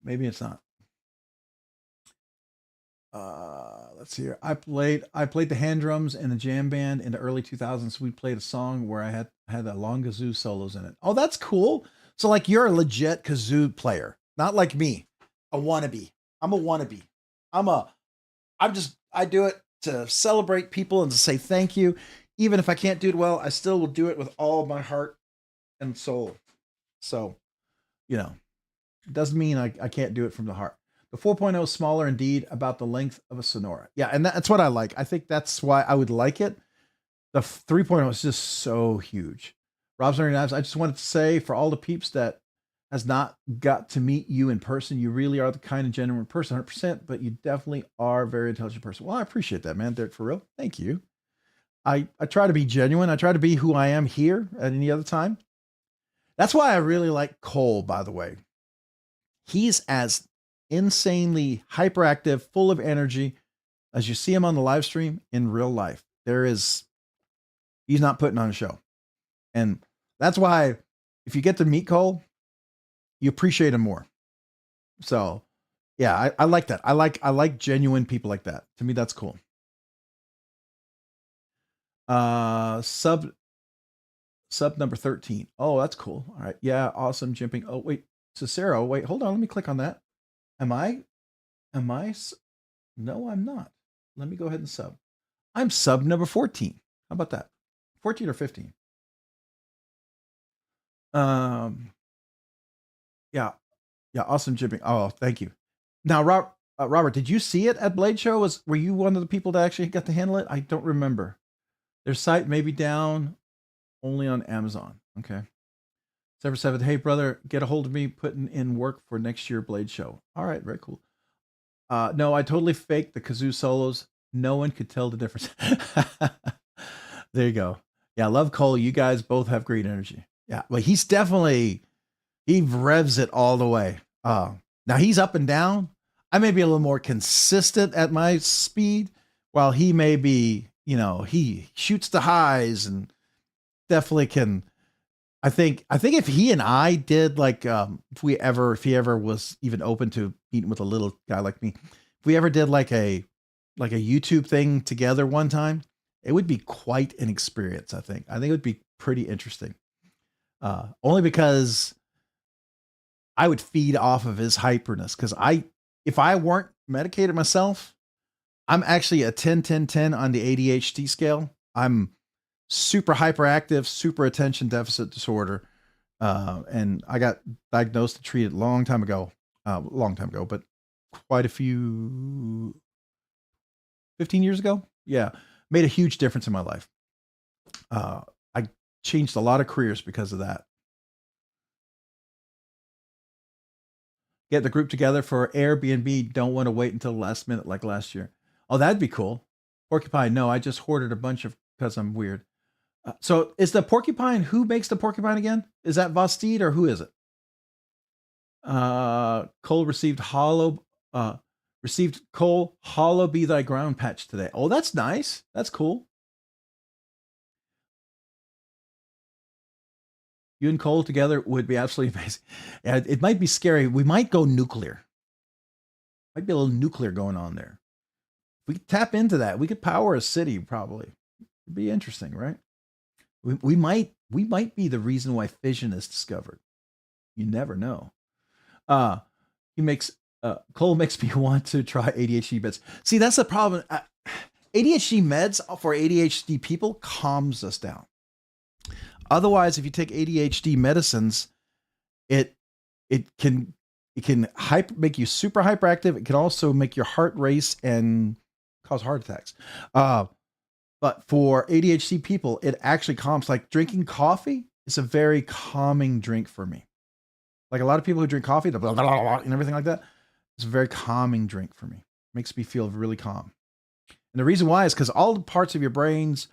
Maybe it's not. Let's see here. I played the hand drums in the jam band in the early 2000s. We played a song where I had a long kazoo solos in it. Oh, that's cool. So like you're a legit kazoo player, not like me, a wannabe. I'm a wannabe. I do it to celebrate people and to say thank you. Even if I can't do it well, I still will do it with all my heart and soul. So, you know, it doesn't mean I can't do it from the heart. The 4.0 is smaller indeed, about the length of a Sonora. Yeah, and that's what I like. I think that's why I would like it. The 3.0 is just so huge. Rob's Learning Knives, I just wanted to say for all the peeps that has not got to meet you in person, you really are the kind of genuine person, 100%, but you definitely are a very intelligent person. Well, I appreciate that, man. Derek, for real. Thank you. I try to be genuine. I try to be who I am here at any other time. That's why I really like Cole, by the way. He's as insanely hyperactive, full of energy as you see him on the live stream in real life. He's not putting on a show. And that's why if you get to meet Cole, you appreciate him more. So yeah, I like that. I like genuine people like that. To me, that's cool. Sub number 13. Oh, that's cool. All right. Yeah. Awesome. Jumping. Oh, wait, Cicero. Wait, hold on. Let me click on that. Am I? No, I'm not. Let me go ahead and sub. I'm sub number 14. How about that? 14 or 15? Yeah. Awesome jibbing. Oh, thank you. Now, Robert, did you see it at Blade Show? Were you one of the people that actually got to handle it? I don't remember. Their site may be down only on Amazon. Okay. 7 Hey brother, get a hold of me, putting in work for next year Blade Show. All right, very cool. No, I totally faked the kazoo solos. No one could tell the difference. There you go. Yeah, love Cole. You guys both have great energy. Yeah, well, he revs it all the way. Now he's up and down. I may be a little more consistent at my speed, while he may be, he shoots the highs and definitely can. I think if he and I did like, if he ever was even open to meeting with a little guy like me, if we ever did like a YouTube thing together one time, it would be quite an experience. I think it would be pretty interesting. Only because I would feed off of his hyperness. Cause if I weren't medicated myself, I'm actually a 10-10-10 on the ADHD scale. I'm super hyperactive, super attention deficit disorder. And I got diagnosed and treated a long time ago, but quite a few, 15 years ago. Yeah. Made a huge difference in my life. I changed a lot of careers because of that. Get the group together for Airbnb. Don't want to wait until the last minute like last year. Oh, that'd be cool. Porcupine. No, I just hoarded a bunch of, because I'm weird. So is the porcupine, who makes the porcupine again? Is that Vosteed or who is it? Cole received Cole hollow be thy ground patch today. Oh, that's nice. That's cool. You and Cole together would be absolutely amazing. Yeah, it might be scary. We might go nuclear. Might be a little nuclear going on there. If we tap into that, we could power a city probably. It'd be interesting, right? We might be the reason why fission is discovered. You never know. Cole makes me want to try ADHD meds. See, that's the problem. ADHD meds for ADHD people calms us down. Otherwise, if you take ADHD medicines, it can make you super hyperactive. It can also make your heart race and cause heart attacks. But for ADHD people, it actually calms. Like drinking coffee is a very calming drink for me. Like a lot of people who drink coffee, blah, blah, blah, blah, and everything like that, it's a very calming drink for me. Makes me feel really calm. And the reason why is because all the parts of your brains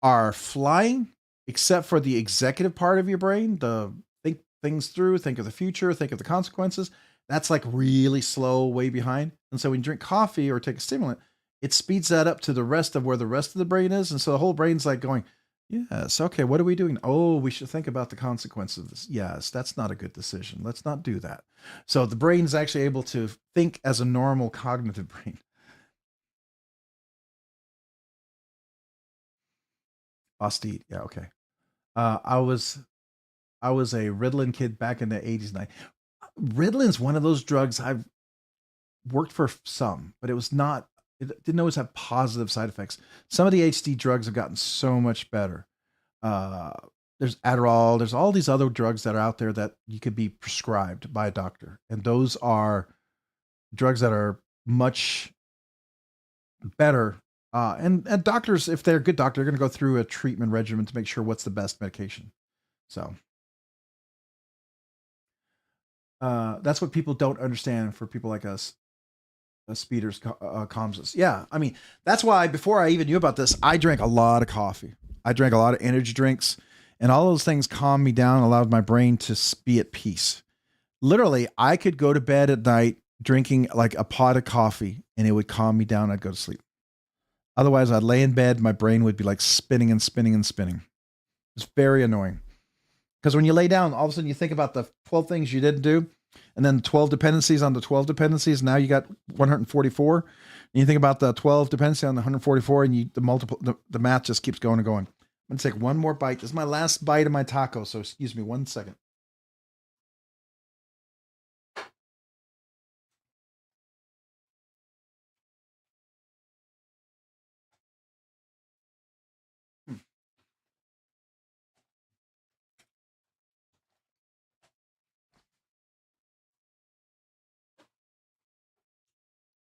are flying, except for the executive part of your brain, the think things through, think of the future, think of the consequences. That's like really slow, way behind. And so when you drink coffee or take a stimulant, it speeds that up to the rest of where the rest of the brain is. And so the whole brain's like going, yes, okay, what are we doing? Oh, we should think about the consequences of this. Yes, that's not a good decision. Let's not do that. So the brain's actually able to think as a normal cognitive brain. Ostede, yeah, okay. I was a Ritalin kid back in the 80s and 90s. Ritalin's one of those drugs I've worked for some, but it didn't always have positive side effects. Some of the HD drugs have gotten so much better. There's Adderall, there's all these other drugs that are out there that you could be prescribed by a doctor. And those are drugs that are much better. And doctors, if they're a good doctor, they're going to go through a treatment regimen to make sure what's the best medication. So that's what people don't understand for people like us. Speeders calms us. Yeah, I mean, that's why before I even knew about this, I drank a lot of coffee. I drank a lot of energy drinks, and all those things calmed me down, allowed my brain to be at peace. Literally, I could go to bed at night drinking like a pot of coffee, and it would calm me down. I'd go to sleep. Otherwise, I'd lay in bed, my brain would be like spinning and spinning and spinning. It's very annoying. Because when you lay down, all of a sudden you think about the 12 things you didn't do, and then 12 dependencies on the 12 dependencies. Now you got 144. And you think about the 12 dependency on the 144, and the math just keeps going and going. I'm going to take one more bite. This is my last bite of my taco, so excuse me 1 second.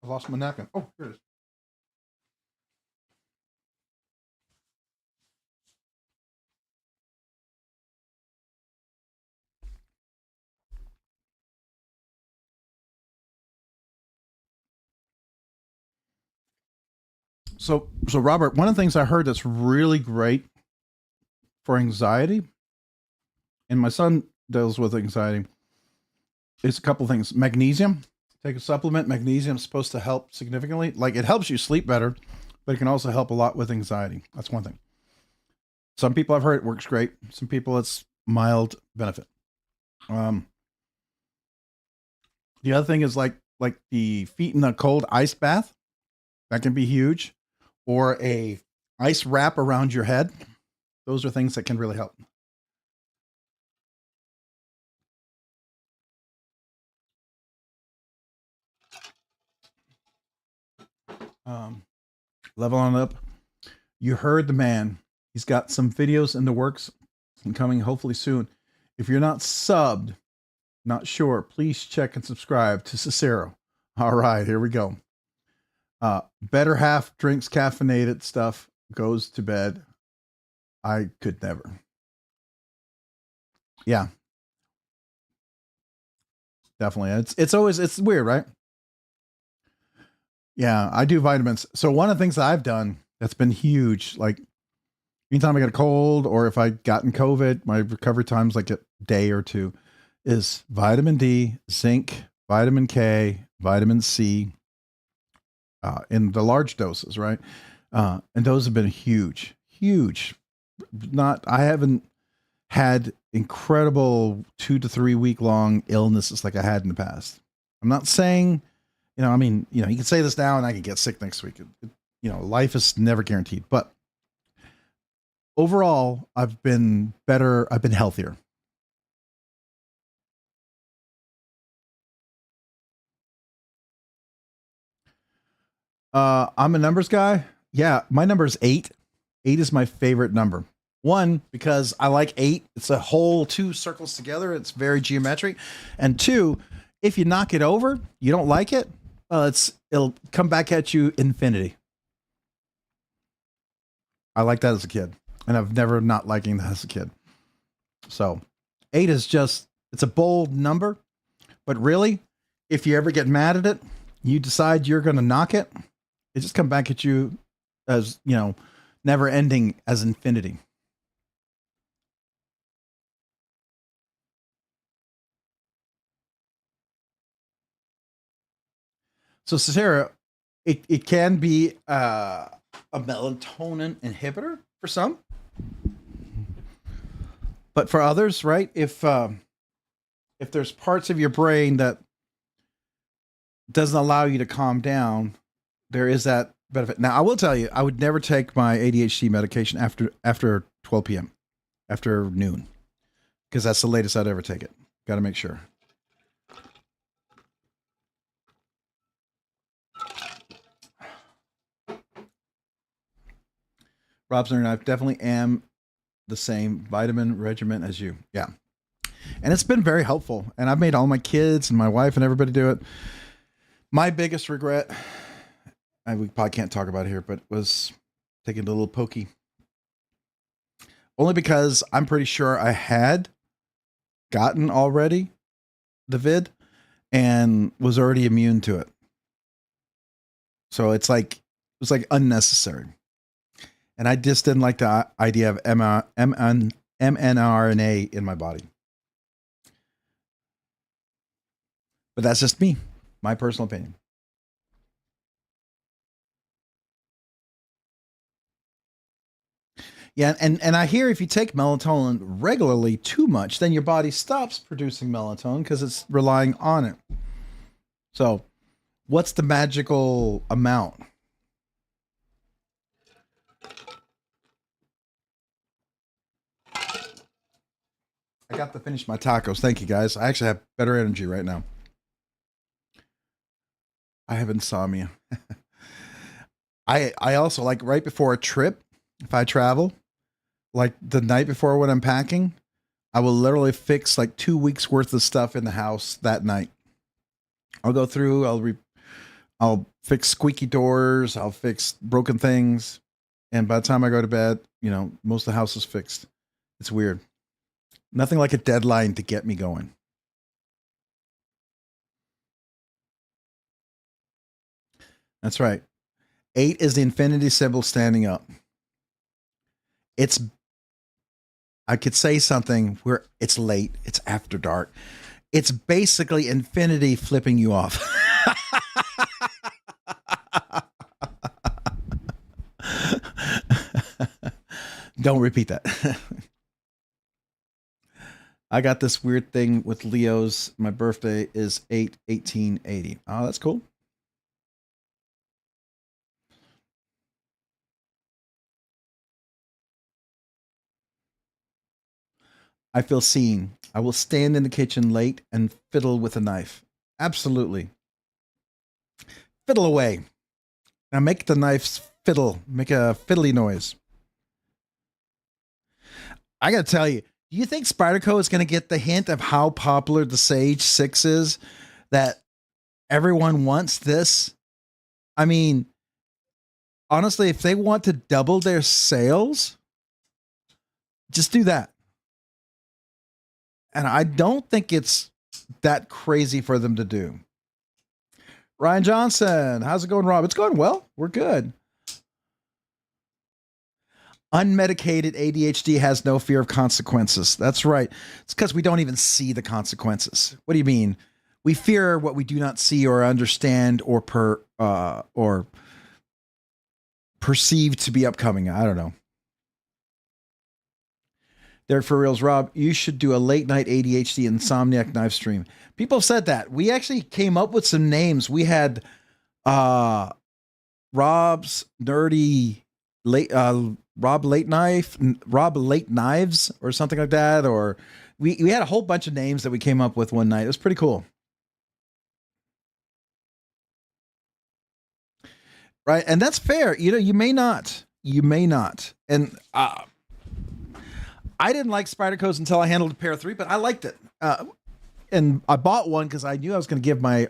I lost my napkin. Oh, here it is. So Robert, one of the things I heard that's really great for anxiety, and my son deals with anxiety, is a couple things. Magnesium. Take a supplement. Magnesium is supposed to help significantly. Like, it helps you sleep better, but it can also help a lot with anxiety. That's one thing. Some people I've heard it works great. Some people it's mild benefit. The other thing is like the feet in a cold ice bath. That can be huge. Or a ice wrap around your head. Those are things that can really help. Level on up. You heard the man. He's got some videos in the works and coming hopefully soon. If you're not subbed, not sure, please check and subscribe to Cicero. All right, here we go. Better half drinks caffeinated stuff, goes to bed. I could never. Yeah. Definitely. It's weird, right? Yeah, I do vitamins. So one of the things that I've done that's been huge, like anytime I get a cold or if I gotten COVID, my recovery time's like a day or two, is vitamin D, zinc, vitamin K, vitamin C, in the large doses, right? And those have been huge, huge. I haven't had incredible 2 to 3 week long illnesses like I had in the past. I'm not saying, I mean, you can say this now and I can get sick next week. Life is never guaranteed, but overall, I've been better. I've been healthier. I'm a numbers guy. Yeah, my number is 8. 8 is my favorite number. 1, because I like 8. It's a whole 2 circles together. It's very geometric. And 2, if you knock it over, you don't like it. Well, it'll come back at you infinity. I like that as a kid, and I've never not liking that as a kid. So 8 is it's a bold number, but really, if you ever get mad at it, you decide you're going to knock it, it just come back at you as, never ending as infinity. So Sarah, it can be a melatonin inhibitor for some, but for others, right? If there's parts of your brain that doesn't allow you to calm down, there is that benefit. Now, I will tell you, I would never take my ADHD medication after 12 p.m., after noon, because that's the latest I'd ever take it. Got to make sure. Rob's and I definitely am the same vitamin regimen as you. Yeah. And it's been very helpful. And I've made all my kids and my wife and everybody do it. My biggest regret, we probably can't talk about it here, but was taking a little pokey. Only because I'm pretty sure I had gotten already the vid and was already immune to it. So it was like unnecessary. And I just didn't like the idea of mRNA in my body. But that's just me, my personal opinion. Yeah, and I hear if you take melatonin regularly too much, then your body stops producing melatonin because it's relying on it. So, what's the magical amount? I got to finish my tacos. Thank you, guys. I actually have better energy right now. I have insomnia. I also, like, right before a trip, if I travel, like the night before when I'm packing, I will literally fix like 2 weeks worth of stuff in the house that night. I'll go through, I'll fix squeaky doors, I'll fix broken things, and by the time I go to bed, most of the house is fixed. It's weird. Nothing like a deadline to get me going. That's right. 8 is the infinity symbol standing up. I could say something where it's late, it's after dark. It's basically infinity flipping you off. Don't repeat that. I got this weird thing with Leo's. My birthday is 8/18/80. Oh, that's cool. I feel seen. I will stand in the kitchen late and fiddle with a knife. Absolutely. Fiddle away. Now make the knife fiddle. Make a fiddly noise. I got to tell you, do you think Spyderco is going to get the hint of how popular the Sage 6 is? That everyone wants this? I mean, honestly, if they want to double their sales, just do that. And I don't think it's that crazy for them to do. Ryan Johnson, how's it going, Rob? It's going well. We're good. Unmedicated ADHD has no fear of consequences. That's right. It's because we don't even see the consequences. What do you mean? We fear what we do not see or understand or perceive to be upcoming. I don't know. Derek for reals, Rob, you should do a late night ADHD insomniac knife stream. People have said that. We actually came up with some names. We had Rob's nerdy late Rob Late Knives or something like that. Or we had a whole bunch of names that we came up with one night. It was pretty cool. Right. And that's fair. You may not. And I didn't like Spyderco's until I handled a pair of 3, but I liked it. And I bought one because I knew I was going to give my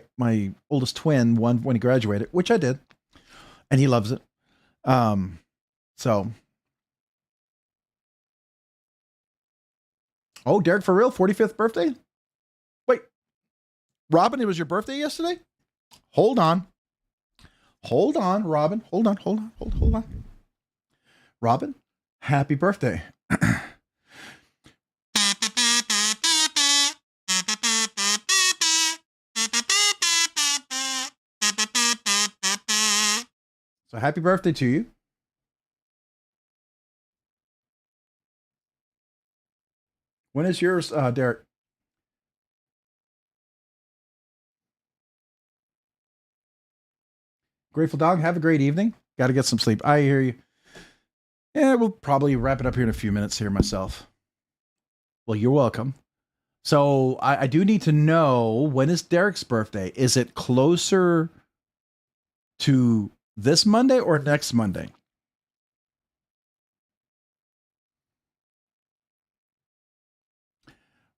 oldest twin one when he graduated, which I did. And he loves it. So. Oh, Derek, for real? 45th birthday? Wait. Robin, it was your birthday yesterday? Hold on, Robin. Hold on. Robin, happy birthday. So happy birthday to you. When is yours, Derek? Grateful Dog, have a great evening. Got to get some sleep. I hear you. Yeah, we'll probably wrap it up here in a few minutes here myself. Well, you're welcome. So I do need to know, when is Derek's birthday? Is it closer to this Monday or next Monday?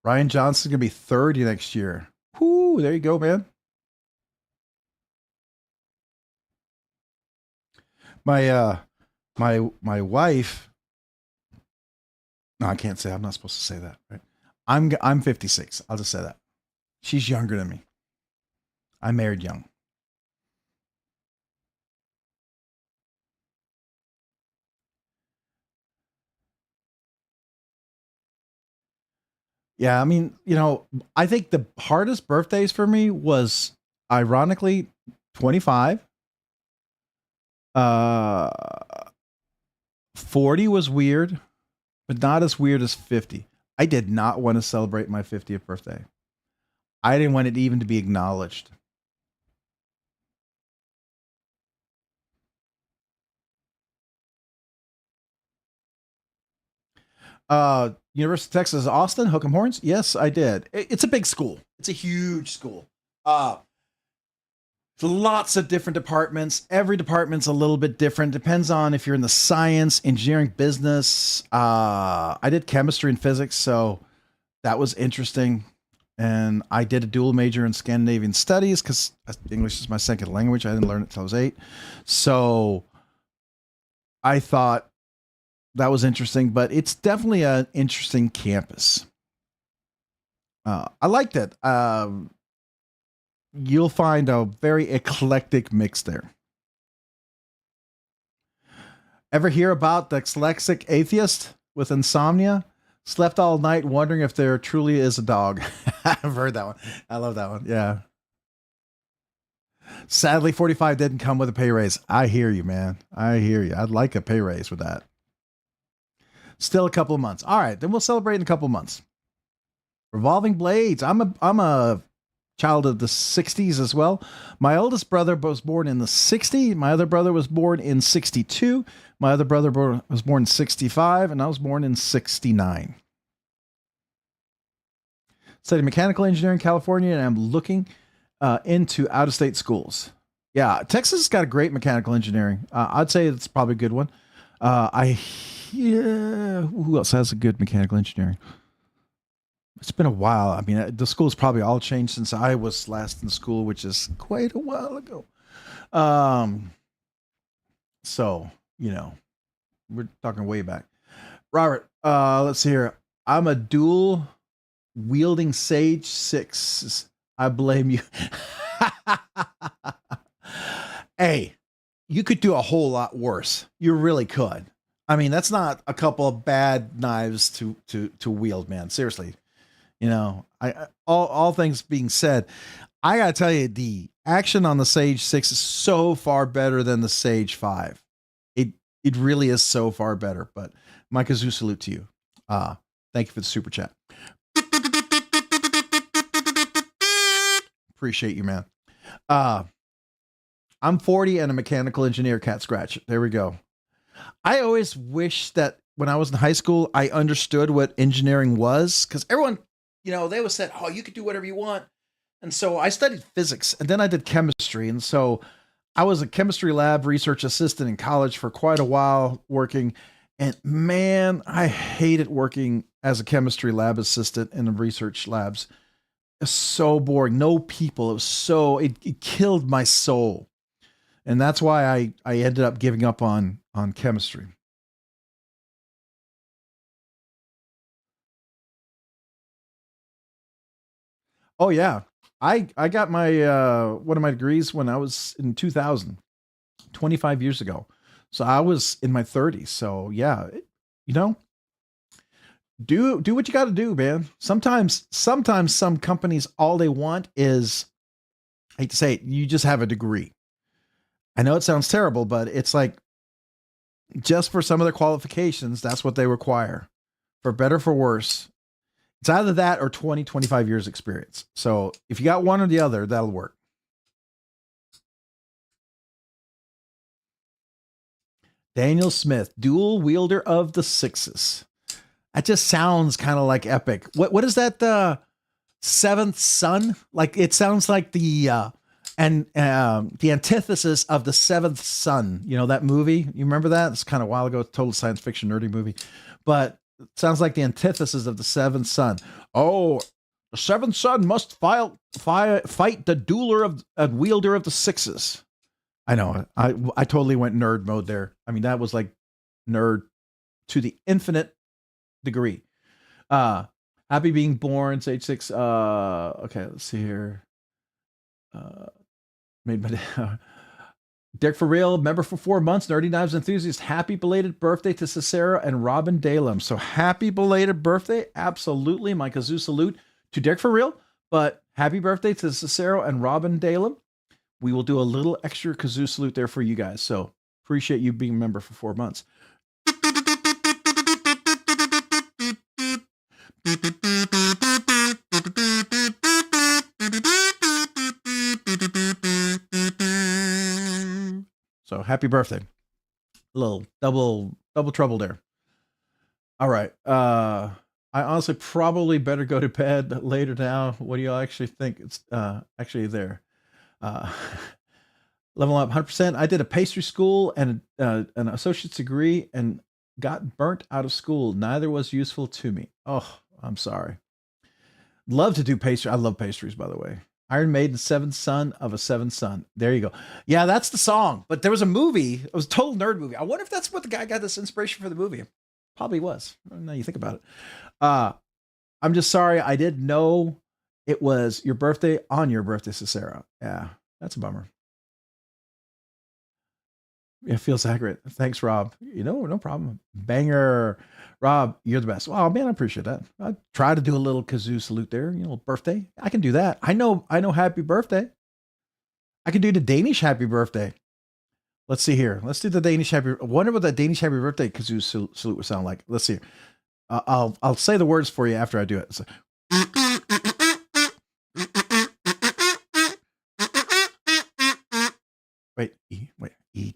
Ryan Johnson's going to be 30 next year. Whoo, there you go, man. My wife. No, I can't say. I'm not supposed to say that, right? I'm 56. I'll just say that. She's younger than me. I married young. Yeah, I mean, I think the hardest birthdays for me was, ironically, 25. 40 was weird, but not as weird as 50. I did not want to celebrate my 50th birthday. I didn't want it even to be acknowledged. University of Texas, Austin, Hook'em Horns. Yes, I did. It's a big school. It's a huge school. Lots of different departments. Every department's a little bit different. Depends on if you're in the science, engineering, business. I did chemistry and physics, so that was interesting. And I did a dual major in Scandinavian studies because English is my second language. I didn't learn it until I was 8. So I thought that was interesting, but it's definitely an interesting campus. I liked it. You'll find a very eclectic mix there. Ever hear about the dyslexic atheist with insomnia? Slept all night wondering if there truly is a dog. I've heard that one. I love that one. Yeah. Sadly, 45 didn't come with a pay raise. I hear you, man. I hear you. I'd like a pay raise with that. Still a couple of months. All right, then we'll celebrate in a couple of months. Revolving Blades. I'm a child of the 60s as well. My oldest brother was born in the 60s. My other brother was born in 62. My other brother was born in 65, and I was born in 69. Studied mechanical engineering in California, and I'm looking into out-of-state schools. Yeah, Texas has got a great mechanical engineering. I'd say it's probably a good one. Who else has a good mechanical engineering? It's been a while. I mean, the school's probably all changed since I was last in school, which is quite a while ago. So, we're talking way back. Robert, let's see here. I'm a dual wielding Sage 6. I blame you. Hey, you could do a whole lot worse. You really could. I mean, that's not a couple of bad knives to wield, man. Seriously. All things being said, I gotta tell you, the action on the Sage 6 is so far better than the Sage 5. It really is so far better. But my kazoo salute to you. Thank you for the super chat. Appreciate you, man. I'm 40 and a mechanical engineer, cat scratch. There we go. I always wish that when I was in high school, I understood what engineering was, because everyone, they always said, oh, you could do whatever you want. And so I studied physics, and then I did chemistry. And so I was a chemistry lab research assistant in college for quite a while working. And man, I hated working as a chemistry lab assistant in the research labs. It's so boring. No people. It killed my soul. And that's why I ended up giving up on chemistry. Oh yeah. I got my one of my degrees when I was in 2000, 25 years ago. So I was in my 30s. So yeah, do what you got to do, man. Sometimes some companies, all they want is, I hate to say it, you just have a degree. I know it sounds terrible, but it's like just for some of their qualifications, that's what they require. For better, for worse, it's either that or 20, 25 years experience. So if you got one or the other, that'll work. Daniel Smith, dual wielder of the sixes. That just sounds kind of like epic. What is that? The seventh son? Like it sounds like the antithesis of the seventh son. You know that movie? You remember that? It's kind of a while ago. Total science fiction nerdy movie, but it sounds like the antithesis of the seventh son. Oh, the seventh son must fight the dueler of wielder of the sixes. I know. I totally went nerd mode there. I mean, that was like nerd to the infinite degree. Happy being born, Sage 6. Okay, let's see here. Made by Dick for real, member for 4 months, Nerdy Knives enthusiast. Happy belated birthday to Cicero and Robin Dalem. So happy belated birthday, absolutely. My kazoo salute to Dick for real, but happy birthday to Cicero and Robin Dalem. We will do a little extra kazoo salute there for you guys. So appreciate you being a member for 4 months. So happy birthday. A little double trouble there. All right. I honestly probably better go to bed later now. What do y'all actually think? It's actually there. Level up 100%. I did a pastry school and an associate's degree and got burnt out of school. Neither was useful to me. Oh, I'm sorry. Love to do pastry. I love pastries, by the way. Iron Maiden, seventh son of a seventh son. There you go. Yeah, that's the song. But there was a movie. It was a total nerd movie. I wonder if that's what the guy got this inspiration for the movie. Probably was. Now you think about it. I'm just sorry. I didn't know it was your birthday on your birthday, Cicero. Yeah, that's a bummer. It feels accurate. Thanks, Rob. No problem. Banger. Rob, you're the best. Oh man, I appreciate that. I try to do a little kazoo salute there. Birthday. I can do that. I know happy birthday. I can do the Danish happy birthday. Let's see here. Let's do the Danish happy. I wonder what that Danish happy birthday kazoo salute would sound like. Let's see. I'll say the words for you after I do it. So, wait. I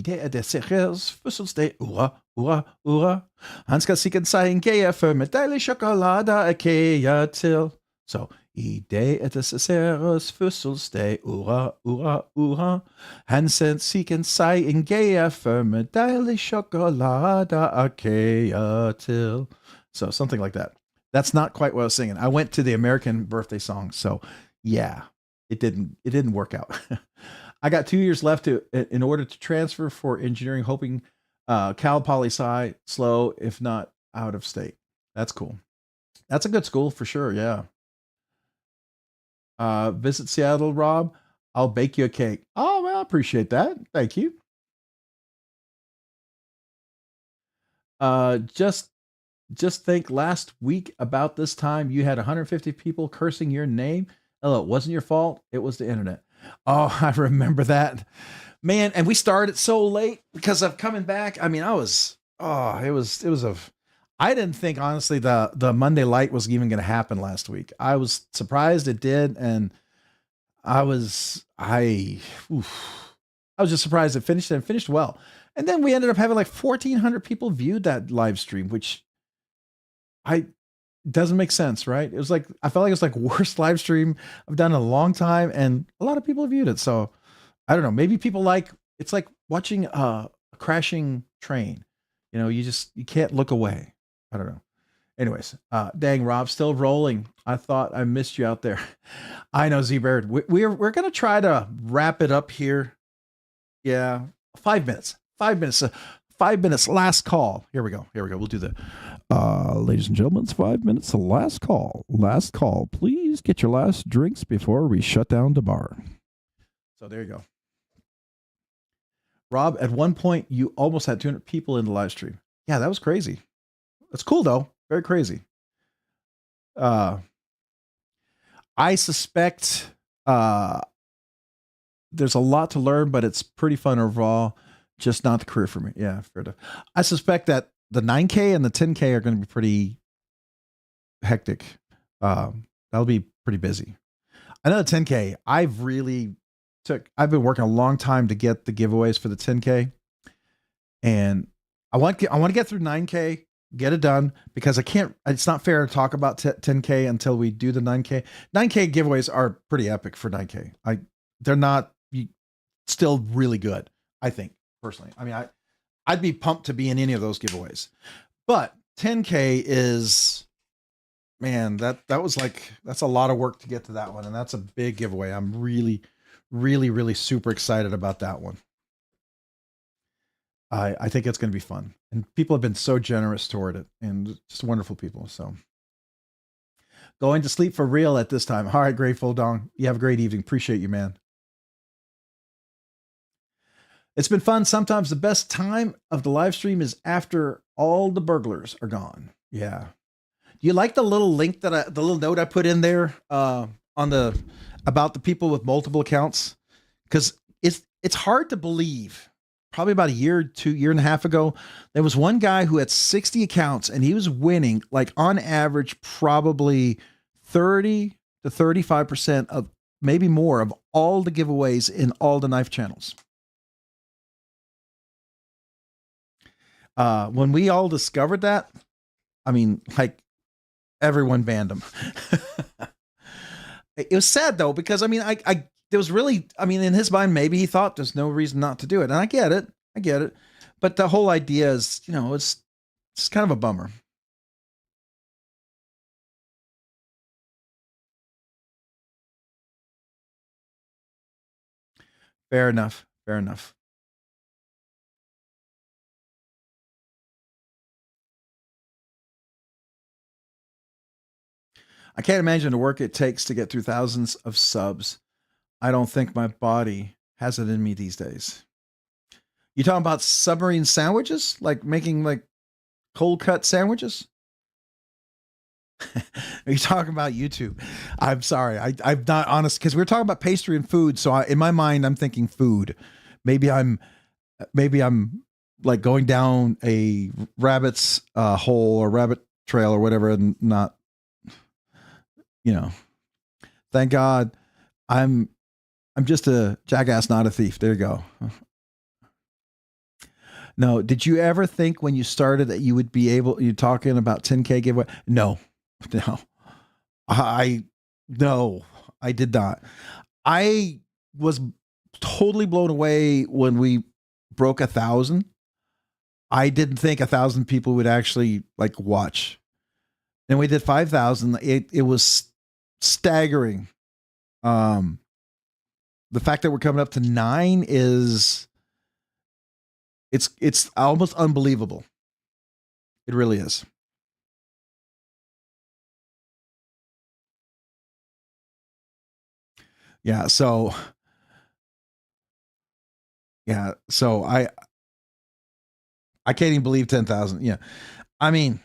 dag er det Cicers fødselsdag. Ura. Han skal sikkert sig en gære for med dejlig chokolade og kager til. Så i dag er det Cicers fødselsdag. Ura. Han skal sikkert sig en gære for med dejlig chokolade og kager til. So something like that. That's not quite what I was singing. I went to the American birthday song. So yeah, it didn't work out. I got 2 years left in order to transfer for engineering, hoping Cal Poly Sci, slow, if not out of state. That's cool. That's a good school for sure. Yeah. Visit Seattle, Rob. I'll bake you a cake. Oh, well, I appreciate that. Thank you. Just think last week about this time you had 150 people cursing your name. Oh, it wasn't your fault. It was the internet. Oh, I remember that, man. And we started so late because of coming back. I mean, I didn't think honestly the Monday light was even going to happen last week. I was surprised it did. And I was just surprised it finished and finished well. And then we ended up having like 1,400 people viewed that live stream, which doesn't make sense, right? It was like, I felt like it was like worst live stream I've done in a long time, and a lot of people viewed it. So I don't know, maybe people it's like watching a crashing train. You can't look away. I don't know. Anyways, dang, Rob, still rolling. I thought I missed you out there. I know, Z-Bird. We're going to try to wrap it up here. Yeah. 5 minutes, 5 minutes. 5 minutes, last call. Here we go. We'll do the, ladies and gentlemen, it's 5 minutes, the last call. Last call. Please get your last drinks before we shut down the bar. So there you go. Rob, at one point, you almost had 200 people in the live stream. Yeah, that was crazy. That's cool, though. Very crazy. I suspect there's a lot to learn, but it's pretty fun overall. Just not the career for me. Yeah, fair enough. I suspect that the 9K and the 10K are going to be pretty hectic. That'll be pretty busy. I know the 10K. I've been working a long time to get the giveaways for the 10K, and I want to get through 9K, get it done, because I can't. It's not fair to talk about 10K until we do the 9K. 9K giveaways are pretty epic for 9K. They're not still really good, I think, personally. I mean, I'd be pumped to be in any of those giveaways, but 10K is, man, that's a lot of work to get to that one, and that's a big giveaway. I'm really, really, really super excited about that one. I think it's going to be fun, and people have been so generous toward it, and just wonderful people. So, going to sleep for real at this time. All right, Grateful Dong. You have a great evening. Appreciate you, man. It's been fun. Sometimes the best time of the live stream is after all the burglars are gone. Yeah. Do you like the little link the little note I put in there about the people with multiple accounts? Because it's hard to believe. Probably about a year and a half ago, there was one guy who had 60 accounts, and he was winning, like, on average, probably 30 to 35% of, maybe more, of all the giveaways in all the knife channels. When we all discovered that, I mean, like, everyone banned him. It was sad though, because I mean, there was really, I mean, in his mind, maybe he thought there's no reason not to do it. And I get it. But the whole idea is, it's kind of a bummer. Fair enough. I can't imagine the work it takes to get through thousands of subs. I don't think my body has it in me these days. You talking about submarine sandwiches? Like making like cold cut sandwiches? Are you talking about YouTube? I'm sorry. I'm not honest, because we're talking about pastry and food. So in my mind, I'm thinking food. Maybe I'm like going down a rabbit's hole or rabbit trail or whatever, and not, thank God I'm just a jackass, not a thief. There you go. No, did you ever think when you started that you would be you're talking about 10K giveaway? No, I did not. I was totally blown away when we broke 1,000. I didn't think 1,000 people would actually like watch. And we did 5,000. It was staggering. The fact that we're coming up to 9 is, it's almost unbelievable. It really is. Yeah. So I can't even believe 10,000. Yeah. I mean,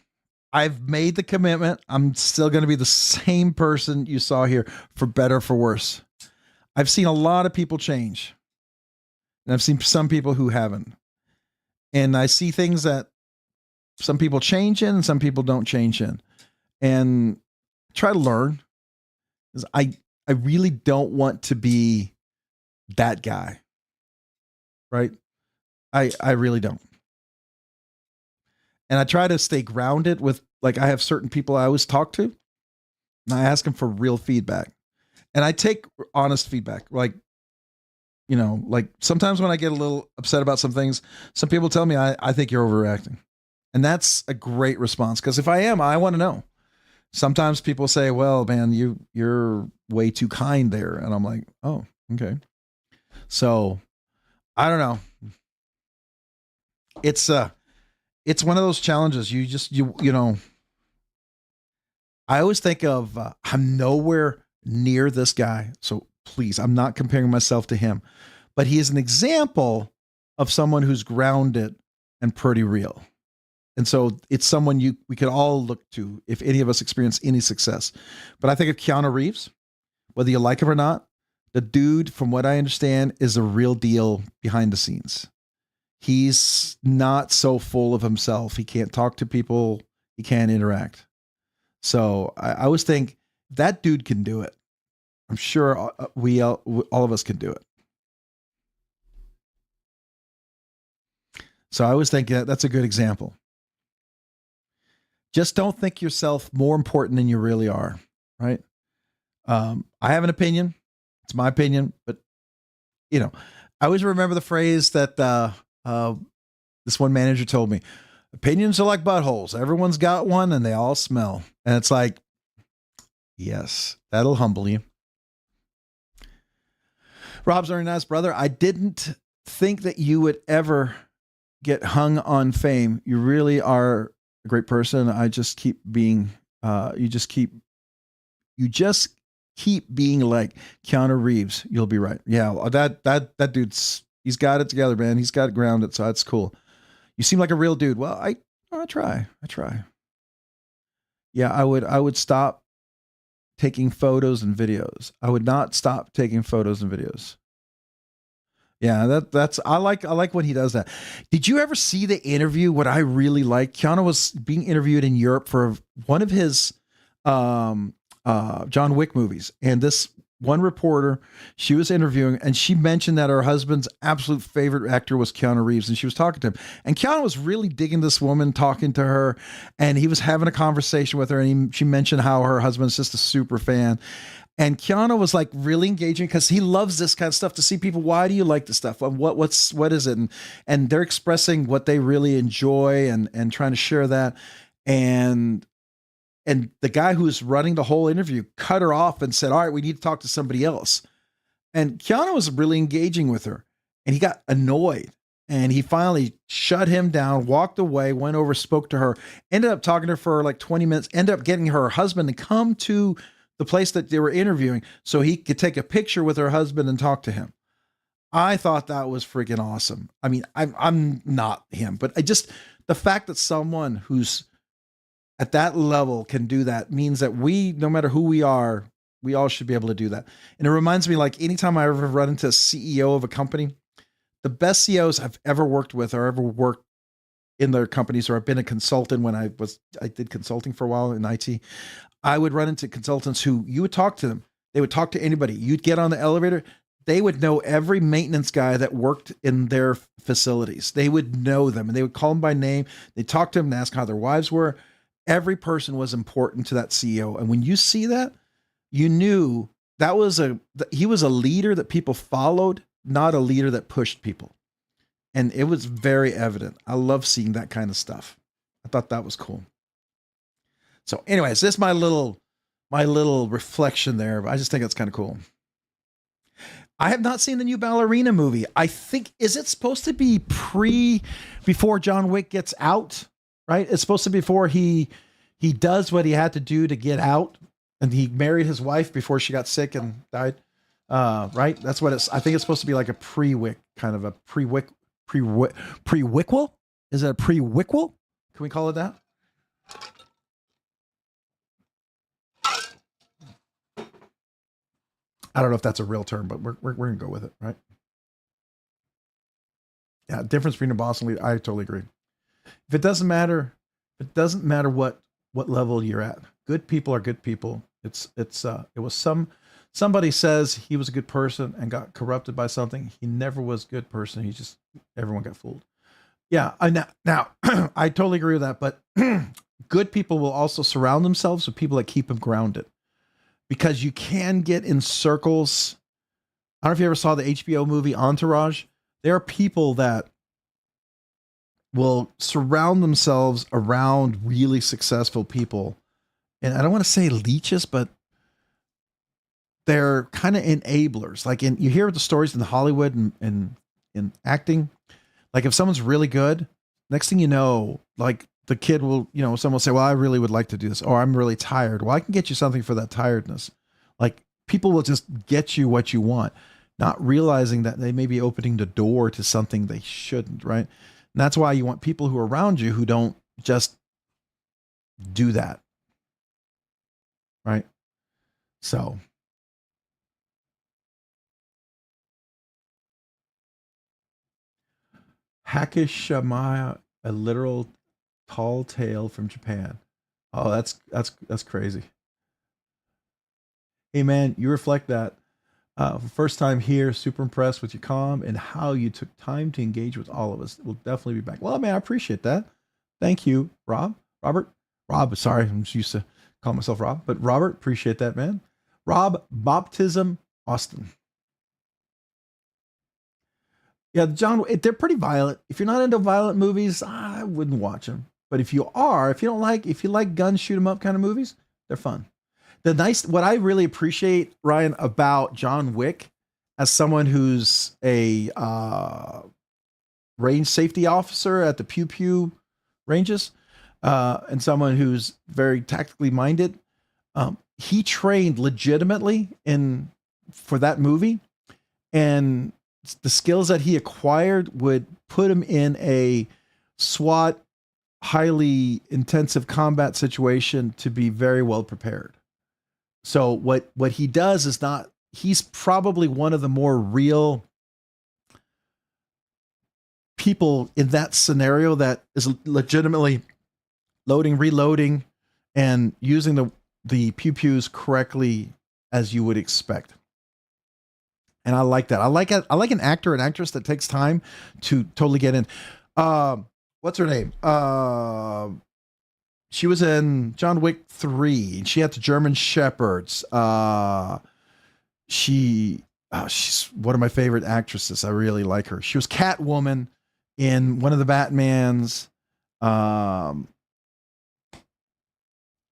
I've made the commitment. I'm still going to be the same person you saw here, for better or for worse. I've seen a lot of people change, and I've seen some people who haven't. And I see things that some people change in and some people don't change in, and try to learn. I really don't want to be that guy. Right? I really don't. And I try to stay grounded with, like, I have certain people I always talk to, and I ask them for real feedback. And I take honest feedback. Like, like sometimes when I get a little upset about some things, some people tell me, I think you're overreacting. And that's a great response, because if I am, I want to know. Sometimes people say, well, man, you're way too kind there. And I'm like, oh, okay. So I don't know. It's one of those challenges. I always think of, I'm nowhere near this guy. So please, I'm not comparing myself to him, but he is an example of someone who's grounded and pretty real. And so it's someone we could all look to if any of us experience any success. But I think of Keanu Reeves, whether you like him or not, The dude, from what I understand, is a real deal behind the scenes. He's not so full of himself. He can't talk to people. He can't interact. So I always think that dude can do it. I'm sure all of us can do it. So I always think that's a good example. Just don't think yourself more important than you really are, right? I have an opinion. It's my opinion, but you know, I always remember the phrase that this one manager told me: opinions are like buttholes. Everyone's got one, and they all smell. And it's like, yes, that'll humble you. Rob's very nice, brother. I didn't think that you would ever get hung on fame. You really are a great person. I just keep being, you just keep being like Keanu Reeves. You'll be right. Yeah, that dude's, he's got it together, man. He's got it grounded, so that's cool. You seem like a real dude. Well, I try. Yeah, I would stop taking photos and videos. I would not stop taking photos and videos. Yeah, that's I like when he does that. Did you ever see the interview? What I really like, Keanu was being interviewed in Europe for one of his John Wick movies, and this one reporter, she was interviewing, and she mentioned that her husband's absolute favorite actor was Keanu Reeves, and she was talking to him, and Keanu was really digging this woman, talking to her, and he was having a conversation with her, and she mentioned how her husband's just a super fan. And Keanu was like really engaging because he loves this kind of stuff, to see people. Why do you like this stuff? What is it? And they're expressing what they really enjoy and trying to share that. And the guy who's running the whole interview cut her off and said, "All right, we need to talk to somebody else." And Keanu was really engaging with her, and he got annoyed. And he finally shut him down, walked away, went over, spoke to her, ended up talking to her for like 20 minutes, ended up getting her husband to come to the place that they were interviewing so he could take a picture with her husband and talk to him. I thought that was freaking awesome. I mean, I'm not him, but the fact that someone who's at that level can do that means that we, no matter who we are, we all should be able to do that. And it reminds me, like, anytime I ever run into a CEO of a company, the best CEOs I've ever worked with or ever worked in their companies, or I've been a consultant when I did consulting for a while in IT. I would run into consultants who you would talk to them. They would talk to anybody. You'd get on the elevator. They would know every maintenance guy that worked in their facilities. They would know them, and they would call them by name. They'd talk to them and ask how their wives were. Every person was important to that CEO. And when you see that, you knew that he was a leader that people followed, not a leader that pushed people. And it was very evident. I love seeing that kind of stuff. I thought that was cool. So anyways, this is my little reflection there. But I just think it's kind of cool. I have not seen the new Ballerina movie. I think, is it supposed to be before John Wick gets out? Right? It's supposed to be before he does what he had to do to get out, and he married his wife before she got sick and died. Right? That's what I think it's supposed to be, like a pre-Wick, kind of a pre-Wickle. Is it a pre-Wickle? Can we call it that? I don't know if that's a real term, but we're gonna go with it, right? Yeah, difference between a boss and leader. I totally agree. If it doesn't matter what level you're at. Good people are good people. It was somebody says he was a good person and got corrupted by something. He never was a good person. Everyone got fooled. Yeah, now I totally agree with that, but good people will also surround themselves with people that keep them grounded. Because you can get in circles. I don't know if you ever saw the HBO movie Entourage. There are people that will surround themselves around really successful people. And I don't want to say leeches, but they're kind of enablers. Like you hear the stories in Hollywood and in acting. Like if someone's really good, next thing you know, like the kid will, someone will say, "Well, I really would like to do this," or "I'm really tired." Well, I can get you something for that tiredness. Like people will just get you what you want, not realizing that they may be opening the door to something they shouldn't, right? And that's why you want people who are around you who don't just do that, right? So Hakishamaya, a literal tall tale from Japan. Oh, that's crazy. Hey man, you reflect that. First time here, super impressed with your calm and how you took time to engage with all of us. We'll definitely be back. Well, man, I appreciate that. Thank you, Rob. Rob, sorry, I'm just used to call myself Rob, but Robert, appreciate that, man. Rob Baptism Austin. Yeah, John, they're pretty violent. If you're not into violent movies, I wouldn't watch them. But if you are, if you like gun shoot 'em up kind of movies, they're fun. What I really appreciate, Ryan, about John Wick, as someone who's a range safety officer at the Pew Pew ranges, and someone who's very tactically minded, he trained legitimately for that movie, and the skills that he acquired would put him in a SWAT, highly intensive combat situation to be very well prepared. So what he does is not, he's probably one of the more real people in that scenario that is legitimately loading, reloading, and using the pew pews correctly as you would expect. And I like that. I like an actor and actress that takes time to totally get in. What's her name? She was in John Wick 3. She had the German Shepherds. She's one of my favorite actresses. I really like her. She was Catwoman in one of the Batmans.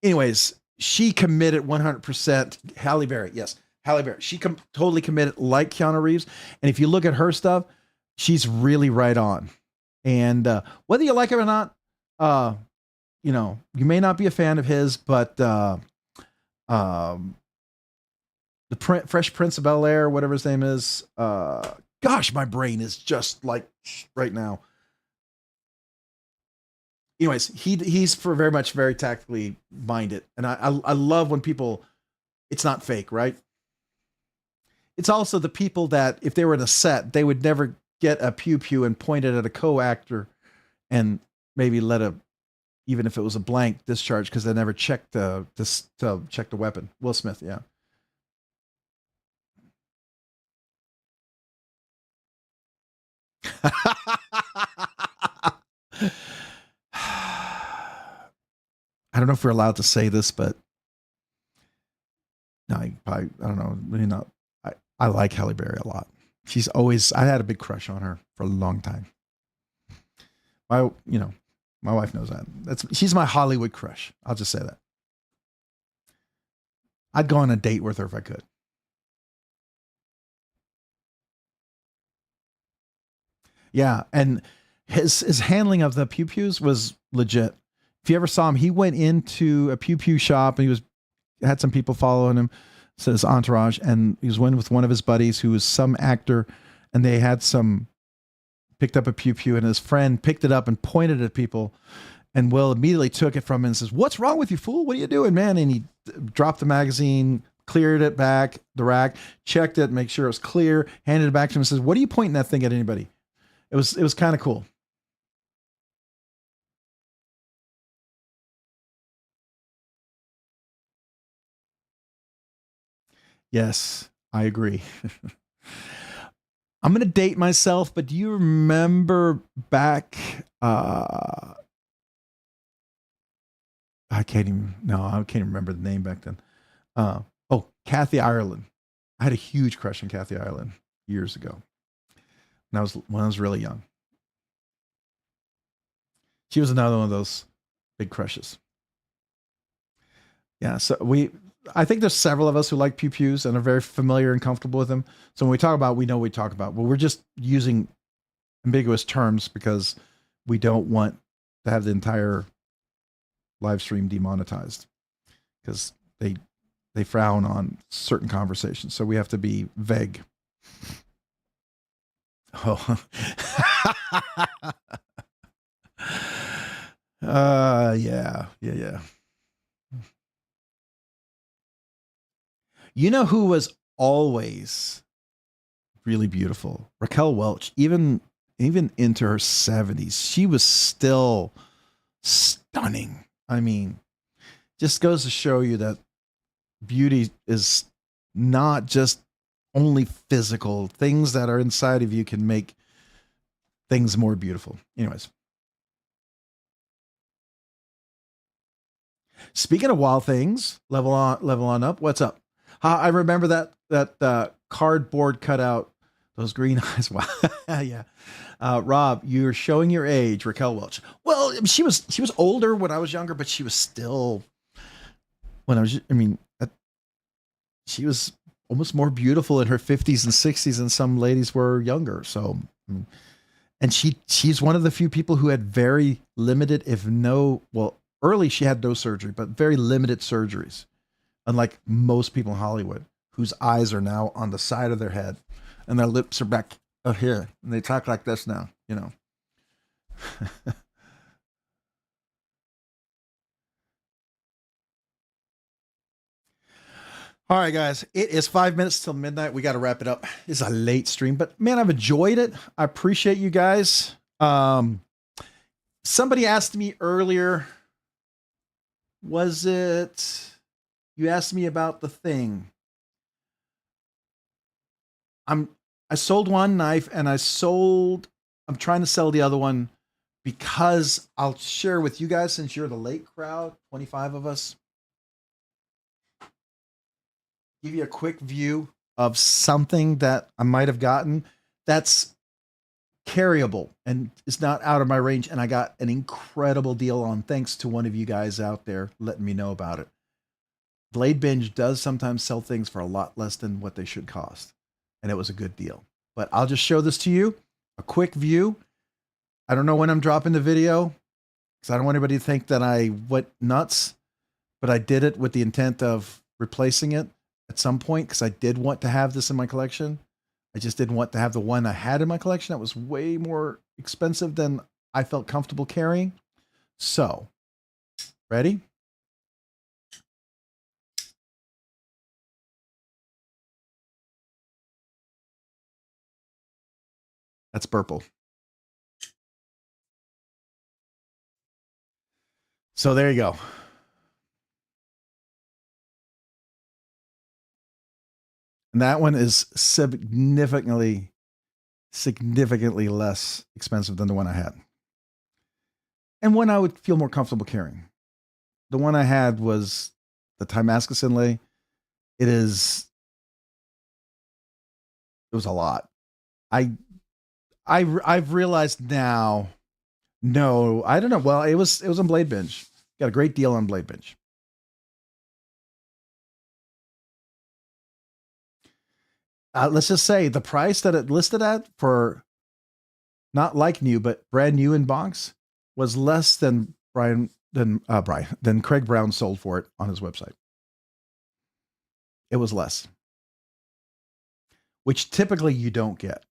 Anyways, she committed 100%. Halle Berry, yes. Halle Berry. She totally committed like Keanu Reeves. And if you look at her stuff, she's really right on. And whether you like it or not, you know, you may not be a fan of his, but the Fresh Prince of Bel-Air, whatever his name is, gosh, my brain is just like right now. Anyways, he's very tactically minded, and I love when people, it's not fake, right? It's also the people that if they were in a set, they would never get a pew pew and point it at a co-actor and maybe even if it was a blank discharge, because they never checked to check the weapon. Will Smith, yeah. I don't know if we're allowed to say this, but no, I don't know. Maybe not. I like Halle Berry a lot. I had a big crush on her for a long time. My wife knows that. She's my Hollywood crush. I'll just say that. I'd go on a date with her if I could. Yeah, and his handling of the pew pews was legit. If you ever saw him, he went into a pew pew shop and had some people following him, so his entourage, and he was with one of his buddies who was some actor, and they had picked up a pew pew, and his friend picked it up and pointed at people, and Will immediately took it from him and says, "What's wrong with you, fool? What are you doing, man?" And he dropped the magazine, cleared it back, the rack, checked it, make sure it was clear, handed it back to him and says, "What are you pointing that thing at anybody?" It was kind of cool. Yes, I agree. I'm going to date myself, but do you remember back? I can't even remember the name back then. Kathy Ireland. I had a huge crush on Kathy Ireland years ago when I was really young. She was another one of those big crushes. Yeah, so I think there's several of us who like pew pews and are very familiar and comfortable with them. So when we talk about, we know what we talk about. But we're just using ambiguous terms because we don't want to have the entire live stream demonetized because they frown on certain conversations. So we have to be vague. Oh. Yeah. You know who was always really beautiful? Raquel Welch. Even even into her 70s, she was still stunning. I mean, just goes to show you that beauty is not just only physical. Things that are inside of you can make things more beautiful. Anyways. Speaking of wild things, level on up. What's up? I remember that cardboard cutout, those green eyes. Wow. Yeah. Rob, you're showing your age, Raquel Welch. Well, she was older when I was younger, but she was still she was almost more beautiful in her 50s and 60s than some ladies were younger. So, and she's one of the few people who had very limited, if no, well, early she had no surgery, but very limited surgeries. Unlike most people in Hollywood, whose eyes are now on the side of their head and their lips are back up here. And they talk like this now, you know. All right, guys, it is 5 minutes till midnight. We got to wrap it up. It's a late stream, but man, I've enjoyed it. I appreciate you guys. Somebody asked me earlier, was it, you asked me about the thing. I sold one knife and I'm trying to sell the other one because I'll share with you guys, since you're the late crowd, 25 of us. Give you a quick view of something that I might have gotten that's carryable and it's not out of my range. And I got an incredible deal on, thanks to one of you guys out there letting me know about it. BladeBinge does sometimes sell things for a lot less than what they should cost. And it was a good deal. But I'll just show this to you, a quick view. I don't know when I'm dropping the video because I don't want anybody to think that I went nuts, but I did it with the intent of replacing it at some point because I did want to have this in my collection. I just didn't want to have the one I had in my collection that was way more expensive than I felt comfortable carrying. So, ready? That's purple. So there you go. And that one is significantly less expensive than the one I had. And one I would feel more comfortable carrying. The one I had was the Damascus inlay. It was a lot. I've realized now, no, I don't know. Well, it was on BladeBinge. Got a great deal on BladeBinge. Let's just say the price that it listed at for not like new, but brand new in box was less than than Craig Brown sold for it on his website. It was less, which typically you don't get,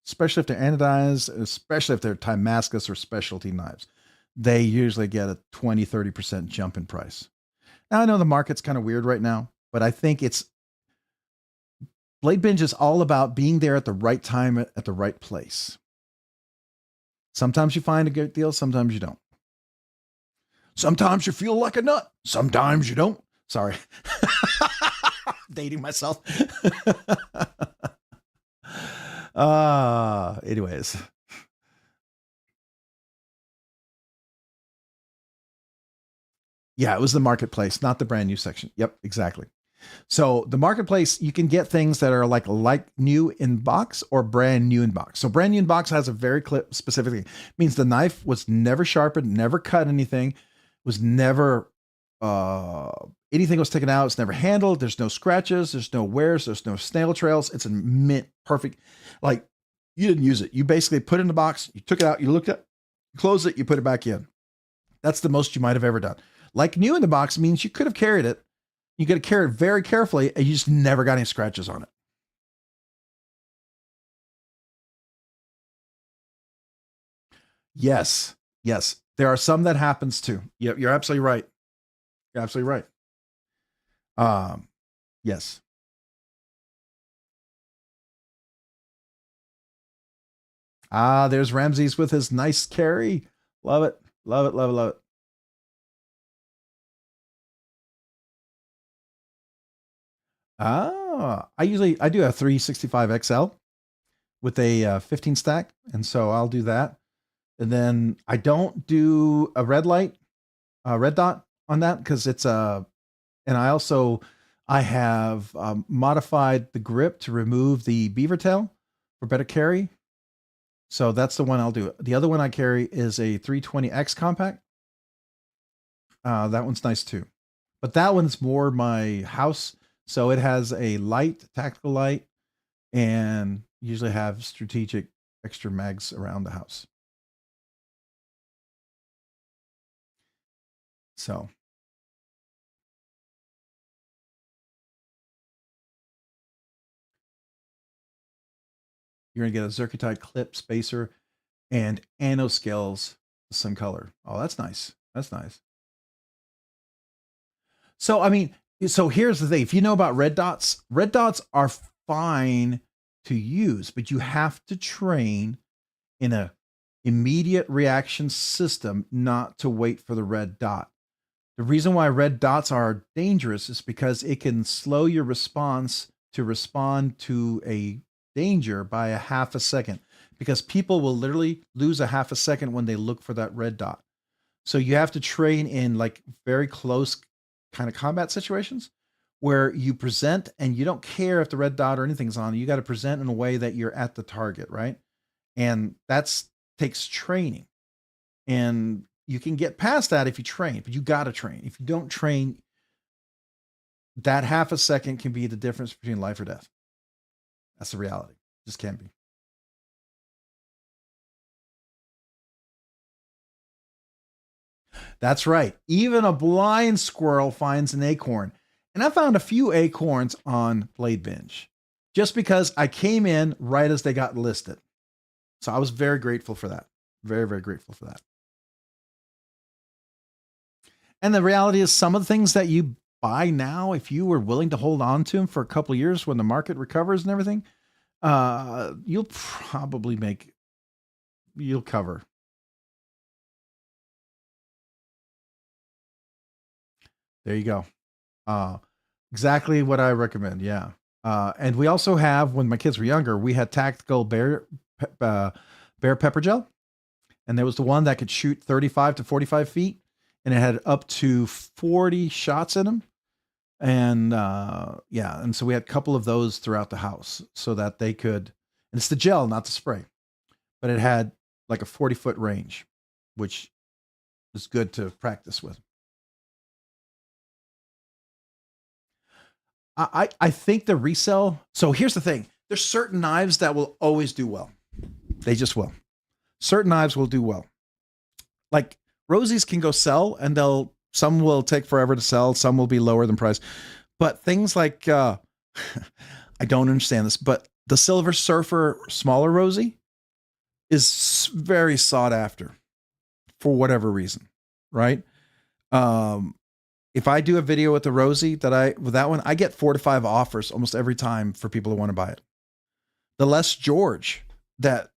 especially if they're anodized, especially if they're Damascus or specialty knives. They usually get a 20-30% jump in price. Now I know the market's kind of weird right now, but I think BladeBinge is all about being there at the right time at the right place. Sometimes you find a good deal, sometimes you don't. Sometimes you feel like a nut, sometimes you don't. Sorry. Dating myself. Anyways. Yeah, it was the marketplace, not the brand new section. Yep, exactly. So the marketplace, you can get things that are like new in box or brand new in box. So brand new in box has a very specific thing. It means the knife was never sharpened, never cut anything, was never anything was taken out. It's never handled. There's no scratches. There's no wears. There's no snail trails. It's a mint perfect. Like you didn't use it. You basically put it in the box. You took it out. You looked at, you closed it. You put it back in. That's the most you might have ever done. Like new in the box means you could have carried it. You got to carry it very carefully, and you just never got any scratches on it. Yes, yes, there are some that happens too. Yep, you're absolutely right. You're absolutely right. Yes. Ah, there's Ramses with his nice carry. Love it. Love it. Love it. Love it. Ah, I do a 365 XL with a 15 stack, and so I'll do that. And then I don't do a red light, red dot on that because it's a. And I have modified the grip to remove the beaver tail for better carry. So that's the one I'll do. The other one I carry is a 320X compact. That one's nice too. But that one's more my house. So it has a light, tactical light, and usually have strategic extra mags around the house. So you're gonna get a Zerkatide clip spacer and nanoscales some color. Oh, that's nice. That's nice. So I mean, so here's the thing. If you know about red dots are fine to use, but you have to train in a immediate reaction system not to wait for the red dot. The reason why red dots are dangerous is because it can slow your response to respond to a danger by a half a second, because people will literally lose a half a second when they look for that red dot. So you have to train in like very close kind of combat situations where you present and you don't care if the red dot or anything's on. You got to present in a way that you're at the target, right? And that's takes training. And you can get past that if you train, but you got to train. If you don't train, that half a second can be the difference between life or death. That's the reality. Just can be. That's right. Even a blind squirrel finds an acorn. And I found a few acorns on BladeBinge just because I came in right as they got listed. So I was very grateful for that. Very, very grateful for that. And the reality is, some of the things that you buy now, if you were willing to hold on to them for a couple of years when the market recovers and everything, you'll probably you'll cover. There you go. Exactly what I recommend. Yeah. And we also have, when my kids were younger, we had tactical bear pepper gel. And there was the one that could shoot 35 to 45 feet, and it had up to 40 shots in them. And yeah, and so we had a couple of those throughout the house so that they could, and it's the gel, not the spray, but it had like a 40-foot range, which is good to practice with. I think the resell. So here's the thing: there's certain knives that will always do well. They just will. Certain knives will do well. Like Rosie's can go sell, and some will take forever to sell. Some will be lower than price. But things like I don't understand this, but the Silver Surfer smaller Rosie is very sought after for whatever reason, right? If I do a video with the Rosie with that one, I get 4 to 5 offers almost every time for people who want to buy it. The Les George that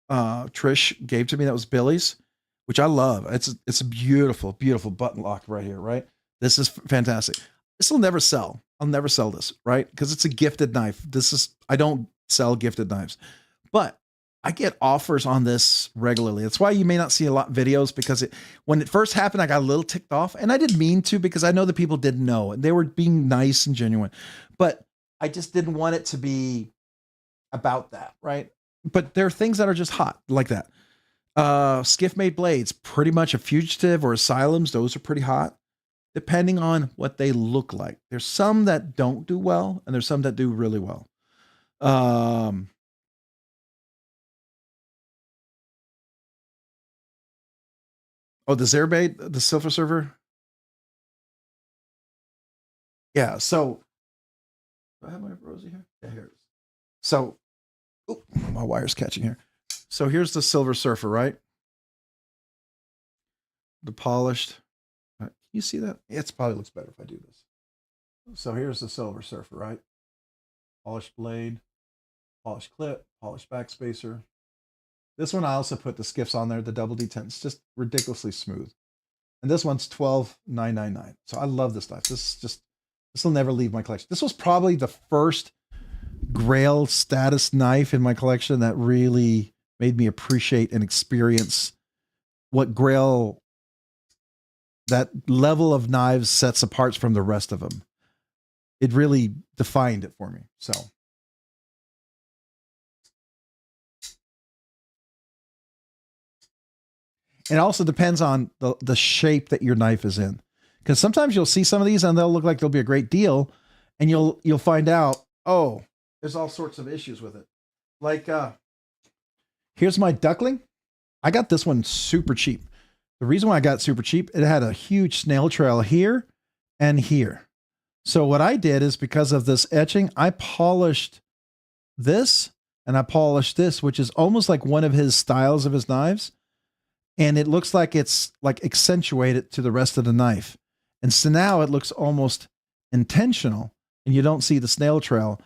Trish gave to me, that was Billy's, which I love. It's a beautiful, beautiful button lock right here, right? This is fantastic. This will never sell. I'll never sell this, right? Because it's a gifted knife. I don't sell gifted knives, but I get offers on this regularly. That's why you may not see a lot of videos, because when it first happened, I got a little ticked off, and I didn't mean to, because I know the people didn't know, and they were being nice and genuine, but I just didn't want it to be about that, right? But there are things that are just hot like that. Skiff made blades, pretty much a fugitive or asylums. Those are pretty hot, depending on what they look like. There's some that don't do well, and there's some that do really well. Oh, the Zerbait, the Silver Surfer. Yeah. So, do I have my Rosie here? Yeah, here it is. So, my wire's catching here. So here's the Silver Surfer, right? The polished. Can you see that? It probably looks better if I do this. So here's the Silver Surfer, right? Polished blade, polished clip, polished backspacer. This one I also put the Skiffs on there, the double D10. It's just ridiculously smooth. And this one's $12,999. So I love this knife. This will never leave my collection. This was probably the first Grail status knife in my collection that really made me appreciate and experience what Grail, that level of knives sets apart from the rest of them. It really defined it for me. So. It also depends on the shape that your knife is in. Because sometimes you'll see some of these and they'll look like they'll be a great deal. And you'll find out, oh, there's all sorts of issues with it. Like, here's my duckling. I got this one super cheap. The reason why I got super cheap, it had a huge snail trail here and here. So what I did is, because of this etching, I polished this and I polished this, which is almost like one of his styles of his knives. And it looks like it's like accentuated to the rest of the knife. And so now it looks almost intentional and you don't see the snail trail.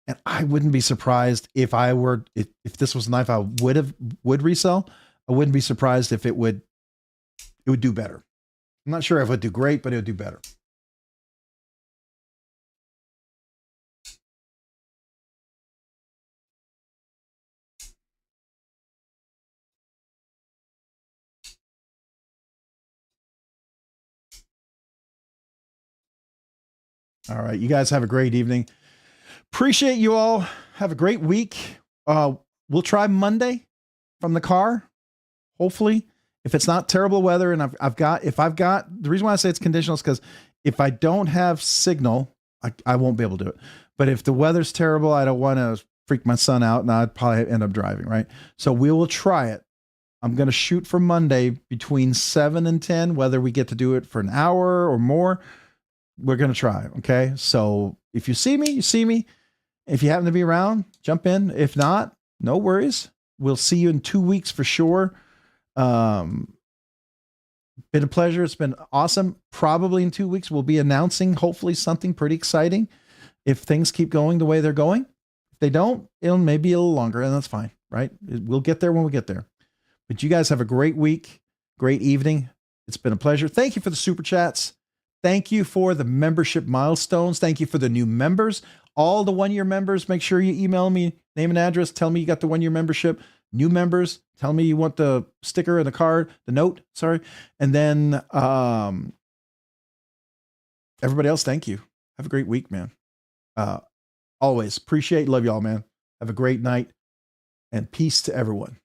And I wouldn't be surprised if this was a knife I would resell. I wouldn't be surprised if it would do better. I'm not sure if it would do great, but it would do better. All right. You guys have a great evening. Appreciate you all. Have a great week. We'll try Monday from the car. Hopefully, if it's not terrible weather and the reason why I say it's conditional is because if I don't have signal, I won't be able to do it. But if the weather's terrible, I don't want to freak my son out and I'd probably end up driving, right? So we will try it. I'm going to shoot for Monday between 7 and 10, whether we get to do it for an hour or more. We're going to try. Okay. So if you see me, you see me. If you happen to be around, jump in. If not, no worries. We'll see you in 2 weeks for sure. Been a pleasure. It's been awesome. Probably in 2 weeks, we'll be announcing hopefully something pretty exciting. If things keep going the way they're going, if they don't, it'll maybe a little longer and that's fine. Right. We'll get there when we get there, but you guys have a great week, great evening. It's been a pleasure. Thank you for the super chats. Thank you for the membership milestones. Thank you for the new members. All the 1 year members, make sure you email me, name and address. Tell me you got the 1 year membership. New members, tell me you want the sticker and the card, the note, sorry. And then everybody else, thank you. Have a great week, man. Always appreciate, love y'all, man. Have a great night and peace to everyone.